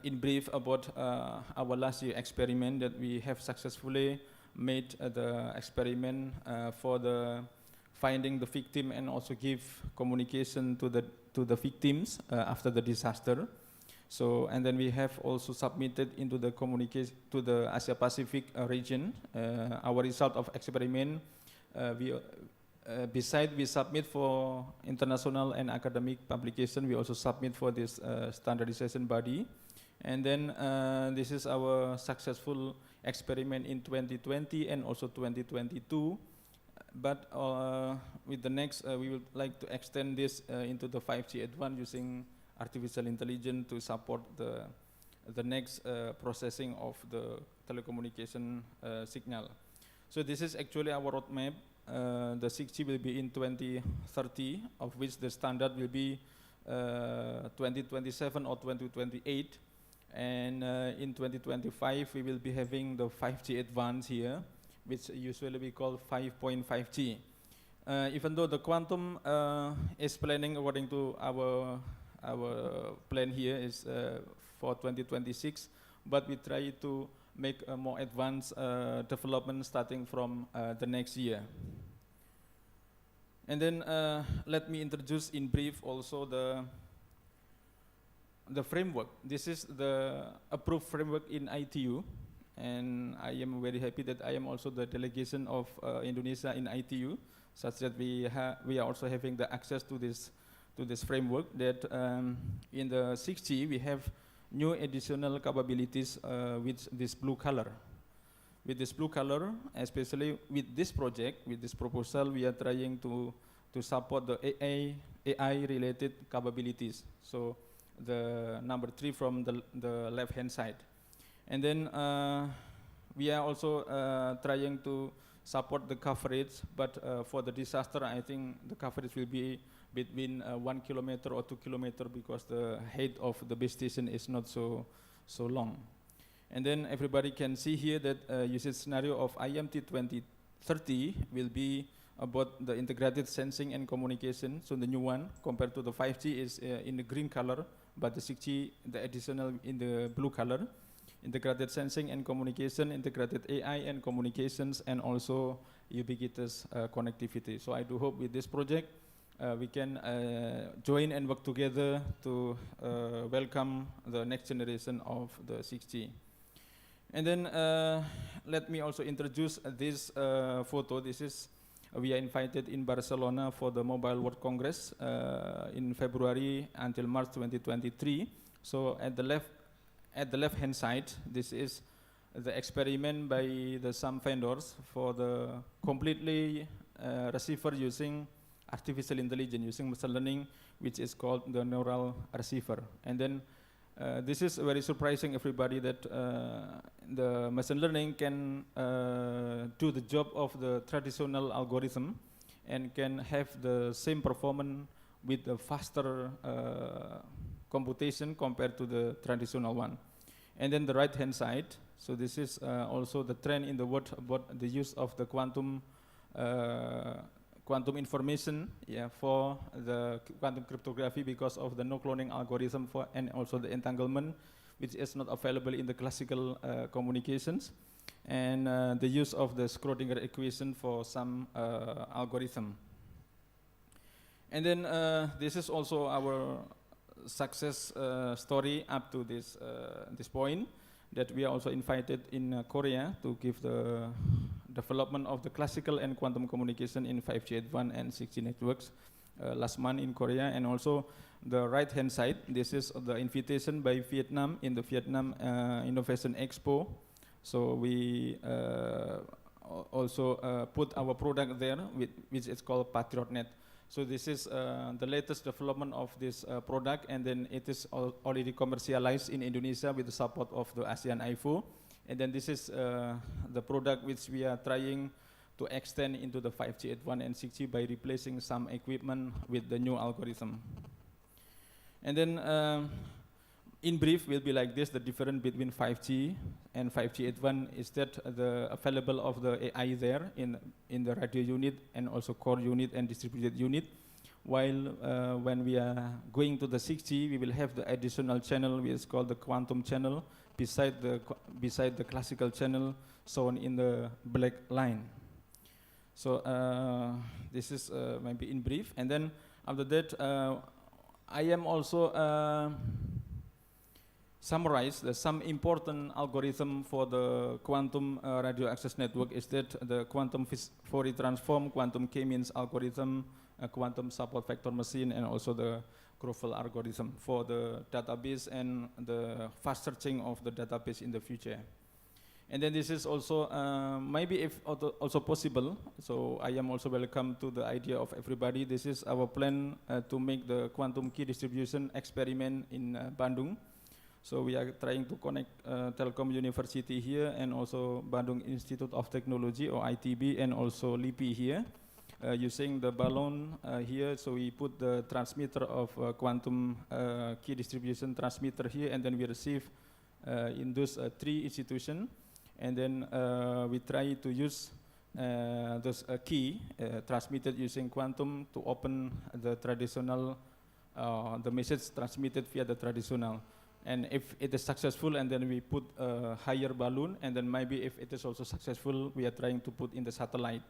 in brief about our last year experiment, that we have successfully made the experiment for the finding the victim and also give communication to the victims after the disaster. So, and then we have also submitted into the communication to the Asia Pacific region our result of experiment. Besides we submit for international and academic publication, we also submit for this standardization body. And then this is our successful experiment in 2020 and also 2022. But with the next, we would like to extend this into the 5G advance using artificial intelligence to support the next processing of the telecommunication signal. So this is actually our roadmap. The 6G will be in 2030, of which the standard will be 2027 or 2028. And in 2025, we will be having the 5G advance here, which usually we call 5.5G. Even though the quantum is planning according to our plan here is for 2026, but we try to make a more advanced development starting from the next year. And then let me introduce in brief also the framework. This is the approved framework in ITU, and I am very happy that I am also the delegation of Indonesia in ITU, such that we are also having the access to this framework. That in the 6G we have new additional capabilities with this blue color. With this blue color, especially with this project, with this proposal, we are trying to support the AI related capabilities. So the number 3 from the left hand side. And then we are also trying to support the coverage, but for the disaster, I think the coverage will be between 1 kilometer or 2 kilometer, because the height of the base station is not so long. And then everybody can see here that usage scenario of IMT 2030 will be about the integrated sensing and communication. So the new one compared to the 5G is in the green color, but the 6G, the additional in the blue color. Integrated sensing and communication, integrated AI and communications, and also ubiquitous connectivity. So I do hope with this project, we can join and work together to welcome the next generation of the 6G. And then let me also introduce this photo. This is we are invited in Barcelona for the Mobile World Congress in February until March 2023. So at the left-hand side, this is the experiment by some vendors for the completely receiver using artificial intelligence, using machine learning, which is called the neural receiver. And then this is very surprising everybody that the machine learning can do the job of the traditional algorithm and can have the same performance with the faster computation compared to the traditional one. And then the right-hand side, so this is also the trend in the world about the use of the quantum information for the quantum cryptography because of the no cloning algorithm and also the entanglement, which is not available in the classical communications, and the use of the Schrödinger equation for some algorithm. And then this is also our success story up to this point, that we are also invited in Korea to give the development of the classical and quantum communication in 5G Advanced and 6G networks last month in Korea. And also the right-hand side, this is the invitation by Vietnam in the Vietnam Innovation Expo. So we also put our product there, which is called PatriotNet. So this is the latest development of this product, and then it is already commercialized in Indonesia with the support of the ASEAN IVO. And then this is the product which we are trying to extend into the 5G Advanced and 6G by replacing some equipment with the new algorithm. And then in brief will be like this: the difference between 5G and 5G Advanced is that the available of the AI there in the radio unit and also core unit and distributed unit, while when we are going to the 6G, we will have the additional channel which is called the quantum channel beside the classical channel shown in the black line. So this is maybe in brief. And then after that, I am also summarize some important algorithm for the quantum radio access network is that the quantum Fourier transform, quantum K-means algorithm, quantum support vector machine, and also the Grovel algorithm for the database and the fast searching of the database in the future. And then this is also maybe if also possible. So I am also welcome to the idea of everybody. This is our plan to make the quantum key distribution experiment in Bandung. So we are trying to connect Telkom University here and also Bandung Institute of Technology or ITB and also LIPI here using the balloon here. So we put the transmitter of quantum key distribution transmitter here, and then we receive in those three institutions, and then we try to use those key transmitted using quantum to open the traditional the message transmitted via the traditional. And if it is successful, and then we put a higher balloon, and then maybe if it is also successful, we are trying to put in the satellite.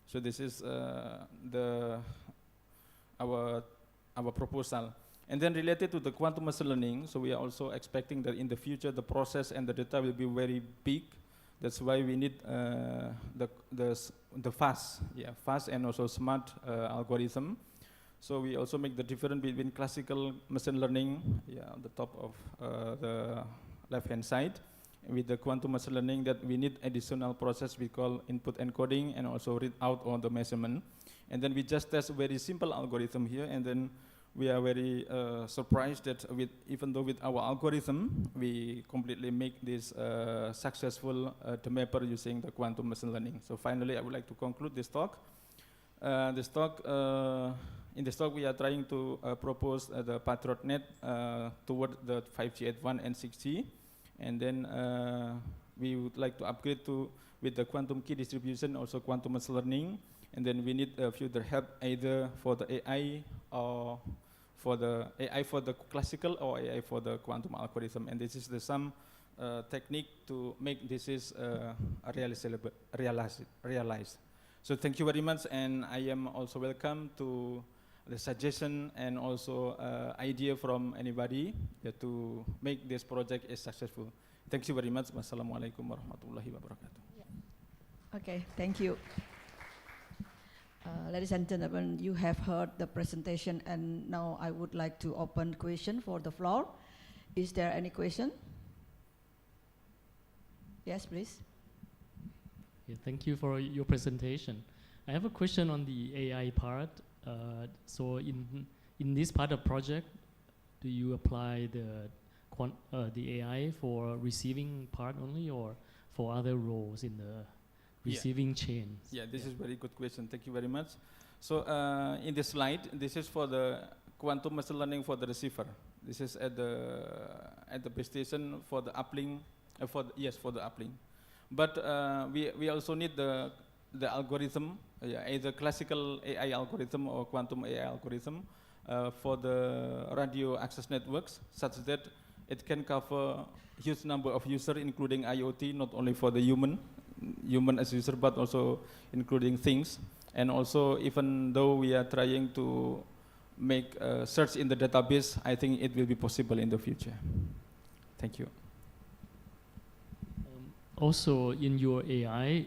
So this is our proposal. And then related to the quantum machine learning, so we are also expecting that in the future the process and the data will be very big. That's why we need the fast and also smart algorithm. So we also make the difference between classical machine learning, on the top of the left-hand side, with the quantum machine learning that we need additional process we call input encoding and also read out on the measurement. And then we just test a very simple algorithm here, and then we are very surprised that even though with our algorithm, we completely make this successful the mapper using the quantum machine learning. So finally, I would like to conclude this talk. In this talk, we are trying to propose the PatriotNet toward the 5G Advanced and 6G. And then we would like to upgrade with the quantum key distribution, also quantum machine learning. And then we need further help either for the AI or for the classical or AI for the quantum algorithm. And this is some technique to make this is realized. So thank you very much, and I am also welcome to the suggestion and also idea from anybody to make this project is successful. Thank you very much. Wassalamualaikum warahmatullahi wabarakatuh. Okay, thank you. Ladies and gentlemen, you have heard the presentation, and now I would like to open question for the floor. Is there any question? Yes, please. Yeah, thank you for your presentation. I have a question on the AI part. So in this part of project, do you apply the AI for receiving part only, or for other roles in the receiving chain? Yeah, this is very good question. Thank you very much. So in this slide, this is for the quantum machine learning for the receiver. This is at the base station for the uplink. For the uplink. But we also need the algorithm, either classical AI algorithm or quantum AI algorithm for the radio access networks, such that it can cover huge number of users, including IoT, not only for the human as user, but also including things. And also, even though we are trying to make a search in the database, I think it will be possible in the future. Thank you. Also, in your AI,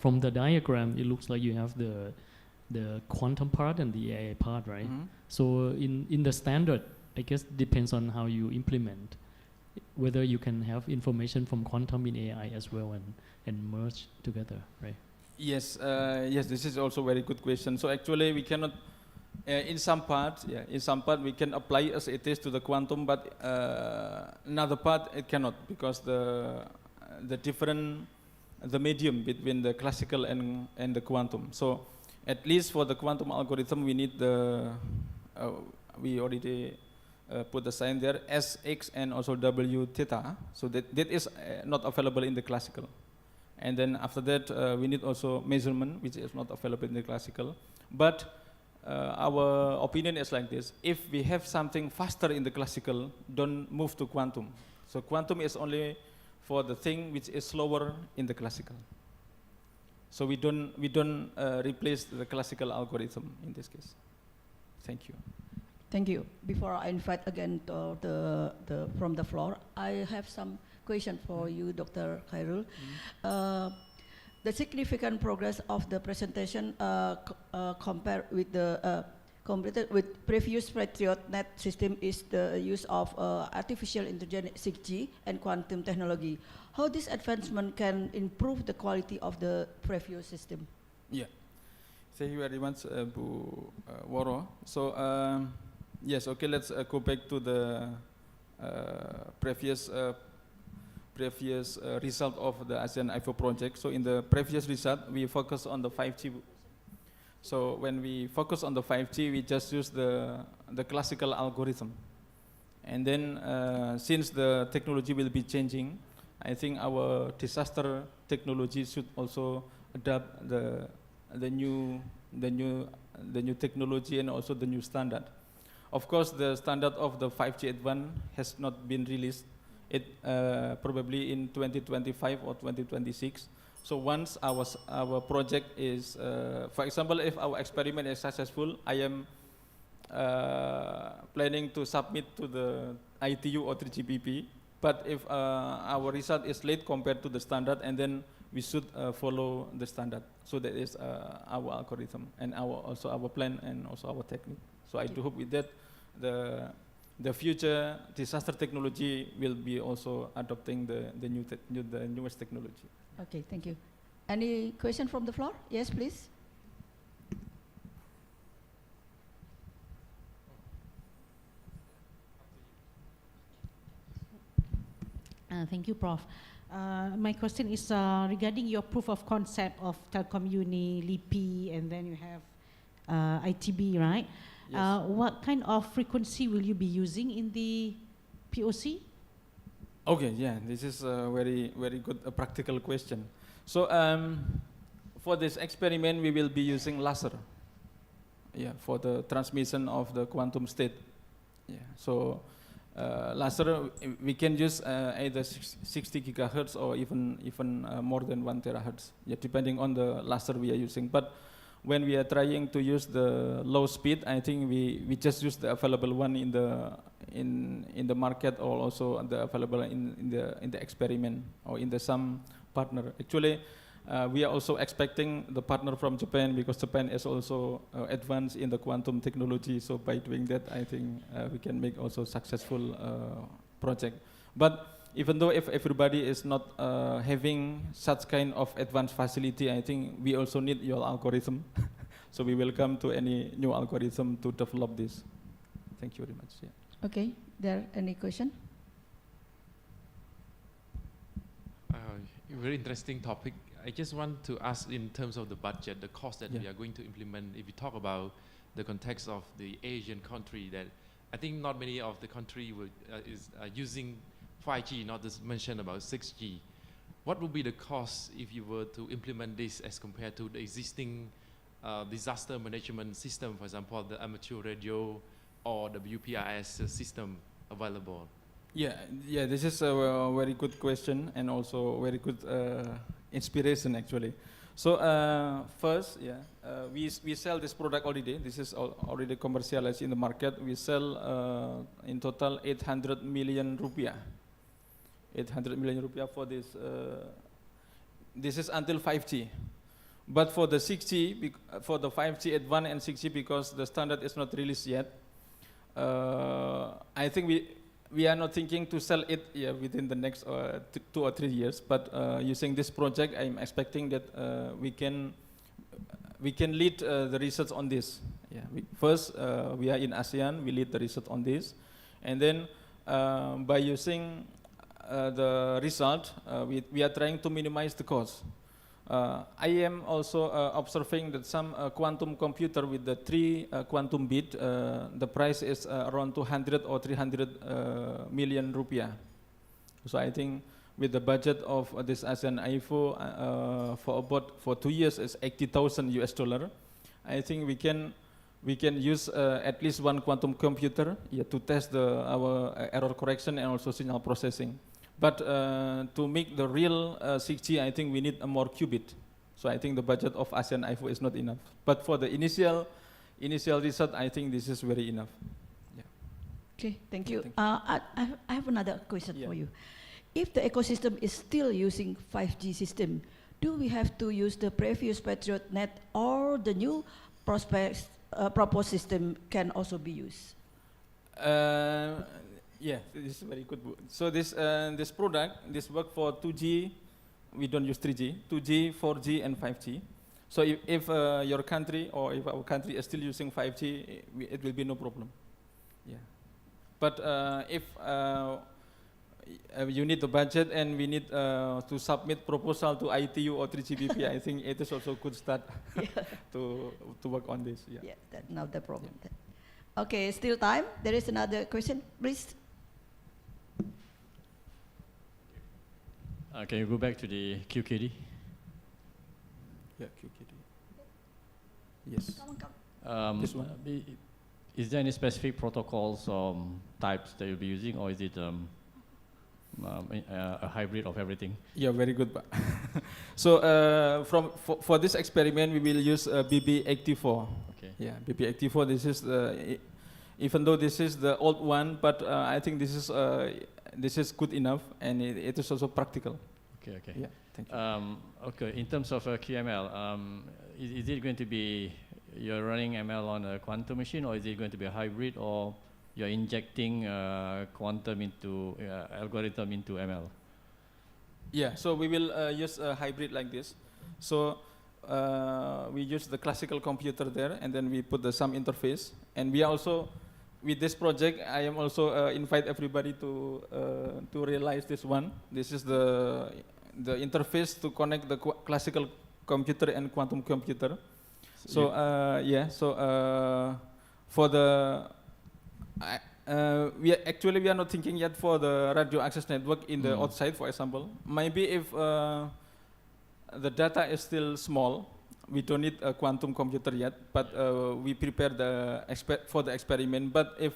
from the diagram, it looks like you have the quantum part and the AI part, right? Mm-hmm. So in the standard, I guess depends on how you implement, whether you can have information from quantum in AI as well and merge together, right? Yes, yes, this is also a very good question. So actually, we cannot, in some part we can apply as it is to the quantum, but another part it cannot, because the medium between the classical and the quantum. So at least for the quantum algorithm, we need we already put the sign there, S, X, and also W theta. So that is not available in the classical. And then after that, we need also measurement, which is not available in the classical. But our opinion is like this: if we have something faster in the classical, don't move to quantum. So quantum is only for the thing which is slower in the classical. So we don't replace the classical algorithm in this case. Thank you. Thank you. Before I invite again to from the floor, I have some question for you, Dr. Khairul. The significant progress of the presentation compared with the completed with previous Patriot Net system is the use of artificial intelligence, 6G, and quantum technology. How this advancement can improve the quality of the previous system? Yeah, thank you very much, Bu Woro. So yes, okay, let's go back to the previous result of the ASEAN IVO project. So in the previous result, we focus on the 5G. So when we focus on the 5G, we just use the classical algorithm. And then since the technology will be changing, I think our disaster technology should also adapt the new technology and also the new standard. Of course, the standard of the 5G Advanced has not been released. It probably in 2025 or 2026. So once our project is, for example, if our experiment is successful, I am planning to submit to the ITU or 3GPP. But if our result is late compared to the standard, and then we should follow the standard. So that is our algorithm and also our plan and also our technique. So I do hope with that the future disaster technology will be also adopting the newest technology. Okay, thank you. Any question from the floor? Yes, please. Thank you, Prof. My question is regarding your proof of concept of Telkom Uni, LIPI, and then you have ITB, right? Yes. What kind of frequency will you be using in the POC? Okay, yeah, this is a very good practical question. So for this experiment, we will be using laser. Yeah, for the transmission of the quantum state. Yeah, so laser we can use either 60 gigahertz or even more than 1 terahertz. Yeah, depending on the laser we are using. But when we are trying to use the low speed, I think we just use the available one in the market, or also the available in the experiment or in the some partner. Actually, we are also expecting the partner from Japan, because Japan is also advanced in the quantum technology. So by doing that, I think we can make also successful project. But even though if everybody is not having such kind of advanced facility, I think we also need your algorithm. So we welcome to any new algorithm to develop this. Thank you very much. Yeah. Okay, there any question? Very interesting topic. I just want to ask, in terms of the budget, the cost that we are going to implement. If you talk about the context of the Asian country, that I think not many of the country is using 5G, not to mention about 6G. What would be the cost if you were to implement this as compared to the existing disaster management system, for example, the amateur radio or the WPRS system available? Yeah, this is a very good question, and also very good inspiration actually. So first, we sell this product already. This is already commercialized in the market. We sell in total 800 million rupiah. 800 million rupiah for this. This is until 5G. But for the 6G, for the 5G Advanced and 6G, because the standard is not released yet, I think we are not thinking to sell it within the next 2 or 3 years. But using this project, I'm expecting that we can lead the research on this. First, we are in ASEAN, we lead the research on this, and then by using the result, we are trying to minimize the cost. I am also observing that some quantum computer with the 3 quantum bit, the price is around 200 or 300 million rupiah. So I think with the budget of this ASEAN IVO for 2 years is $80,000. I think we can use at least 1 quantum computer to test our error correction and also signal processing. But to make the real 6G, I think we need a more qubit. So I think the budget of ASEAN IVO is not enough. But for the initial research, I think this is very enough. Yeah. Okay, thank you. I have another question for you. If the ecosystem is still using 5G system, do we have to use the previous Patriot Net, or the new proposed system can also be used? Yeah, this is very good. So this product, this work for 2G, we don't use 3G, 2G, 4G, and 5G. So if your country or if our country is still using 5G, it will be no problem. Yeah. But if you need the budget and we need to submit proposal to ITU or 3GPP, I think it is also a good start to work on this. Yeah, that's not the problem. Yeah. Okay, still time. There is another question, please. Can you go back to the QKD? Yeah, QKD. Yes. This one. Is there any specific protocols or types that you'll be using, or is it a hybrid of everything? Yeah, very good. So for this experiment, we will use BB84. Okay. Yeah, BB84. This is even though this is the old one, but I think this is good enough, and it is also practical. Okay. Okay. Yeah. Thank you. Okay. In terms of QML, is it going to be you're running ML on a quantum machine, or is it going to be a hybrid, or you're injecting quantum into algorithm into ML? Yeah. So we will use a hybrid like this. So we use the classical computer there, and then we put the some interface, and we are also. With this project, I am also invite everybody to realize this one. This is the interface to connect the classical computer and quantum computer. So for the we are not thinking yet for the radio access network in the outside, for example. Maybe if the data is still small, we don't need a quantum computer yet, but we prepare for the experiment. But if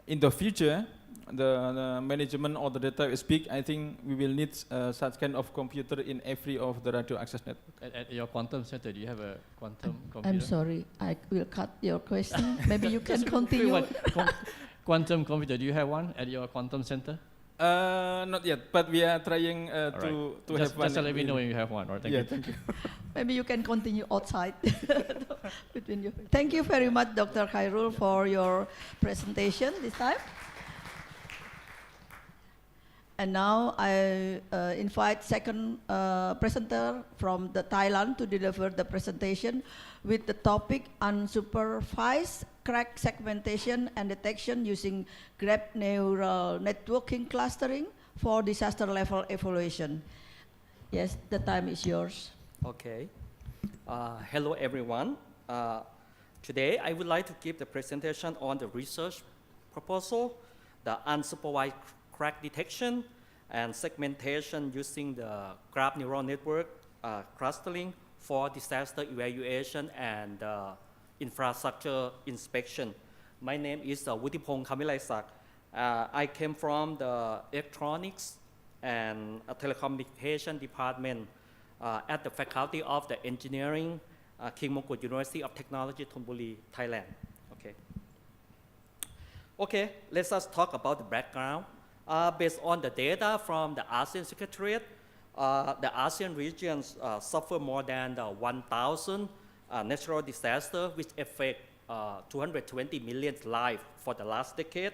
in the future the management or the data is big, I think we will need such kind of computer in every of the radio access network. At your quantum center, do you have a quantum computer? I'm sorry, I will cut your question. Maybe you can Just continue. Quantum computer, do you have one at your quantum center? Not yet, but we are trying to have one. Just let me know when you have one. Or thank you. Thank you. Maybe you can continue outside between you. Thank you very much, Dr. Khairul, for your presentation this time. And now I invite second presenter from Thailand to deliver the presentation with the topic unsupervised crack segmentation and detection using graph neural networking clustering for disaster level evaluation. Yes, the time is yours. Okay. Hello, everyone. Today, I would like to give the presentation on the research proposal, the unsupervised crack detection and segmentation using the graph neural network clustering for disaster evaluation and infrastructure inspection. My name is Wutipong Kamilaisak. I came from the Electronics and Telecommunication Department at the Faculty of the Engineering, King Mongkut University of Technology, Thonburi, Thailand. Okay, let's just talk about the background. Based on the data from the ASEAN Secretariat, the ASEAN regions suffer more than 1,000 natural disasters, which affect 220 million lives for the last decade.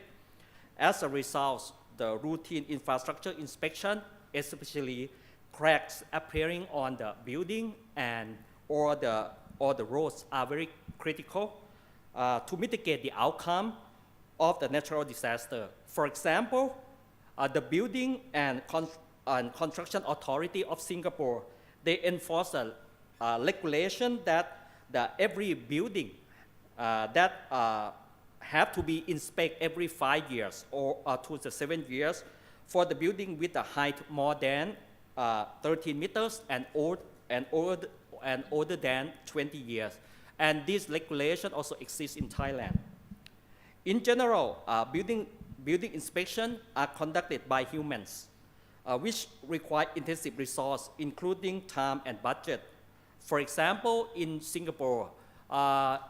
As a result, the routine infrastructure inspection, especially cracks appearing on the building and or the roads, are very critical to mitigate the outcome of the natural disaster. For example, the Building and Construction Authority of Singapore, they enforce a regulation that every building that have to be inspected every 5 years or 2 to 7 years for the building with a height more than 13 meters and older than 20 years. And this regulation also exists in Thailand. In general, building inspections are conducted by humans, which require intensive resource, including time and budget. For example, in Singapore,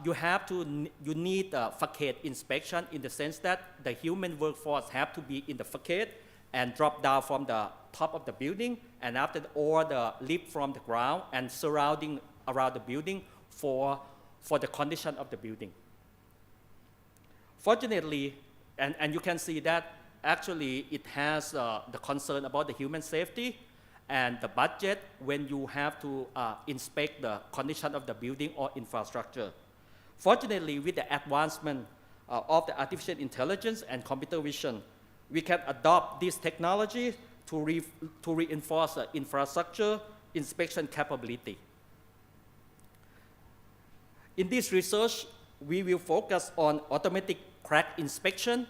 you need a facade inspection in the sense that the human workforce have to be in the facade and drop down from the top of the building, and after or the lift from the ground and surrounding around the building for the condition of the building. Fortunately, and you can see that actually it has the concern about the human safety and the budget when you have to inspect the condition of the building or infrastructure. Fortunately, with the advancement of the artificial intelligence and computer vision, we can adopt this technology to reinforce the infrastructure inspection capability. In this research, we will focus on automatic crack inspection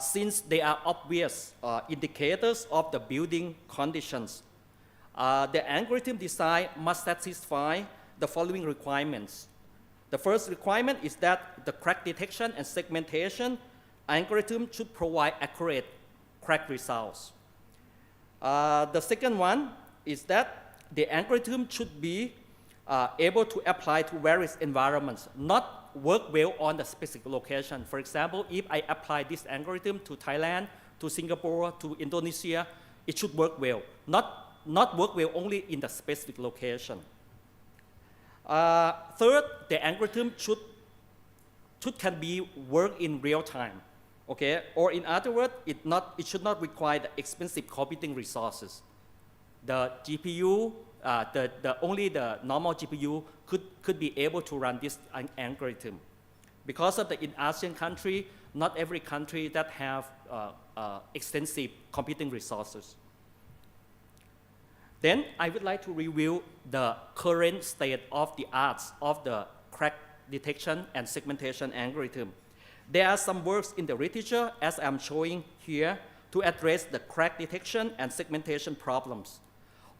since they are obvious indicators of the building conditions. The algorithm design must satisfy the following requirements. The first requirement is that the crack detection and segmentation algorithm should provide accurate crack results. The second one is that the algorithm should be able to apply to various environments, not work well on the specific location. For example, if I apply this algorithm to Thailand, to Singapore, to Indonesia, it should work well, not work well only in the specific location. Third, the algorithm can be work in real time, okay? Or in other words, it should not require the expensive computing resources. The GPU, only the normal GPU could be able to run this algorithm. Because of in ASEAN country, not every country that have extensive computing resources. Then I would like to review the current state of the art of the crack detection and segmentation algorithm. There are some works in the literature, as I'm showing here, to address the crack detection and segmentation problems.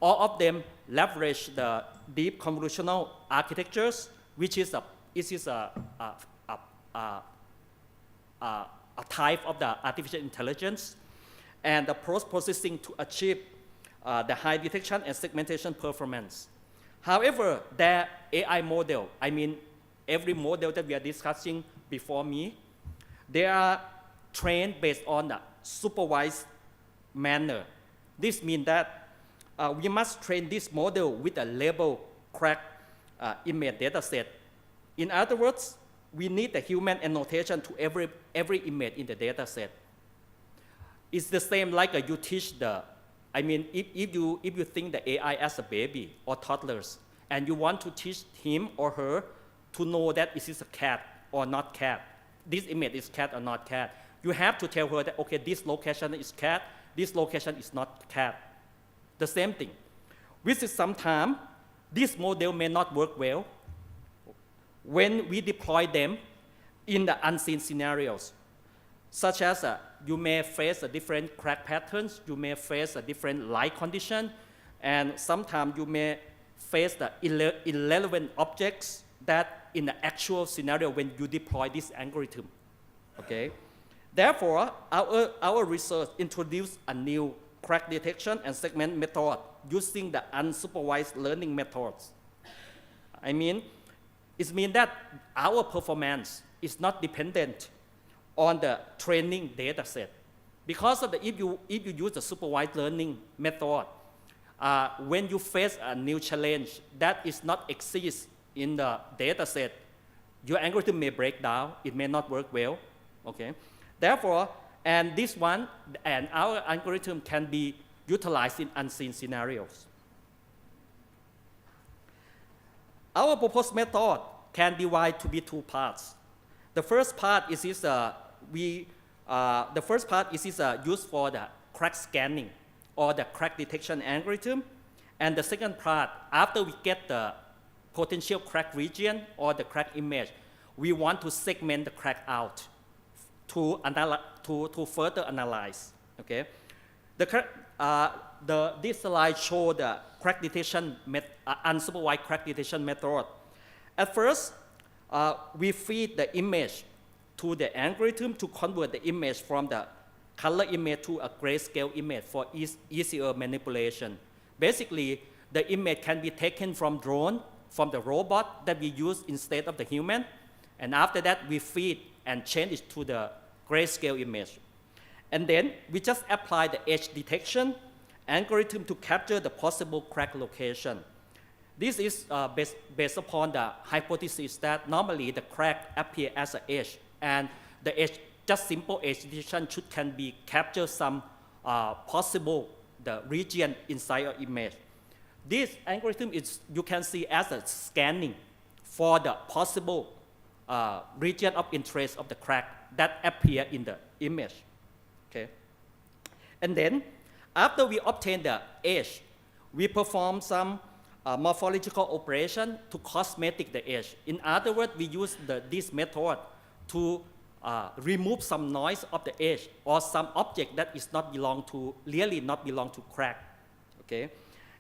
All of them leverage the deep convolutional architectures, which is a a type of the artificial intelligence, and the post-processing to achieve the high detection and segmentation performance. However, their AI model, I mean every model that we are discussing before me, they are trained based on the supervised manner. This means that we must train this model with a label cracked image data set. In other words, we need a human annotation to every image in the data set. It's the same like you teach the, I mean, if you think the AI as a baby or toddlers, and you want to teach him or her to know that is this a cat or not cat, this image is cat or not cat, you have to tell her that, okay, this location is cat, this location is not cat. The same thing. With some time, this model may not work well when we deploy them in the unseen scenarios, such as you may face a different crack patterns, you may face a different light condition, and sometimes you may face the irrelevant objects that in the actual scenario when you deploy this algorithm. Okay? Therefore, our research introduced a new crack detection and segment method using the unsupervised learning methods. I mean, it means that our performance is not dependent on the training data set. Because of the, if you use the supervised learning method, when you face a new challenge that is not exist in the data set, your algorithm may break down, it may not work well, okay? Therefore, and this one, and our algorithm can be utilized in unseen scenarios. Our proposed method can divide to be two parts. The first part is used for the crack scanning or the crack detection algorithm. And the second part, after we get the potential crack region or the crack image, we want to segment the crack out to further analyze. Okay, this slide shows the crack detection unsupervised crack detection method. At first, we feed the image to the algorithm to convert the image from the color image to a grayscale image for easier manipulation. Basically, the image can be taken from drone, from the robot that we use instead of the human, and after that we feed and change it to the grayscale image. And then we just apply the edge detection algorithm to capture the possible crack location. This is based upon the hypothesis that normally the crack appear as an edge, and the edge, just simple edge detection can be capture some possible the region inside your image. This algorithm is, you can see as a scanning for the possible region of interest of the crack that appear in the image. Okay, and then after we obtain the edge, we perform some morphological operation to cosmetic the edge. In other words, we use this method to remove some noise of the edge or some object that is really not belong to crack. Okay,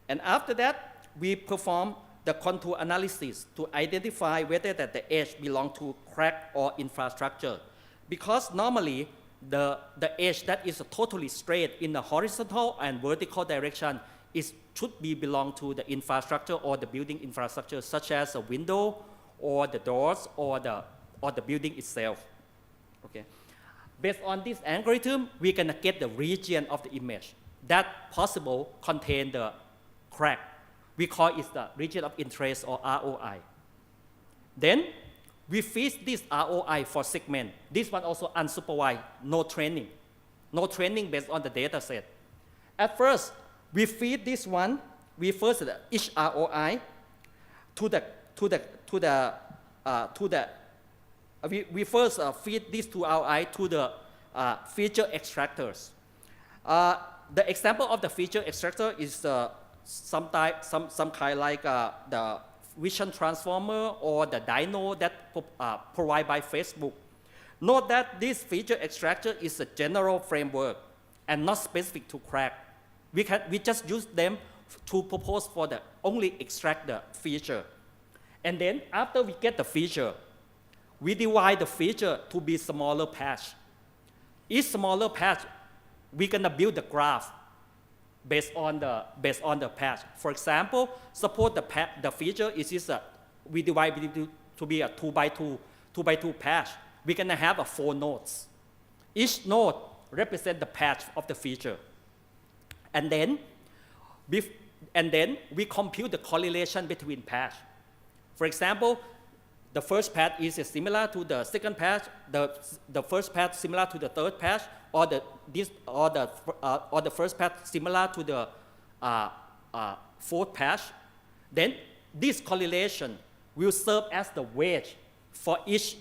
and after that, we perform the contour analysis to identify whether that the edge belong to crack or infrastructure. Because normally, the edge that is totally straight in the horizontal and vertical direction should belong to the infrastructure or the building infrastructure, such as a window or the doors or the building itself. Okay. Based on this algorithm, we can get the region of the image that possible contain the crack. We call it the region of interest or ROI. Then we feed this ROI for segment. This one also unsupervised, no training. No training based on the data set. At first, we feed this one, we first each ROI we first feed these two ROI to the feature extractors. The example of the feature extractor is some kind like the vision transformer or the Dino that provided by Facebook. Note that this feature extractor is a general framework and not specific to crack. We just use them to propose for the only extract the feature. And then after we get the feature, we divide the feature to be smaller patch. each smaller patch, we're gonna build the graph based on the patch. For example, suppose the feature is we divide it to be a 2 by 2 patch. We're gonna have 4 nodes. Each node represents the patch of the feature. And then we compute the correlation between patch. For example, the first patch is similar to the second patch, the first patch similar to the third patch, or the first patch similar to the fourth patch. Then this correlation will serve as the weight for each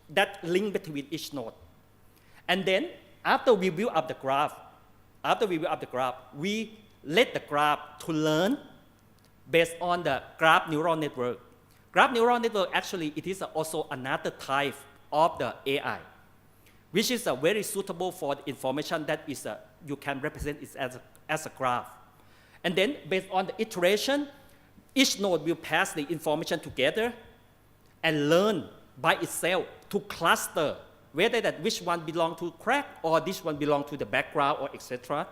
that link between each node. And then after we build up the graph, we let the graph to learn based on the graph neural network. Graph neural network, actually, it is also another type of the AI, which is very suitable for the information that is you can represent it as a graph. And then, based on the iteration, each node will pass the information together and learn by itself to cluster whether that which one belong to crack or this one belong to the background or etc.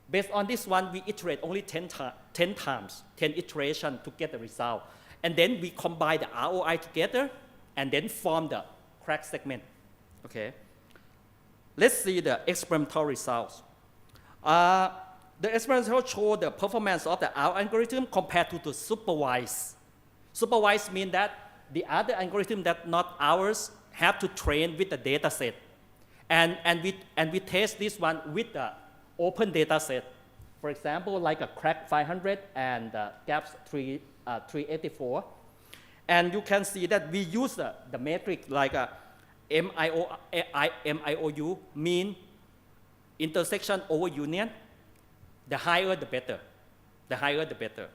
Based on this one, we iterate only 10 times, 10 iterations to get the result. And then we combine the ROI together and then form the crack segment. Okay. Let's see the experimental results. The experimental show the performance of our algorithm compared to the supervised. Supervised means that the other algorithm that not ours have to train with the data set. And we test this one with the open data set. For example, like a crack 500 and gaps 384. And you can see that we use the metric like a MIOU, mean intersection over union. The higher the better. The higher the better.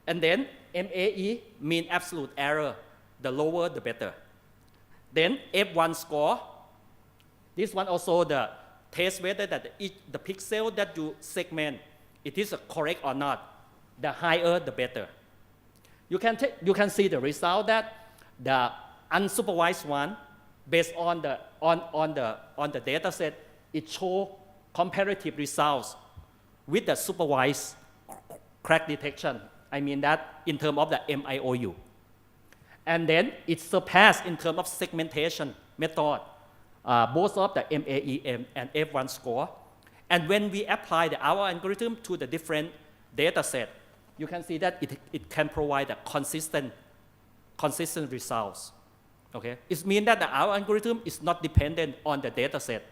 And then MAE, mean absolute error. The lower the better. Then F1 score. This one also the test whether that the pixel that you segment, it is correct or not. The higher the better. You can see the result that the unsupervised one, based on the data set, it shows comparative results with the supervised crack detection. I mean that in terms of the MIOU. And then it surpassed in terms of segmentation method, both of the MAE and F1 score. And when we apply our algorithm to the different data set, you can see that it can provide a consistent results. Okay? It means that our algorithm is not dependent on the data set.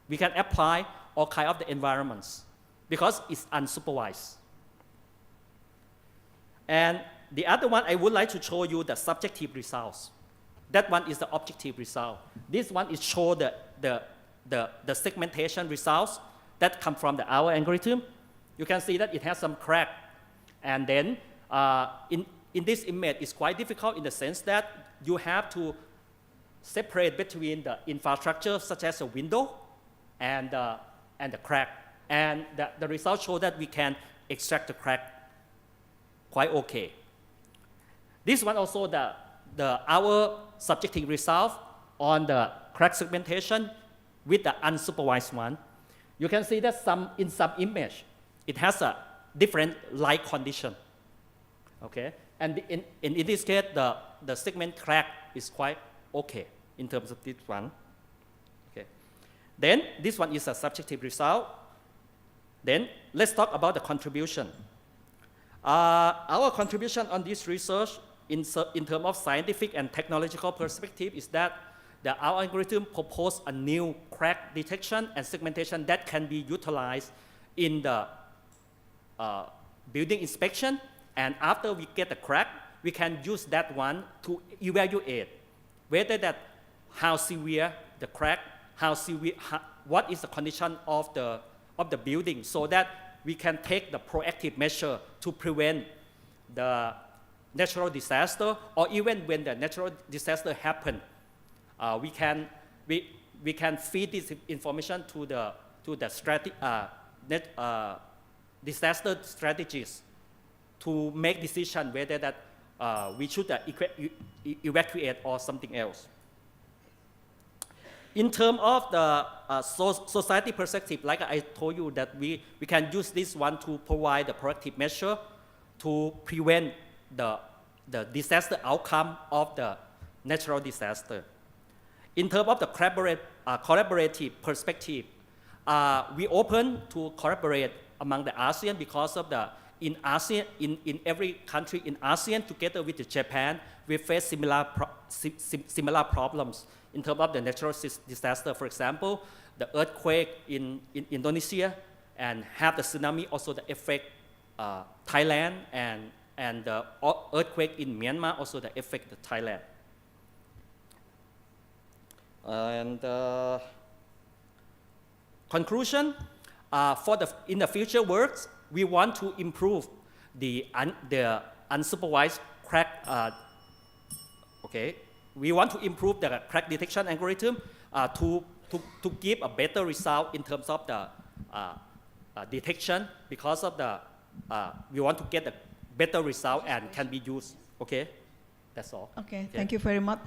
We can apply all kinds of the environments because it's unsupervised. And the other one, I would like to show you the subjective results. That one is the objective result. This one is show the segmentation results that come from our algorithm. You can see that it has some crack. And then in this image, it's quite difficult in the sense that you have to separate between the infrastructure, such as a window and the crack. And the results show that we can extract the crack quite okay. This one also our subjective result on the crack segmentation with the unsupervised one. You can see that in some image, it has a different light condition. Okay, and in this case, the segment crack is quite okay in terms of this one. Okay, then this one is a subjective result. Then let's talk about the contribution. Our contribution on this research in terms of scientific and technological perspective is that our algorithm proposed a new crack detection and segmentation that can be utilized in the building inspection. And after we get the crack, we can use that one to evaluate whether how severe the crack, what is the condition of the building, so that we can take the proactive measure to prevent the natural disaster, or even when the natural disaster happens, we can feed this information to the disaster strategies to make decision whether we should evacuate or something else. In terms of the society perspective, like I told you that we can use this one to provide the proactive measure to prevent the disaster outcome of the natural disaster. In terms of the collaborative perspective, we open to collaborate among the ASEAN because of in ASEAN, in every country in ASEAN, together with Japan, we face similar problems in terms of the natural disaster. For example, the earthquake in Indonesia and have the tsunami also the affect Thailand, and the earthquake in Myanmar also the affect the Thailand. And conclusion, in the future works, we want to improve the unsupervised crack. We want to improve the crack detection algorithm to give a better result in terms of the detection, because of we want to get a better result and can be used. Okay, that's all. Okay, thank you very much.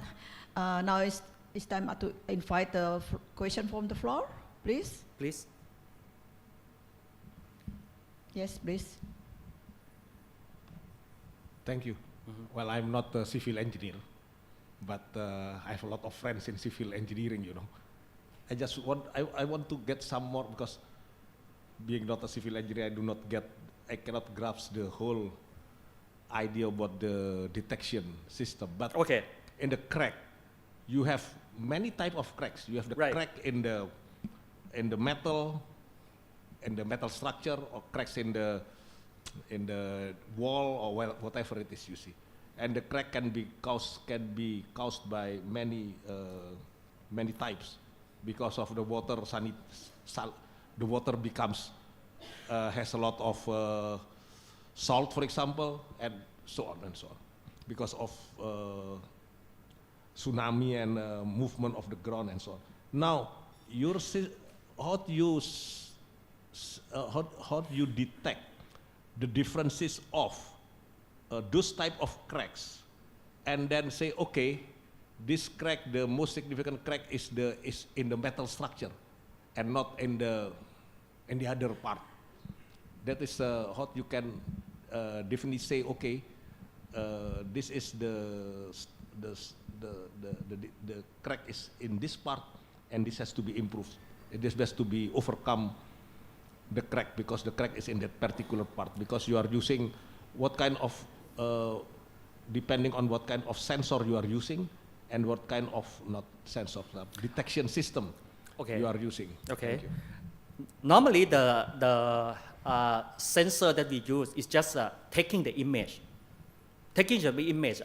Now it's time to invite the question from the floor, please. Please. Yes, please. Thank you. Well, I'm not a civil engineer, but I have a lot of friends in civil engineering, you know. I want to get some more, because being not a civil engineer, I cannot grasp the whole idea about the detection system. But in the crack, you have many type of cracks. You have the crack in the metal, in the metal structure, or cracks in the wall, or whatever it is you see. And the crack can be caused by many types, because of the water. The water becomes has a lot of salt, for example, and so on and so on, because of tsunami and movement of the ground and so on. Now, how do you detect the differences of those type of cracks, and then say, okay, this crack, the most significant crack is in the metal structure, and not in the other part. That is how you can definitely say, okay, this is the crack is in this part, and this has to be improved. This has to be overcome, the crack, because the crack is in that particular part, because you are using what kind of depending on what kind of sensor you are using, and what kind of detection system you are using. Okay. Normally, the sensor that we use is just taking the image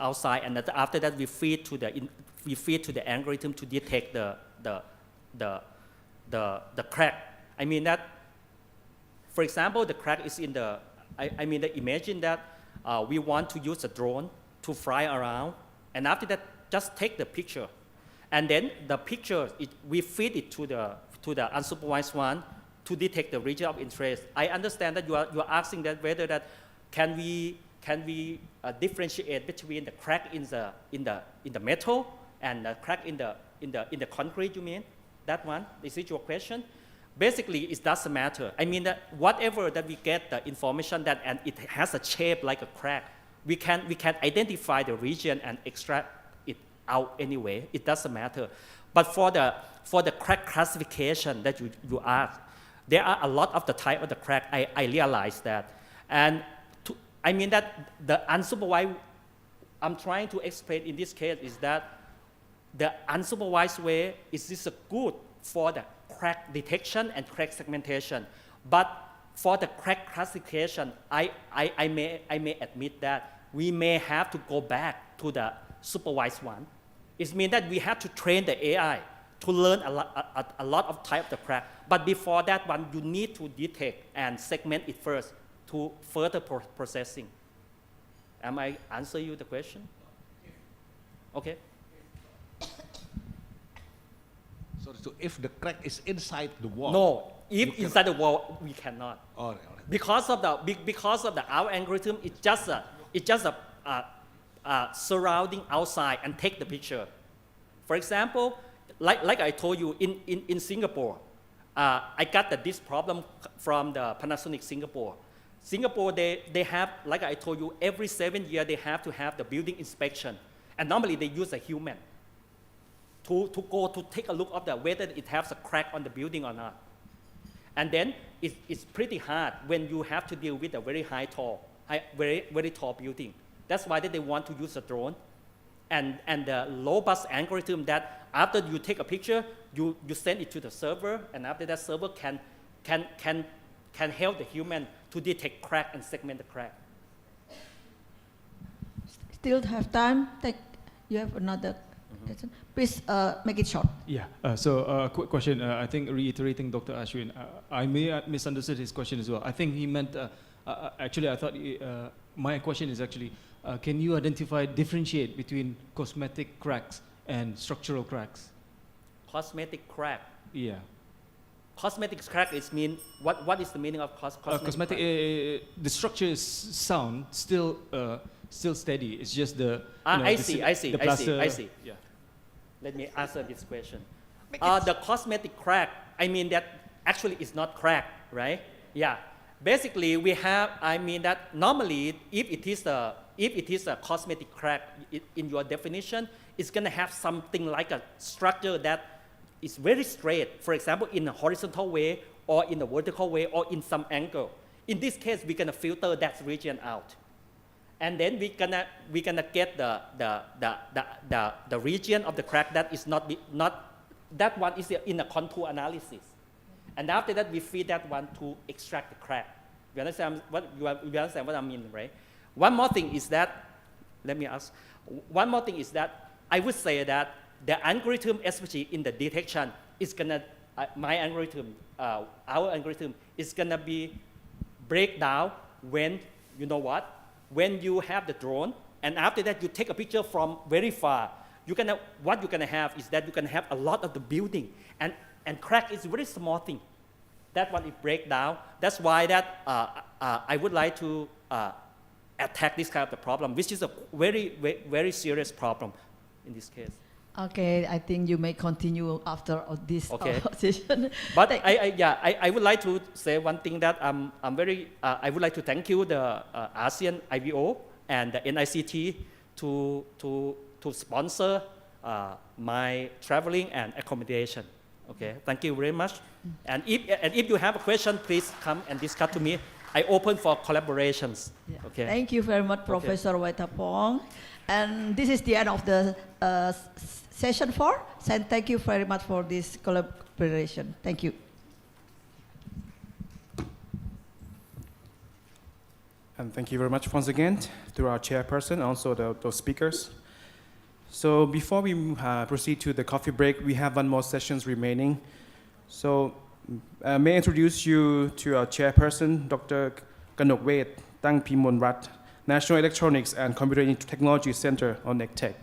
outside, and after that we feed to the algorithm to detect the crack. I mean that, for example, the crack is in the. Imagine that we want to use a drone to fly around, and after that, just take the picture, and then the picture we feed it to the unsupervised one to detect the region of interest. I understand that you are asking that whether that can we differentiate between the crack in the metal and the crack in the concrete. You mean that one? Is it your question? Basically, it doesn't matter. I mean that whatever that we get the information that and it has a shape like a crack, we can identify the region and extract it out anyway. It doesn't matter. But for the crack classification that you asked, there are a lot of the type of the crack. I realize that, and that the unsupervised. I'm trying to explain in this case is that the unsupervised way is this good for the crack detection and crack segmentation, but for the crack classification, I may admit that we may have to go back to the supervised one. It means that we have to train the AI to learn a lot of type of the crack. But before that one, you need to detect and segment it first to further processing. Am I answer you the question? Okay. So if the crack is inside the wall? No, if inside the wall, we cannot. All right. Because of our algorithm, it's just a surrounding outside and take the picture. For example, like I told you, in Singapore, I got this problem from the Panasonic Singapore. Singapore, they have, like I told you, every 7 years they have to have the building inspection. And normally they use a human to go to take a look of whether it has a crack on the building or not. And then it's pretty hard when you have to deal with a very very tall building. That's why they want to use a drone and the robust algorithm that after you take a picture, you send it to the server, and after that server can help the human to detect crack and segment the crack. Still have time? You have another question? Please make it short. Yeah, quick question. I think reiterating Dr. Ashwin, I may have misunderstood his question as well. I think he meant, actually I thought my question is actually, can you differentiate between cosmetic cracks and structural cracks? Cosmetic crack? Yeah. Cosmetic crack is what is the meaning of cosmetic crack? The structure is sound, still steady. It's just the I see. Yeah. Let me answer this question. The cosmetic crack, I mean that actually is not crack, right? Yeah. Basically, we have, I mean that normally if it is a cosmetic crack, in your definition, it's going to have something like a structure that is very straight. For example, in a horizontal way or in a vertical way or in some angle. In this case, we're going to filter that region out. And then we're gonna get the region of the crack that is not that one is in a contour analysis. And after that, we feed that one to extract the crack. You understand what I mean, right? One more thing is that, I would say that the algorithm, especially in the detection, is gonna, my algorithm, our algorithm is gonna be break down when, you know what? When you have the drone, and after that you take a picture from very far, what you're gonna have is that you can have a lot of the building, and crack is a very small thing. That one it break down. That's why that I would like to attack this kind of the problem, which is a very serious problem in this case. Okay, I think you may continue after this session. But I would like to say one thing that I would like to thank you, the ASEAN IVO and the NICT to sponsor my traveling and accommodation. Okay, thank you very much. And if you have a question, please come and discuss to me. I open for collaborations. Yeah. Okay. Thank you very much, Professor Waitapong. And this is the end of the session 4. And thank you very much for this collaboration. Thank you. And thank you very much once again to our chairperson, also those speakers. So before we proceed to the coffee break, we have one more session remaining. So may I introduce you to our chairperson, Dr. Kanok Tang Pimonrat, National Electronics and Computer Technology Center on NICT.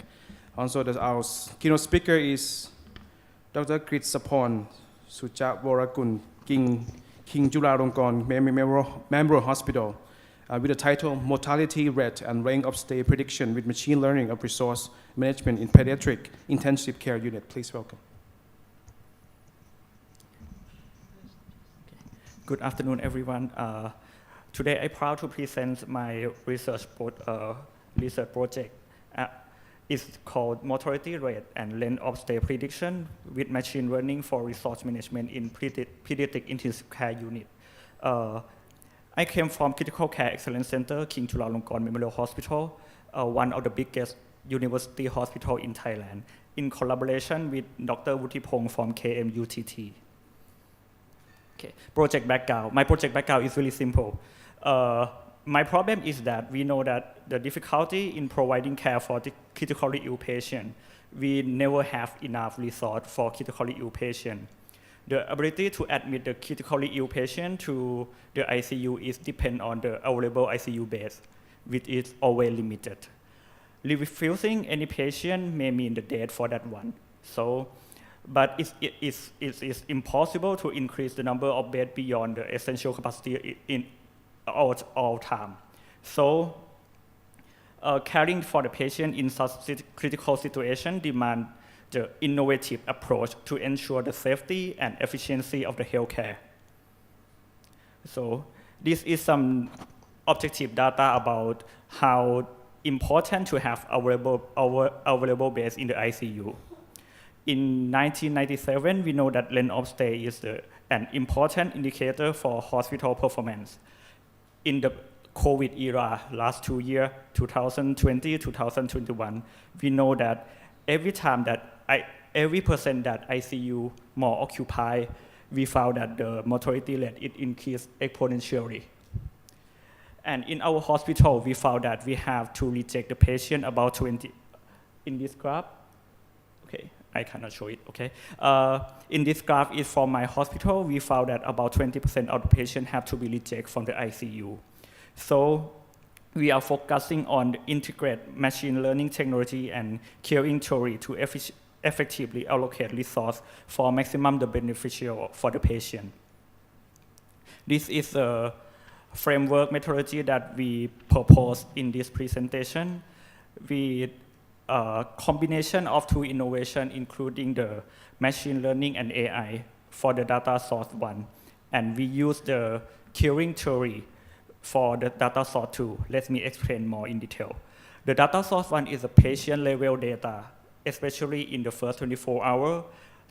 Also, our keynote speaker is Dr. Krit Sapon Suchawarakun, King Chulalongkorn Memorial Hospital, with the title Mortality Rate and Rank of Stay Prediction with Machine Learning of Resource Management in Pediatric Intensive Care Unit. Please welcome. Good afternoon, everyone. Today, I'm proud to present my research project. It's called Mortality Rate and Length of Stay Prediction with Machine Learning for Resource Management in Pediatric Intensive Care Unit. I came from Critical Care Excellence Center, King Chulalongkorn Memorial Hospital, one of the biggest university hospital in Thailand, in collaboration with Dr. Wuttipong from KMUTT. Okay, project background. My project background is really simple. My problem is that we know that the difficulty in providing care for the critically ill patient, we never have enough resource for critically ill patient. The ability to admit the critically ill patient to the ICU is depend on the available ICU beds, which is always limited. Refusing any patient may mean the death for that one. But it's impossible to increase the number of beds beyond the essential capacity in all time. So caring for the patient in such critical situation demand the innovative approach to ensure the safety and efficiency of the healthcare. So this is some objective data about how important to have available beds in the ICU. In 1997, we know that length of stay is an important indicator for hospital performance. In the COVID era, last 2 years, 2020, 2021, we know that every time that every percent that ICU more occupied, we found that the mortality rate it increased exponentially. And in our hospital, we found that we have to reject the patient about 20. In this graph, okay, I cannot show it, okay. In this graph is from my hospital, we found that about 20% of the patients have to be rejected from the ICU. So we are focusing on the integrate machine learning technology and caring theory to effectively allocate resource for maximum the beneficial for the patient. This is a framework methodology that we propose in this presentation with a combination of two innovations, including the machine learning and AI for the data source one. And we use the caring theory for the data source two. Let me explain more in detail. The data source one is a patient level data, especially in the first 24 hours,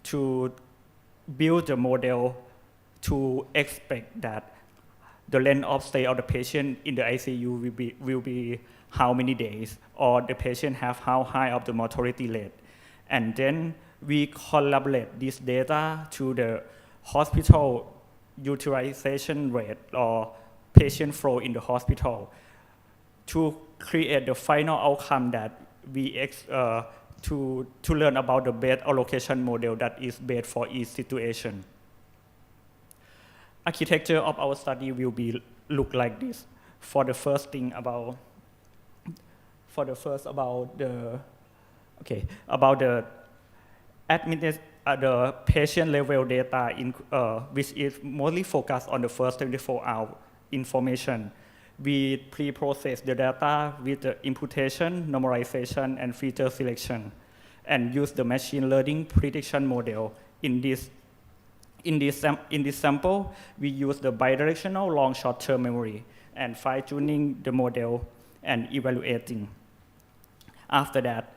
to build a model to expect that the length of stay of the patient in the ICU will be how many days, or the patient have how high of the mortality rate. And then we collaborate this data to the hospital utilization rate or patient flow in the hospital to create the final outcome that we to learn about the bed allocation model that is best for each situation. Architecture of our study will be look like this. For the first thing about the patient level data which is mostly focused on the first 24-hour information. We pre-process the data with the imputation, normalization, and feature selection, and use the machine learning prediction model. In this sample, we use the bidirectional long short-term memory and fine-tuning the model and evaluating. After that,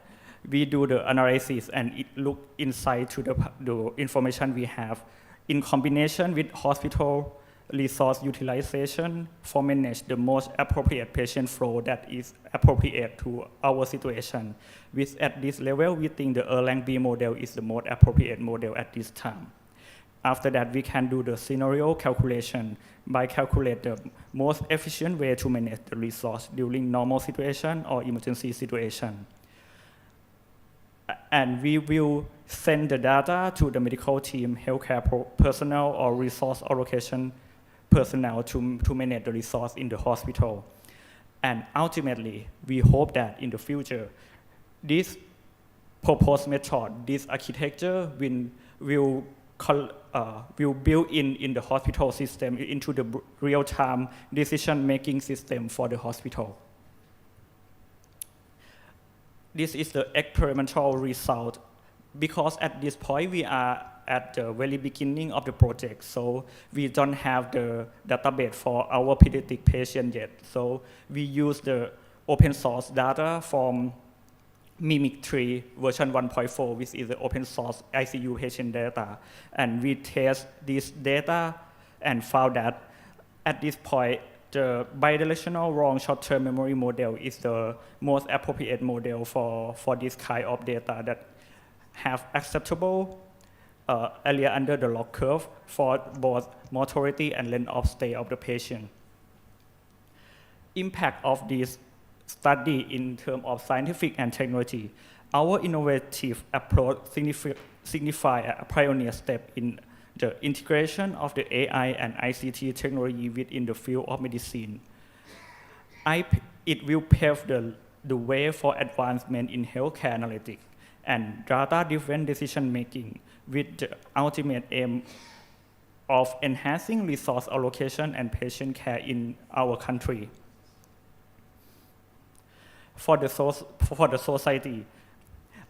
we do the analysis and look inside to the information we have in combination with hospital resource utilization for manage the most appropriate patient flow that is appropriate to our situation. At this level, we think the Erlang-B model is the most appropriate model at this time. After that, we can do the scenario calculation by calculate the most efficient way to manage the resource during normal situation or emergency situation. And we will send the data to the medical team, healthcare personnel, or resource allocation personnel to manage the resource in the hospital. And ultimately, we hope that in the future, this proposed method, this architecture will build in the hospital system into the real-time decision-making system for the hospital. This is the experimental result. Because at this point, we are at the very beginning of the project, so we don't have the database for our pediatric patient yet. So we use the open source data from NICT version 1.4, which is the open source ICU patient data. And we test this data and found that at this point, the bidirectional long short-term memory model is the most appropriate model for this kind of data that have acceptable area under the log curve for both mortality and length of stay of the patient. Impact of this study in terms of scientific and technology. Our innovative approach signify a pioneer step in the integration of the AI and ICT technology within the field of medicine. It will pave the way for advancement in healthcare analytics and data-driven decision-making with the ultimate aim of enhancing resource allocation and patient care in our country. For the society,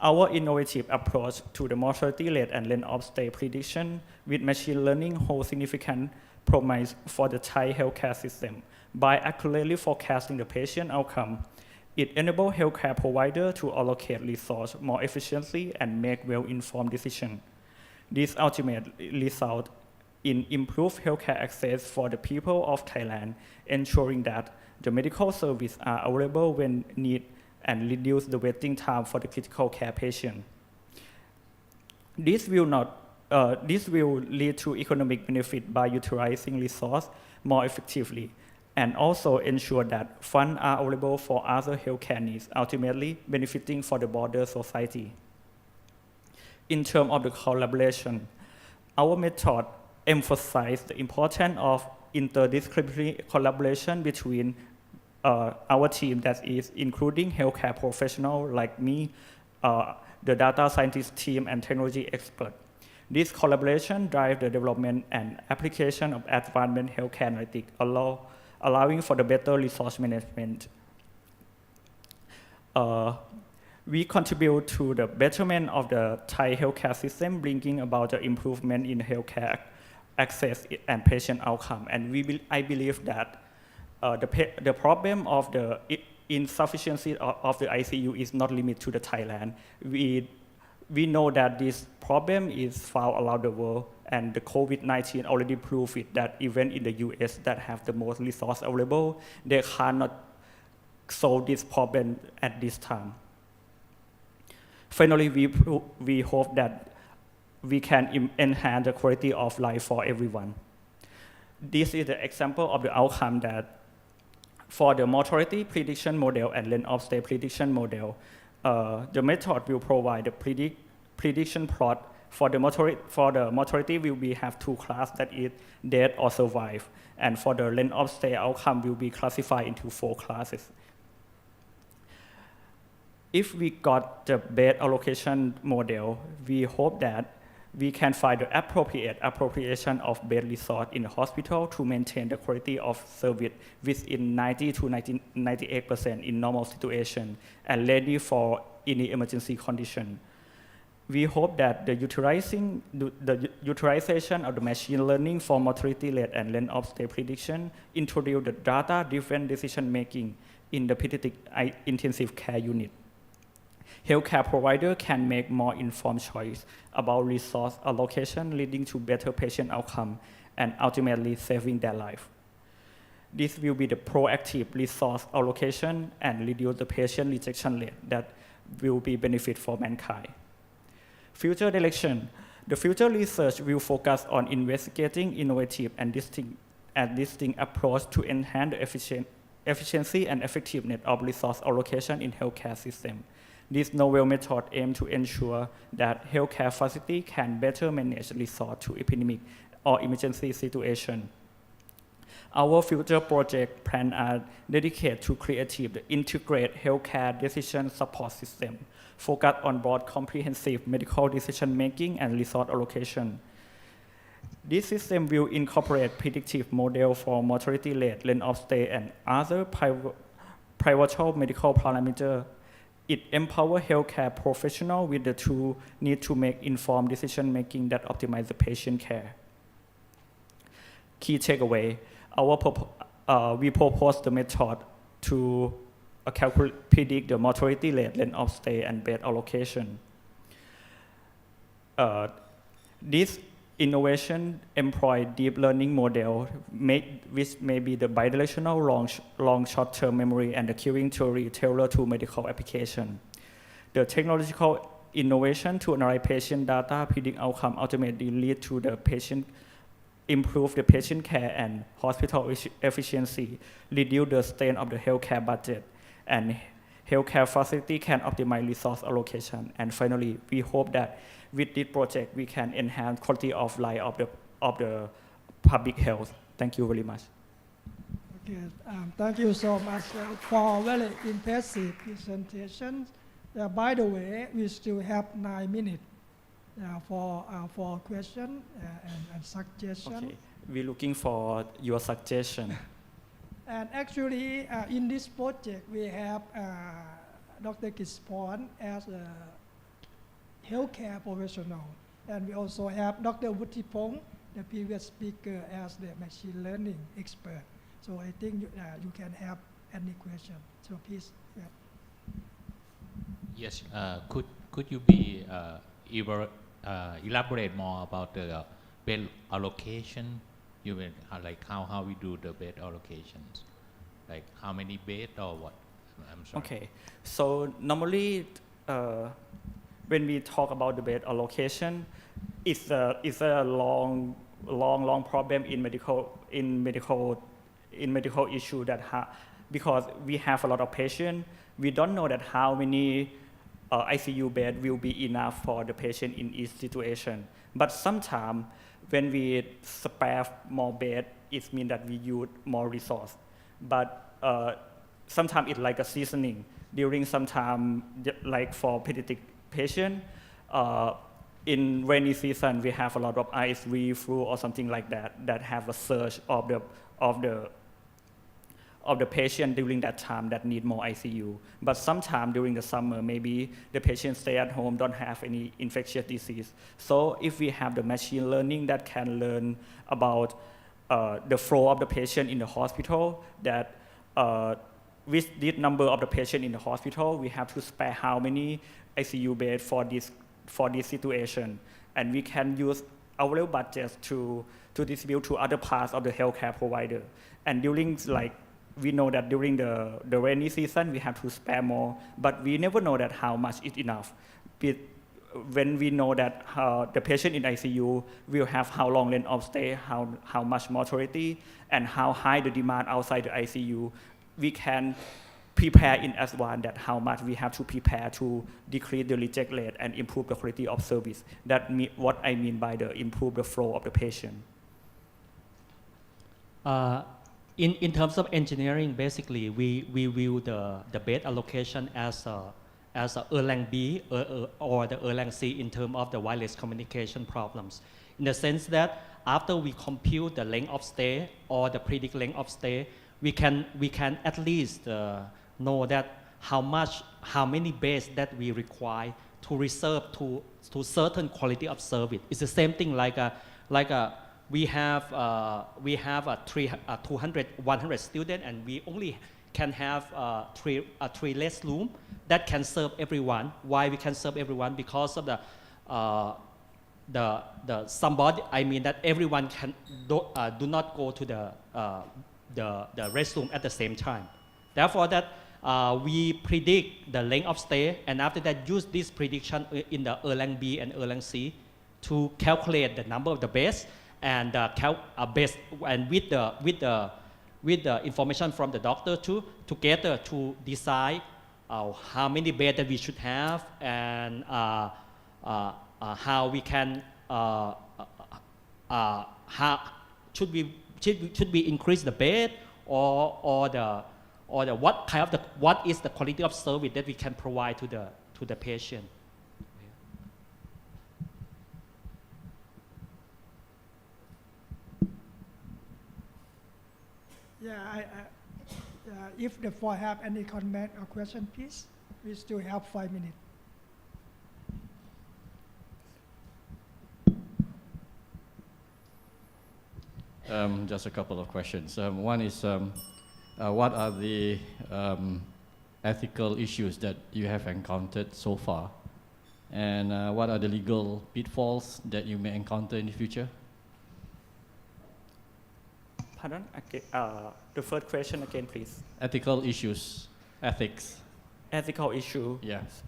Our innovative approach to the mortality rate and length of stay prediction with machine learning holds significant promise for the Thai healthcare system. By accurately forecasting the patient outcome, it enables healthcare providers to allocate resources more efficiently and make well-informed decisions. This ultimately results in improved healthcare access for the people of Thailand, ensuring that the medical services are available when needed and reduce the waiting time for the critical care patient. This will lead to economic benefit by utilizing resources more effectively, and also ensure that funds are available for other healthcare needs, ultimately benefiting for the broader society. In terms of the collaboration, our method emphasizes the importance of interdisciplinary collaboration between our team, that is including healthcare professionals like me, the data scientist team, and technology expert. This collaboration drives the development and application of advanced healthcare analytics, allowing for the better resource management. We contribute to the betterment of the Thai healthcare system, bringing about the improvement in healthcare access and patient outcome. And I believe that the problem of the insufficiency of the ICU is not limited to the Thailand. We know that this problem is found around the world, and the COVID-19 already proved it, that even in the US that have the most resource available, they cannot solve this problem at this time. Finally, we hope that we can enhance the quality of life for everyone. This is the example of the outcome that for the mortality prediction model and length of stay prediction model, the method will provide the prediction plot. For the mortality, we have two classes, that is death or survive. And for the length of stay outcome will be classified into 4 classes. If we got the bed allocation model, we hope that we can find the appropriate appropriation of bed resource in the hospital to maintain the quality of service within 90 to 98% in normal situation and ready for any emergency condition. We hope that the utilization of the machine learning for mortality rate and length of stay prediction introduce the data-driven decision-making in the pediatric intensive care unit. Healthcare providers can make more informed choice about resource allocation, leading to better patient outcome and ultimately saving their life. This will be the proactive resource allocation and reduce the patient rejection rate that will be benefit for mankind. Future direction. The future research will focus on investigating innovative and distinct approach to enhance the efficiency and effectiveness of resource allocation in healthcare system. This novel method aims to ensure that healthcare facilities can better manage resource to epidemic or emergency situation. Our future project plans are dedicated to creative the integrated healthcare decision support system, focused on both comprehensive medical decision making and resource allocation. This system will incorporate predictive model for mortality rate, length of stay, and other pivotal medical parameters. It empowers healthcare professionals with the tool need to make informed decision making that optimize the patient care. Key takeaway: we propose the method to predict the mortality rate, length of stay, and bed allocation. This innovation employ deep learning model which may be the bidirectional long short-term memory and the queuing theory tailored to medical application. The technological innovation to analyze patient data, predict outcome, ultimately lead to the improve the patient care and hospital efficiency, reduce the strain of the healthcare budget, and healthcare facility can optimize resource allocation. And finally, we hope that with this project, we can enhance quality of life of the public health. Thank you very much. Okay, thank you so much for very impressive presentation. By the way, we still have 9 minutes for question and suggestion. Okay, we're looking for your suggestion. And actually, in this project, we have Dr. Kispon as healthcare professional. And we also have Dr. Wuttipong, the previous speaker, as the machine learning expert. So I think you can have any question. So please. Yeah. Yes, could you be elaborate more about the bed allocation? You mean like how we do the bed allocations, like how many bed or what? I'm sorry. Okay, so normally when we talk about the bed allocation, it's a long problem in medical issue that because we have a lot of patients, we don't know that how many ICU bed will be enough for the patient in each situation. But sometimes when we spare more bed, it means that we use more resource. But sometimes it's like a seasoning. During some time, like for pediatric patient, in rainy season, we have a lot of RSV, flu, or something like that have a surge of the patient during that time that need more ICU. But sometime during the summer, maybe the patient stay at home, don't have any infectious disease. So if we have the machine learning that can learn about the flow of the patient in the hospital, that with this number of the patient in the hospital, we have to spare how many ICU beds for this situation. And we can use our budget to distribute to other parts of the healthcare provider. And during we know that during the rainy season, we have to spare more, but we never know that how much is enough. When we know that the patient in ICU will have how long length of stay, how much mortality, and how high the demand outside the ICU, we can prepare in advance that how much we have to prepare to decrease the reject rate and improve the quality of service. That's what I mean by the improve the flow of the patient. In terms of engineering, basically, we view the bed allocation as a Erlang B or the Erlang C in terms of the wireless communication problems. In the sense that after we compute the length of stay or the predict length of stay, we can at least know that how many beds that we require to reserve to certain quality of service. It's the same thing we have 100 students, and we only can have three less room that can serve everyone. Why we can serve everyone? Because of somebody. I mean that everyone can do not go to the restroom at the same time. Therefore, that we predict the length of stay, and after that, use this prediction in the Erlang B and Erlang C to calculate the number of the beds. And with the information from the doctor together to decide how many beds that we should have, and how we can should we increase the bed or what is the quality of service that we can provide to the patient. Yeah, if the floor have any comment or question, please. We still have 5 minutes. Just a couple of questions. One is, what are the ethical issues that you have encountered so far? And what are the legal pitfalls that you may encounter in the future? Pardon? Okay, the first question again, please. Ethical issues, ethics. Ethical issue? Yes.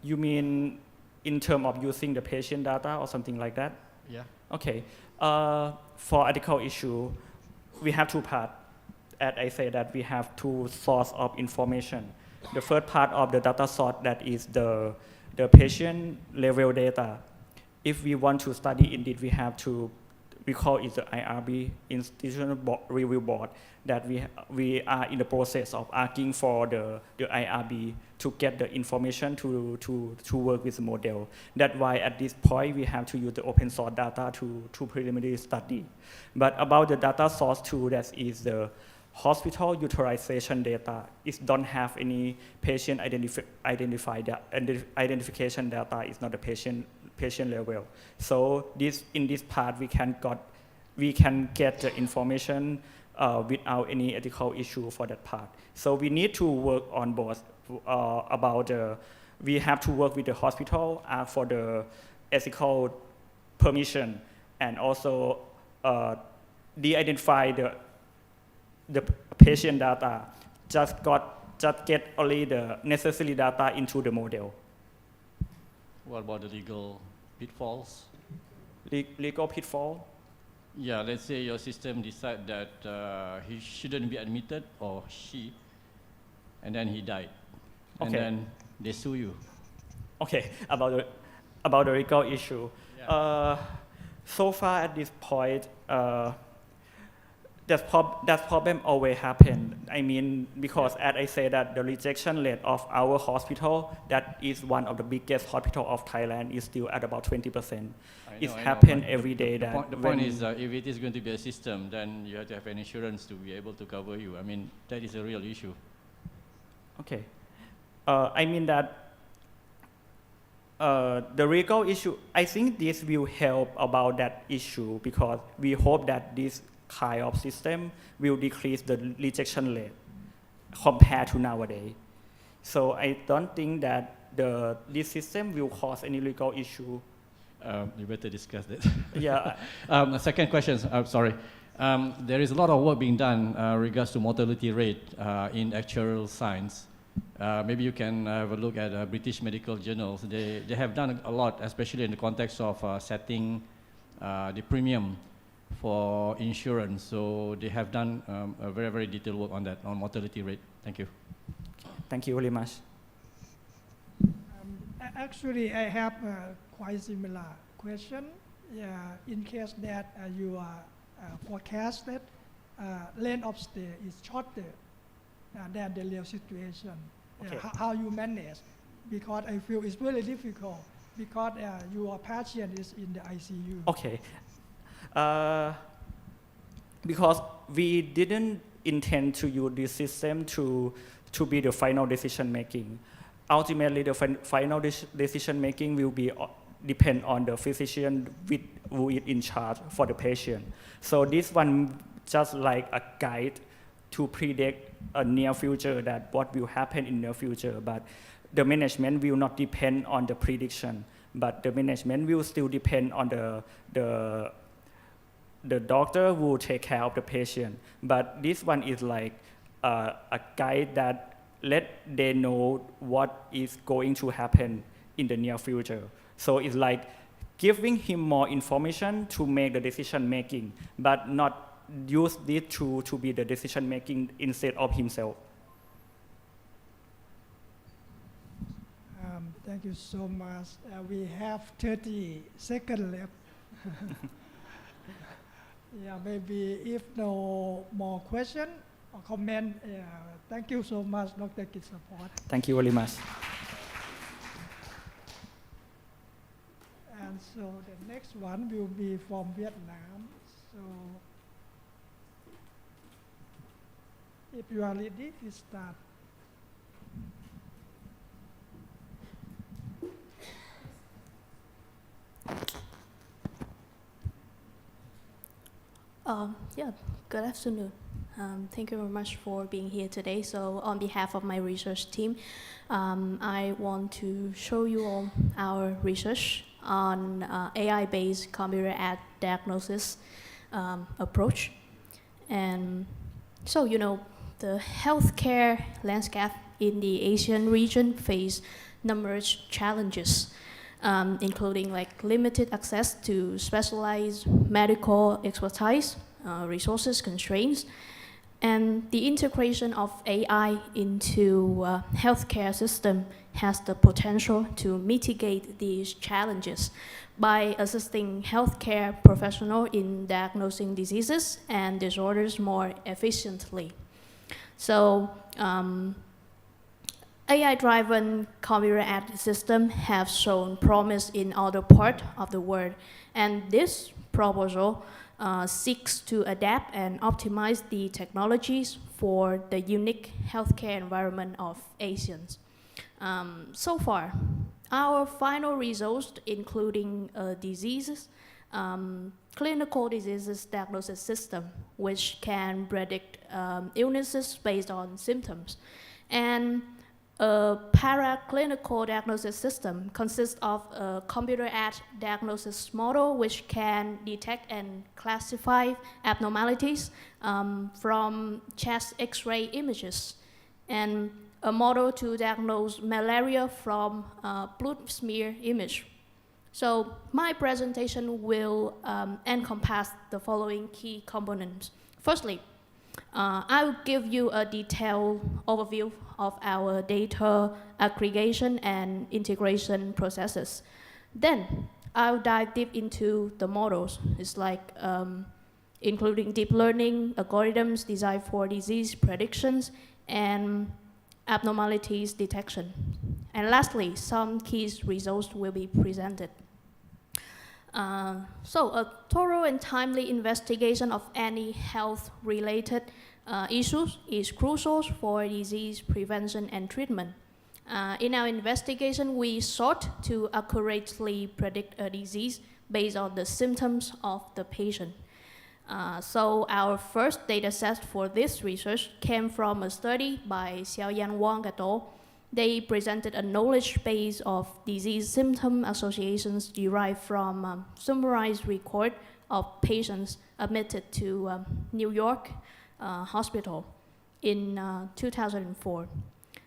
You mean in terms of using the patient data or something like that? Yeah. Okay. For ethical issue, we have two parts. As I say that we have two sources of information. The first part of the data source, that is the patient level data. If we want to study indeed, we have to, we call it the IRB, Institutional Review Board, that we are in the process of asking for the IRB to get the information to work with the model. That's why at this point we have to use the open source data to preliminary study. But about the data source tool, that is the hospital utilization data. It don't have any patient identification data. It's not a patient level. So in this part we can get the information without any ethical issue for that part. So we need to work on both we have to work with the hospital for the ethical permission, and also de-identify the patient data. Just get only the necessary data into the model. What about the legal pitfalls? Legal pitfall? Yeah, let's say your system decide that he shouldn't be admitted, or she, and then he died, and Okay. then they sue you. Okay, about the legal issue. Yeah. So far at this point, that problem always happen. I mean, because as I say that the rejection rate of our hospital, that is one of the biggest hospital of Thailand, is still at about 20%. It happens every day. The point is, if it is going to be a system, then you have to have an insurance to be able to cover you. I mean, that is a real issue. Okay. I mean that the legal issue, I think this will help about that issue, because we hope that this kind of system will decrease the rejection rate compared to nowadays. So I don't think that this system will cause any legal issue. You better discuss that. Yeah. Second question, sorry. There is a lot of work being done regards to mortality rate in actuarial science. Maybe you can have a look at British medical journals. They have done a lot, especially in the context of setting the premium for insurance. So they have done a very, very detailed work on that, on mortality rate. Thank you. Thank you very much. Actually, I have a quite similar question. In case that you are forecasted length of stay is shorter than the real situation. Okay. How you manage? Because I feel it's really difficult because your patient is in the ICU. Okay. Because we didn't intend to use this system to be the final decision making. Ultimately, the final decision making will be depend on the physician who is in charge for the patient. So this one just like a guide to predict a near future, that what will happen in near future. But the management will not depend on the prediction, but the management will still depend on the doctor who will take care of the patient. But this one is like a guide that let they know what is going to happen in the near future. So it's like giving him more information to make the decision making, but not use this to be the decision making instead of himself. Thank you so much. We have 30 seconds left. Yeah, maybe if no more question or comment, thank you so much, Dr. Kitsaport. Thank you very much. And so the next one will be from Vietnam. So if you are ready, please start. Yeah, good afternoon. Thank you very much for being here today. So on behalf of my research team, I want to show you all our research on AI-based computer-aided diagnosis approach. And so, you know, the healthcare landscape in the ASEAN region face numerous challenges, including like limited access to specialized medical expertise, resources constraints, and the integration of AI into healthcare system has the potential to mitigate these challenges by assisting healthcare professionals in diagnosing diseases and disorders more efficiently. So, AI-driven computer-aided systems have shown promise in other parts of the world, and this proposal seeks to adapt and optimize the technologies for the unique healthcare environment of ASEAN. So far, our final results, including diseases, clinical diseases diagnosis system, which can predict illnesses based on symptoms, and a paraclinical diagnosis system consists of a computer-aided diagnosis model which can detect and classify abnormalities from chest X-ray images, and a model to diagnose malaria from blood smear image. So my presentation will encompass the following key components. Firstly, I will give you a detailed overview of our data aggregation and integration processes. Then I'll dive deep into the models. It's like including deep learning algorithms designed for disease predictions and abnormalities detection. And lastly, some key results will be presented. So a thorough and timely investigation of any health-related issues is crucial for disease prevention and treatment. In our investigation, we sought to accurately predict a disease based on the symptoms of the patient. So our first data set for this research came from a study by Xiaoyan Wang et al. They presented a knowledge base of disease symptom associations derived from summarized record of patients admitted to New York hospital in 2004.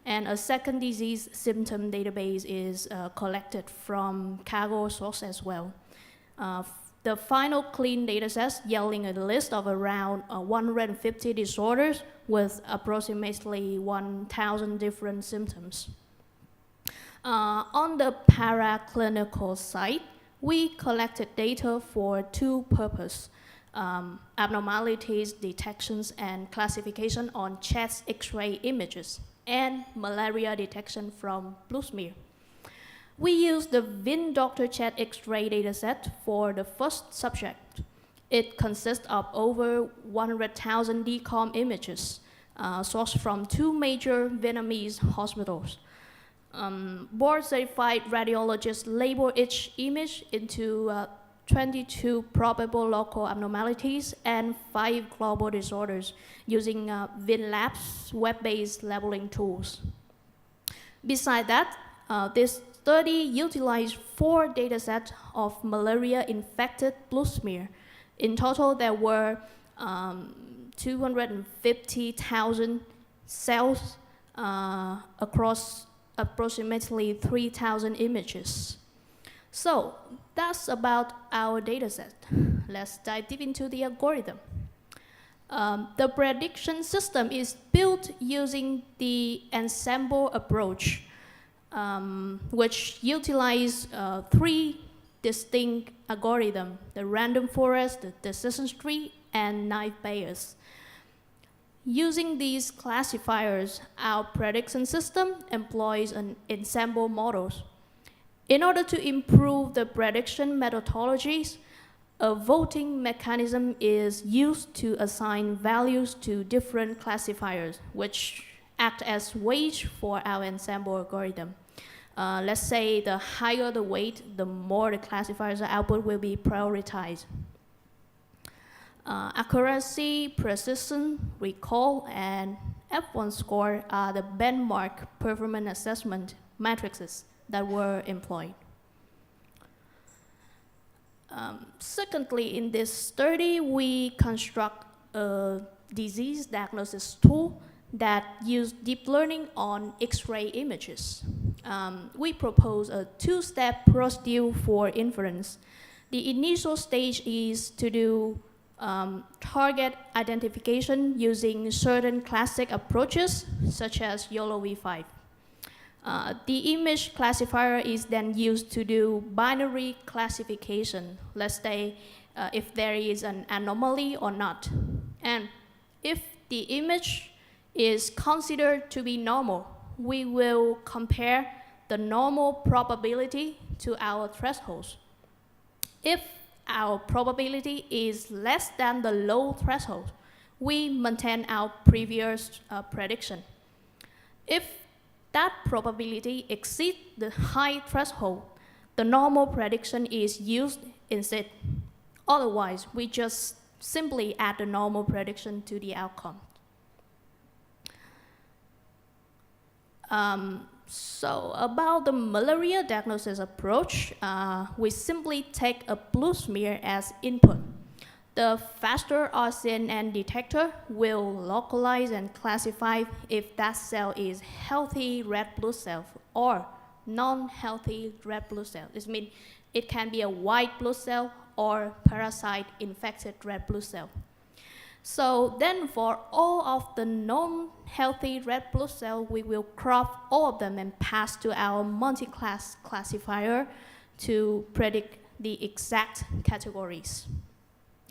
And a second disease symptom database is collected from cargo source as well. The final clean data set yielding a list of around 150 disorders with approximately 1,000 different symptoms. On the paraclinical side, we collected data for two purposes: abnormalities detections and classification on chest X-ray images, and malaria detection from blood smear. We used the VinDoctor chest X-ray dataset for the first subject. It consists of over 100,000 DCOM images sourced from two major Vietnamese hospitals. Board-certified radiologists label each image into 22 probable local abnormalities and 5 global disorders using VinLab's web-based labeling tools. Besides that, this study utilized 4 datasets of malaria-infected blood smear. In total, there were 250,000 cells across approximately 3,000 images. So that's about our dataset. Let's dive deep into the algorithm. The prediction system is built using the ensemble approach, which utilize 3 distinct algorithms: the random forest, the decision tree, and knife Bayes. Using these classifiers, our prediction system employs an ensemble models. In order to improve the prediction methodologies, a voting mechanism is used to assign values to different classifiers, which act as weights for our ensemble algorithm. Let's say the higher the weight, the more the classifier's output will be prioritized. Accuracy, precision, recall, and F1 score are the benchmark performance assessment matrices that were employed. Secondly, in this study, we construct a disease diagnosis tool that use deep learning on X-ray images. We propose a 2-step procedure for inference. The initial stage is to do target identification using certain classic approaches, such as YOLO V5. The image classifier is then used to do binary classification. Let's say if there is an anomaly or not. And if the image is considered to be normal, we will compare the normal probability to our thresholds. If our probability is less than the low threshold, we maintain our previous prediction. If that probability exceeds the high threshold, the normal prediction is used instead. Otherwise, we just simply add the normal prediction to the outcome. So about the malaria diagnosis approach, we simply take a blood smear as input. The faster RCNN detector will localize and classify if that cell is healthy red blood cell or non-healthy red blood cell. This means it can be a white blood cell or parasite-infected red blood cell. So then for all of the non-healthy red blood cells, we will crop all of them and pass to our multi-class classifier to predict the exact categories,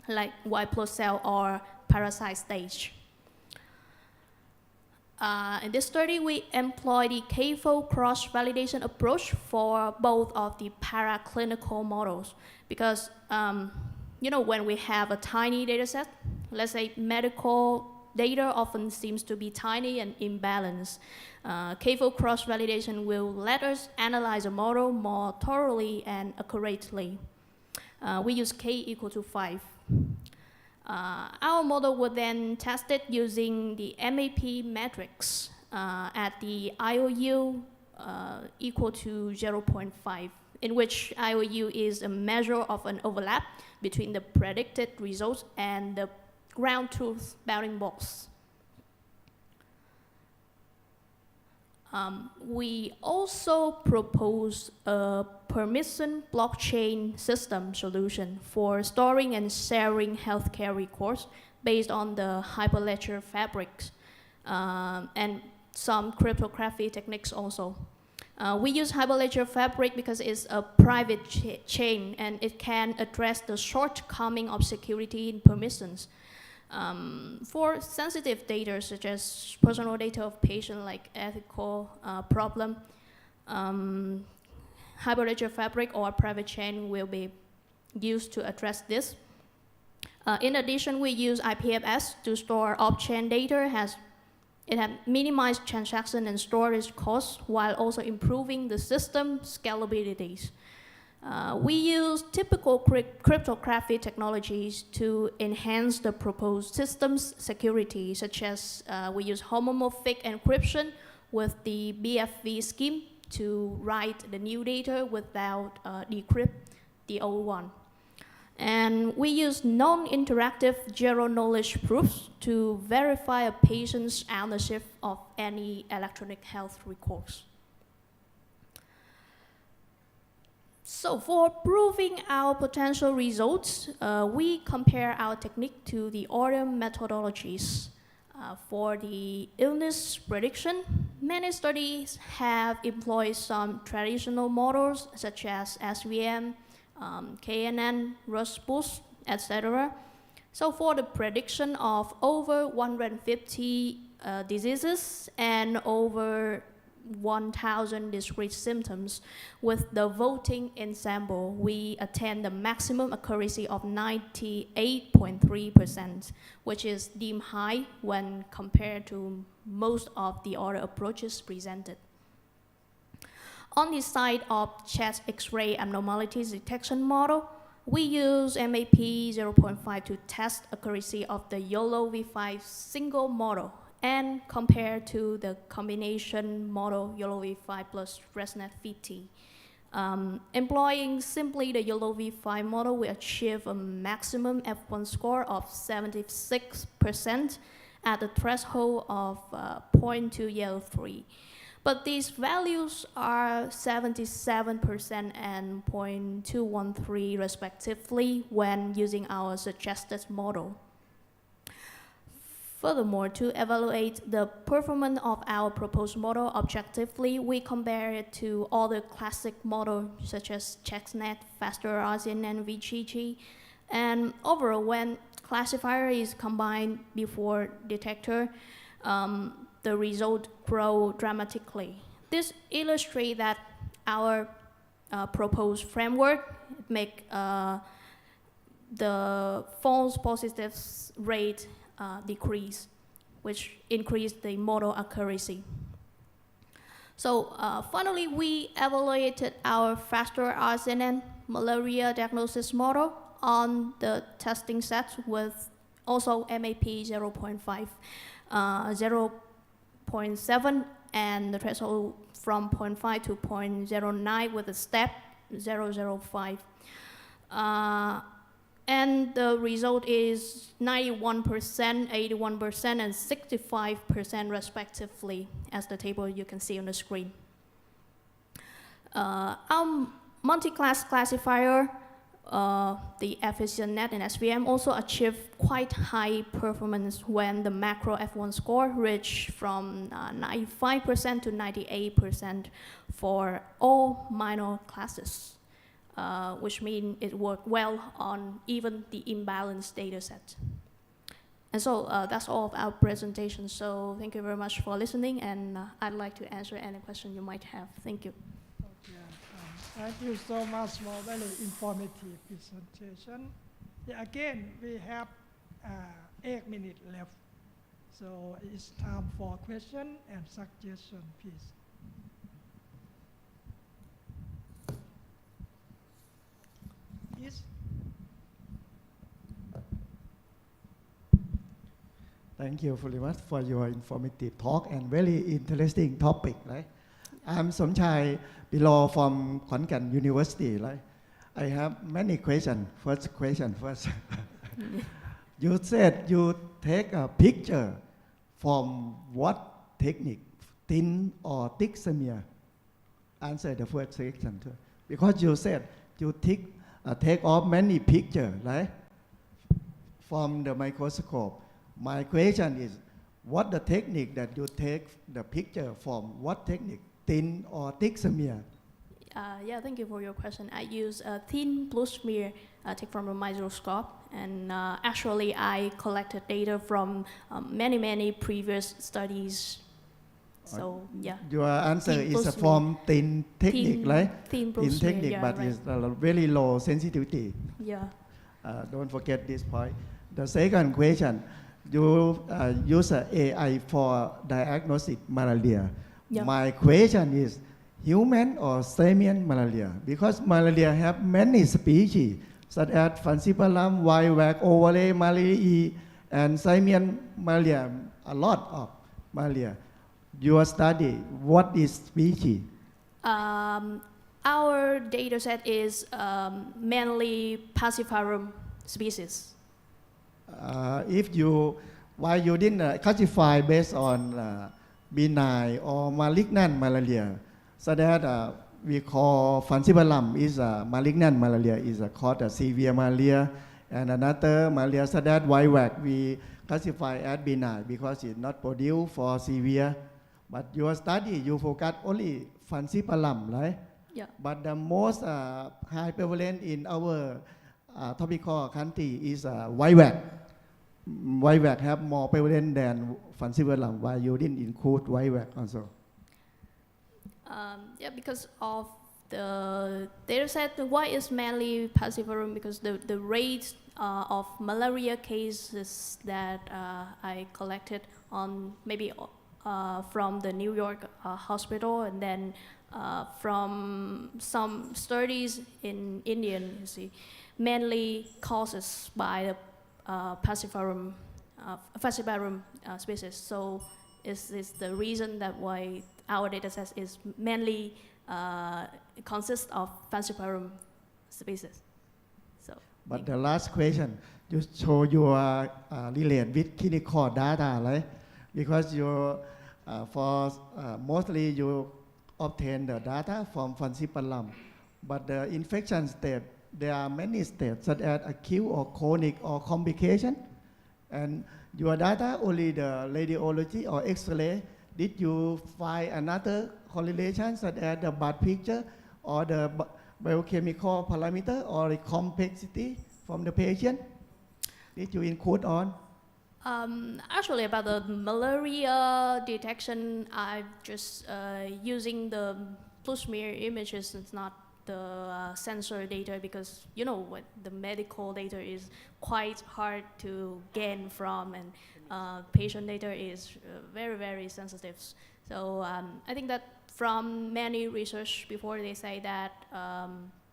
like white blood cell or parasite stage. In this study, we employ the k-fold cross-validation approach for both of the paraclinical models because when we have a tiny data set, let's say medical data often seems to be tiny and imbalanced. K-fold cross-validation will let us analyze a model more thoroughly and accurately. We use k equal to 5. Our model was then tested using the MAP matrix at the IOU equal to 0.5, in which IOU is a measure of an overlap between the predicted results and the ground truth bounding box. We also propose a permission blockchain system solution for storing and sharing healthcare records based on the Hyperledger fabrics and some cryptography techniques also. We use Hyperledger Fabric because it's a private chain and it can address the shortcoming of security in permissions. For sensitive data such as personal data of patient like ethical problem, Hyperledger Fabric or private chain will be used to address this. In addition, we use IPFS to store off-chain data. It has minimized transaction and storage costs while also improving the system scalabilities. We use typical cryptography technologies to enhance the proposed system's security, such as we use homomorphic encryption with the BFV scheme to write the new data without decrypt the old one. And we use non-interactive zero-knowledge proofs to verify a patient's ownership of any electronic health records. So for proving our potential results, we compare our technique to the other methodologies. For the illness prediction, many studies have employed some traditional models such as SVM, KNN, RUSBoost, etc. So for the prediction of over 150 diseases and over 1,000 discrete symptoms, with the voting ensemble, we attain the maximum accuracy of 98.3%, which is deemed high when compared to most of the other approaches presented. On the side of chest X-ray abnormalities detection model, we use MAP 0.5 to test accuracy of the YOLO V5 single model and compare to the combination model YOLO V5 plus ResNet VT. Employing simply the YOLO V5 model, we achieve a maximum F1 score of 76% at the threshold of 0.203. But these values are 77% and 0.213 respectively when using our suggested model. Furthermore, to evaluate the performance of our proposed model objectively, we compare it to other classic models such as CheckNet, Faster RCN, and VGG. And overall, when classifier is combined before detector, the result grow dramatically. This illustrates that our proposed framework make the false positives rate decreased, which increased the model accuracy. So finally, we evaluated our faster RSNN malaria diagnosis model on the testing set with also MAP 0.5, 0.7, and the threshold from 0.5 to 0.09 with a step 0.05. And the result is 91%, 81%, and 65% respectively, as the table you can see on the screen. Our multi-class classifier, the EfficientNet and SVM, also achieved quite high performance when the macro F1 score reached from 95% to 98% for all minor classes. Which means it worked well on even the imbalanced data set. And so that's all of our presentation. So thank you very much for listening, and I'd like to answer any question you might have. Thank you. Okay, thank you so much for very informative presentation. Yeah, again, we have 8 minutes left. So it's time for question and suggestion, please. Yes. Thank you very much for your informative talk and very interesting topic. Right? I'm Somchai Bilo from Khon Kaen University. Right? I have many questions. First question first. You said you take a picture from what technique, thin or thick smear? Answer the first question too. Because you said you take off many pictures, right, from the microscope. My question is, what the technique that you take the picture from? What technique, thin or thick smear? Yeah, thank you for your question. I use a thin blue smear take from a microscope, and actually I collected data from many previous studies. So yeah. Your answer thin is from thin technique, right? Thin technique, yeah, but right. it's very low sensitivity. Yeah. Don't forget this point. The second question, you use AI for diagnostic malaria. Yeah. My question is, human or simian malaria? Because malaria have many species, such as falciparum, white overlay, malaria E, and simian malaria, a lot of malaria. Your study, what is species? Our data set is mainly Falciparum species. Why you didn't classify based on benign or malignant malaria? So that we call falciparum is malignant malaria, is called severe malaria, and another malaria, so that white we classify as benign because it's not produced for severe. But your study, you focus only falciparum, right? Yeah. But the most high prevalent in our tropical country is white. White have more prevalent than falciparum. Why you didn't include white also? Yeah, because of the data set, the white is mainly Falciparum because the rate of malaria cases that I collected on maybe from the New York hospital, and then from some studies in India, you see, mainly causes by the Falciparum species. So is the reason that why our data set is mainly consists of Falciparum species. So. But the last question, you show your relate with clinical data, right? Because you mostly you obtain the data from falciparum, but the infection state, there are many states such as acute or chronic or complication, and your data only the radiology or X-ray. Did you find another correlation such as the blood picture or the biochemical parameter or the complexity from the patient? Did you include on? Actually, about the malaria detection, I'm just using the blue smear images. It's not the sensor data, because you know what, the medical data is quite hard to gain from, and patient data is very, very sensitive. So I think that from many research before, they say that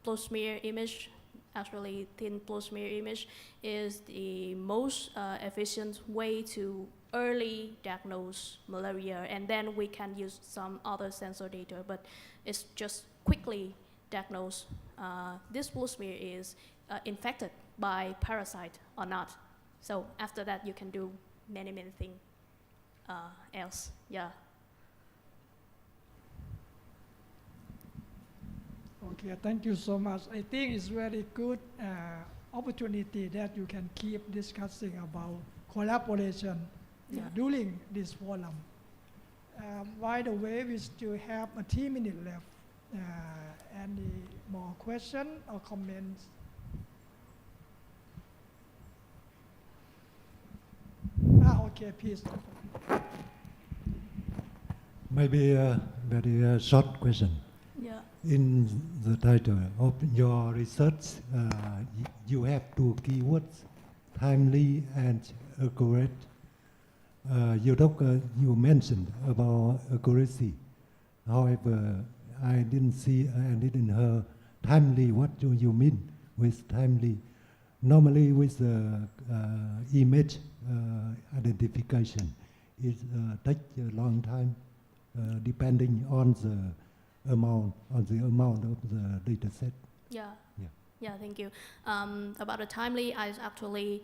blood smear image, actually thin blood smear image, is the most efficient way to early diagnose malaria, and then we can use some other sensor data, but it's just quickly diagnose this blood smear is infected by parasite or not. So after that, you can do many, many things else. Yeah. Okay, thank you so much. I think it's very good opportunity that you can keep discussing about collaboration during this forum. By the way, we still have 3 minutes left. Any more questions or comments? Okay, please. Maybe a very short question. Yeah. In the title of your research, you have 2 keywords, timely and accurate. You mentioned about accuracy. However, I didn't see, I didn't hear timely. What do you mean with timely? Normally with the image identification, it takes a long time depending on the amount of the data set. Yeah. Yeah, thank you. About the timely, I actually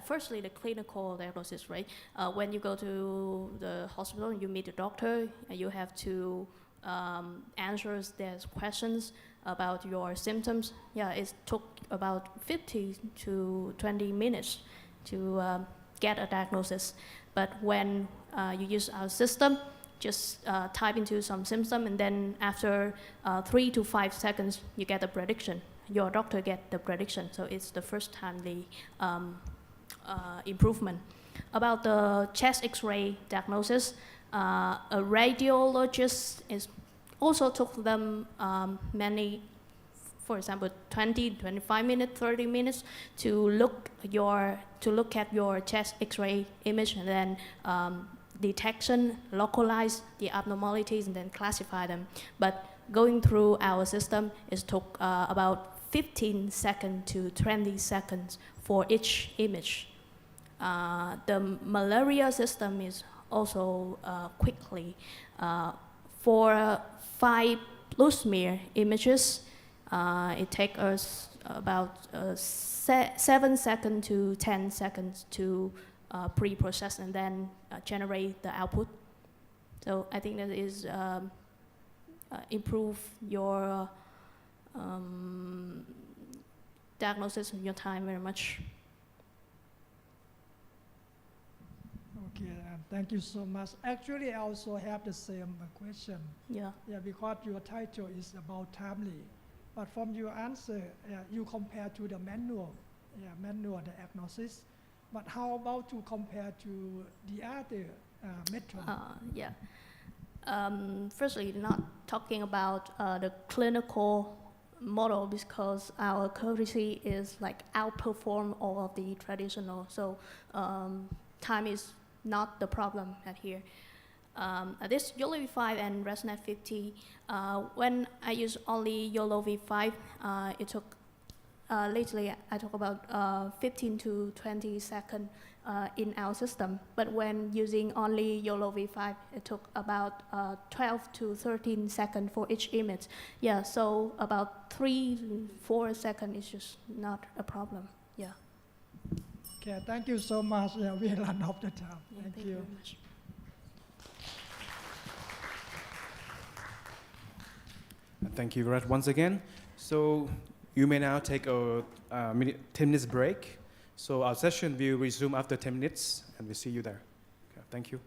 firstly the clinical diagnosis, right? When you go to the hospital, you meet the doctor, and you have to answer their questions about your symptoms. Yeah, it took about 50 to 20 minutes to get a diagnosis. But when you use our system, just type into some symptom, and then after 3 to 5 seconds, you get a prediction. Your doctor get the prediction, so it's the first timely improvement. About the chest X-ray diagnosis, a radiologist also took them for example, 20, 25 minutes, 30 minutes to look at your chest X-ray image, and then detection, localize the abnormalities, and then classify them. But going through our system, it took about 15 seconds to 20 seconds for each image. The malaria system is also quickly. For 5 blood smear images, it takes us about 7 seconds to 10 seconds to pre-process and then generate the output. So I think that is improve your diagnosis in your time very much. Okay, thank you so much. Actually, I also have the same question. Yeah. Yeah, because your title is about timely. But from your answer, you compare to the manual diagnosis. But how about to compare to the other method? Firstly, not talking about the clinical model, because our accuracy is like outperform all of the traditional. So time is not the problem at here. This YOLO V5 and ResNet 50, when I use only YOLO V5, it took lately I talk about 15 to 20 seconds in our system. But when using only YOLO V5, it took about 12 to 13 seconds for each image. Yeah, so about 3 to 4 seconds is just not a problem. Yeah. Okay, thank you so much. Yeah, we run out of time. Yeah, Thank thank you. you very much. Thank you, Virat, once again. So you may now take a 10 minutes break. So our session will resume after 10 minutes, and we'll see you there. Okay, thank you.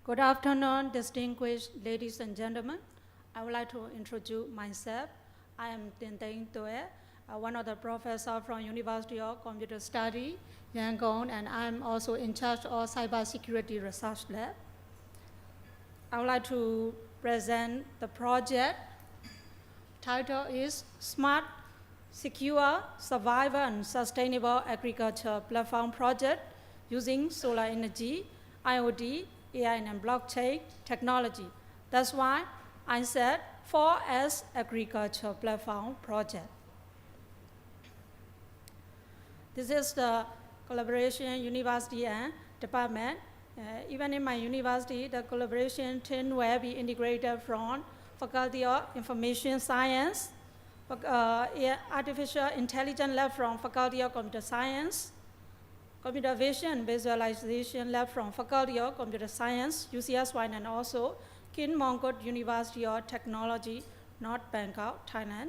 Good afternoon, distinguished ladies and gentlemen. I would like to introduce myself. I am Vientiane, one of the professors from University of Computer Study, Yangon, and I'm also in charge of Cybersecurity Research Lab. I would like to present the project. Title is Smart, Secure, Survival and Sustainable Agriculture Platform Project using solar energy, IoT, AI and blockchain technology. That's why I said 4S Agriculture Platform Project. This is the collaboration university and department. Even in my university, the collaboration team will be integrated from Faculty of Information Science, Artificial Intelligence Lab from Faculty of Computer Science, Computer Vision Visualization Lab from Faculty of Computer Science, UCSY, and also King Mongkut University of Technology, North Bangkok, Thailand.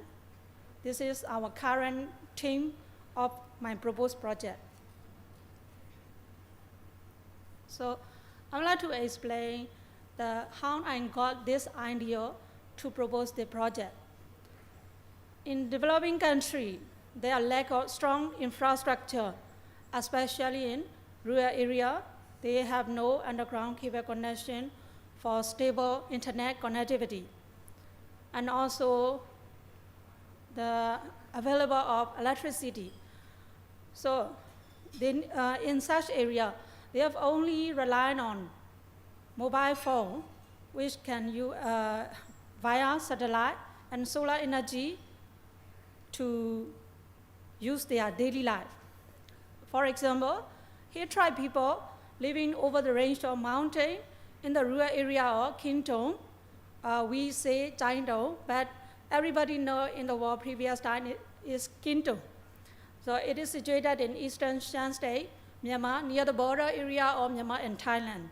This is our current team of my proposed project. So I would like to explain how I got this idea to propose the project. In developing countries, there are lack of strong infrastructure, especially in rural area. They have no underground cable connection for stable internet connectivity. And also the available of electricity. So in such area, they have only relied on mobile phone, which can use via satellite and solar energy to use their daily life. For example, here tribe people living over the range of mountain in the rural area of Kingdom, we say Chaindong, but everybody know in the world previous time it is Kingdom. So it is situated in eastern Shan State, Myanmar, near the border area of Myanmar and Thailand.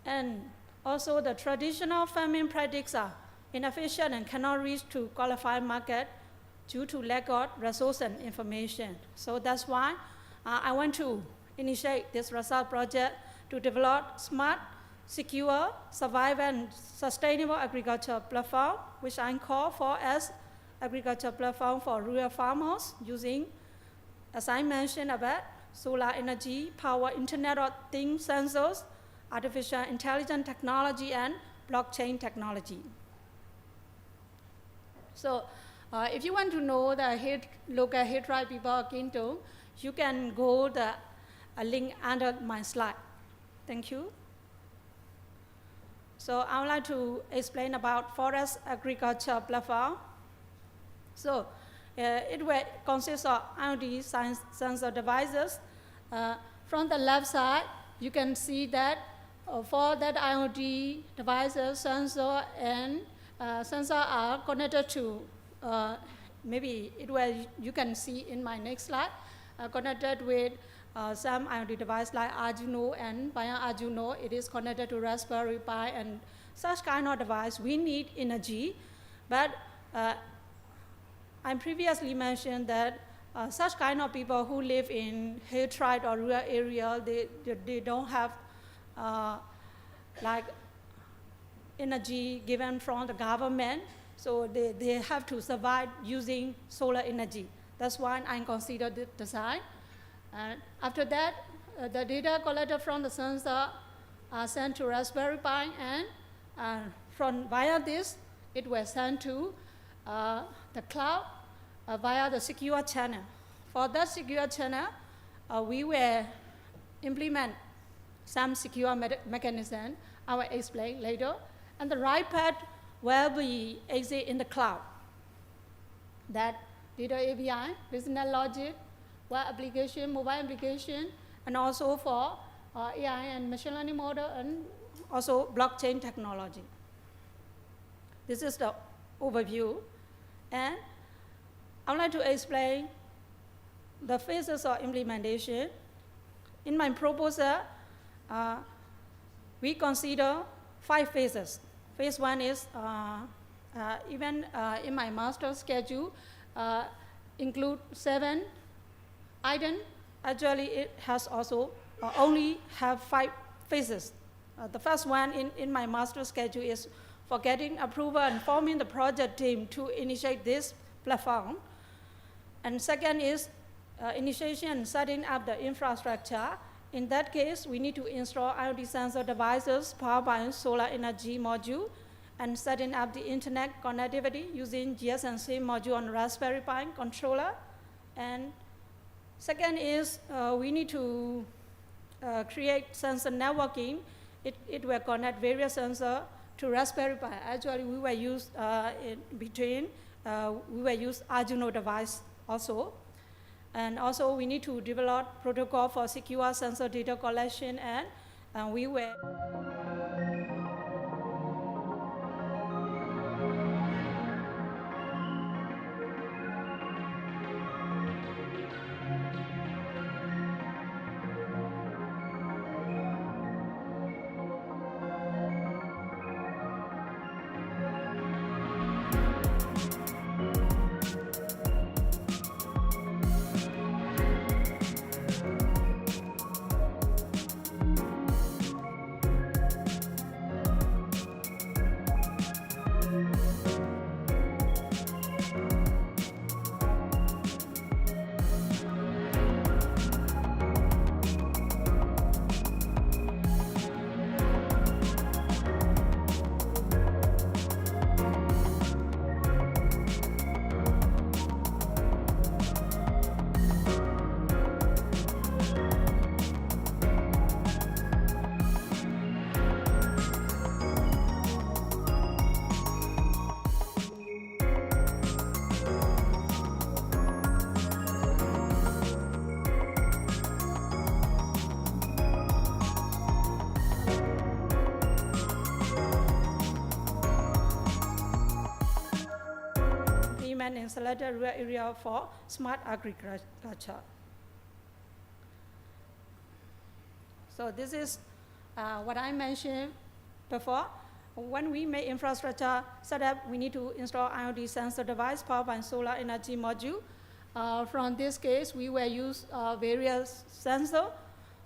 And also the traditional farming practices are inefficient and cannot reach to qualified market due to lack of resource and information. So that's why I want to initiate this research project to develop smart, secure, survival and sustainable agriculture platform, which I call 4S Agriculture Platform for rural farmers using, as I mentioned about solar energy, power, Internet of Things sensors, artificial intelligence technology, and blockchain technology. So if you want to know the local Hill tribe people of Kingdom, you can go the link under my slide. Thank you. So I would like to explain about forest agriculture platform. So it will consist of IoT sensor devices. From the left side, you can see that for that IoT devices, sensor and sensor are connected to, maybe it will, you can see in my next slide, connected with some IoT device like Arduino, and via Arduino, it is connected to Raspberry Pi, and such kind of device, we need energy. But I previously mentioned that such kind of people who live in hill tribe or rural area, they don't have like energy given from the government, so they have to survive using solar energy. That's why I consider the design. And after that, the data collected from the sensor are sent to Raspberry Pi, and from via this, it was sent to the cloud via the secure channel. For that secure channel, we will implement some secure mechanism. I will explain later. And the right part will be exit in the cloud. That data API, business logic, web application, mobile application, and also for AI and machine learning model, and also blockchain technology. This is the overview. And I would like to explain the phases of implementation. In my proposal, we consider 5 phases. Phase 1 is, even in my master schedule, include 7 items. Actually, it has also only have 5 phases. The first one in my master schedule is for getting approval and forming the project team to initiate this platform. And second is initiation and setting up the infrastructure. In that case, we need to install IoT sensor devices powered by solar energy module and setting up the internet connectivity using GSM-C module on Raspberry Pi controller. And second is we need to create sensor networking. It will connect various sensors to Raspberry Pi. Actually, we were used we were used Arduino device also. And also we need to develop protocol for secure sensor data collection, and we were in selected rural area for smart agriculture. So this is what I mentioned before. When we make infrastructure setup, we need to install IoT sensor device powered by solar energy module. From this case, we will use various sensors: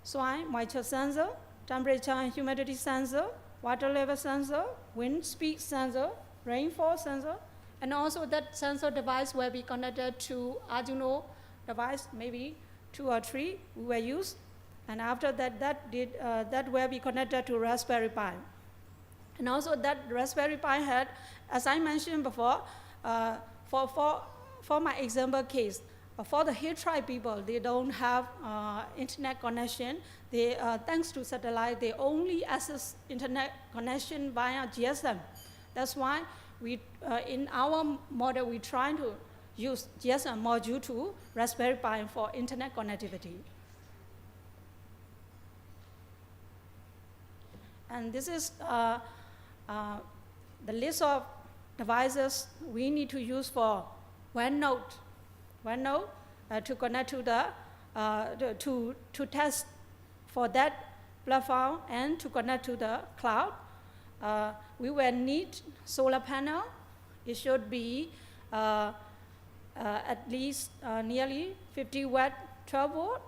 soil moisture sensor, temperature and humidity sensor, water level sensor, wind speed sensor, rainfall sensor, and also that sensor device will be connected to Arduino device, maybe 2 or 3 we will use. And after that, that will be connected to Raspberry Pi. And also that Raspberry Pi had, as I mentioned before, for my example case, for the Hill tribe people, they don't have internet connection. They, thanks to satellite, they only access internet connection via GSM. That's why we, in our model, we try to use GSM module to Raspberry Pi for internet connectivity. And this is the list of devices we need to use for one node to connect to the to test for that platform and to connect to the cloud. We will need solar panel. It should be at least nearly 50 watt 12 volt,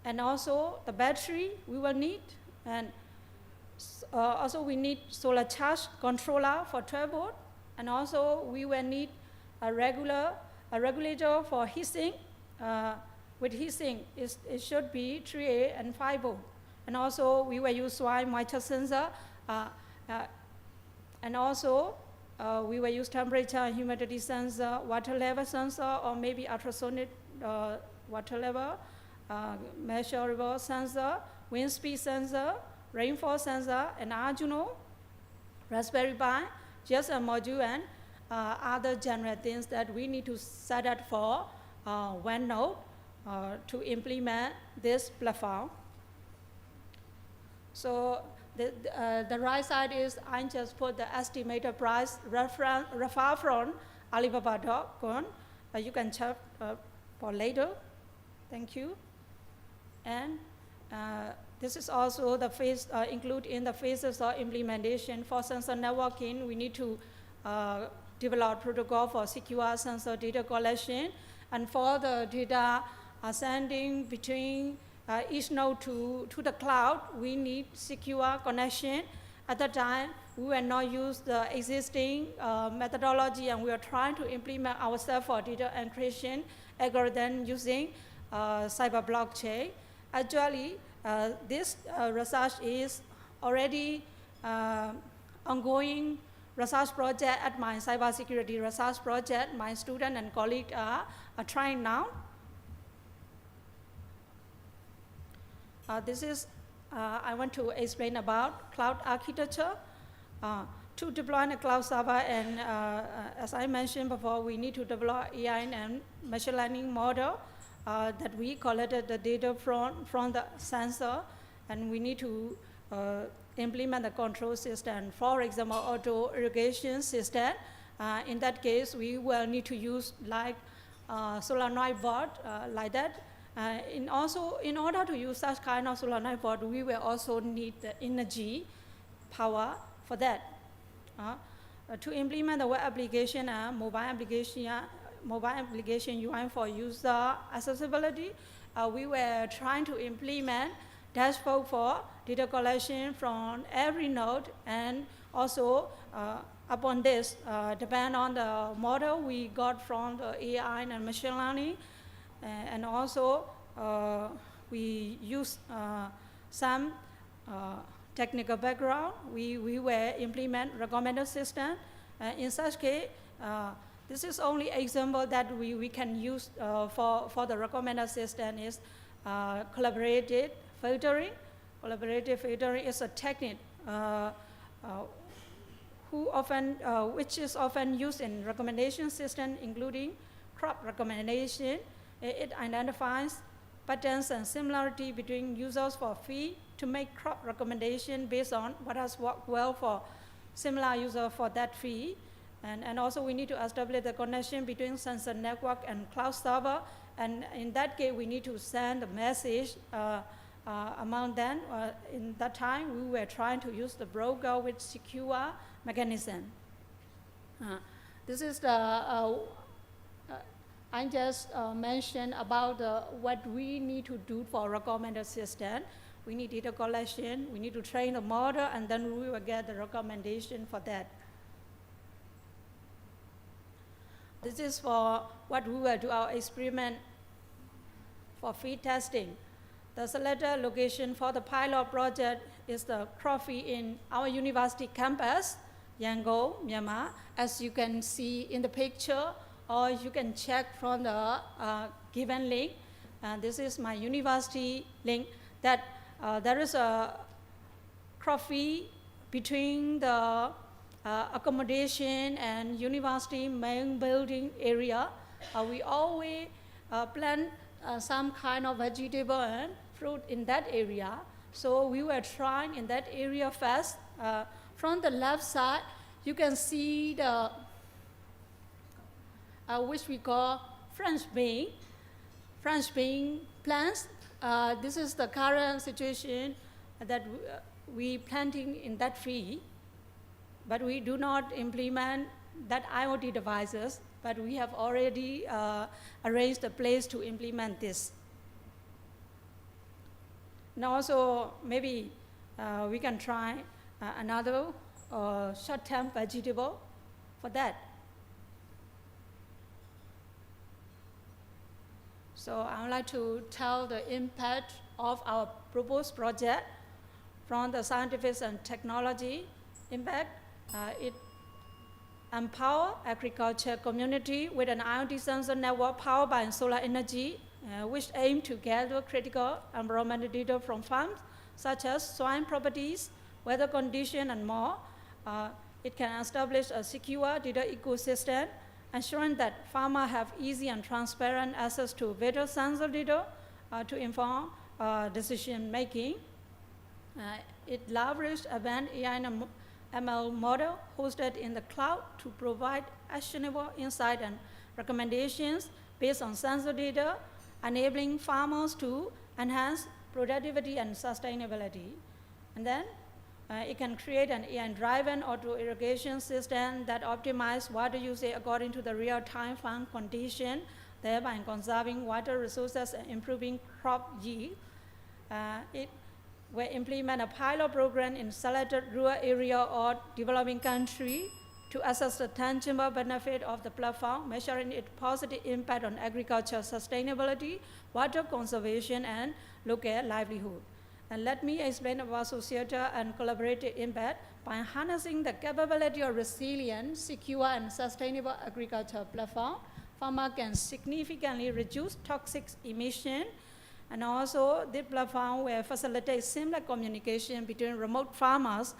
and also the battery we will need, and also we need solar charge controller for 12 volt, and also we will need a regulator for heatsink. With heatsink, it should be 3A and 5 volt, and also we will use soil moisture sensor. And also, we will use temperature and humidity sensor, water level sensor, or maybe ultrasonic water level, measurable sensor, wind speed sensor, rainfall sensor, and Arduino, Raspberry Pi, just a module, and other general things that we need to set up for one node to implement this platform. So the right side is I just put the estimated price reference from Alibaba.com. You can check for later. Thank you. And this is also the phase included in the phases of implementation. For sensor networking, we need to develop protocol for secure sensor data collection, and for the data sending between each node to the cloud, we need secure connection. At the time, we were not use the existing methodology, and we are trying to implement ourselves for data encryption algorithm using cyber blockchain. Actually, this research is already ongoing research project at my cybersecurity research project. My student and colleagues are trying now. This is, I want to explain about cloud architecture. To deploy a cloud server, and as I mentioned before, we need to develop AI and machine learning model that we collected the data from the sensor, and we need to implement the control system. For example, auto irrigation system. In that case, we will need to use like solenoid valve like that. In order to use such kind of solenoid valve, we will also need the energy power for that. To implement the web application and mobile application UI for user accessibility, we were trying to implement dashboard for data collection from every node, and also upon this, depend on the model we got from the AI and machine learning, and also we use some technical background. We will implement recommender system. In such case, this is only example that we can use for the recommender system is collaborative filtering. Collaborative filtering is a technique which is often used in recommendation system, including crop recommendation. It identifies patterns and similarity between users for feed to make crop recommendation based on what has worked well for similar user for that feed. And also we need to establish the connection between sensor network and cloud server. And in that case, we need to send a message among them. In that time, we were trying to use the broker with secure mechanism. This is the, I just mentioned about what we need to do for recommender system. We need data collection, we need to train the model, and then we will get the recommendation for that. This is for what we will do our experiment for feed testing. The selected location for the pilot project is the crop feed in our university campus, Yangon, Myanmar, as you can see in the picture, or you can check from the given link. This is my university link that there is a crop feed between the accommodation and university main building area. We always plant some kind of vegetable and fruit in that area. So we were trying in that area first. From the left side, you can see the which we call French bean plants. This is the current situation that we planting in that field, but we do not implement that IoT devices, but we have already arranged a place to implement this. And also, maybe we can try another short-term vegetable for that. So I would like to tell the impact of our proposed project from the scientific and technology impact. It empower agriculture community with an IoT sensor network powered by solar energy, which aim to gather critical environmental data from farms, such as soil properties, weather condition, and more. It can establish a secure data ecosystem, ensuring that farmers have easy and transparent access to weather sensor data to inform decision making. It leverages advanced AI and ML model hosted in the cloud to provide actionable insight and recommendations based on sensor data, enabling farmers to enhance productivity and sustainability. And then it can create an AI-driven auto irrigation system that optimizes water usage according to the real-time farm condition, thereby conserving water resources and improving crop yield. It will implement a pilot program in selected rural area or developing country to assess the tangible benefit of the platform, measuring its positive impact on agriculture sustainability, water conservation, and local livelihood. And let me explain about societal and collaborative impact. By harnessing the capability of resilient, secure, and sustainable agriculture platform, farmers can significantly reduce toxic emission. And also, this platform will facilitate seamless communication between remote farmers.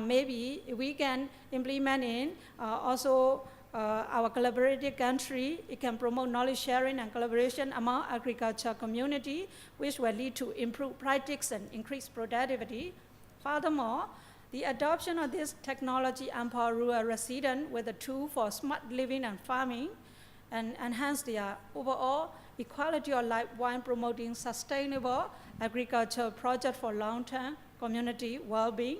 Maybe we can implement in our collaborative country. It can promote knowledge sharing and collaboration among agriculture community, which will lead to improved practice and increased productivity. Furthermore, the adoption of this technology empower rural residents with a tool for smart living and farming and enhance their overall equality of life while promoting sustainable agriculture projects for long-term community well-being.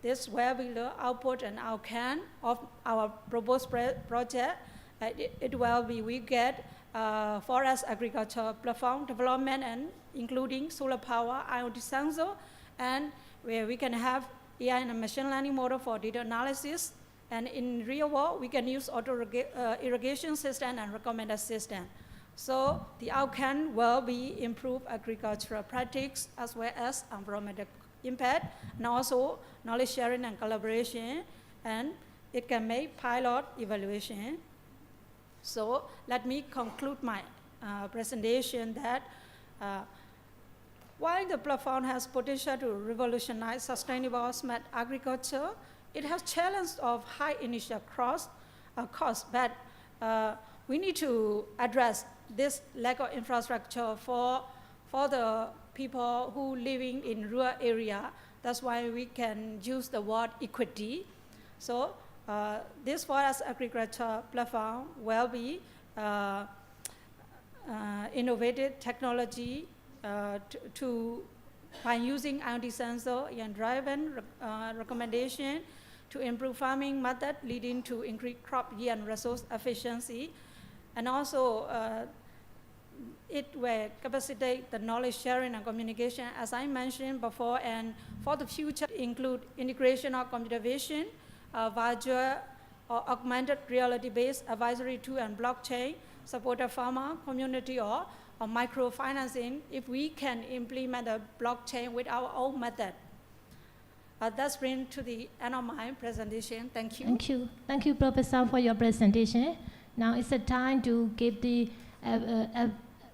This will be the output and outcome of our proposed project. It will be we get forest agriculture platform development and including solar power, IoT sensor, and where we can have AI and machine learning model for data analysis. And in real world, we can use auto irrigation system and recommended system. So the outcome will be improved agricultural practice as well as environmental impact, and also knowledge sharing and collaboration, and it can make pilot evaluation. So let me conclude my presentation that while the platform has potential to revolutionize sustainable smart agriculture, it has challenges of high initial cost, but we need to address this lack of infrastructure for the people who living in rural area. That's why we can use the word equity. So this forest agriculture platform will be innovative technology by using IoT sensor and driven recommendation to improve farming method leading to increased crop yield and resource efficiency. And also it will capacitate the knowledge sharing and communication, as I mentioned before, and for the future include integration of computer vision, virtual or augmented reality-based advisory tool and blockchain, support a farmer community or microfinancing if we can implement a blockchain with our own method. That's bring to the end of my presentation. Thank you. Thank you. Thank you, Professor, for your presentation. Now it's the time to give the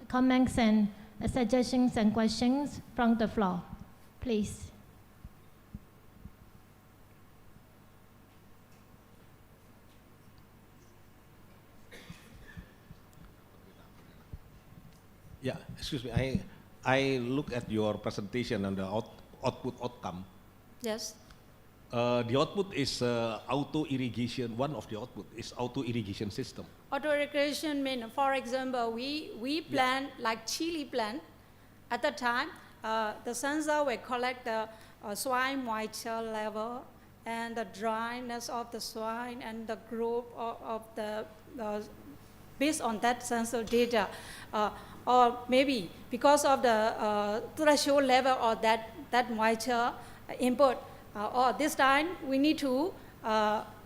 comments and suggestions and questions from the floor. Please. Yeah, excuse me. I look at your presentation and the outcome. Yes. The output is auto irrigation. One of the output is auto irrigation system. Auto irrigation means, for example, we plant like chili plant. At the time, the sensor will collect the soil moisture level and the dryness of the soil and the growth of the based on that sensor data. Or maybe because of the threshold level of that moisture input, or this time we need to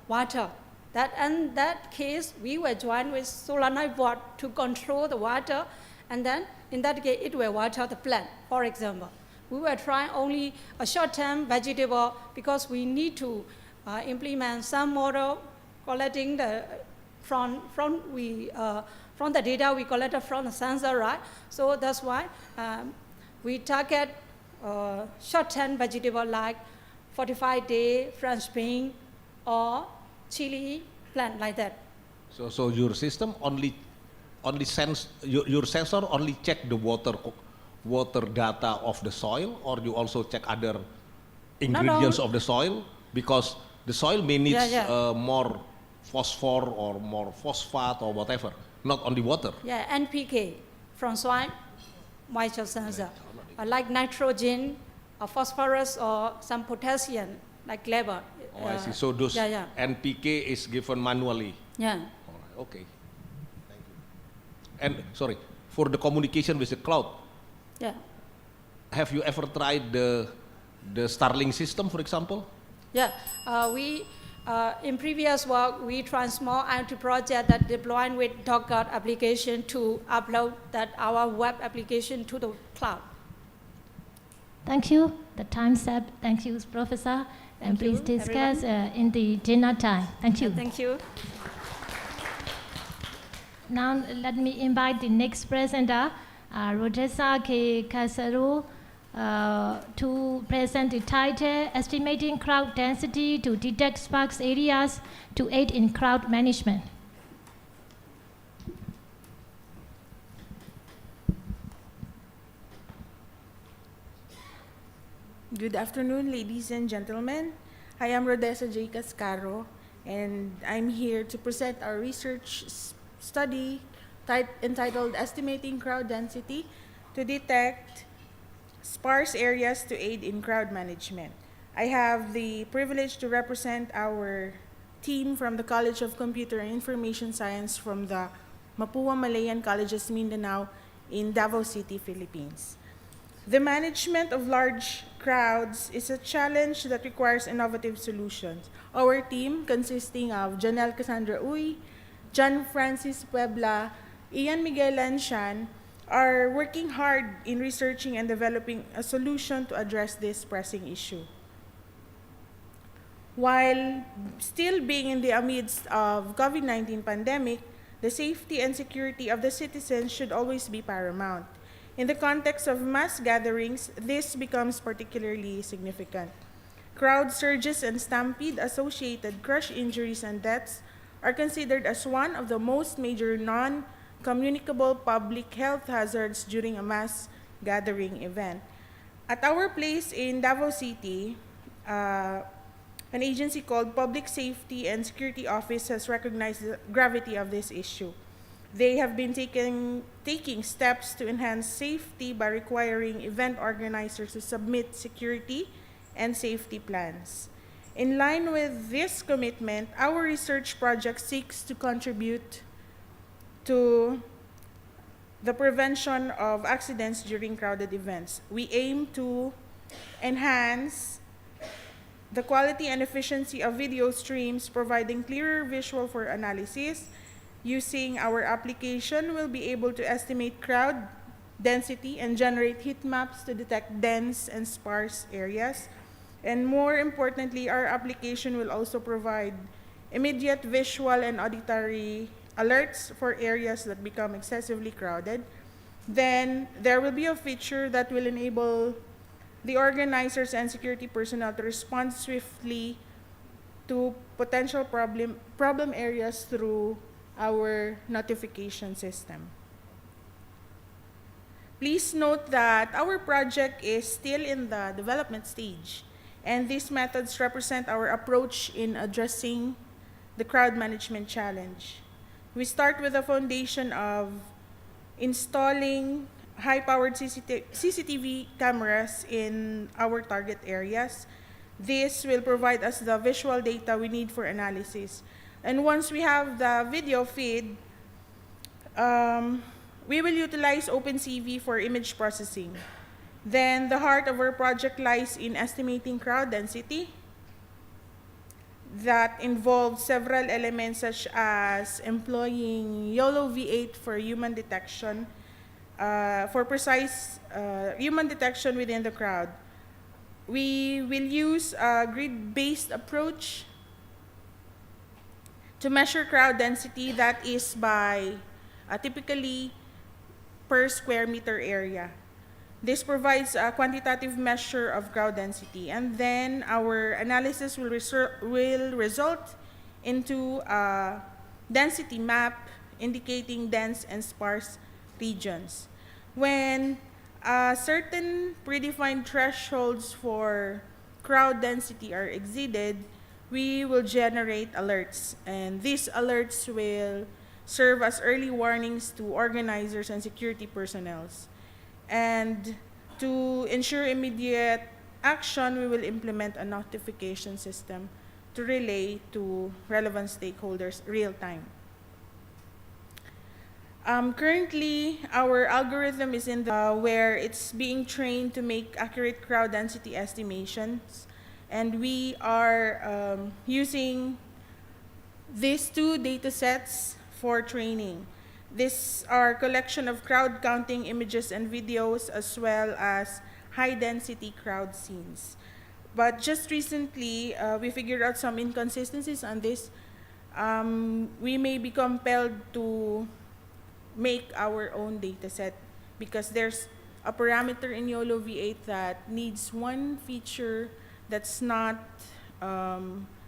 water. In that case, we will join with solenoid valve to control the water, and then in that case, it will water the plant, for example. We will try only a short-term vegetable because we need to implement some model collecting the from the data we collected from the sensor, right? So that's why we target short-term vegetable like 45-day French bean or chili plant like that. So your system only sense your sensor only check the water data of the soil, or you also check other ingredients of the soil, because the soil may need more phosphor or more phosphate or whatever, not only water. Yeah, NPK from soil moisture sensor, like nitrogen, phosphorus, or some potassium, like lead. Oh, I see. So those NPK is given manually. Yeah. All right. Okay. Thank you. And sorry, for the communication with the cloud. Yeah. have you ever tried the Starlink system, for example? Yeah, in previous work, we tried small IoT project that deployed with Docker application to upload our web application to the cloud. Thank you. The time's up. Thank you, Professor. And please discuss in the dinner time. Thank you. Thank you. Now let me invite the next presenter, Rodessa K. Kasaru, to present the title, Estimating Crowd Density to Detect Sparse Areas to Aid in Crowd Management. Good afternoon, ladies and gentlemen. I am Rodessa J. Cascaro, and I'm here to present our research study entitled Estimating Crowd Density to Detect Sparse Areas to Aid in Crowd Management. I have the privilege to represent our team from the College of Computer and Information Science from the Mapua Malayan Colleges, Mindanao in Davao City, Philippines. The management of large crowds is a challenge that requires innovative solutions. Our team, consisting of Janelle Cassandra Uy, John Francis Puebla, Ian Miguel Lanshan, are working hard in researching and developing a solution to address this pressing issue. While still being in the midst of COVID-19 pandemic, the safety and security of the citizens should always be paramount. In the context of mass gatherings, this becomes particularly significant. Crowd surges and stampede-associated crush injuries and deaths are considered as one of the most major non-communicable public health hazards during a mass gathering event. At our place in Davao City, an agency called Public Safety and Security Office has recognized the gravity of this issue. They have been taking steps to enhance safety by requiring event organizers to submit security and safety plans. In line with this commitment, our research project seeks to contribute to the prevention of accidents during crowded events. We aim to enhance the quality and efficiency of video streams, providing clearer visual for analysis. Using our application, we'll be able to estimate crowd density and generate heat maps to detect dense and sparse areas. And more importantly, our application will also provide immediate visual and auditory alerts for areas that become excessively crowded. Then there will be a feature that will enable the organizers and security personnel to respond swiftly to potential problem areas through our notification system. Please note that our project is still in the development stage, and these methods represent our approach in addressing the crowd management challenge. We start with the foundation of installing high-powered CCTV cameras in our target areas. This will provide us the visual data we need for analysis. And once we have the video feed, we will utilize OpenCV for image processing. Then the heart of our project lies in estimating crowd density. That involves several elements such as employing YOLO V8 for human detection, for precise human detection within the crowd. We will use a grid-based approach to measure crowd density, that is by typically per square meter area. This provides a quantitative measure of crowd density, and then our analysis will result into a density map indicating dense and sparse regions. When certain predefined thresholds for crowd density are exceeded, we will generate alerts, and these alerts will serve as early warnings to organizers and security personnel. And to ensure immediate action, we will implement a notification system to relay to relevant stakeholders real time. Currently, our algorithm is in the where it's being trained to make accurate crowd density estimations, and we are using these two data sets for training. These are collection of crowd counting images and videos, as well as high-density crowd scenes. But just recently, we figured out some inconsistencies on this. We may be compelled to make our own data set because there's a parameter in YOLO V8 that needs one feature that's not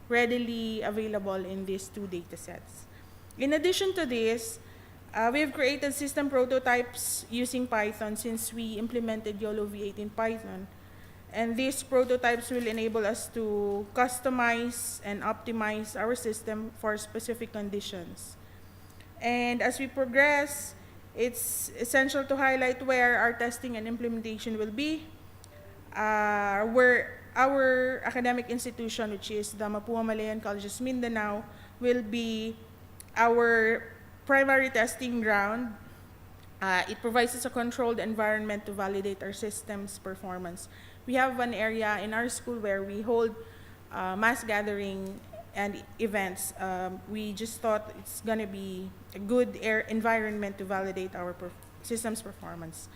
readily available in these two data sets. In addition to this, we have created system prototypes using Python since we implemented YOLO V8 in Python. And these prototypes will enable us to customize and optimize our system for specific conditions. And as we progress, it's essential to highlight where our testing and implementation will be, where our academic institution, which is the Mapua Malayan Colleges Mindanao, will be our primary testing ground. It provides us a controlled environment to validate our system's performance. We have an area in our school where we hold mass gathering and events. We just thought it's going to be a good environment to validate our system's performance.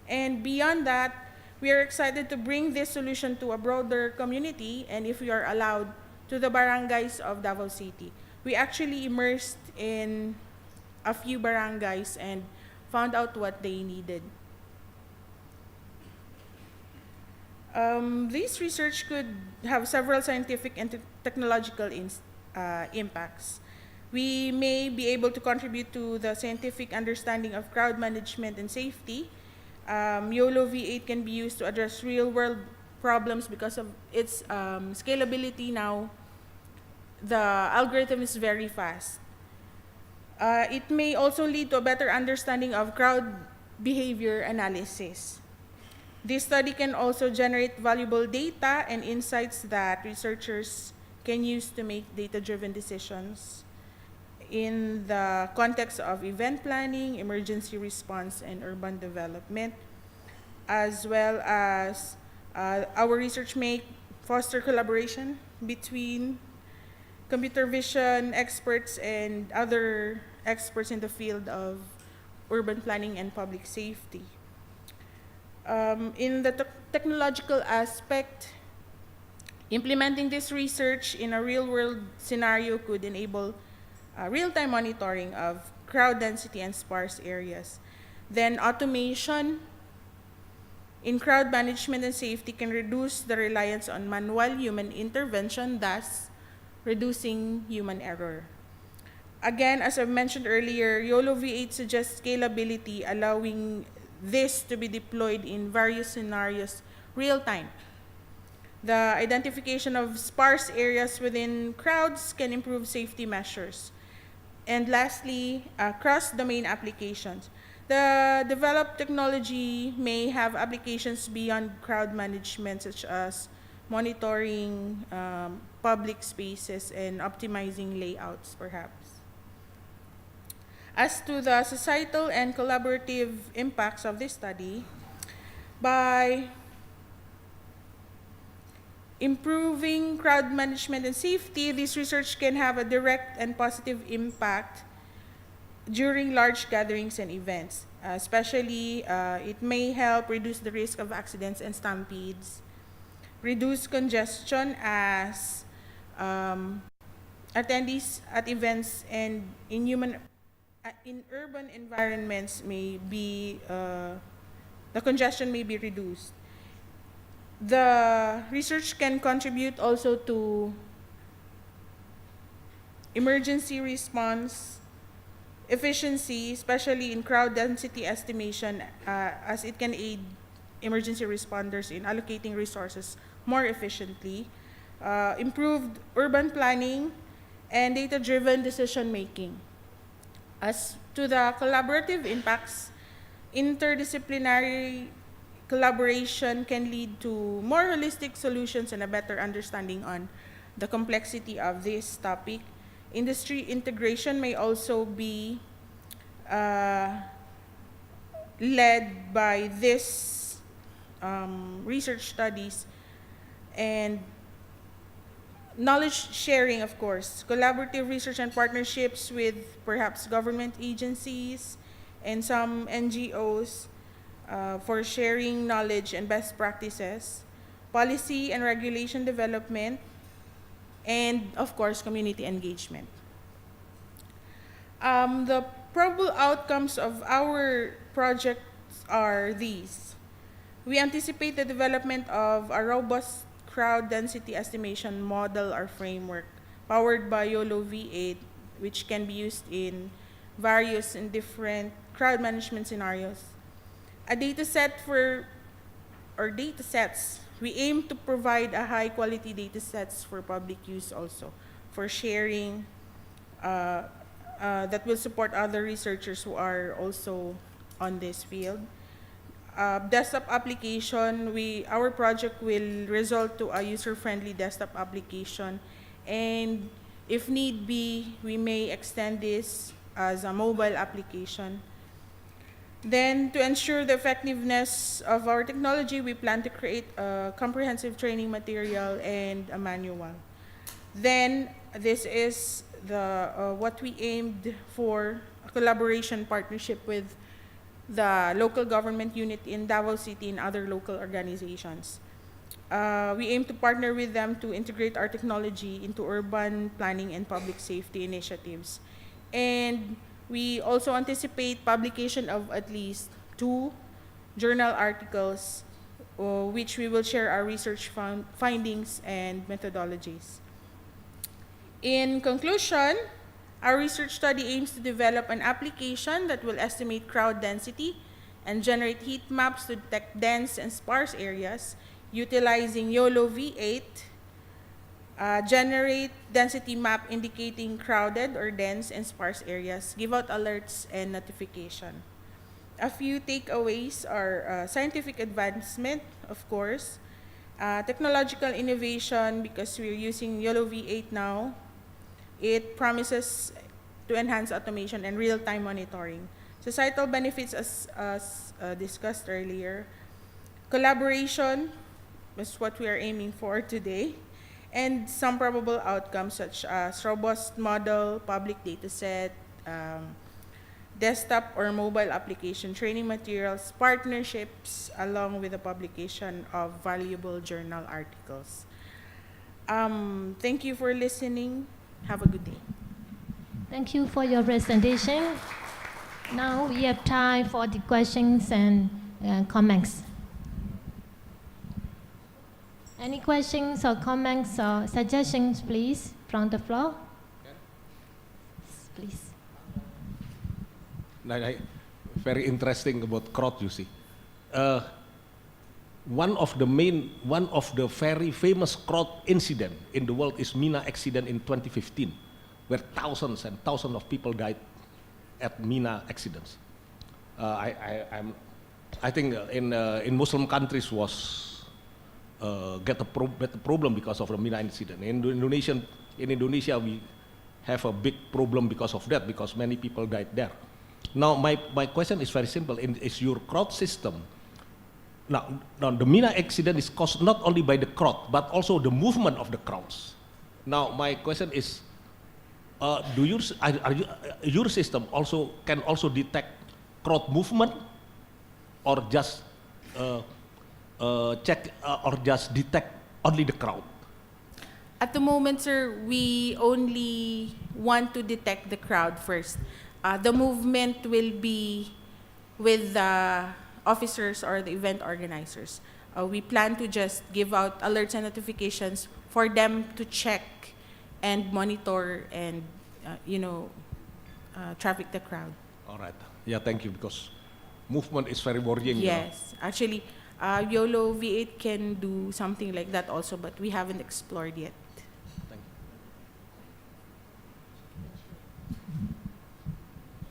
And beyond that, we are excited to bring this solution to a broader community, and if we are allowed, to the barangays of Davao City. We actually immersed in a few barangays and found out what they needed. This research could have several scientific and technological impacts. We may be able to contribute to the scientific understanding of crowd management and safety. YOLO V8 can be used to address real-world problems because of its scalability now. The algorithm is very fast. It may also lead to a better understanding of crowd behavior analysis. This study can also generate valuable data and insights that researchers can use to make data-driven decisions in the context of event planning, emergency response, and urban development, as well as our research may foster collaboration between computer vision experts and other experts in the field of urban planning and public safety. In the technological aspect, implementing this research in a real-world scenario could enable real-time monitoring of crowd density and sparse areas. Then automation in crowd management and safety can reduce the reliance on manual human intervention, thus reducing human error. Again, as I mentioned earlier, YOLO V8 suggests scalability, allowing this to be deployed in various scenarios real-time. The identification of sparse areas within crowds can improve safety measures. And lastly, cross-domain applications. The developed technology may have applications beyond crowd management, such as monitoring public spaces and optimizing layouts, perhaps. As to the societal and collaborative impacts of this study, by improving crowd management and safety, this research can have a direct and positive impact during large gatherings and events. Especially, it may help reduce the risk of accidents and stampedes, reduce congestion as attendees at events and in urban environments may be, the congestion may be reduced. The research can contribute also to emergency response efficiency, especially in crowd density estimation, as it can aid emergency responders in allocating resources more efficiently, improved urban planning, and data-driven decision-making. As to the collaborative impacts, interdisciplinary collaboration can lead to more holistic solutions and a better understanding on the complexity of this topic. Industry integration may also be led by this research studies, and knowledge sharing, of course, collaborative research and partnerships with perhaps government agencies and some NGOs for sharing knowledge and best practices, policy and regulation development, and of course, community engagement. The probable outcomes of our projects are these. We anticipate the development of a robust crowd density estimation model or framework powered by YOLO V8, which can be used in various and different crowd management scenarios. A data set data sets. We aim to provide a high quality data sets for public use also, for sharing, that will support other researchers who are also on this field. Desktop application, our project will result to a user-friendly desktop application, and if need be, we may extend this as a mobile application. Then, to ensure the effectiveness of our technology, we plan to create a comprehensive training material and a manual. Then, this is what we aimed for, a collaboration partnership with the local government unit in Davao City and other local organizations. We aim to partner with them to integrate our technology into urban planning and public safety initiatives. And we also anticipate publication of at least 2 journal articles, which we will share our research findings and methodologies. In conclusion, our research study aims to develop an application that will estimate crowd density and generate heat maps to detect dense and sparse areas utilizing YOLO V8, generate density map indicating crowded or dense and sparse areas, give out alerts and notification. A few takeaways are scientific advancement, of course, technological innovation, because we're using YOLO V8 now. It promises to enhance automation and real-time monitoring. Societal benefits, as discussed earlier. Collaboration is what we are aiming for today. And some probable outcomes such as robust model, public data set, desktop or mobile application training materials, partnerships, along with the publication of valuable journal articles. Thank you for listening. Have a good day. Thank you for your presentation. Now we have time for the questions and comments. Any questions or comments or suggestions, please, from the floor? Please. Very interesting about crowd, you see. One of the very famous crowd incident in the world is Mina accident in 2015, where thousands and thousands of people died at Mina accidents. I think in Muslim countries was get a problem because of the Mina incident. In Indonesia, we have a big problem because of that, because many people died there. Now, my question is very simple. Is your crowd system, now the Mina accident is caused not only by the crowd, but also the movement of the crowds. Now, my question is, your system can also detect crowd movement, or just check or just detect only the crowd? At the moment, sir, we only want to detect the crowd first. The movement will be with the officers or the event organizers. We plan to just give out alerts and notifications for them to check and monitor and, traffic the crowd. All right. Yeah, thank you, because movement is very worrying. Yes, actually, YOLO V8 can do something like that also, but we haven't explored yet.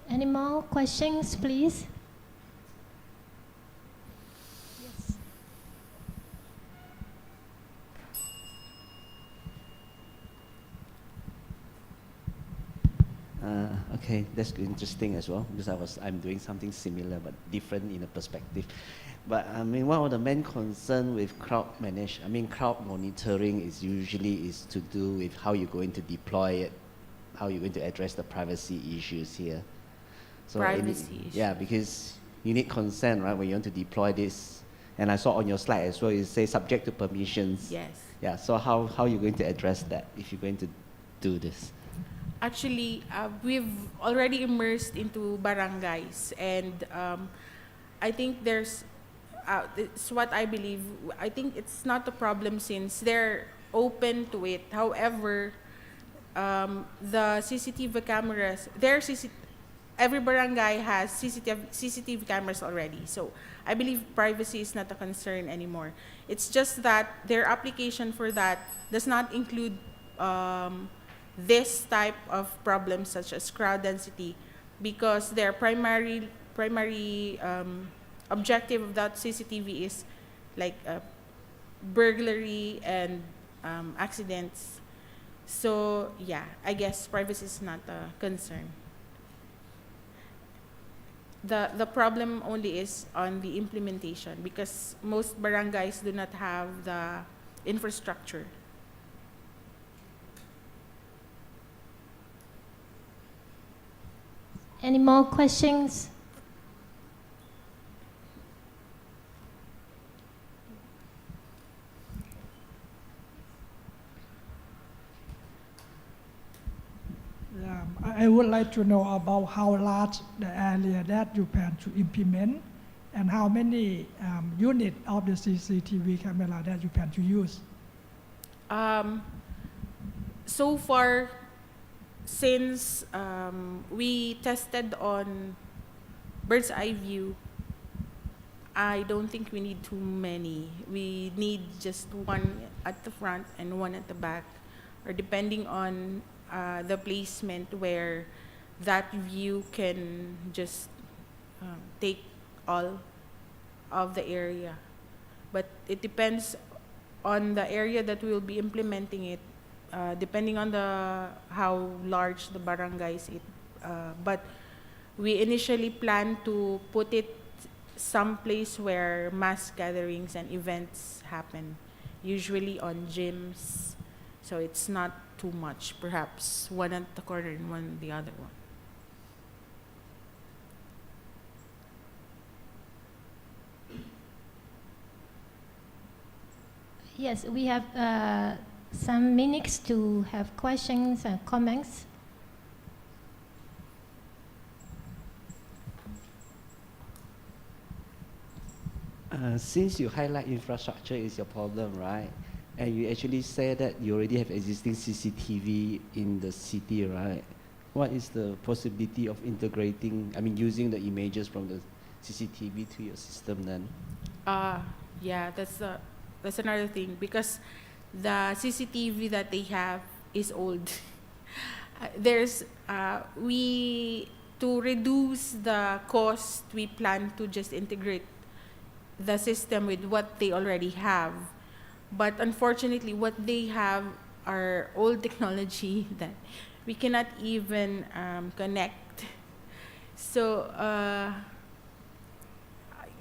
Any more questions, please? Okay, that's interesting as well, because I'm doing something similar but different in a perspective. But I mean, one of the main concerns with crowd monitoring is usually to do with how you're going to deploy it, how you're going to address the privacy issues here. So Privacy issues. Yeah, because you need consent, right, when you want to deploy this. And I saw on your slide as well, it says subject to permissions. Yes. Yeah, so how are you going to address that if you're going to do this? Actually, we've already immersed into barangays, and I think it's what I believe. I think it's not a problem since they're open to it. However, the CCTV cameras, every barangay has CCTV cameras already. So I believe privacy is not a concern anymore. It's just that their application for that does not include this type of problems such as crowd density, because their primary objective of that CCTV is like burglary and accidents. So yeah, I guess privacy is not a concern. The problem only is on the implementation, because most barangays do not have the infrastructure. Any more questions? Yeah, I would like to know about how large the area that you plan to implement, and how many units of the CCTV camera that you plan to use. So far, since we tested on bird's eye view, I don't think we need too many. We need just one at the front and one at the back, or depending on the placement where that view can just take all of the area. But it depends on the area that we will be implementing it, depending on how large the barangays is. But we initially plan to put it someplace where mass gatherings and events happen, usually on gyms. So it's not too much, perhaps one at the corner and one the other one. Yes, we have some minutes to have questions and comments. Since you highlight infrastructure is your problem, right? And you actually say that you already have existing CCTV in the city, right? What is the possibility of integrating, using the images from the CCTV to your system then? Yeah, that's another thing, because the CCTV that they have is old. To reduce the cost, we plan to just integrate the system with what they already have. But unfortunately, what they have are old technology that we cannot even connect. So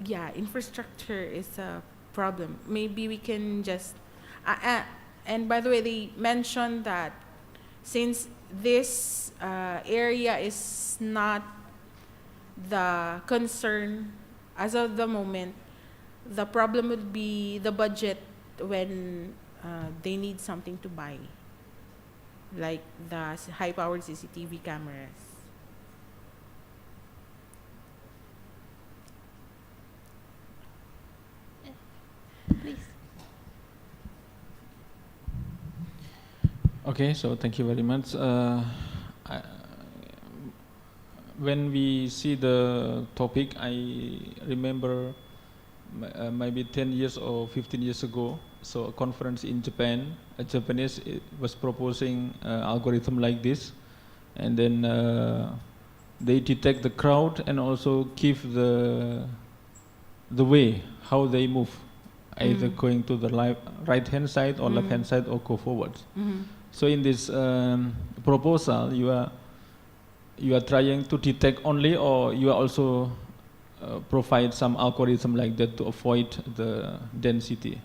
yeah, infrastructure is a problem. Maybe we can just, and by the way, they mentioned that since this area is not the concern as of the moment, the problem would be the budget when they need something to buy, like the high-powered CCTV cameras. Please. Okay, so thank you very much. When we see the topic, I remember maybe 10 years or 15 years ago, so a conference in Japan, a Japanese was proposing algorithm like this, and then they detect the crowd and also give the way how they move, either going to the right hand side or left hand side or go forward. So in this proposal, you are trying to detect only, or you are also provide some algorithm like that to avoid the density?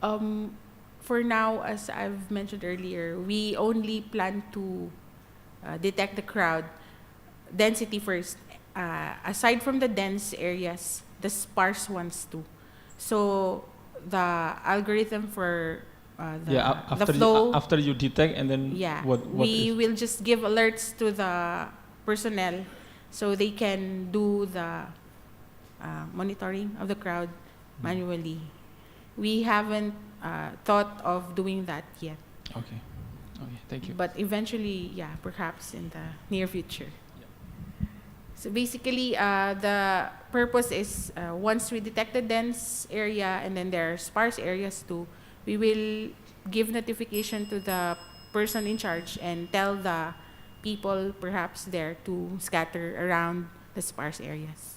For now, as I've mentioned earlier, we only plan to detect the crowd density first. Aside from the dense areas, the sparse ones too. So the algorithm for the flow. After you detect, and then what we will just give alerts to the personnel so they can do the monitoring of the crowd manually. We haven't thought of doing that yet. Okay. Okay, thank you. But eventually, perhaps in the near future. So basically, the purpose is once we detect the dense area and then there are sparse areas too, we will give notification to the person in charge and tell the people perhaps there to scatter around the sparse areas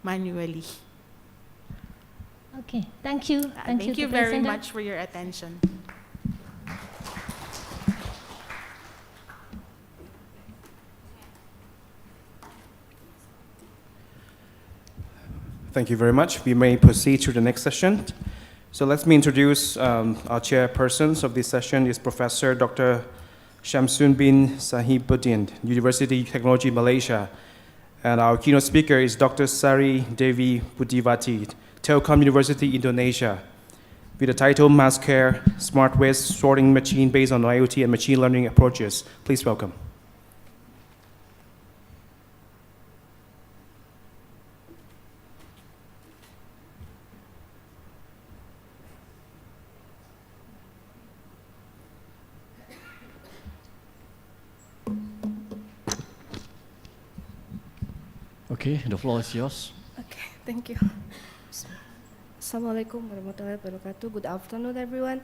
manually. Okay, thank you. Thank you very Presenter. much for your attention. Thank you very much. We may proceed to the next session. So let me introduce our chairpersons of this session is Professor Dr. Shamsun bin Sahibuddin, University of Technology, Malaysia. And our keynote speaker is Dr. Sari Devi Budiwati, Telkom University, Indonesia, with the title Mass Care Smart Waste Sorting Machine based on IoT and machine learning approaches. Please welcome. Okay, the floor is yours. Okay, thank you. Assalamualaikum warahmatullahi wabarakatuh. Good afternoon, everyone.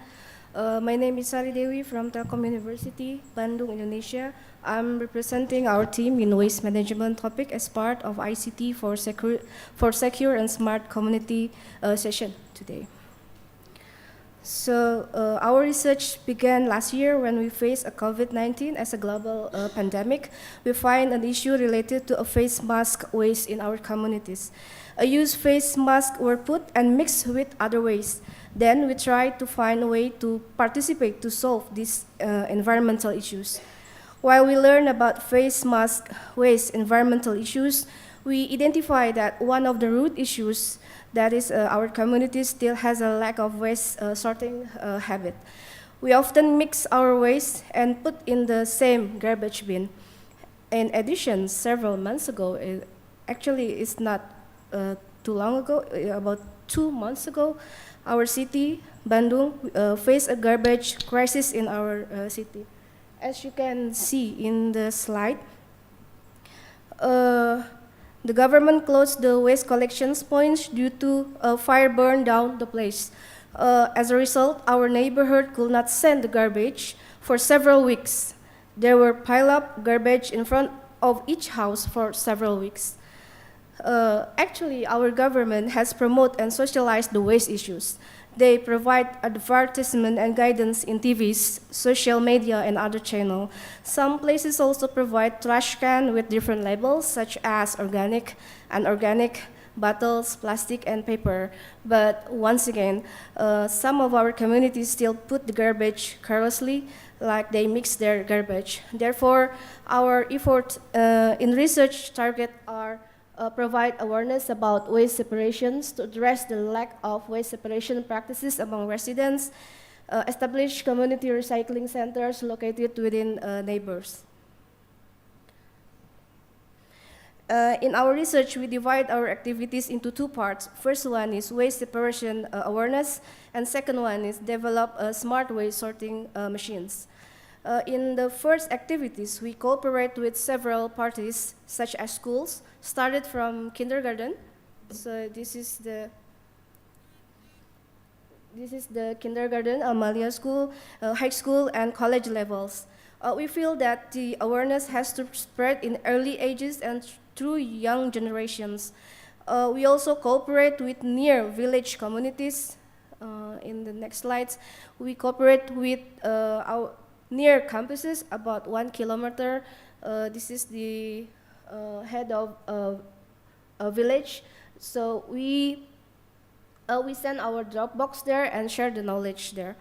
My name is Sari Dewi from Telkom University, Bandung, Indonesia. I'm representing our team in waste management topic as part of ICT for secure and smart community session today. So our research began last year when we faced a COVID-19 as a global pandemic. We find an issue related to a face mask waste in our communities. A used face mask were put and mixed with other waste. Then we tried to find a way to participate to solve these environmental issues. While we learn about face mask waste environmental issues, we identify that one of the root issues that is, our community still has a lack of waste sorting habit. We often mix our waste and put in the same garbage bin. In addition, several months ago, actually it's not too long ago, about 2 months ago, our city, Bandung, faced a garbage crisis in our city. As you can see in the slide, the government closed the waste collection points due to a fire burned down the place. As a result, our neighborhood could not send the garbage for several weeks. There were pile-up garbage in front of each house for several weeks. Actually, our government has promoted and socialized the waste issues. They provide advertisement and guidance in TVs, social media, and other channels. Some places also provide trash can with different labels, such as organic, unorganic, bottles, plastic, and paper. But once again, some of our communities still put the garbage carelessly, like they mix their garbage. Therefore, our efforts in research target are provide awareness about waste separations to address the lack of waste separation practices among residents, establish community recycling centers located within neighbors. In our research, we divide our activities into 2 parts. First one is waste separation awareness, and second one is develop smart waste sorting machines. In the first activities, we cooperate with several parties, such as schools, started from kindergarten. So this is the kindergarten, Amalia School, high school, and college levels. We feel that the awareness has to spread in early ages and through young generations. We also cooperate with near village communities. In the next slides, we cooperate with our near campuses, about 1 kilometer This is the head of a village. So we send our Dropbox there and share the knowledge there.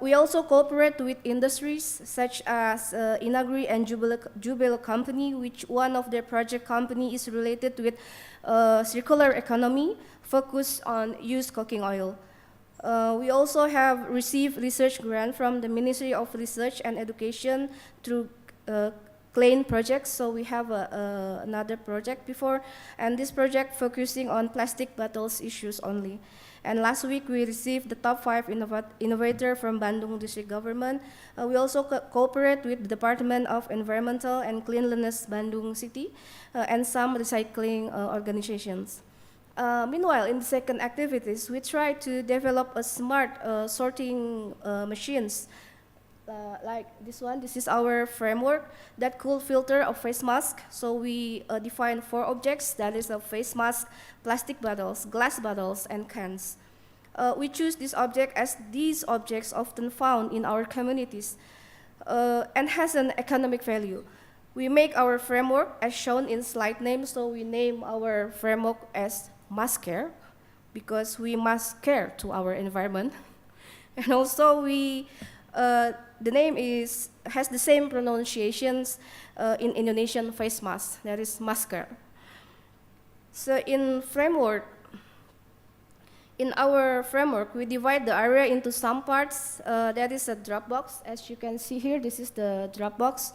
We also cooperate with industries such as Inagri and Jubilo Company, which one of their project company is related with circular economy, focused on used cooking oil. We also have received research grant from the Ministry of Research and Education through clean projects. So we have another project before, and this project focusing on plastic bottles issues only. And last week we received the top 5 innovator from Bandung District Government. We also cooperate with the Department of Environmental and Cleanliness Bandung City and some recycling organizations. Meanwhile, in the second activities, we try to develop a smart sorting machines like this one. This is our framework that could filter a face mask. So we define 4 objects, that is a face mask, plastic bottles, glass bottles, and cans. We choose this object as these objects often found in our communities and has an economic value. We make our framework as shown in slide name, so we name our framework as Must Care because we must care to our environment. And also the name has the same pronunciations in Indonesian face mask, that is masker. So in our framework, we divide the area into some parts. That is a Dropbox. As you can see here, this is the Dropbox.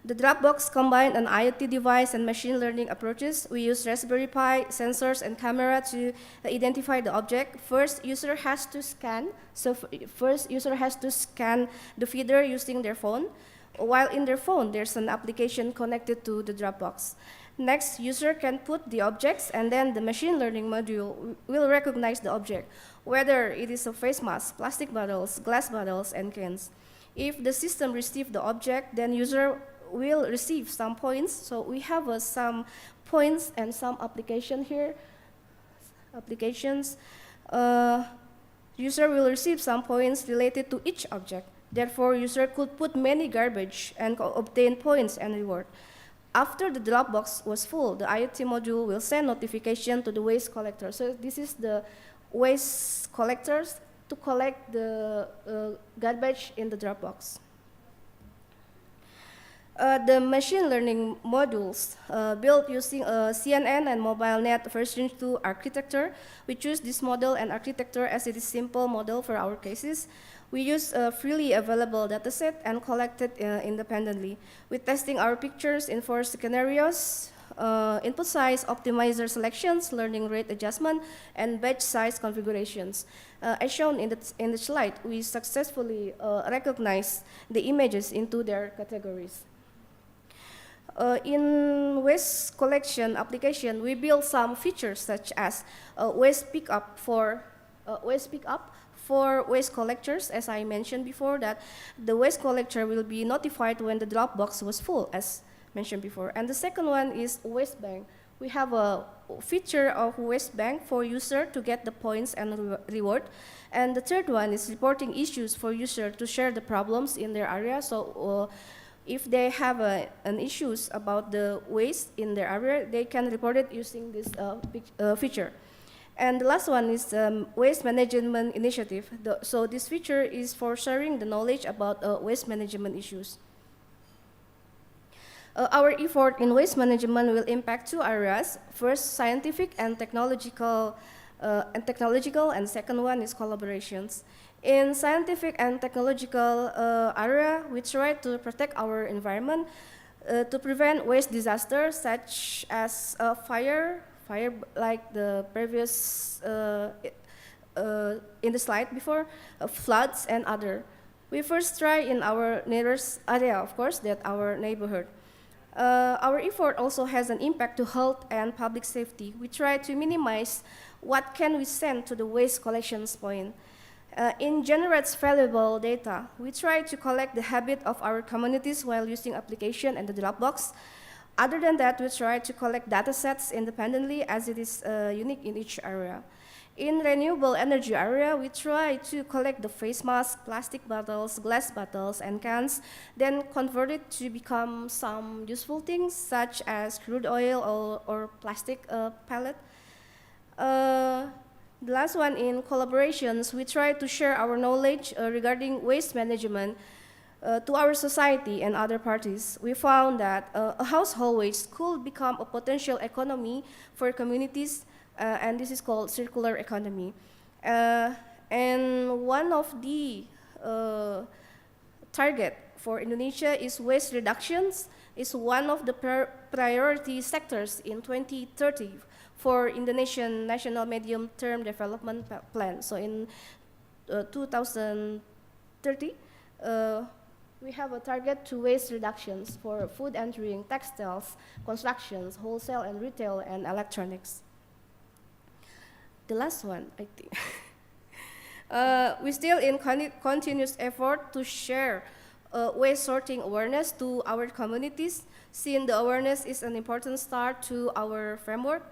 The Dropbox combines an IoT device and machine learning approaches. We use Raspberry Pi, sensors, and camera to identify the object. First, user has to scan. So first, user has to scan the feeder using their phone. While in their phone, there's an application connected to the Dropbox. Next, user can put the objects, and then the machine learning module will recognize the object, whether it is a face mask, plastic bottles, glass bottles, and cans. If the system receives the object, then user will receive some points. So we have some points and some application here. Applications. User will receive some points related to each object. Therefore, user could put many garbage and obtain points and reward. After the Dropbox was full, the IoT module will send notification to the waste collector. So this is the waste collectors to collect the garbage in the Dropbox. The machine learning modules built using a CNN and mobile net version 2 architecture. We choose this model and architecture as it is simple model for our cases. We use a freely available dataset and collect it independently. With testing our pictures in 4 scenarios, input size, optimizer selections, learning rate adjustment, and batch size configurations. As shown in the slide, we successfully recognize the images into their categories. In waste collection application, we build some features such as waste pickup for waste collectors, as I mentioned before, that the waste collector will be notified when the Dropbox was full, as mentioned before. And the second one is waste bank. We have a feature of waste bank for user to get the points and reward. And the third one is reporting issues for user to share the problems in their area. So if they have an issues about the waste in their area, they can report it using this feature. And the last one is waste management initiative. So this feature is for sharing the knowledge about waste management issues. Our effort in waste management will impact 2 areas. First, scientific and technological, and second one is collaborations. In scientific and technological area, we try to protect our environment to prevent waste disasters such as fire like the previous in the slide before, floods and other. We first try in our nearest area, of course, that our neighborhood. Our effort also has an impact to health and public safety. We try to minimize what can we send to the waste collections point. In generates valuable data, we try to collect the habit of our communities while using application and the Dropbox. Other than that, we try to collect data sets independently as it is unique in each area. In renewable energy area, we try to collect the face mask, plastic bottles, glass bottles, and cans, then convert it to become some useful things such as crude oil or plastic pellet. The last one, in collaborations, we try to share our knowledge regarding waste management to our society and other parties. We found that a household waste could become a potential economy for communities, and this is called circular economy. And one of the target for Indonesia is waste reductions. Is one of the priority sectors in 2030 for Indonesian National Medium-Term Development Plan. So in 2030, we have a target to waste reductions for food and drink, textiles, constructions, wholesale and retail, and electronics. The last one, I think. We still in continuous effort to share waste sorting awareness to our communities, since the awareness is an important start to our framework.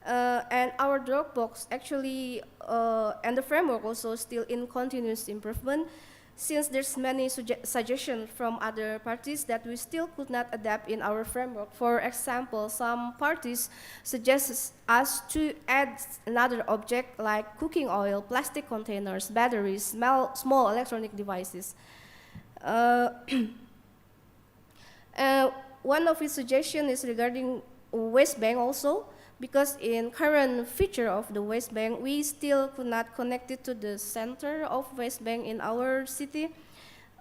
And our Dropbox actually, and the framework also still in continuous improvement, since there's many suggestions from other parties that we still could not adapt in our framework. For example, some parties suggest us to add another object like cooking oil, plastic containers, batteries, small electronic devices. One of his suggestions is regarding waste bank also, because in current feature of the waste bank, we still could not connect it to the center of waste bank in our city.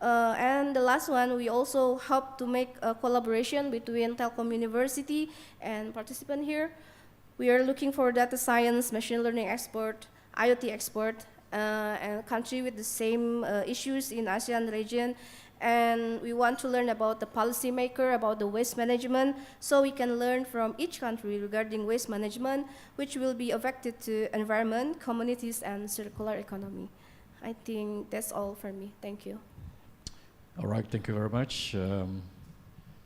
And the last one, we also hope to make a collaboration between Telkom University and participant here. We are looking for data science, machine learning expert, IoT expert, and country with the same issues in ASEAN region. And we want to learn about the policymaker, about the waste management, so we can learn from each country regarding waste management, which will be affected to environment, communities, and circular economy. I think that's all for me. Thank you. All right, thank you very much.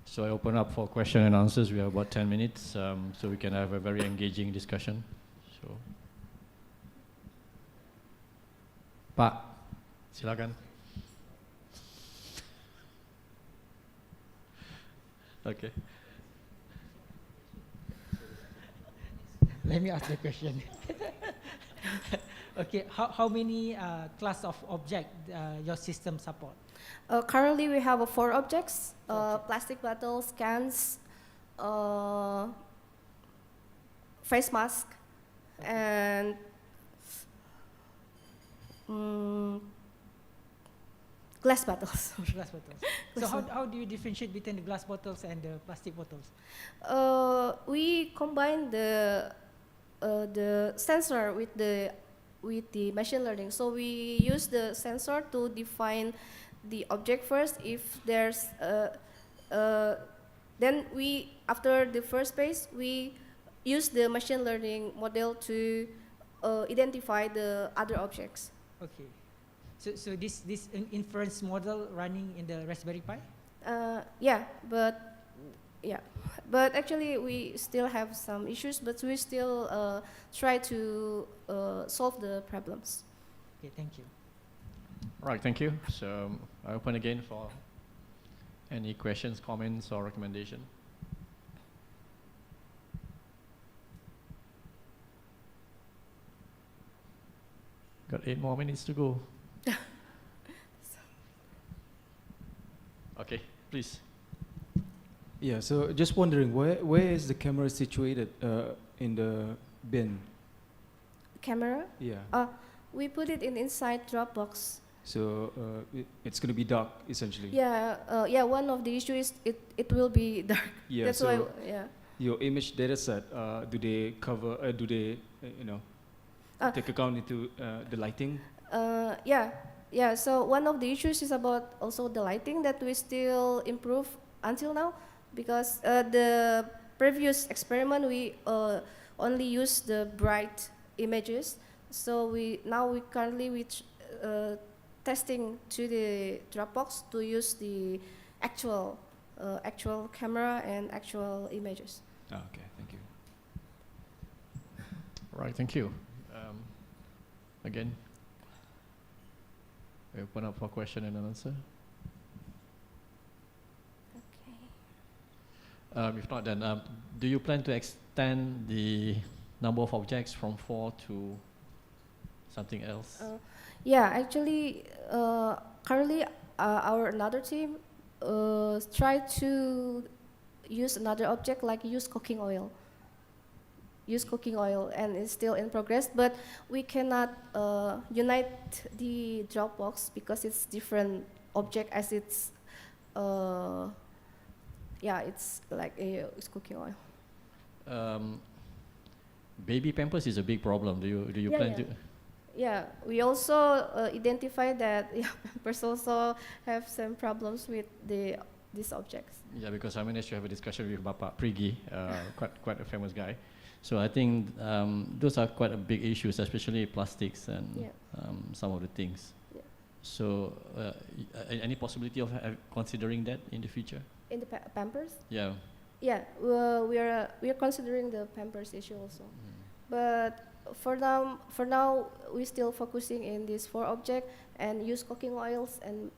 So I open up for question and answers. We have about 10 minutes, so we can have a very engaging discussion. So, Pak, silakan. Okay. Let me ask the question. Okay, how many class of object your system support? Currently, we have 4 objects: plastic bottles, cans, face mask, and glass bottles. Glass bottles. So how do you differentiate between the glass bottles and the plastic bottles? We combine the sensor with the machine learning. So we use the sensor to define the object first. If there's then we, after the first phase, we use the machine learning model to identify the other objects. Okay. So this inference model running in the Raspberry Pi? Yeah, but actually we still have some issues, but we still try to solve the problems. Okay, thank you. All right, thank you. So I open again for any questions, comments, or recommendation. Got 8 more minutes to go. Okay, please. Yeah, so just wondering, where is the camera situated in the bin? Camera? Yeah. We put it inside Dropbox. So it's going to be dark, essentially. Yeah, yeah. One of the issues is it will be dark. Yeah. That's so why. Yeah. Your image data set, do they cover? Do they, take account into the lighting? Yeah. Yeah, so one of the issues is about also the lighting that we still improve until now, because the previous experiment we only use the bright images. So we currently testing to the Dropbox to use the actual camera and actual images. Okay, thank you. All right, thank you. Again, we open up for question and answer. If not, then do you plan to extend the number of objects from 4 to something else? Yeah, actually, currently our another team try to use another object like use cooking oil. Use cooking oil, and it's still in progress. But we cannot unite the Dropbox because it's different object as it's. Yeah, it's like it's cooking oil. Baby pampers is a big problem. Do you plan to? Yeah, we also identify that pampers also have some problems with these objects. Yeah, because I managed to have a discussion with Bapak Prigi, quite a famous guy. So I think those are quite a big issues, especially plastics and some of the things. Yeah. So any possibility of considering that in the future? In the pampers? Yeah. Yeah, we are considering the pampers issue also, but for now we're still focusing in these 4 objects and use cooking oils, and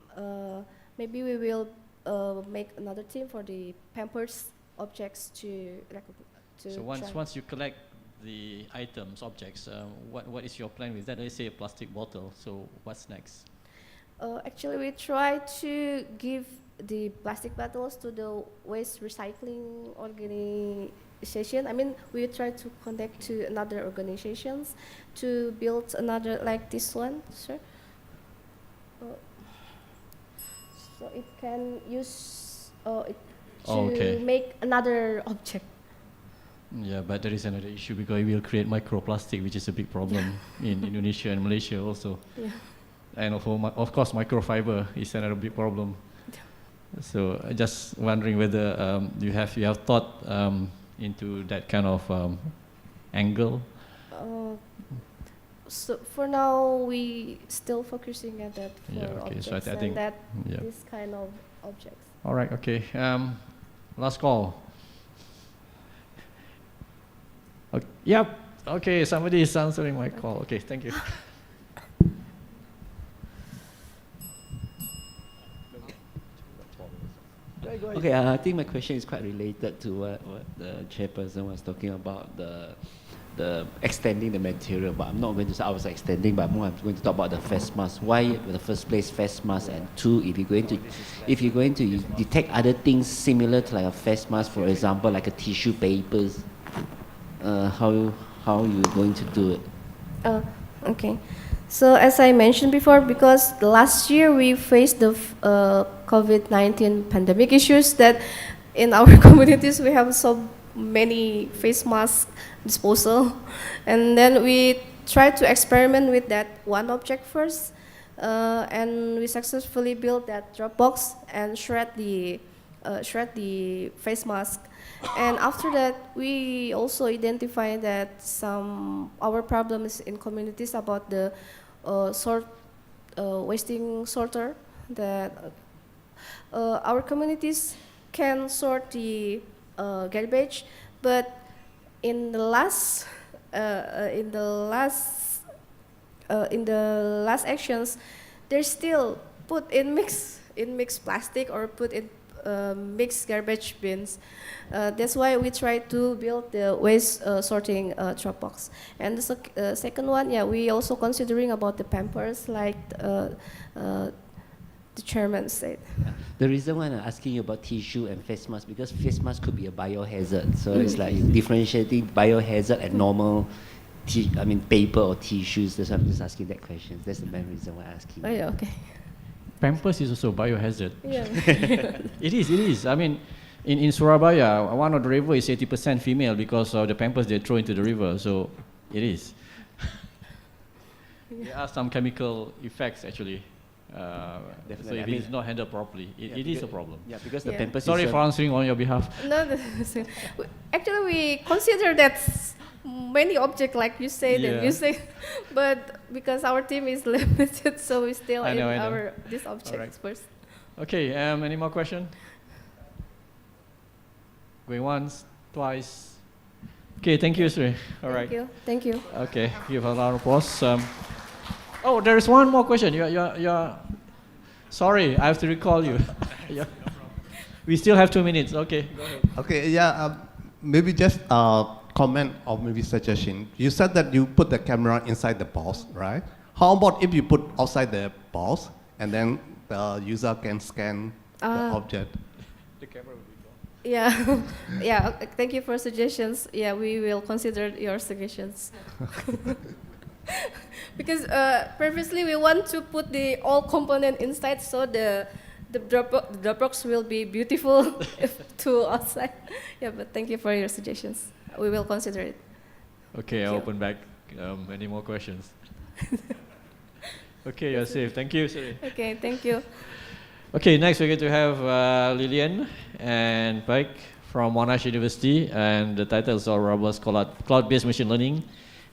maybe we will make another team for the pampers objects to. So once you collect the items, objects, what is your plan with that? Let's say a plastic bottle. So what's next? Actually, we try to give the plastic bottles to the waste recycling organization. I mean, we try to connect to another organizations to build another like this one, sir. So it can use it to make another object. Yeah, but there is another issue because it will create microplastic, which is a big problem in Indonesia and Malaysia also. Yeah. And of course, microfiber is another big problem. So just wondering whether you have thought into that kind of angle. So for now, we still focusing at that objects, so I think and this kind of objects. All right. Okay. Last call. Okay, yep. Okay. Somebody is answering my call. Okay. Thank you. Okay, I think my question is quite related to what the chairperson was talking about, the extending the material, but I'm not going to say I was extending, but more I'm going to talk about the face mask. Why in the first place face mask, and 2, if you're going to detect other things similar to like a face mask, for example, like a tissue papers, how you going to do it? Okay. So as I mentioned before, because last year we faced the COVID-19 pandemic issues, that in our communities we have so many face mask disposal, and then we tried to experiment with that one object first, and we successfully built that Dropbox and shred the face mask. And after that, we also identified that our problems in communities about the wasting sorter, that our communities can sort the garbage, but in the last actions, they're still put in mixed plastic or put in mixed garbage bins. That's why we try to build the waste sorting Dropbox. And the second one, we also considering about the pampers, like the chairman said. The reason why I'm asking you about tissue and face mask, because face mask could be a biohazard. So it's like differentiating biohazard and normal paper or tissues. That's why I'm just asking that question. That's the main reason why I'm asking. Oh, yeah, okay. Pampers is also biohazard. Yeah. It is. I mean, in Surabaya, one of the river is 80% female because of the pampers they throw into the river. So it is. There are some chemical effects actually. Definitely. So if it is not handled properly, it is a problem. Yeah, because the pampers. Sorry for answering on your behalf. No, actually we consider that many objects, like you said, and you say, but because our team is limited, so we still this object first. Okay. Any more questions? Going once, twice. Okay. Thank you, Sri. All right. Thank you. Okay. Give a round of applause. Oh, there is one more question. You're sorry, I have to recall you. Yeah. We still have 2 minutes. Okay, go ahead. Okay, yeah, maybe just a comment or maybe suggestion. You said that you put the camera inside the box, right? How about if you put outside the box and then the user can scan the object? The camera will be gone. Yeah, yeah. Thank you for suggestions. Yeah, we will consider your suggestions. Because previously we want to put the all component inside, so the Dropbox will be beautiful to outside. Yeah, but thank you for your suggestions. We will consider it. Okay, I'll open back. Any more questions? Okay, you're safe. Thank you, Suri. Okay, thank you. Okay, next we're going to have Lillian and Pike from Monash University, and the title is Robust Cloud-Based Machine Learning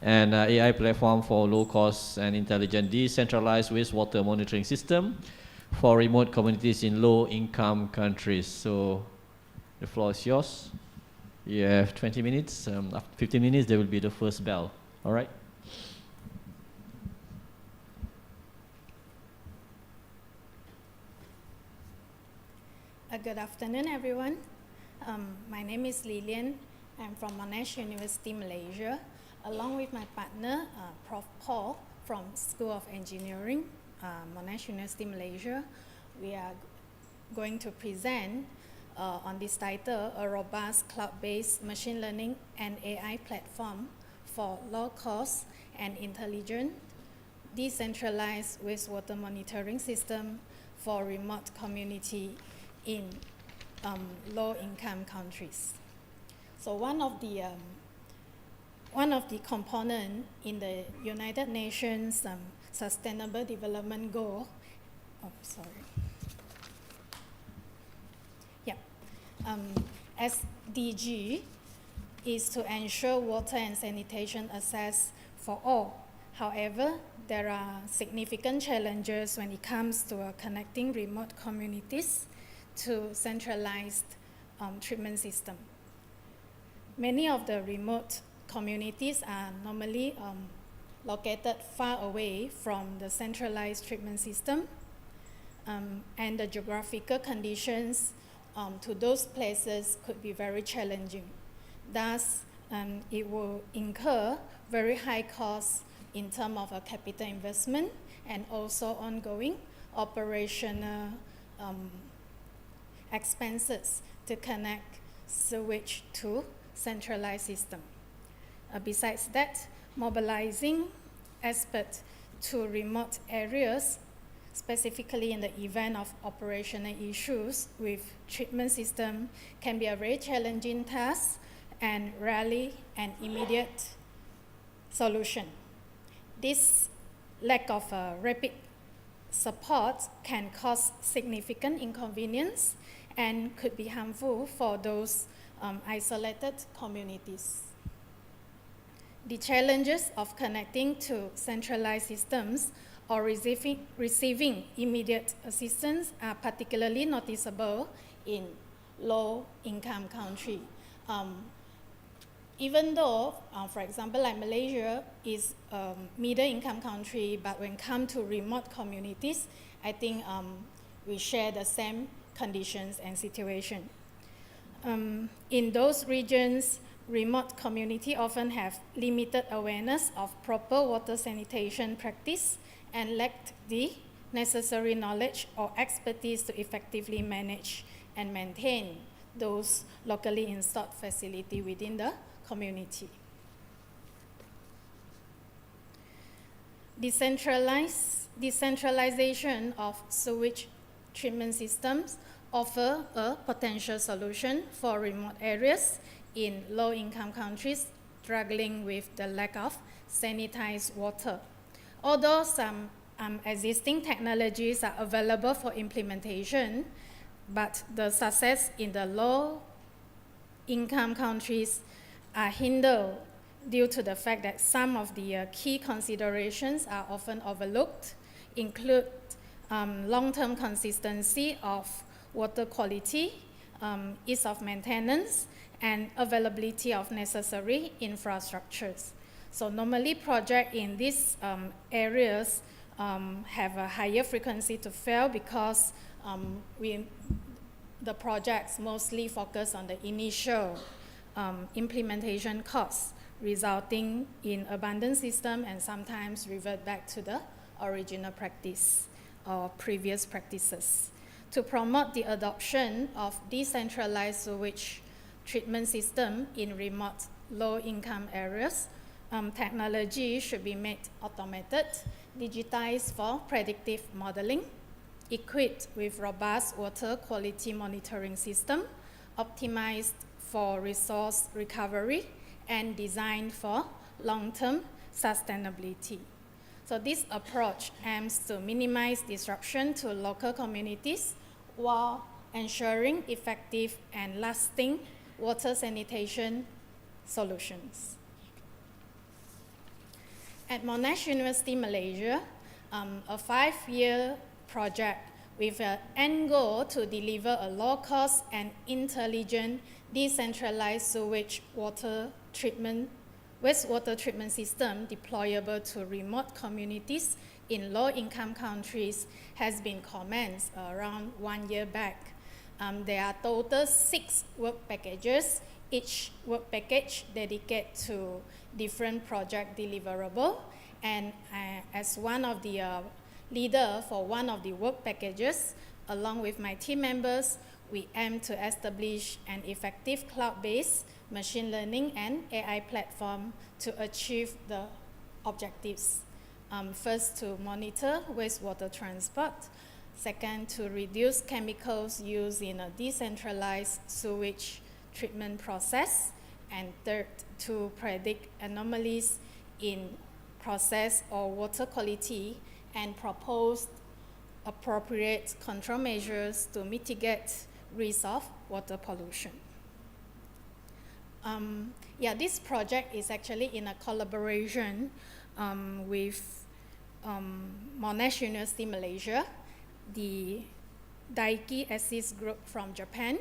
and AI Platform for Low-Cost and Intelligent Decentralized Wastewater Monitoring System for Remote Communities in Low-Income Countries. So the floor is yours. You have 20 minutes. After 15 minutes, there will be the first bell. All right? Good afternoon, everyone. My name is Lilian. I'm from Monash University, Malaysia. Along with my partner, Prof. Paul from School of Engineering, Monash University, Malaysia, we are going to present on this title, a robust cloud-based machine learning and AI platform for low-cost and intelligent decentralized wastewater monitoring system for remote community in low-income countries. So one of the components in the United Nations Sustainable Development Goal, SDG, is to ensure water and sanitation access for all. However, there are significant challenges when it comes to connecting remote communities to centralized treatment system. Many of the remote communities are normally located far away from the centralized treatment system, and the geographical conditions to those places could be very challenging. Thus, it will incur very high costs in terms of capital investment and also ongoing operational expenses to connect sewage to centralized system. Besides that, mobilizing experts to remote areas, specifically in the event of operational issues with treatment system, can be a very challenging task and rarely an immediate solution. This lack of rapid support can cause significant inconvenience and could be harmful for those isolated communities. The challenges of connecting to centralized systems or receiving immediate assistance are particularly noticeable in low-income countries. Even though, for example, like Malaysia is a middle-income country, but when it comes to remote communities, I think we share the same conditions and situation. In those regions, remote communities often have limited awareness of proper water sanitation practice and lack the necessary knowledge or expertise to effectively manage and maintain those locally installed facilities within the community. Decentralization of sewage treatment systems offer a potential solution for remote areas in low-income countries struggling with the lack of sanitized water. Although some existing technologies are available for implementation, but the success in the low-income countries are hindered due to the fact that some of the key considerations are often overlooked, include long-term consistency of water quality, ease of maintenance, and availability of necessary infrastructures. So normally projects in these areas have a higher frequency to fail because the projects mostly focus on the initial implementation costs, resulting in abandoned system and sometimes revert back to the original practice or previous practices. To promote the adoption of decentralized sewage treatment system in remote low-income areas, technology should be made automated, digitized for predictive modeling, equipped with robust water quality monitoring system, optimized for resource recovery, and designed for long-term sustainability. So this approach aims to minimize disruption to local communities while ensuring effective and lasting water sanitation solutions. At Monash University, Malaysia, a 5-year project with an end goal to deliver a low-cost and intelligent decentralized sewage wastewater treatment system deployable to remote communities in low-income countries has been commenced around 1 year back. There are total 6 work packages, each work package dedicated to different project deliverable. And as one of the leader for one of the work packages, along with my team members, we aim to establish an effective cloud-based machine learning and AI platform to achieve the objectives. First, to monitor wastewater transport. Second, to reduce chemicals used in a decentralized sewage treatment process. And third, to predict anomalies in process or water quality and propose appropriate control measures to mitigate risk of water pollution. This project is actually in a collaboration with Monash University, Malaysia, the Daiki Assist Group from Japan,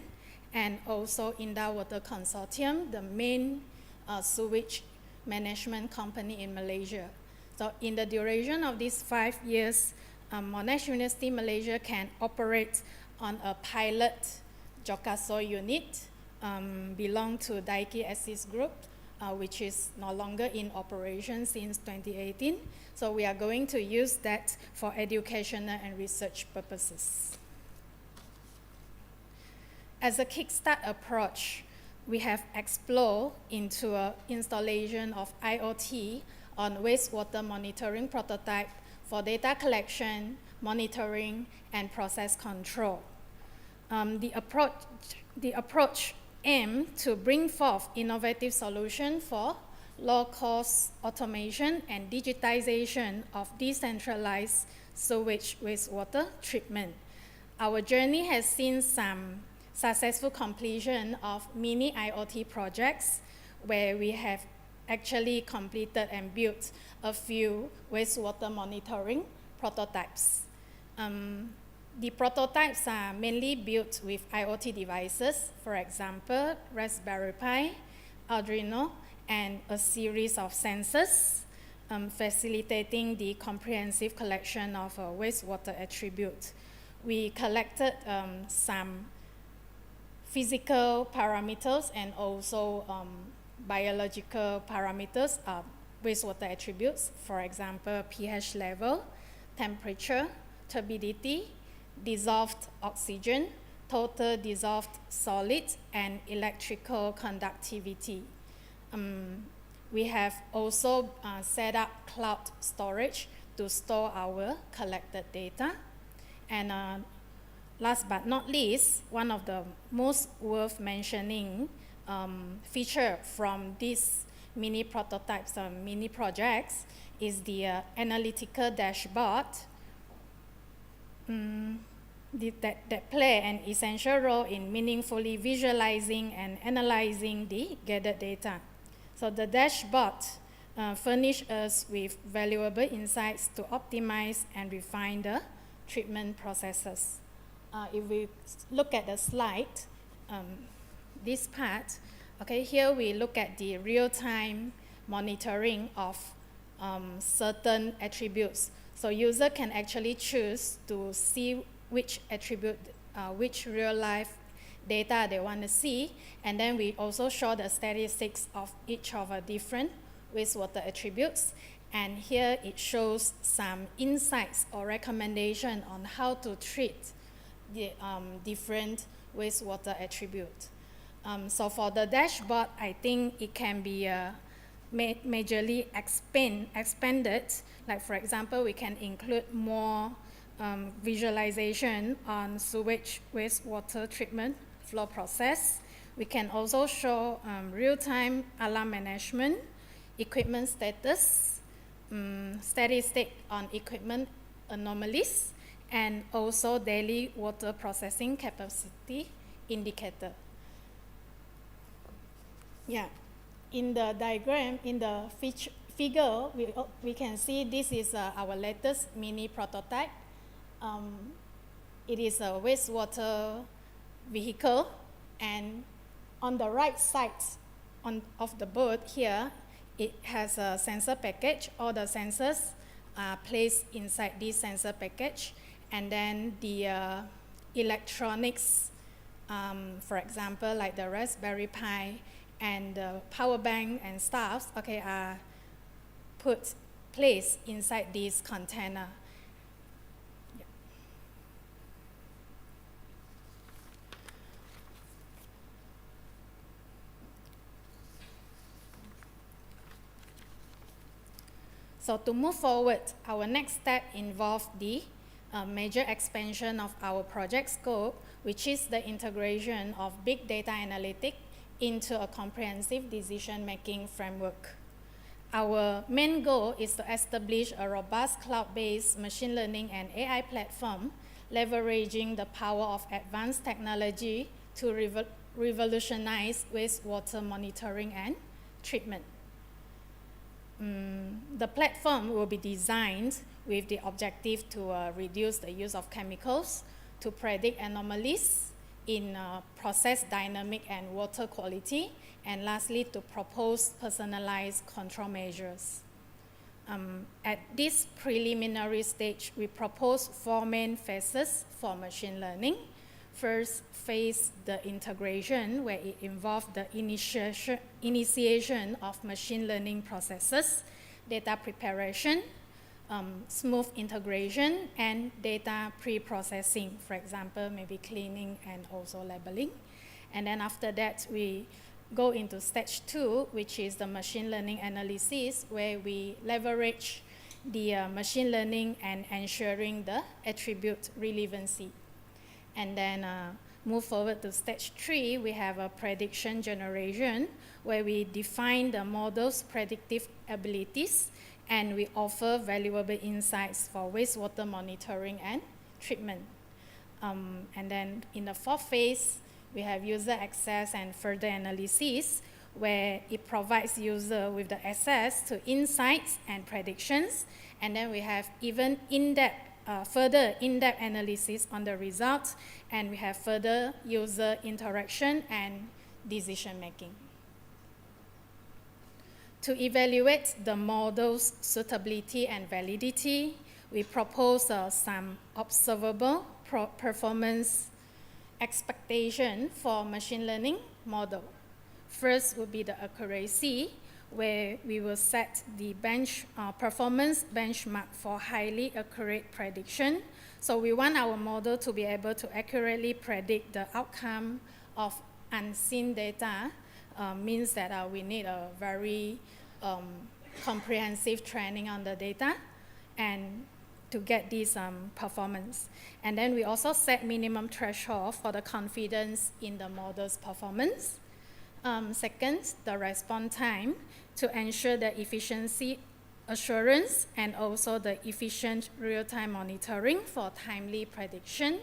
and also Inda Water Consortium, the main sewage management company in Malaysia. So in the duration of these 5 years, Monash University, Malaysia can operate on a pilot Jokaso unit belong to Daiki Assist Group, which is no longer in operation since 2018. So we are going to use that for educational and research purposes. As a kickstart approach, we have explored into an installation of IoT on wastewater monitoring prototype for data collection, monitoring, and process control. The approach aims to bring forth innovative solutions for low-cost automation and digitization of decentralized sewage wastewater treatment. Our journey has seen some successful completion of mini IoT projects where we have actually completed and built a few wastewater monitoring prototypes. The prototypes are mainly built with IoT devices, for example, Raspberry Pi, Arduino, and a series of sensors, facilitating the comprehensive collection of wastewater attributes. We collected some physical parameters and also biological parameters of wastewater attributes, for example, pH level, temperature, turbidity, dissolved oxygen, total dissolved solid, and electrical conductivity. We have also set up cloud storage to store our collected data. And last but not least, one of the most worth mentioning feature from these mini prototypes or mini projects is the analytical dashboard that play an essential role in meaningfully visualizing and analyzing the gathered data. So the dashboard furnish us with valuable insights to optimize and refine the treatment processes. If we look at the slide, this part, okay, here we look at the real-time monitoring of certain attributes. So user can actually choose to see which attribute, which real life data they want to see, and then we also show the statistics of each of the different wastewater attributes. And here it shows some insights or recommendation on how to treat the different wastewater attributes. So for the dashboard, I think it can be majorly expanded. Like for example, we can include more visualization on sewage wastewater treatment flow process. We can also show real-time alarm management, equipment status, statistic on equipment anomalies, and also daily water processing capacity indicator. Yeah, in the diagram, in the figure, we can see this is our latest mini prototype. It is a wastewater vehicle, and on the right side of the board here, it has a sensor package. All the sensors are placed inside this sensor package, and then the electronics, for example, like the Raspberry Pi and the power bank and stuff, okay, are placed inside this container. Yeah. So to move forward, our next step involves the major expansion of our project scope, which is the integration of big data analytics into a comprehensive decision-making framework. Our main goal is to establish a robust cloud-based machine learning and AI platform, leveraging the power of advanced technology to revolutionize wastewater monitoring and treatment. The platform will be designed with the objective to reduce the use of chemicals, to predict anomalies in process dynamic and water quality, and lastly, to propose personalized control measures. At this preliminary stage, we propose 4 main phases for machine learning. First phase, the integration, where it involves the initiation of machine learning processes, data preparation, smooth integration, and data pre-processing, for example, maybe cleaning and also labeling. And then after that, we go into stage 2, which is the machine learning analysis, where we leverage the machine learning and ensuring the attribute relevancy. And then move forward to stage 3, we have a prediction generation, where we define the model's predictive abilities, and we offer valuable insights for wastewater monitoring and treatment. And then in the 4th phase, we have user access and further analysis, where it provides user with the access to insights and predictions. And then we have even further in-depth analysis on the results, and we have further user interaction and decision making. To evaluate the model's suitability and validity, we propose some observable performance expectation for machine learning model. First would be the accuracy, where we will set the performance benchmark for highly accurate prediction. So we want our model to be able to accurately predict the outcome of unseen data. Means that we need a very comprehensive training on the data and to get this performance. And then we also set minimum threshold for the confidence in the model's performance. Second, the response time to ensure the efficiency assurance and also the efficient real-time monitoring for timely prediction.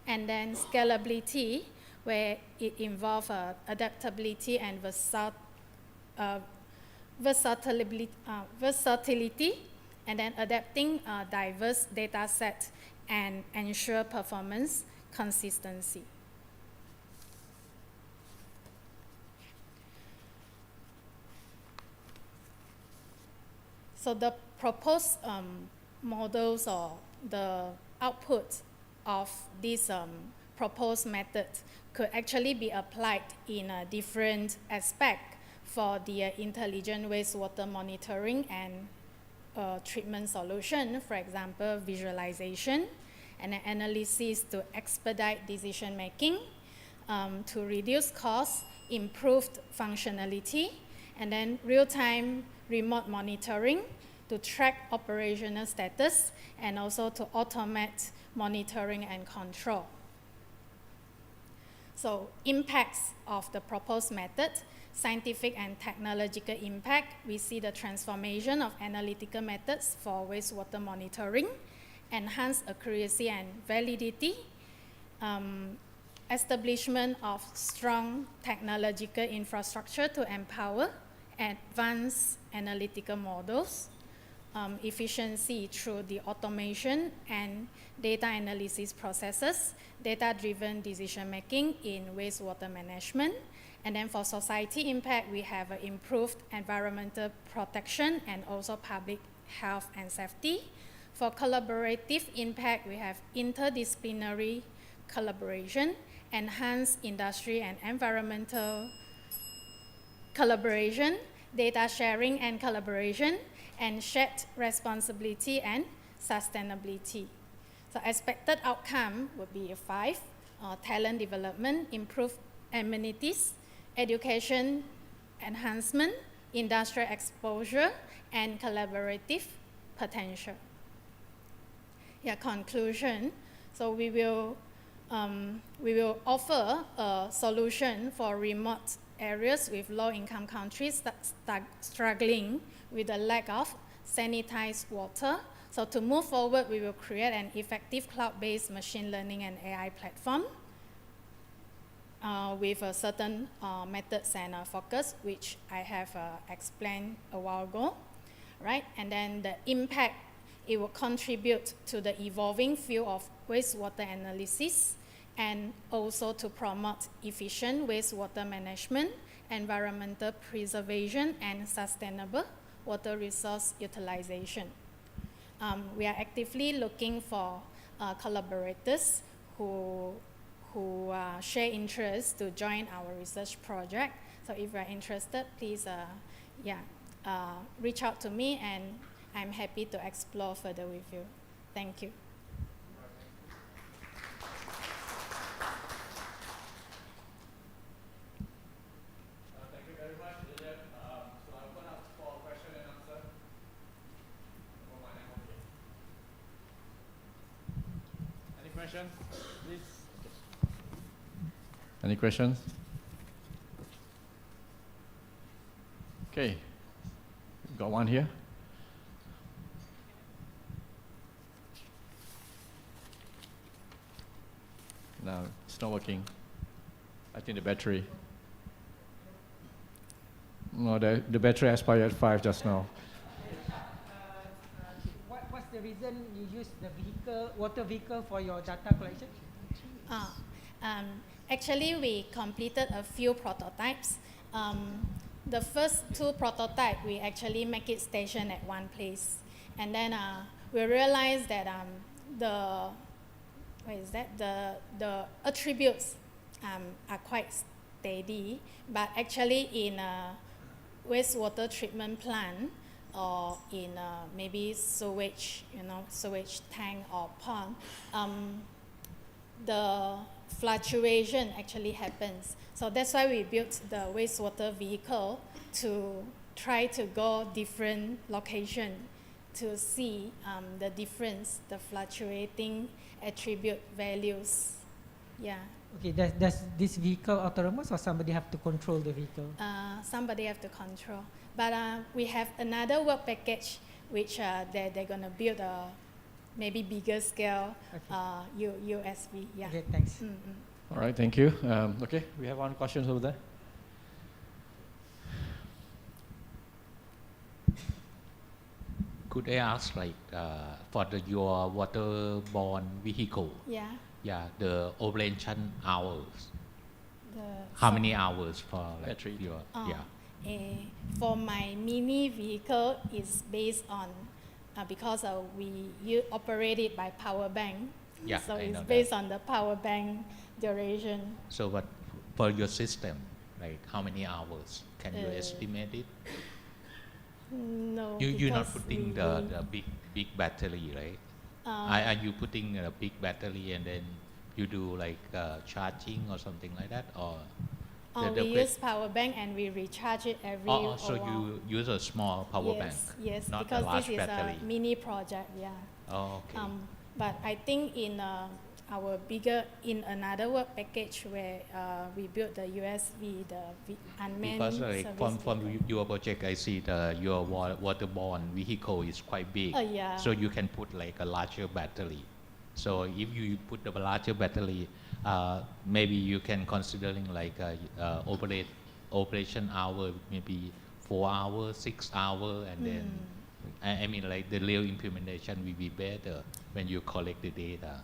And then scalability, where it involves adaptability and versatility, and then adapting a diverse data set and ensure performance consistency. So the proposed models or the output of this proposed method could actually be applied in a different aspect for the intelligent wastewater monitoring and treatment solution, for example, visualization and analysis to expedite decision making, to reduce costs, improved functionality, and then real-time remote monitoring to track operational status and also to automate monitoring and control. So impacts of the proposed method, scientific and technological impact, we see the transformation of analytical methods for wastewater monitoring, enhanced accuracy and validity, establishment of strong technological infrastructure to empower advanced analytical models, efficiency through the automation and data analysis processes, data-driven decision-making in wastewater management. And then for society impact, we have improved environmental protection and also public health and safety. For collaborative impact, we have interdisciplinary collaboration, enhanced industry and environmental collaboration, data sharing and collaboration, and shared responsibility and sustainability. So expected outcome would be 5, talent development, improved amenities, education enhancement, industrial exposure, and collaborative potential. Yeah, conclusion. So we will offer a solution for remote areas with low-income countries struggling with the lack of sanitized water. So to move forward, we will create an effective cloud-based machine learning and AI platform with a certain methods and focus, which I have explained a while ago, right? And then the impact, it will contribute to the evolving field of wastewater analysis and also to promote efficient wastewater management, environmental preservation, and sustainable water resource utilization. We are actively looking for collaborators who share interests to join our research project. So if you are interested, please reach out to me, and I'm happy to explore further with you. Thank you. Thank you very much, Lillian. So I open up for question and answer. Any questions, please? Any questions? Okay, got one here. No, it's not working. I think the battery. No, the battery expired at 5 just now. What's the reason you use the water vehicle for your data collection? Actually, we completed a few prototypes. The first 2 prototypes, we actually make it station at one place. And then we realized that the attributes are quite steady, but actually in a wastewater treatment plant or in maybe sewage tank or pond, the fluctuation actually happens. So that's why we built the wastewater vehicle to try to go different location to see the difference, the fluctuating attribute values. Yeah. Okay, does this vehicle autonomous or somebody have to control the vehicle? Somebody have to control. But we have another work package which they're going to build a maybe bigger scale USV. Yeah. Okay, thanks. All right, thank you. Okay, we have one question over there. Could I ask, like, for your waterborne vehicle? Yeah. Yeah, the operation hours. How many hours for battery? For my mini vehicle, is based on because we operate it by power bank. Yeah, so I it's know based that. on the power bank duration. So what for your system, like how many hours? Can you Uh, estimate it? No, You're not because putting we- the big battery, right? Are you putting a big battery and then you do like charging or something like that, or we use power bank and we recharge it every so hour. you use a small power bank, Yes, not because a large this is battery. a mini project, yeah. Oh, okay. But I think in our bigger, in another work package where we built the USV, the unmanned Because like service from vehicle. your project, I see your waterborne vehicle is quite big. Yeah. So you can put like a larger battery. So if you put a larger battery, maybe you can considering like operation hour, maybe 4 hours, 6 hours, and then I mean like the real implementation will be better when you collect the data.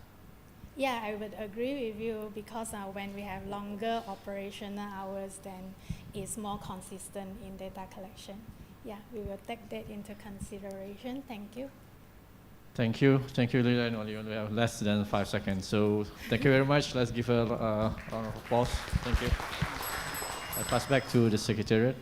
Yeah, I would agree with you because when we have longer operational hours, then it's more consistent in data collection. Yeah, we will take that into consideration. Thank you. Thank you, Lila and Oli. We have less than 5 seconds, so thank you very much. Let's give a round of applause. Thank you. I pass back to the Secretariat.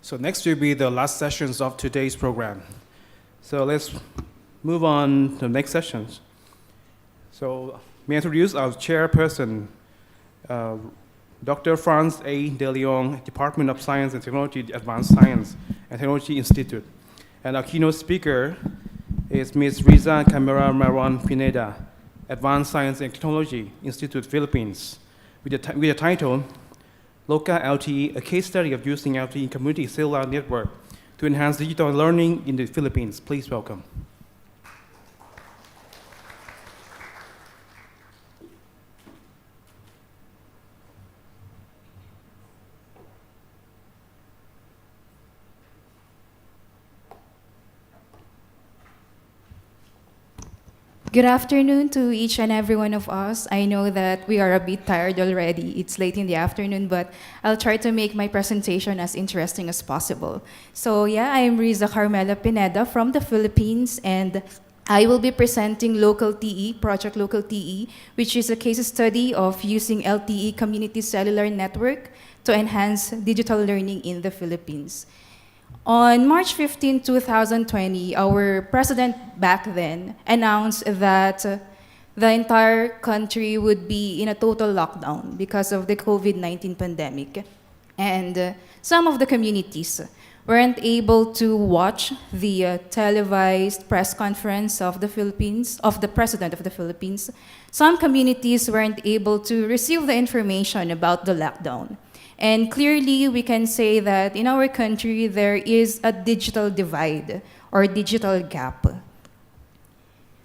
So next will be the last sessions of today's program. So let's move on to the next sessions. So may I introduce our chairperson, Dr. Franz A. De Leon, Department of Science and Technology, Advanced Science and Technology Institute. And our keynote speaker is Ms. Riza Camara Marron Pineda, Advanced Science and Technology Institute, Philippines, with the title, Local LTE, a case study of using LTE in community cellular network to enhance digital learning in the Philippines. Please welcome. Good afternoon to each and every one of us. I know that we are a bit tired already. It's late in the afternoon, but I'll try to make my presentation as interesting as possible. So yeah, I'm Riza Carmela Pineda from the Philippines, and I will be presenting Local TE, Project Local TE, which is a case study of using LTE Community Cellular Network to enhance digital learning in the Philippines. On March 15, 2020, our president back then announced that the entire country would be in a total lockdown because of the COVID-19 pandemic. And some of the communities weren't able to watch the televised press conference of the Philippines, of the president of the Philippines. Some communities weren't able to receive the information about the lockdown. And clearly, we can say that in our country, there is a digital divide or digital gap.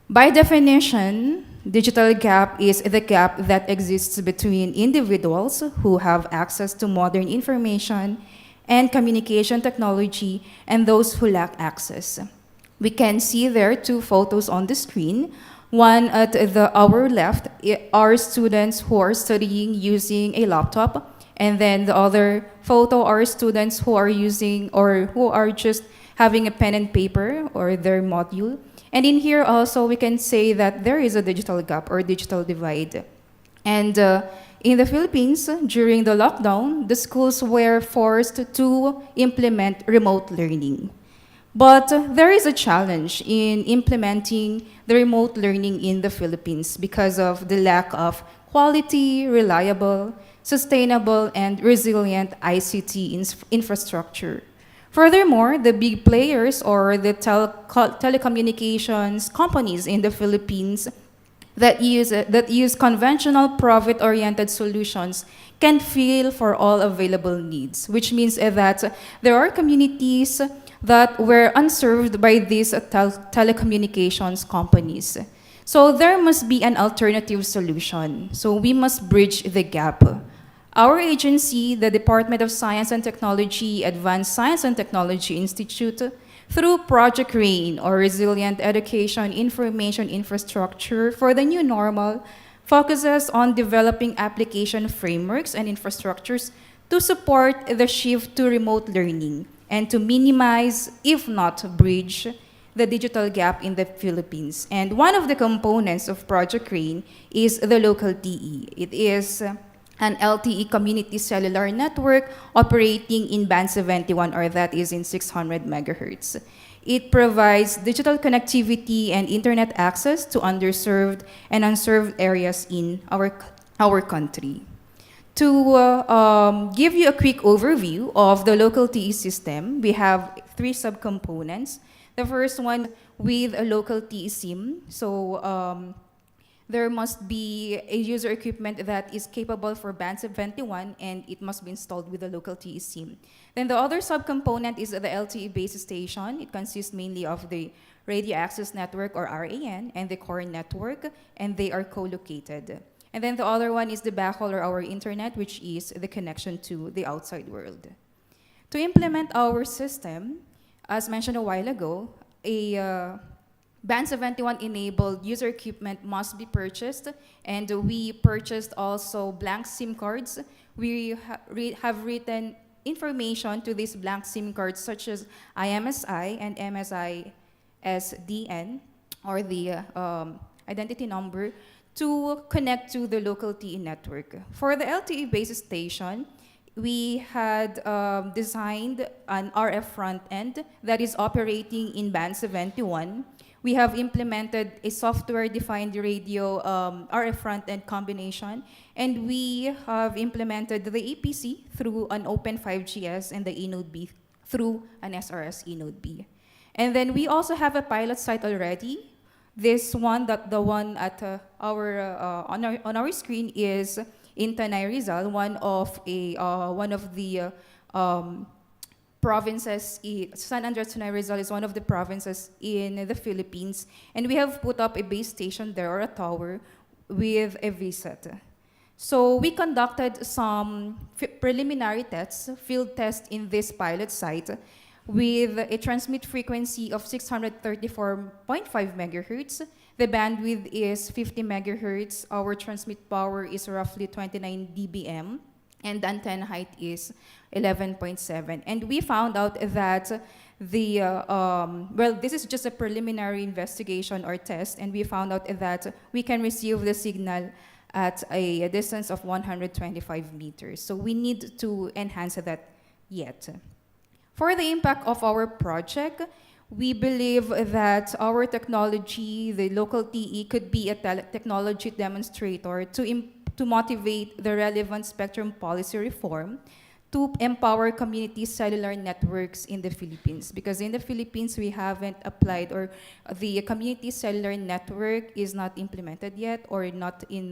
By definition, digital gap is the gap that exists between individuals who have access to modern information and communication technology and those who lack access. We can see there two photos on the screen. One at our left are students who are studying using a laptop, and then the other photo are students who are using or who are just having a pen and paper or their module. And in here also we can say that there is a digital gap or digital divide. And in the Philippines, during the lockdown, the schools were forced to implement remote learning. But there is a challenge in implementing the remote learning in the Philippines because of the lack of quality, reliable, sustainable, and resilient ICT infrastructure. Furthermore, the big players or the telecommunications companies in the Philippines that use conventional profit-oriented solutions can fill for all available needs, which means that there are communities that were unserved by these telecommunications companies. So there must be an alternative solution. So we must bridge the gap. our agency, the Department of Science and Technology, Advanced Science and Technology Institute, through Project RAIN, or Resilient Education Information Infrastructure for the New Normal, focuses on developing application frameworks and infrastructures to support the shift to remote learning and to minimize, if not bridge, the digital gap in the Philippines. And one of the components of Project RAIN is the local TE. It is an LTE community cellular network operating in band 71, or that is in 600 megahertz. It provides digital connectivity and internet access to underserved and unserved areas in our country. To give you a quick overview of the local TE system, we have 3 subcomponents. The first one with a local TE SIM. So there must be a user equipment that is capable for band 71, and it must be installed with a local TE SIM. Then the other subcomponent is the LTE base station. It consists mainly of the radio access network, or RAN, and the core network, and they are co-located. And then the other one is the backhaul, or our internet, which is the connection to the outside world. To implement our system, as mentioned a while ago, a Band 71 enabled user equipment must be purchased, and we purchased also blank SIM cards. We have written information to these blank SIM cards, such as IMSI and MSISDN, or the identity number, to connect to the local TE network. For the LTE base station, we had designed an RF front end that is operating in band 71. We have implemented a software-defined radio RF front-end combination, and we have implemented the APC through an Open 5GS and the eNode B through an SRS eNode B. And then we also have a pilot site already. This one, the one at on our screen, is in Tanay Rizal, one of the provinces. San Andres Tanay Rizal is one of the provinces in the Philippines, and we have put up a base station there, or a tower, with a VSAT. So we conducted some preliminary tests, field tests in this pilot site, with a transmit frequency of 634.5 megahertz. The bandwidth is 50 megahertz. Our transmit power is roughly 29 dBm, and the antenna height is 11.7. And we found out that this is just a preliminary investigation or test, and we found out that we can receive the signal at a distance of 125 meters. So we need to enhance that yet. For the impact of our project, we believe that our technology, the local TE, could be a technology demonstrator to motivate the relevant spectrum policy reform to empower community cellular networks in the Philippines. Because in the Philippines, we haven't applied, or the community cellular network is not implemented yet, or not in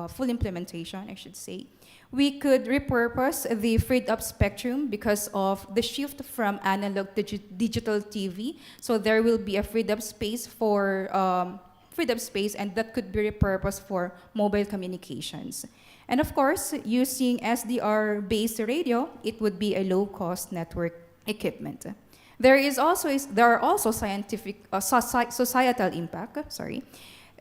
full implementation, I should say. We could repurpose the freed up spectrum because of the shift from analog to digital TV. So there will be a freed up space for and that could be repurposed for mobile communications. And of course, using SDR-based radio, it would be a low-cost network equipment. There are also scientific societal impact.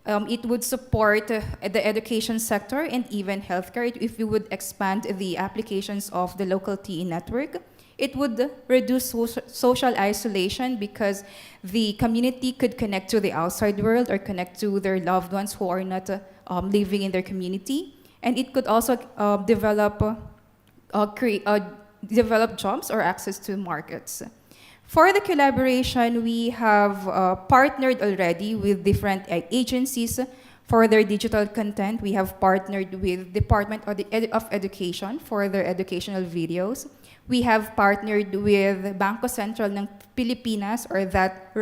It would support the education sector and even healthcare if we would expand the applications of the local TE network. It would reduce social isolation because the community could connect to the outside world or connect to their loved ones who are not living in their community. And it could also develop jobs or access to markets. For the collaboration, we have partnered already with different agencies for their digital content. We have partnered with Department of Education for their educational videos. We have partnered with Bangko Sentral ng Pilipinas, or that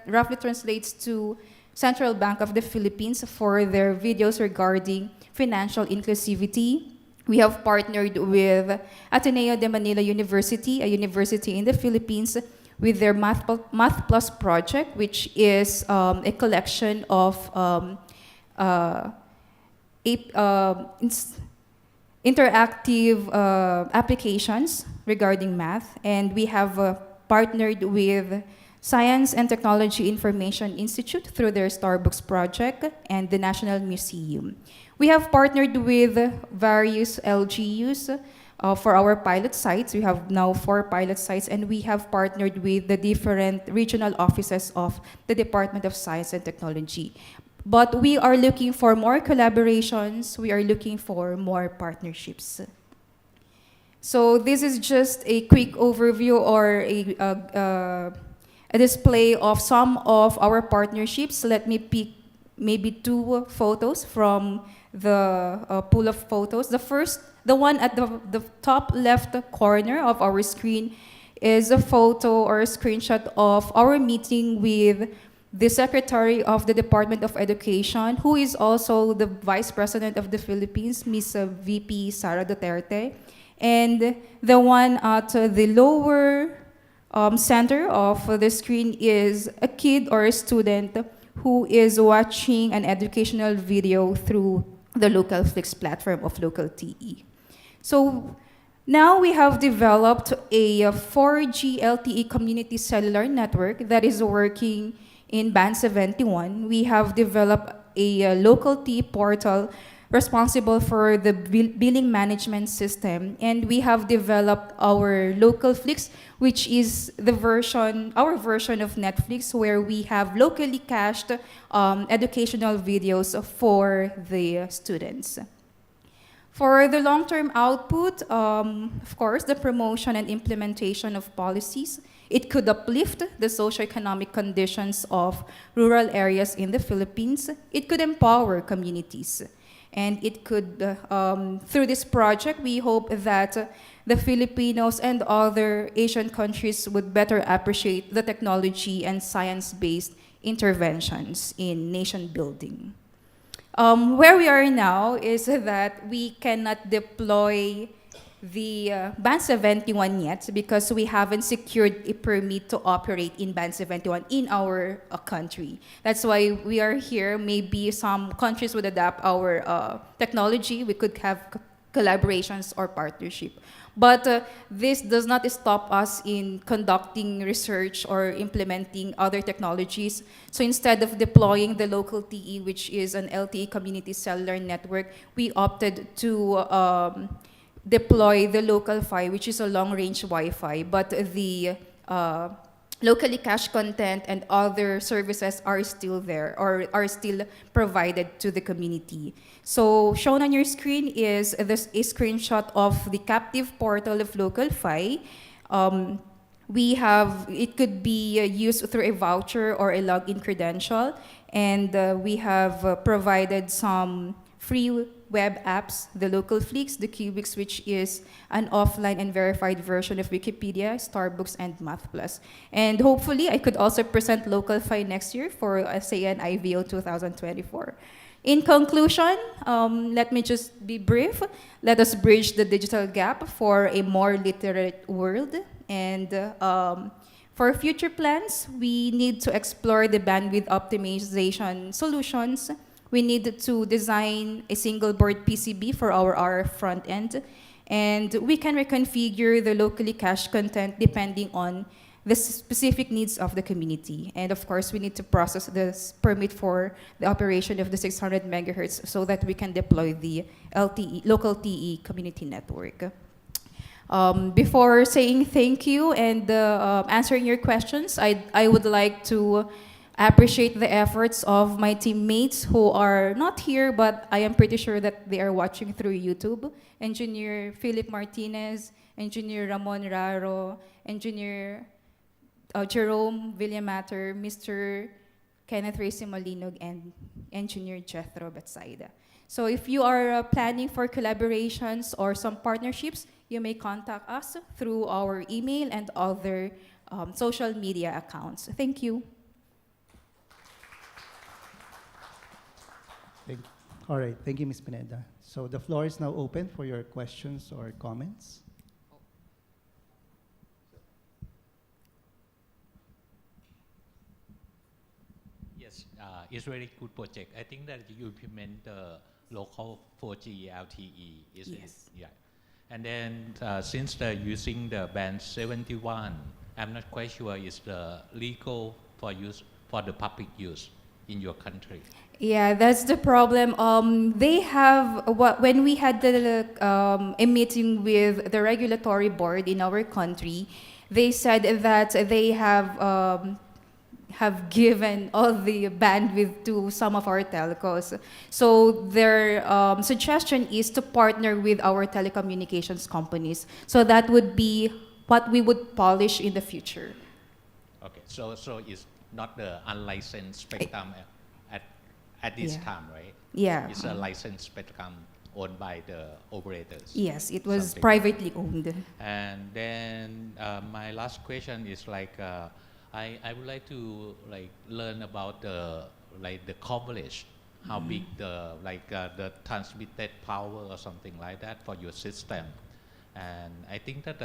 roughly translates to Central Bank of the Philippines, for their videos regarding financial inclusivity. We have partnered with Ateneo de Manila University, a university in the Philippines, with their Math Plus project, which is a collection of interactive applications regarding math, and we have partnered with Science and Technology Information Institute through their Starbucks project and the National Museum. We have partnered with various LGUs for our pilot sites. We have now 4 pilot sites, and we have partnered with the different regional offices of the Department of Science and Technology. But we are looking for more collaborations. We are looking for more partnerships. So this is just a quick overview or a display of some of our partnerships. Let me pick maybe 2 photos from the pool of photos. The one at the top left corner of our screen is a photo or a screenshot of our meeting with the Secretary of the Department of Education, who is also the Vice President of the Philippines, Ms. VP Sarah Duterte. And the one at the lower center of the screen is a kid or a student who is watching an educational video through the Local Flix platform of Local TE. So now we have developed a 4G LTE community cellular network that is working in Band 71. We have developed a local TE portal responsible for the billing management system, and we have developed our Local Flix, which is our version of Netflix, where we have locally cached educational videos for the students. For the long-term output, of course, the promotion and implementation of policies. It could uplift the socioeconomic conditions of rural areas in the Philippines. It could empower communities. And it could, through this project, we hope that the Filipinos and other Asian countries would better appreciate the technology and science-based interventions in nation building. Where we are now is that we cannot deploy the Band 71 yet because we haven't secured a permit to operate in Band 71 in our country. That's why we are here. Maybe some countries would adapt our technology. We could have collaborations or partnership. But this does not stop us in conducting research or implementing other technologies. So instead of deploying the local TE, which is an LTE community cellular network, we opted to deploy the local Fi, which is a long-range Wi-Fi, but the locally cached content and other services are still there or are still provided to the community. So shown on your screen is a screenshot of the captive portal of local Fi. It could be used through a voucher or a login credential, and we have provided some free web apps, the Local Flix, the Cubics, which is an offline and verified version of Wikipedia, Starbucks, and Math Plus. And hopefully, I could also present Local Fi next year for ASEAN IVO 2024. In conclusion, let me just be brief. Let us bridge the digital gap for a more literate world. And for future plans, we need to explore the bandwidth optimization solutions. We need to design a single board PCB for our RF front end, and we can reconfigure the locally cached content depending on the specific needs of the community. And of course, we need to process this permit for the operation of the 600 megahertz so that we can deploy the local TE community network. Before saying thank you and answering your questions, I would like to appreciate the efforts of my teammates who are not here, but I am pretty sure that they are watching through YouTube. Engineer Philip Martinez, Engineer Ramon Raro, Engineer Jerome Villamater, Mr. Kenneth Reyes Malinog, and Engineer Jethro Betsaida. So if you are planning for collaborations or some partnerships, you may contact us through our email and other social media accounts. Thank you. All right, thank you, Ms. Pineda. So the floor is now open for your questions or comments. Yes, it's very good project. I think that you implement local 4G LTE, is Yes. it? Yeah. And then since they're using the band 71, I'm not quite sure is the legal for use for the public use in your country. Yeah, that's the problem. They have when we had a meeting with the regulatory board in our country, they said that they have given all the bandwidth to some of our telcos. So their suggestion is to partner with our telecommunications companies. So that would be what we would polish in the future. Okay, so it's not the unlicensed spectrum at this Yeah. time, right? Yeah. It's a licensed spectrum owned by the operators. Yes, it was something. privately owned. And then my last question is like, I would like to like learn about the coverage, how big the transmitted power or something like that for your system. And I think that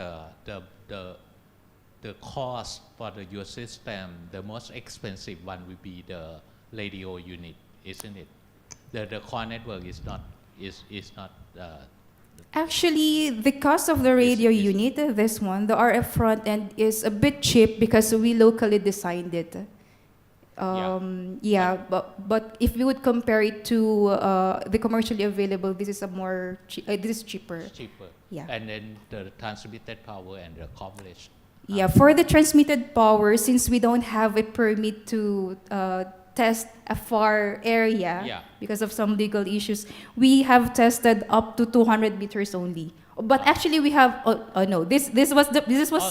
the cost for your system, the most expensive one would be the radio unit, isn't it? The core network is not Actually, the cost of the radio unit, this one, the RF front end, is a bit cheap because we locally designed it. Yeah, but if we would compare it to the commercially available, this is this is cheaper. cheaper. Yeah. And then the transmitted power and the coverage. Yeah, for the transmitted power, since we don't have a permit to test a far area because of some legal issues, we have tested up to 200 meters only. But actually, we have no. This was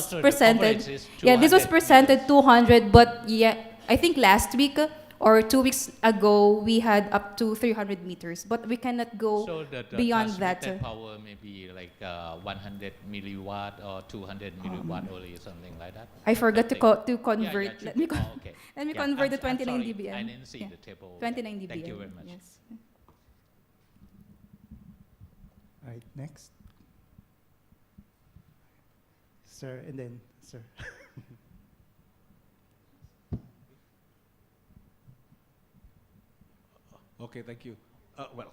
So presented. the coverage is Yeah, this was 200 presented 200. But yeah, I think last week or 2 weeks ago we had up to 300 meters. But we cannot go So the beyond that. transmitted power may be like 100 milliwatt or 200 milliwatt only, something like that. I forgot to Yeah, convert. yeah, Let me okay. let me Yeah, convert the I'm 29 sorry, dBm. I didn't see Yeah. the table. 29 dBm. Thank you very much. Yes. All right, next. Sir, and then sir. Okay, thank you. Well,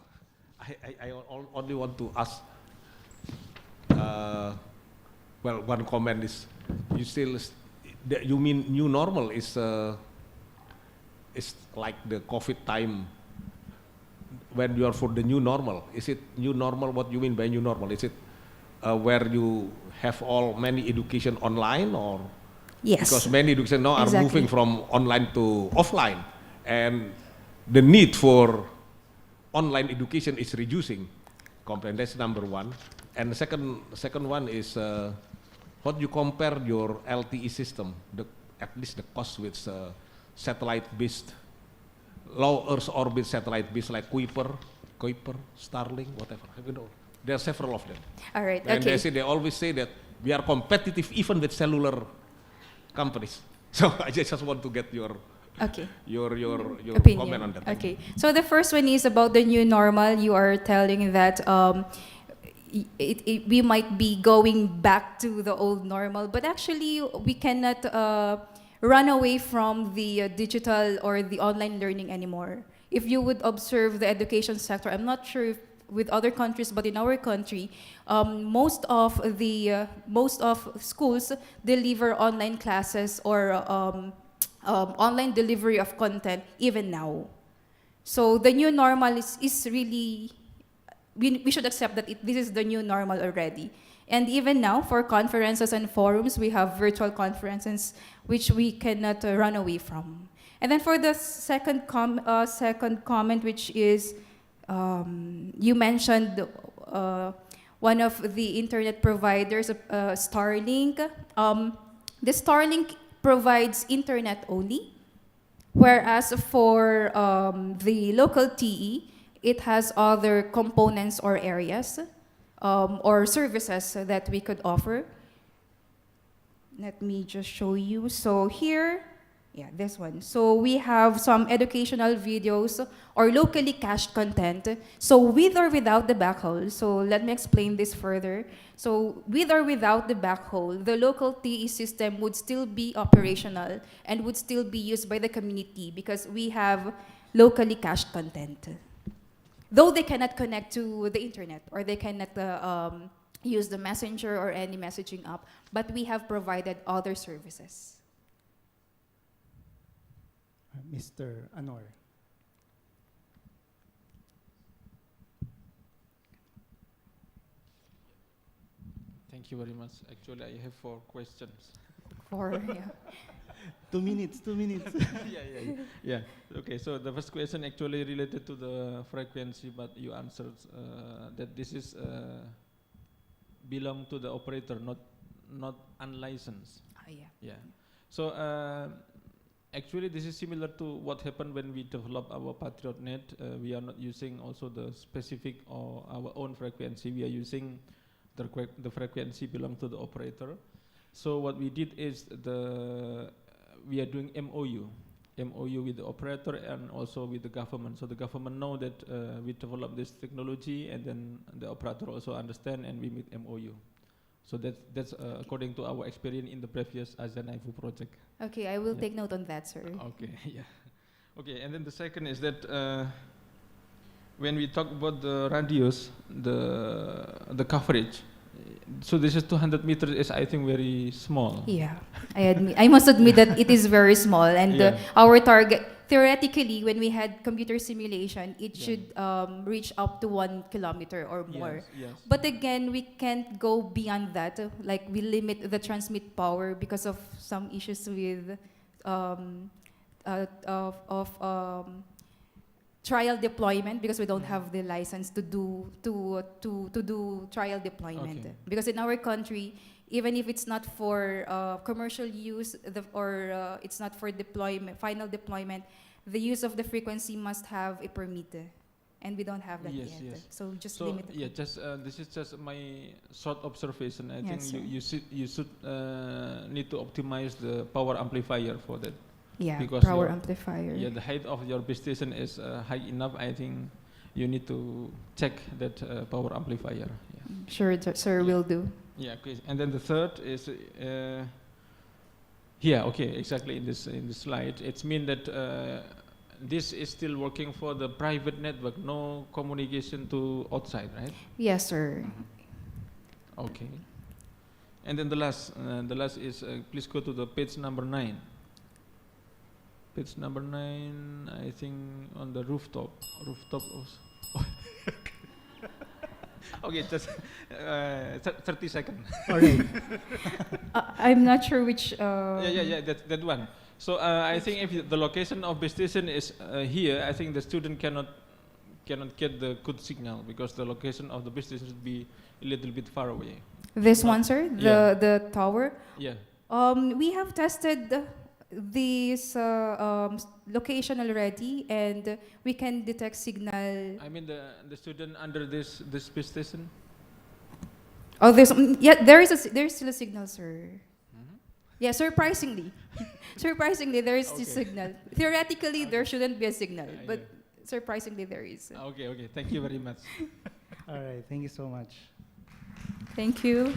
I only want to ask, well, one comment is, you mean new normal is like the COVID time when you are for the new normal? Is it new normal? What you mean by new normal? Is it where you have many education online, or? Yes. Because many education now are Exactly. moving from online to offline, and the need for online education is reducing. That's number one. And the second one is how do you compare your LTE system, at least the cost with satellite-based, low Earth orbit satellite-based like Kuiper, Starlink, whatever. You know, there are several of them. All right. And Okay. they always say that we are competitive even with cellular companies. So I just want to get your Okay. your Opinion. comment on that. Okay. So the first one is about the new normal. You are telling that we might be going back to the old normal, but actually we cannot run away from the digital or the online learning anymore. If you would observe the education sector, I'm not sure if with other countries, but in our country, most of schools deliver online classes or online delivery of content even now. So the new normal is really, we should accept that this is the new normal already. And even now, for conferences and forums, we have virtual conferences which we cannot run away from. And then for the second comment, which is, you mentioned one of the internet providers, Starlink. The Starlink provides internet only, whereas for the local TE, it has other components or areas or services that we could offer. Let me just show you. So here, yeah, this one. So we have some educational videos or locally cached content. So with or without the backhaul. So let me explain this further. So with or without the backhaul, the local TE system would still be operational and would still be used by the community because we have locally cached content. though they cannot connect to the internet or they cannot use the messenger or any messaging app, but we have provided other services. Mr. Anor. Thank you very much. Actually, I have 4 questions. 4, yeah. 2 minutes, 2 minutes. Yeah. Okay, so the first question actually related to the frequency, but you answered that this is belong to the operator, not unlicensed. Yeah. Yeah. So actually, this is similar to what happened when we developed our PatriotNet. We are not using also the specific or our own frequency. We are using the frequency belong to the operator. So what we did is we are doing MOU with the operator and also with the government. So the government know that we develop this technology, and then the operator also understand, and we meet MOU. So that's according to our experience in the previous ASEAN IVO project. Okay, I will take note on that, sir. Okay, yeah. Okay, and then the second is that when we talk about the radius, the coverage, so this is 200 meters is, I think, very small. Yeah, I must admit that it is very small, and our target, theoretically, when we had computer simulation, it should reach up to 1 kilometer or more. Yes. But again, we can't go beyond that. Like, we limit the transmit power because of some issues with trial deployment, because we don't have the license to do trial deployment. Okay. Because in our country, even if it's not for commercial use or it's not for final deployment, the use of the frequency must have a permit, and we don't have that yet. Yes. So just limit. Yeah, this is just my short observation. I think you should need to optimize the power amplifier for that. Yeah, because power amplifier. Yeah, the height of your base station is high enough. I think you need to check that power amplifier. Yeah. Sure, sir, will do. Yeah, okay. And then the third is okay, exactly in this slide. It's mean that this is still working for the private network, no communication to outside, right? Yes, sir. Okay. And then the last is please go to the page number 9. Page number 9, I think on the rooftop of. Okay, just 30 seconds. All right. I'm not sure which. Yeah, that one. So I think if the location of base station is here, I think the student cannot get the good signal, because the location of the base station should be a little bit far away. This one, sir, the tower. Yeah. We have tested this location already, and we can detect signal. I mean the student under this base station. Oh, there is still a signal, sir. Yeah, surprisingly, there is this signal. Theoretically, there shouldn't be a signal, but surprisingly, there is. Okay. Thank you very much. All right, thank you so much. Thank you.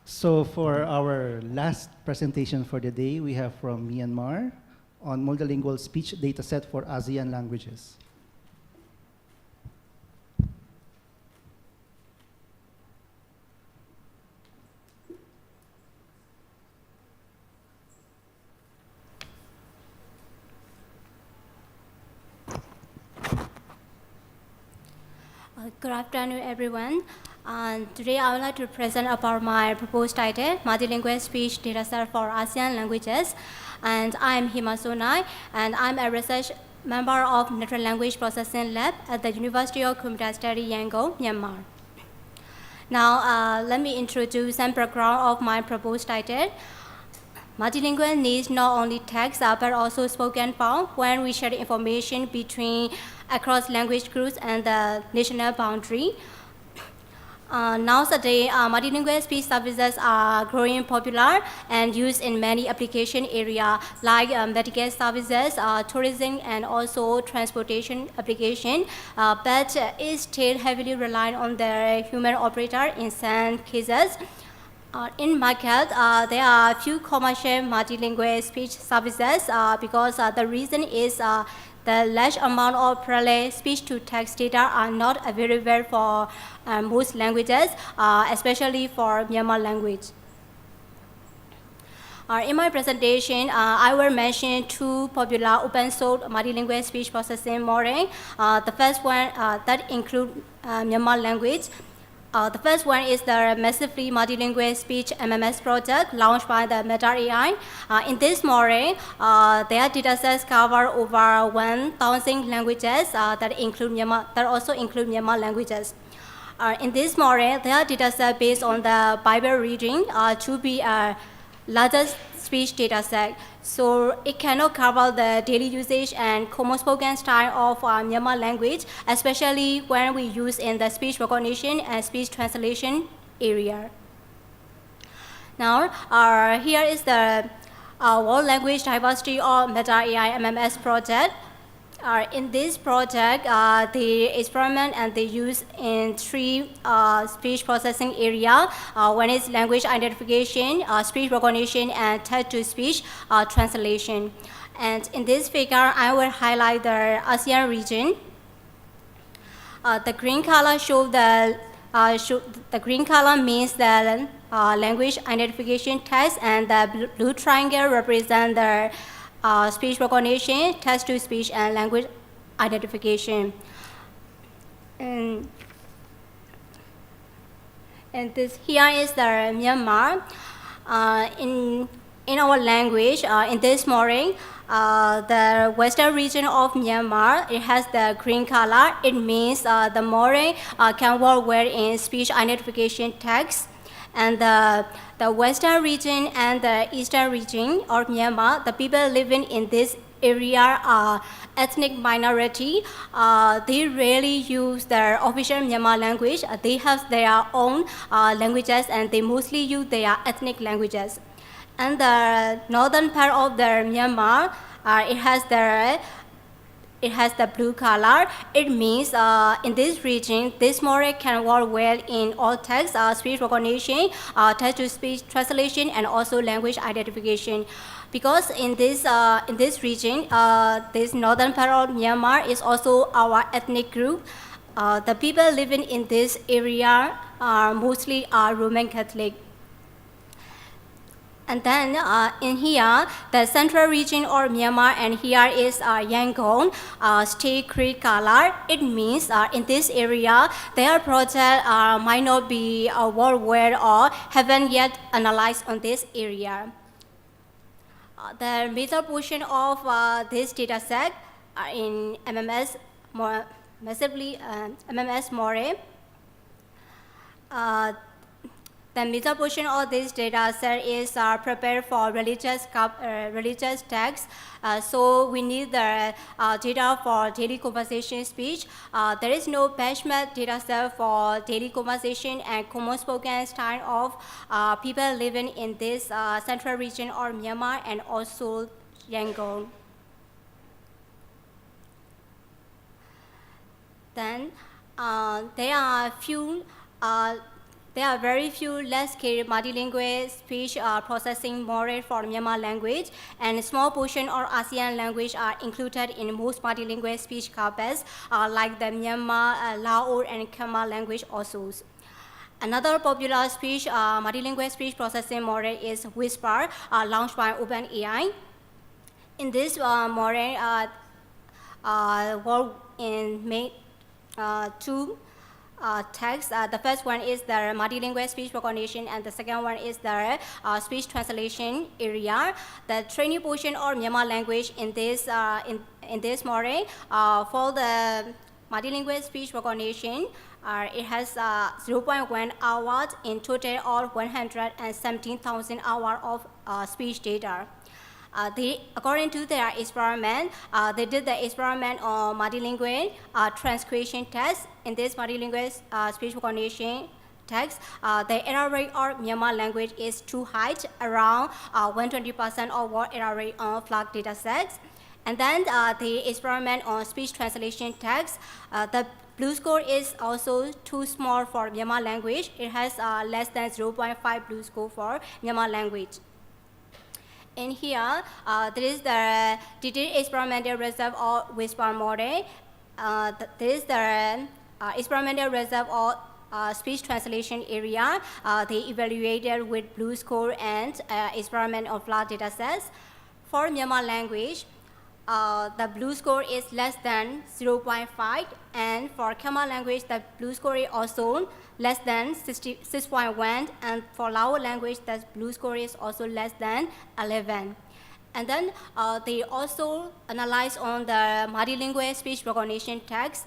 So for our last presentation for the day, we have from Myanmar on multilingual speech dataset for ASEAN languages. Good afternoon, everyone. Today I would like to present about my proposed title, Multilingual Speech Dataset for ASEAN Languages. And I'm Hima Sonai, and I'm a research member of Natural Language Processing Lab at the University of Computer Studies, Yangon, Myanmar. Now, let me introduce some background of my proposed title. Multilingual needs not only text, but also spoken form when we share information across language groups and the national boundary. Nowadays, multilingual speech services are growing popular and used in many application areas like medical services, tourism, and also transportation application, but is still heavily reliant on the human operator in some cases. In market, there are few commercial multilingual speech services because the reason is the large amount of parallel speech-to-text data are not available for most languages, especially for Myanmar language. In my presentation, I will mention two popular open-source multilingual speech processing models. The first one that includes Myanmar language. The first one is the Massively Multilingual Speech MMS project launched by the Meta AI. In this model, their datasets cover over 1,000 languages that also include Myanmar languages. In this model, their dataset based on the Bible reading to be a largest speech dataset. So it cannot cover the daily usage and common spoken style of Myanmar language, especially when we use in the speech recognition and speech translation area. Now, here is the World Language Diversity or Meta AI MMS project. In this project, they experiment and they use in three speech processing areas. One is language identification, speech recognition, and text-to-speech translation. And in this figure, I will highlight the ASEAN region. The green color the green color means the language identification text, and the blue triangle represents the speech recognition, text-to-speech, and language identification. And this here is the Myanmar. In our language, in this morning, the western region of Myanmar, it has the green color. It means the Moray can work well in speech identification text. And the western region and the eastern region of Myanmar, the people living in this area are ethnic minority. They rarely use their official Myanmar language. They have their own languages, and they mostly use their ethnic languages. And the northern part of the Myanmar, it has the blue color. It means in this region, this model can work well in all text, speech recognition, text-to-speech translation, and also language identification. Because in this region, this northern part of Myanmar is also our ethnic group. The people living in this area are mostly Roman Catholic. And then in here, the central region of Myanmar, and here is Yangon, state green color. It means in this area, their project might not be worldwide or haven't yet analyzed on this area. The major portion of this data set in MMS, MMS model. The major portion of this data set is prepared for religious texts. So we need the data for daily conversation speech. There is no benchmark data set for daily conversation and common spoken style of people living in this central region of Myanmar and also Yangon. Then there are very few less-scale multilingual speech processing models for Myanmar language, and a small portion of ASEAN language are included in most multilingual speech corpus, like the Myanmar, Laos, and Khmer language also. Another popular speech, multilingual speech processing model is Whisper, launched by OpenAI. In this model, work in two text. The first one is the multilingual speech recognition, and the second one is the speech translation area. The training portion of Myanmar language in this model for the multilingual speech recognition, it has 0.1 hours in total of 117,000 hours of speech data. According to their experiment, they did the experiment on multilingual transcription test. In this multilingual speech recognition text, the error rate of Myanmar language is too high, around 120% of what error rate on flag data sets. And then the experiment on speech translation text, the blue score is also too small for Myanmar language. It has less than 0.5 blue score for Myanmar language. In here, there is the detailed experimental result of whisper model. There is the experimental result of speech translation area. They evaluated with blue score and experiment of large data sets. For Myanmar language, the blue score is less than 0.5, and for Khmer language, the blue score is also less than 6.1, and for Lao language, the blue score is also less than 11. And then they also analyze on the multilingual speech recognition text.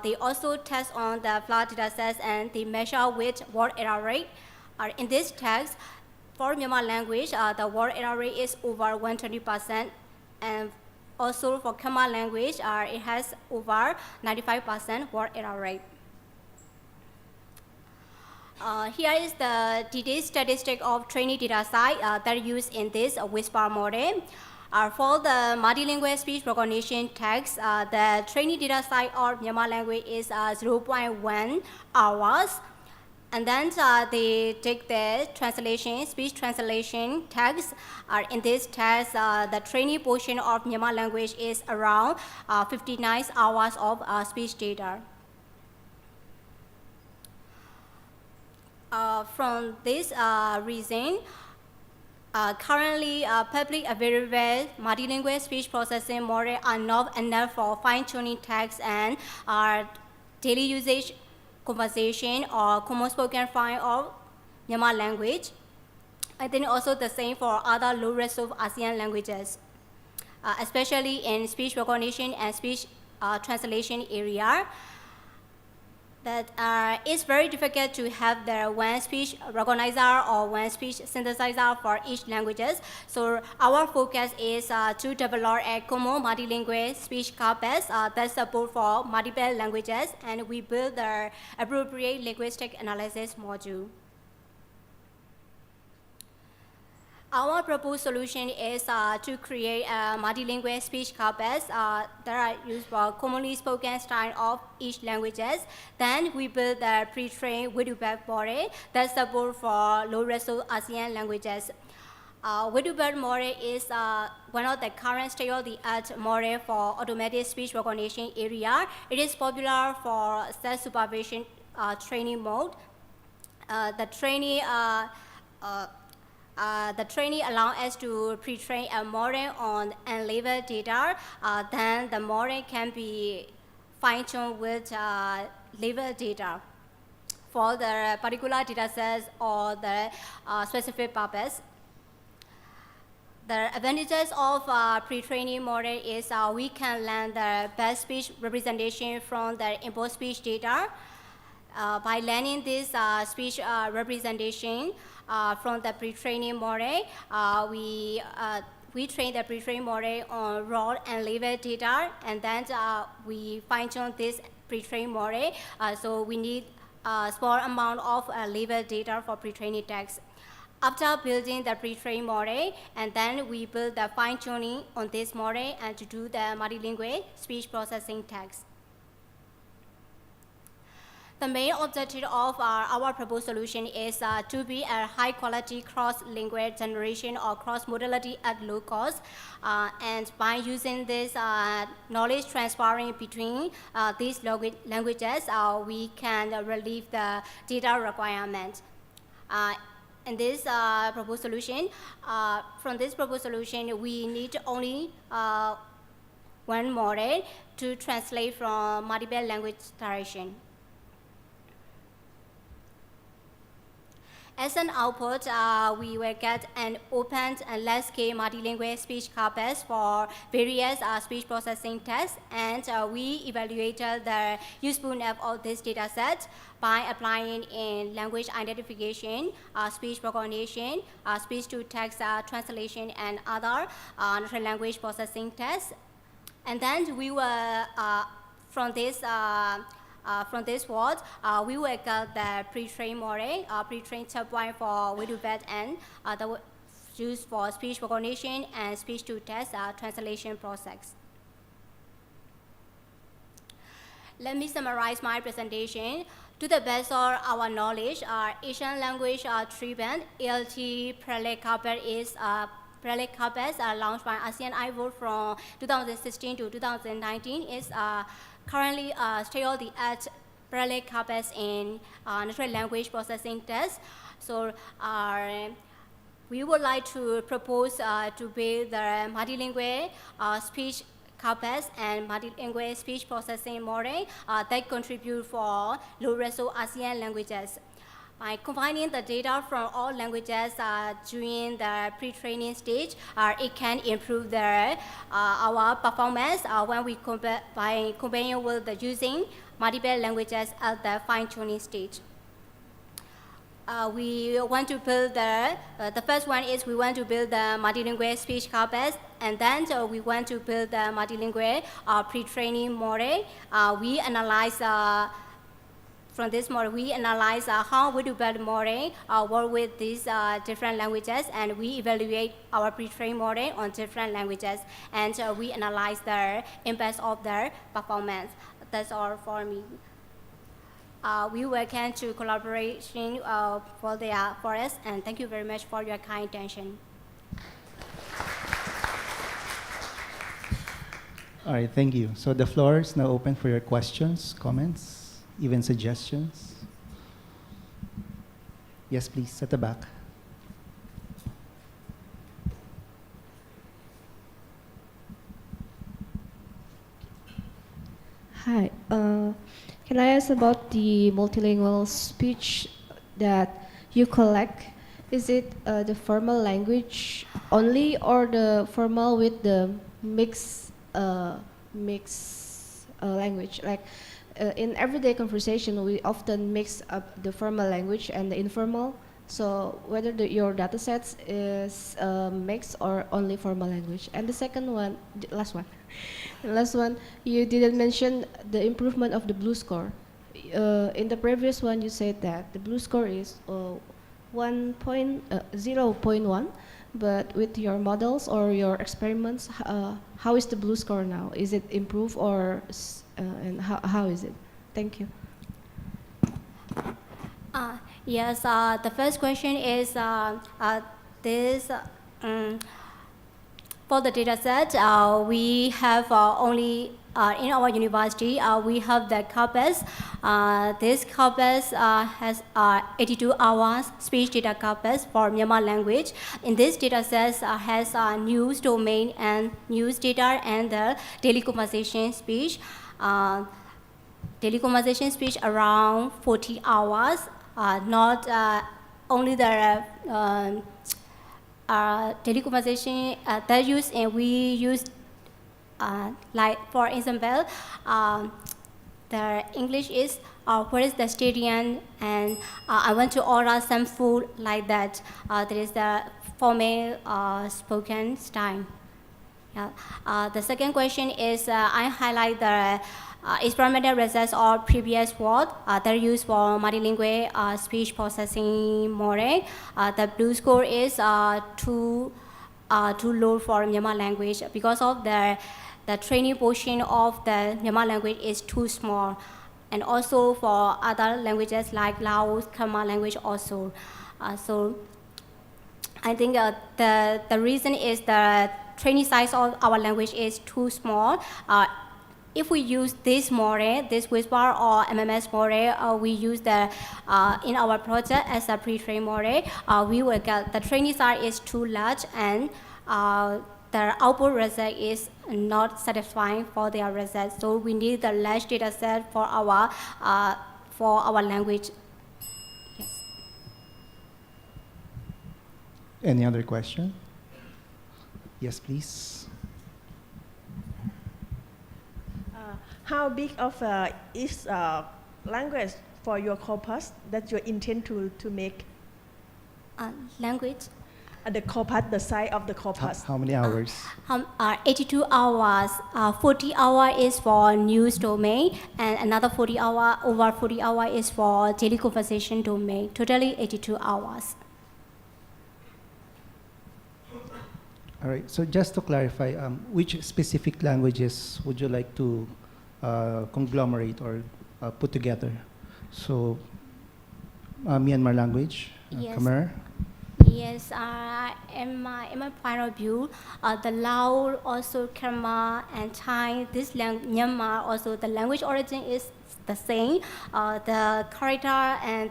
They also test on the flat data sets, and they measure with word error rate. In this text, for Myanmar language, the word error rate is over 120%, and also for Khmer language, it has over 95% word error rate. Here is the detailed statistic of training data set that are used in this whisper model. For the multilingual speech recognition text, the training data set of Myanmar language is 0.1 hours. And then they take the translation, speech translation text. In this text, the training portion of Myanmar language is around 59 hours of speech data. From this reason, currently public available multilingual speech processing models are not enough for fine-tuning text and daily usage conversation or common spoken form of Myanmar language. I think also the same for other low-risk of ASEAN languages, especially in speech recognition and speech translation area. That it's very difficult to have the one speech recognizer or one speech synthesizer for each languages. So our focus is to develop a common multilingual speech corpus that support for multiple languages, and we build the appropriate linguistic analysis module. Our proposed solution is to create a multilingual speech corpus that are used for commonly spoken style of each languages. Then we build the pre-trained Widubab model that support for low-risk ASEAN languages. Widubab model is one of the current state-of-the-art model for automatic speech recognition area. It is popular for self-supervision training mode. The training allows us to pre-train a model on unlabeled data. Then the model can be fine-tuned with labeled data for the particular data sets or the specific purpose. The advantages of pre-training model is we can learn the best speech representation from the input speech data. By learning this speech representation from the pre-training model, we train the pre-training model on raw and labeled data, and then we fine-tune this pre-training model. So we need a small amount of labeled data for pre-training text. After building the pre-trained model, and then we build the fine-tuning on this model and to do the multilingual speech processing text. The main objective of our proposed solution is to be a high-quality cross-lingual generation or cross-modality at low cost. And by using this knowledge transferring between these languages, we can relieve the data requirement. In this proposed solution, from this proposed solution, we need only one model to translate from multiple language direction. As an output, we will get an open and large-scale multilingual speech corpus for various speech processing tests, and we evaluated the usefulness of this data set by applying in language identification, speech recognition, speech-to-text translation, and other natural language processing tests. And then we will, from this work, we will get the pre-trained model, pre-trained subpoint for Widubab and the used for speech recognition and speech-to-text translation process. Let me summarize my presentation. To the best of our knowledge, Asian language treatment, ALT prelate corpus is Braille Corpus launched by ASEAN IVO from 2016 to 2019 is currently state-of-the-art Braille Corpus in natural language processing test. So we would like to propose to build the multilingual speech corpus and multilingual speech processing model that contribute for low-ratio ASEAN languages. By combining the data from all languages during the pre-training stage, it can improve our performance when we compare with the using multiple languages at the fine-tuning stage. We want to build the first one is we want to build the multilingual speech corpus, and then we want to build the multilingual pre-training model. We analyze from this model, we analyze how we do build model work with these different languages, and we evaluate our pre-trained model on different languages, and we analyze the impact of their performance. That's all for me. We welcome to collaboration for us, and thank you very much for your kind attention. All right, thank you. So the floor is now open for your questions, comments, even suggestions. Yes, please, at the back. Hi. Can I ask about the multilingual speech that you collect? Is it the formal language only, or the formal with the mixed language? Like in everyday conversation, we often mix up the formal language and the informal. So whether your data sets is mixed or only formal language. And the second one, the last one, you didn't mention the improvement of the blue score. In the previous one, you said that the blue score is 0.1, but with your models or your experiments, how is the blue score now? Is it improved, or and how is it? Thank you. Yes, the first question is this. For the data set, we have only in our university, we have the corpus. This corpus has 82 hours speech data corpus for Myanmar language. In this data set has news domain and news data and the daily conversation speech. Daily conversation speech around 40 hours, not only the daily conversation that use, and we use like for example the English is what is the stadium, and I want to order some food like that. There is the formal spoken style. Yeah. The second question is I highlight the experimental results or previous work that are used for multilingual speech processing model. The blue score is too low for Myanmar language because of the training portion of the Myanmar language is too small, and also for other languages like Laos, Khmer language also. So I think the reason is the training size of our language is too small. If we use this model, this Whisper or MMS model, we use the in our project as a pre-trained model, we will get the training size is too large, and the output result is not satisfying for their results. So we need the large data set for our language. Yes. Any other question? Yes, please. How big of is language for your corpus that you intend to make? Language? The corpus, the size of the corpus. How many hours? 82 hours. 40 hours is for news domain, and another 40 hours, over 40 hours is for daily conversation domain. Totally 82 hours. All right, so just to clarify, which specific languages would you like to conglomerate or put together? So, Myanmar language, Yes. Khmer? Yes, in my point of view, the Lao, also Khmer and Thai, Myanmar, also the language origin is the same. The corridor and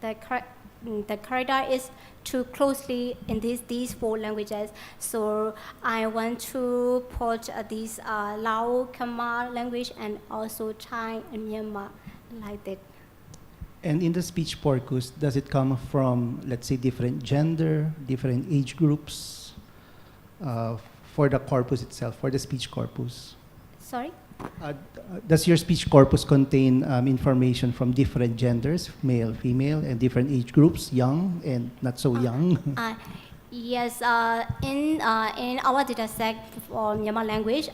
the corridor is too closely in these four languages. So I want to put these Lao, Khmer language and also Thai and Myanmar like that. And in the speech corpus, does it come from, let's say, different gender, different age groups for the corpus itself, for the speech corpus? Sorry? Does your speech corpus contain information from different genders, male, female, and different age groups, young and not so young? Yes, in our data set for Myanmar language,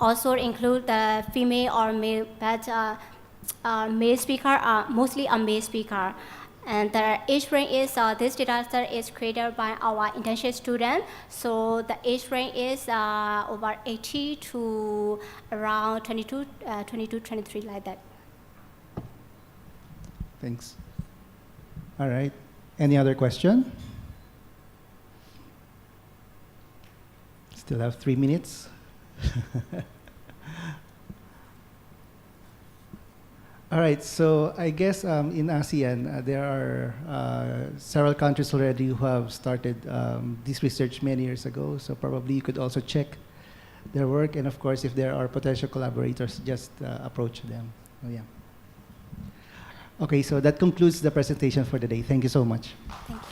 also include the female or male, but male speaker are mostly a male speaker. And the age range is, this data set is created by our internship student. So the age range is over 80 to around 22, 23, like that. Thanks. All right. Any other question? Still have 3 minutes. All right, so I guess in ASEAN, there are several countries already who have started this research many years ago, so probably you could also check their work, and of course, if there are potential collaborators, just approach them. Oh, yeah. Okay, so that concludes the presentation for the day. Thank you so much. Thank you.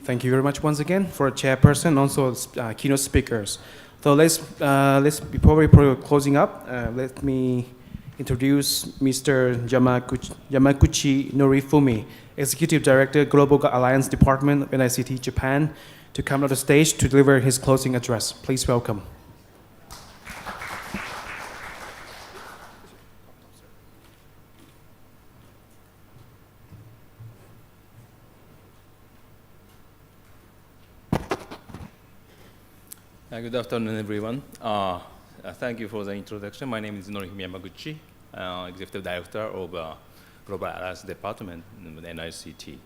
Thank you very much once again for a chairperson, also keynote speakers. So let's before we closing up, let me introduce Mr. Yamaguchi Norifumi, Executive Director, Global Alliance Department of NICT Japan, to come to the stage to deliver his closing address. Please welcome. Good afternoon, everyone. Thank you for the introduction. My name is Norihime Yamaguchi, Executive Director of Global Alliance Department in NICT.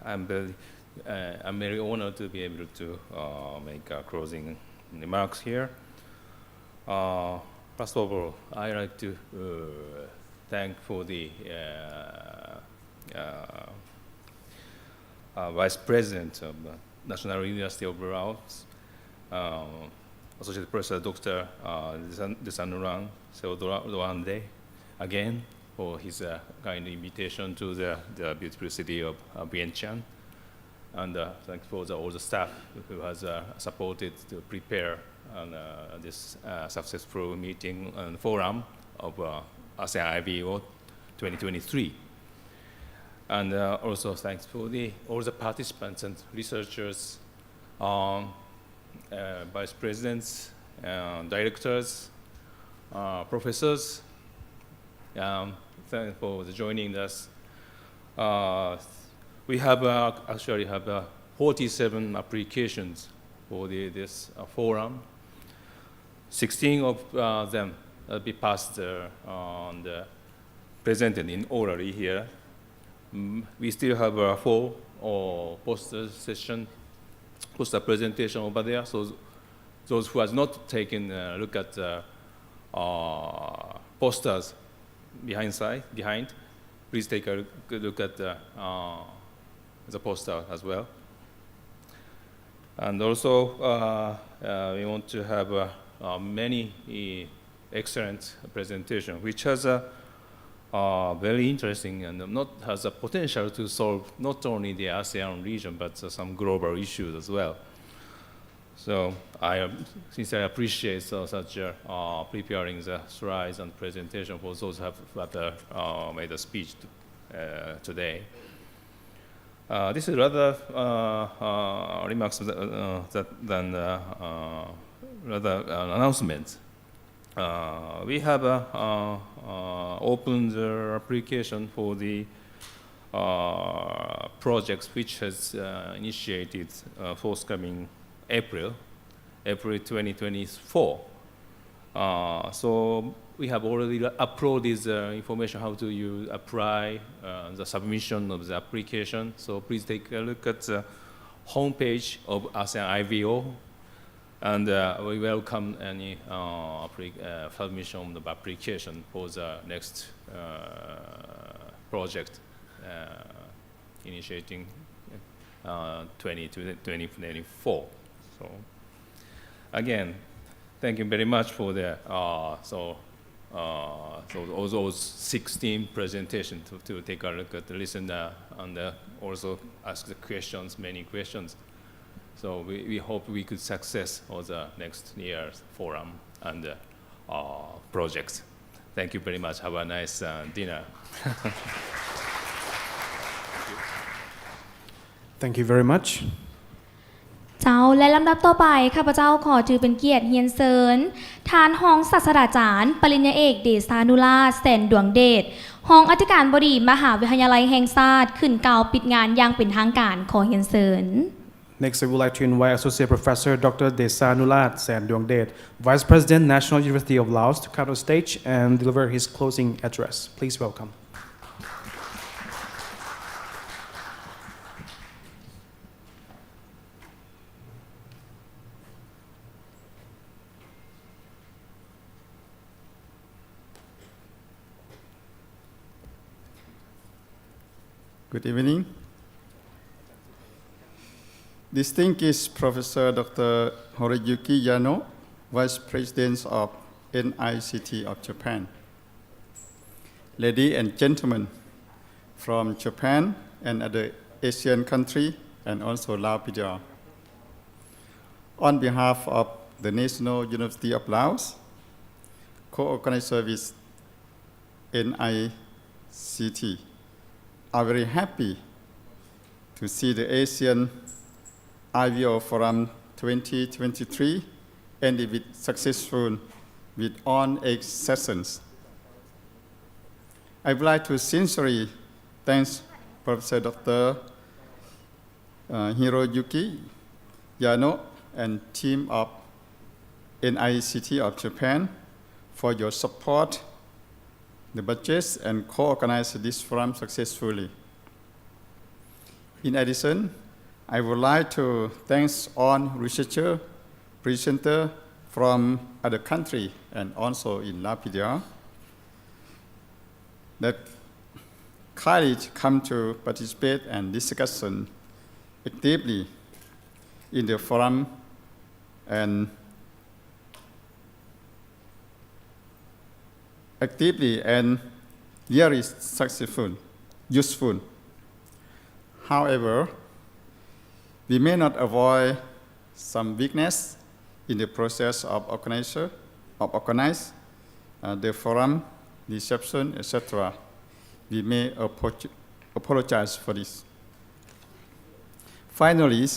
I'm very honored to be able to make closing remarks here. First of all, I'd like to thank for the Vice President of National University of Laos, Associate Professor Dr. Desanurang Seodorande, again, for his kind invitation to the beautiful city of Vientiane. And thanks for all the staff who has supported to prepare this successful meeting and forum of ASEAN IVO 2023. And also thanks for all the participants and researchers, vice presidents, directors, professors. Thanks for joining us. We have actually have 47 applications for this forum. 16 of them will be passed and presented in orally here. We still have 4 poster presentation over there. So those who has not taken a look at posters behind, please take a good look at the poster as well. And also, we want to have many excellent presentation, which has very interesting and has a potential to solve not only the ASEAN region, but some global issues as well. So I sincerely appreciate such preparing the slides and presentation for those who have made a speech today. This is rather remarks than rather announcement. We have opened the application for the projects which has initiated forthcoming April 2024. So we have already uploaded the information how to apply the submission of the application. So please take a look at the homepage of ASEAN IVO, and we welcome any submission of application for the next project initiating 2024. So again, thank you very much for the so all those 16 presentations to take a look at, listen, and also ask the questions, many questions. So we hope we could success all the next year's forum and projects. Thank you very much. Have a nice dinner. Thank you very much. เจ้าและลำดับต่อไปข้าพเจ้าขอถือเป็นเกียรติเฮียนเซินทานห้องศาสตราจารย์ปริญญาเอกเดชานุราชแสนดวงเดชห้องอธิการบดีมหาวิทยาลัยแห่งชาติขึ้นกล่าวปิดงานอย่างเป็นทางการขอเฮียนเซิน Next, I would like to invite Associate Professor Dr. Desa-Nulat Samdongdet, Vice President, National University of Laos, to come to the stage and deliver his closing address. Please welcome. Good evening. Distinguished Professor Dr. Horiyuki Yano, Vice President of NICT of Japan. Ladies and gentlemen from Japan and other Asian countries and also Laos. On behalf of the National University of Laos, co-organizer with NICT, I'm very happy to see the ASEAN IVO Forum 2023 ended with successful with all 8 sessions. I would like to sincerely thank Professor Dr. Hiroyuki Yano and team of NICT of Japan for your support, the budgets, and co-organize this forum successfully. In addition, I would like to thank all researchers, presenters from other countries and also in Laos that kindly come to participate and discuss actively in the forum and actively and very successful, useful. However, we may not avoid some weakness in the process of organize the forum, reception, etc. We may apologize for this. Finally,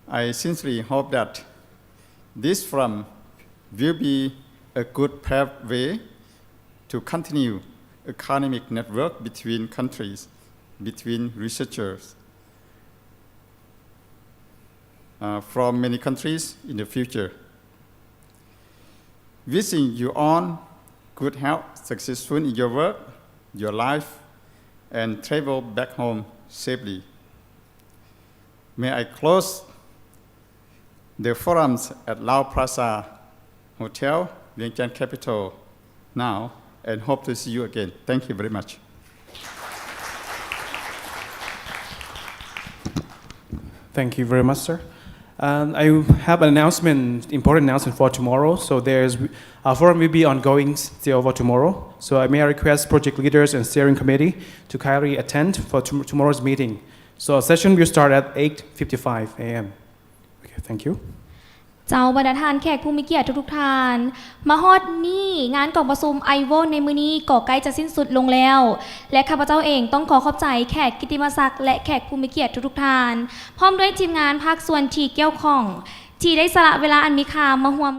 I sincerely hope that this forum will be a good pathway to continue economic network between countries, between researchers from many countries in the future. Wishing you all good health, successful in your work, your life, and travel back home safely. May I close the forums at Laos Plaza Hotel, Vientiane capital now, and hope to see you again. Thank you very much. Thank you very much, sir. I have an announcement, important announcement for tomorrow. So our forum will be ongoing still for tomorrow. So may I request project leaders and steering committee to kindly attend for tomorrow's meeting. So our session will start at 8:55 a.m. Okay, thank you. เจ้าบรรดาท่านแขกผู้มีเกียรติทุกท่านมาฮอดนี่งานกล่องประชุมไอโวในมื้อนี้ก็ใกล้จะสิ้นสุดลงแล้วและข้าพเจ้าเองต้องขอขอบใจแขกกิตติมศักดิ์และแขกผู้มีเกียรติทุกท่านพร้อมด้วยทีมงานภาคส่วนที่เกี่ยวข้อง ที่ได้สละเวลาอันมีค่ามาร่วม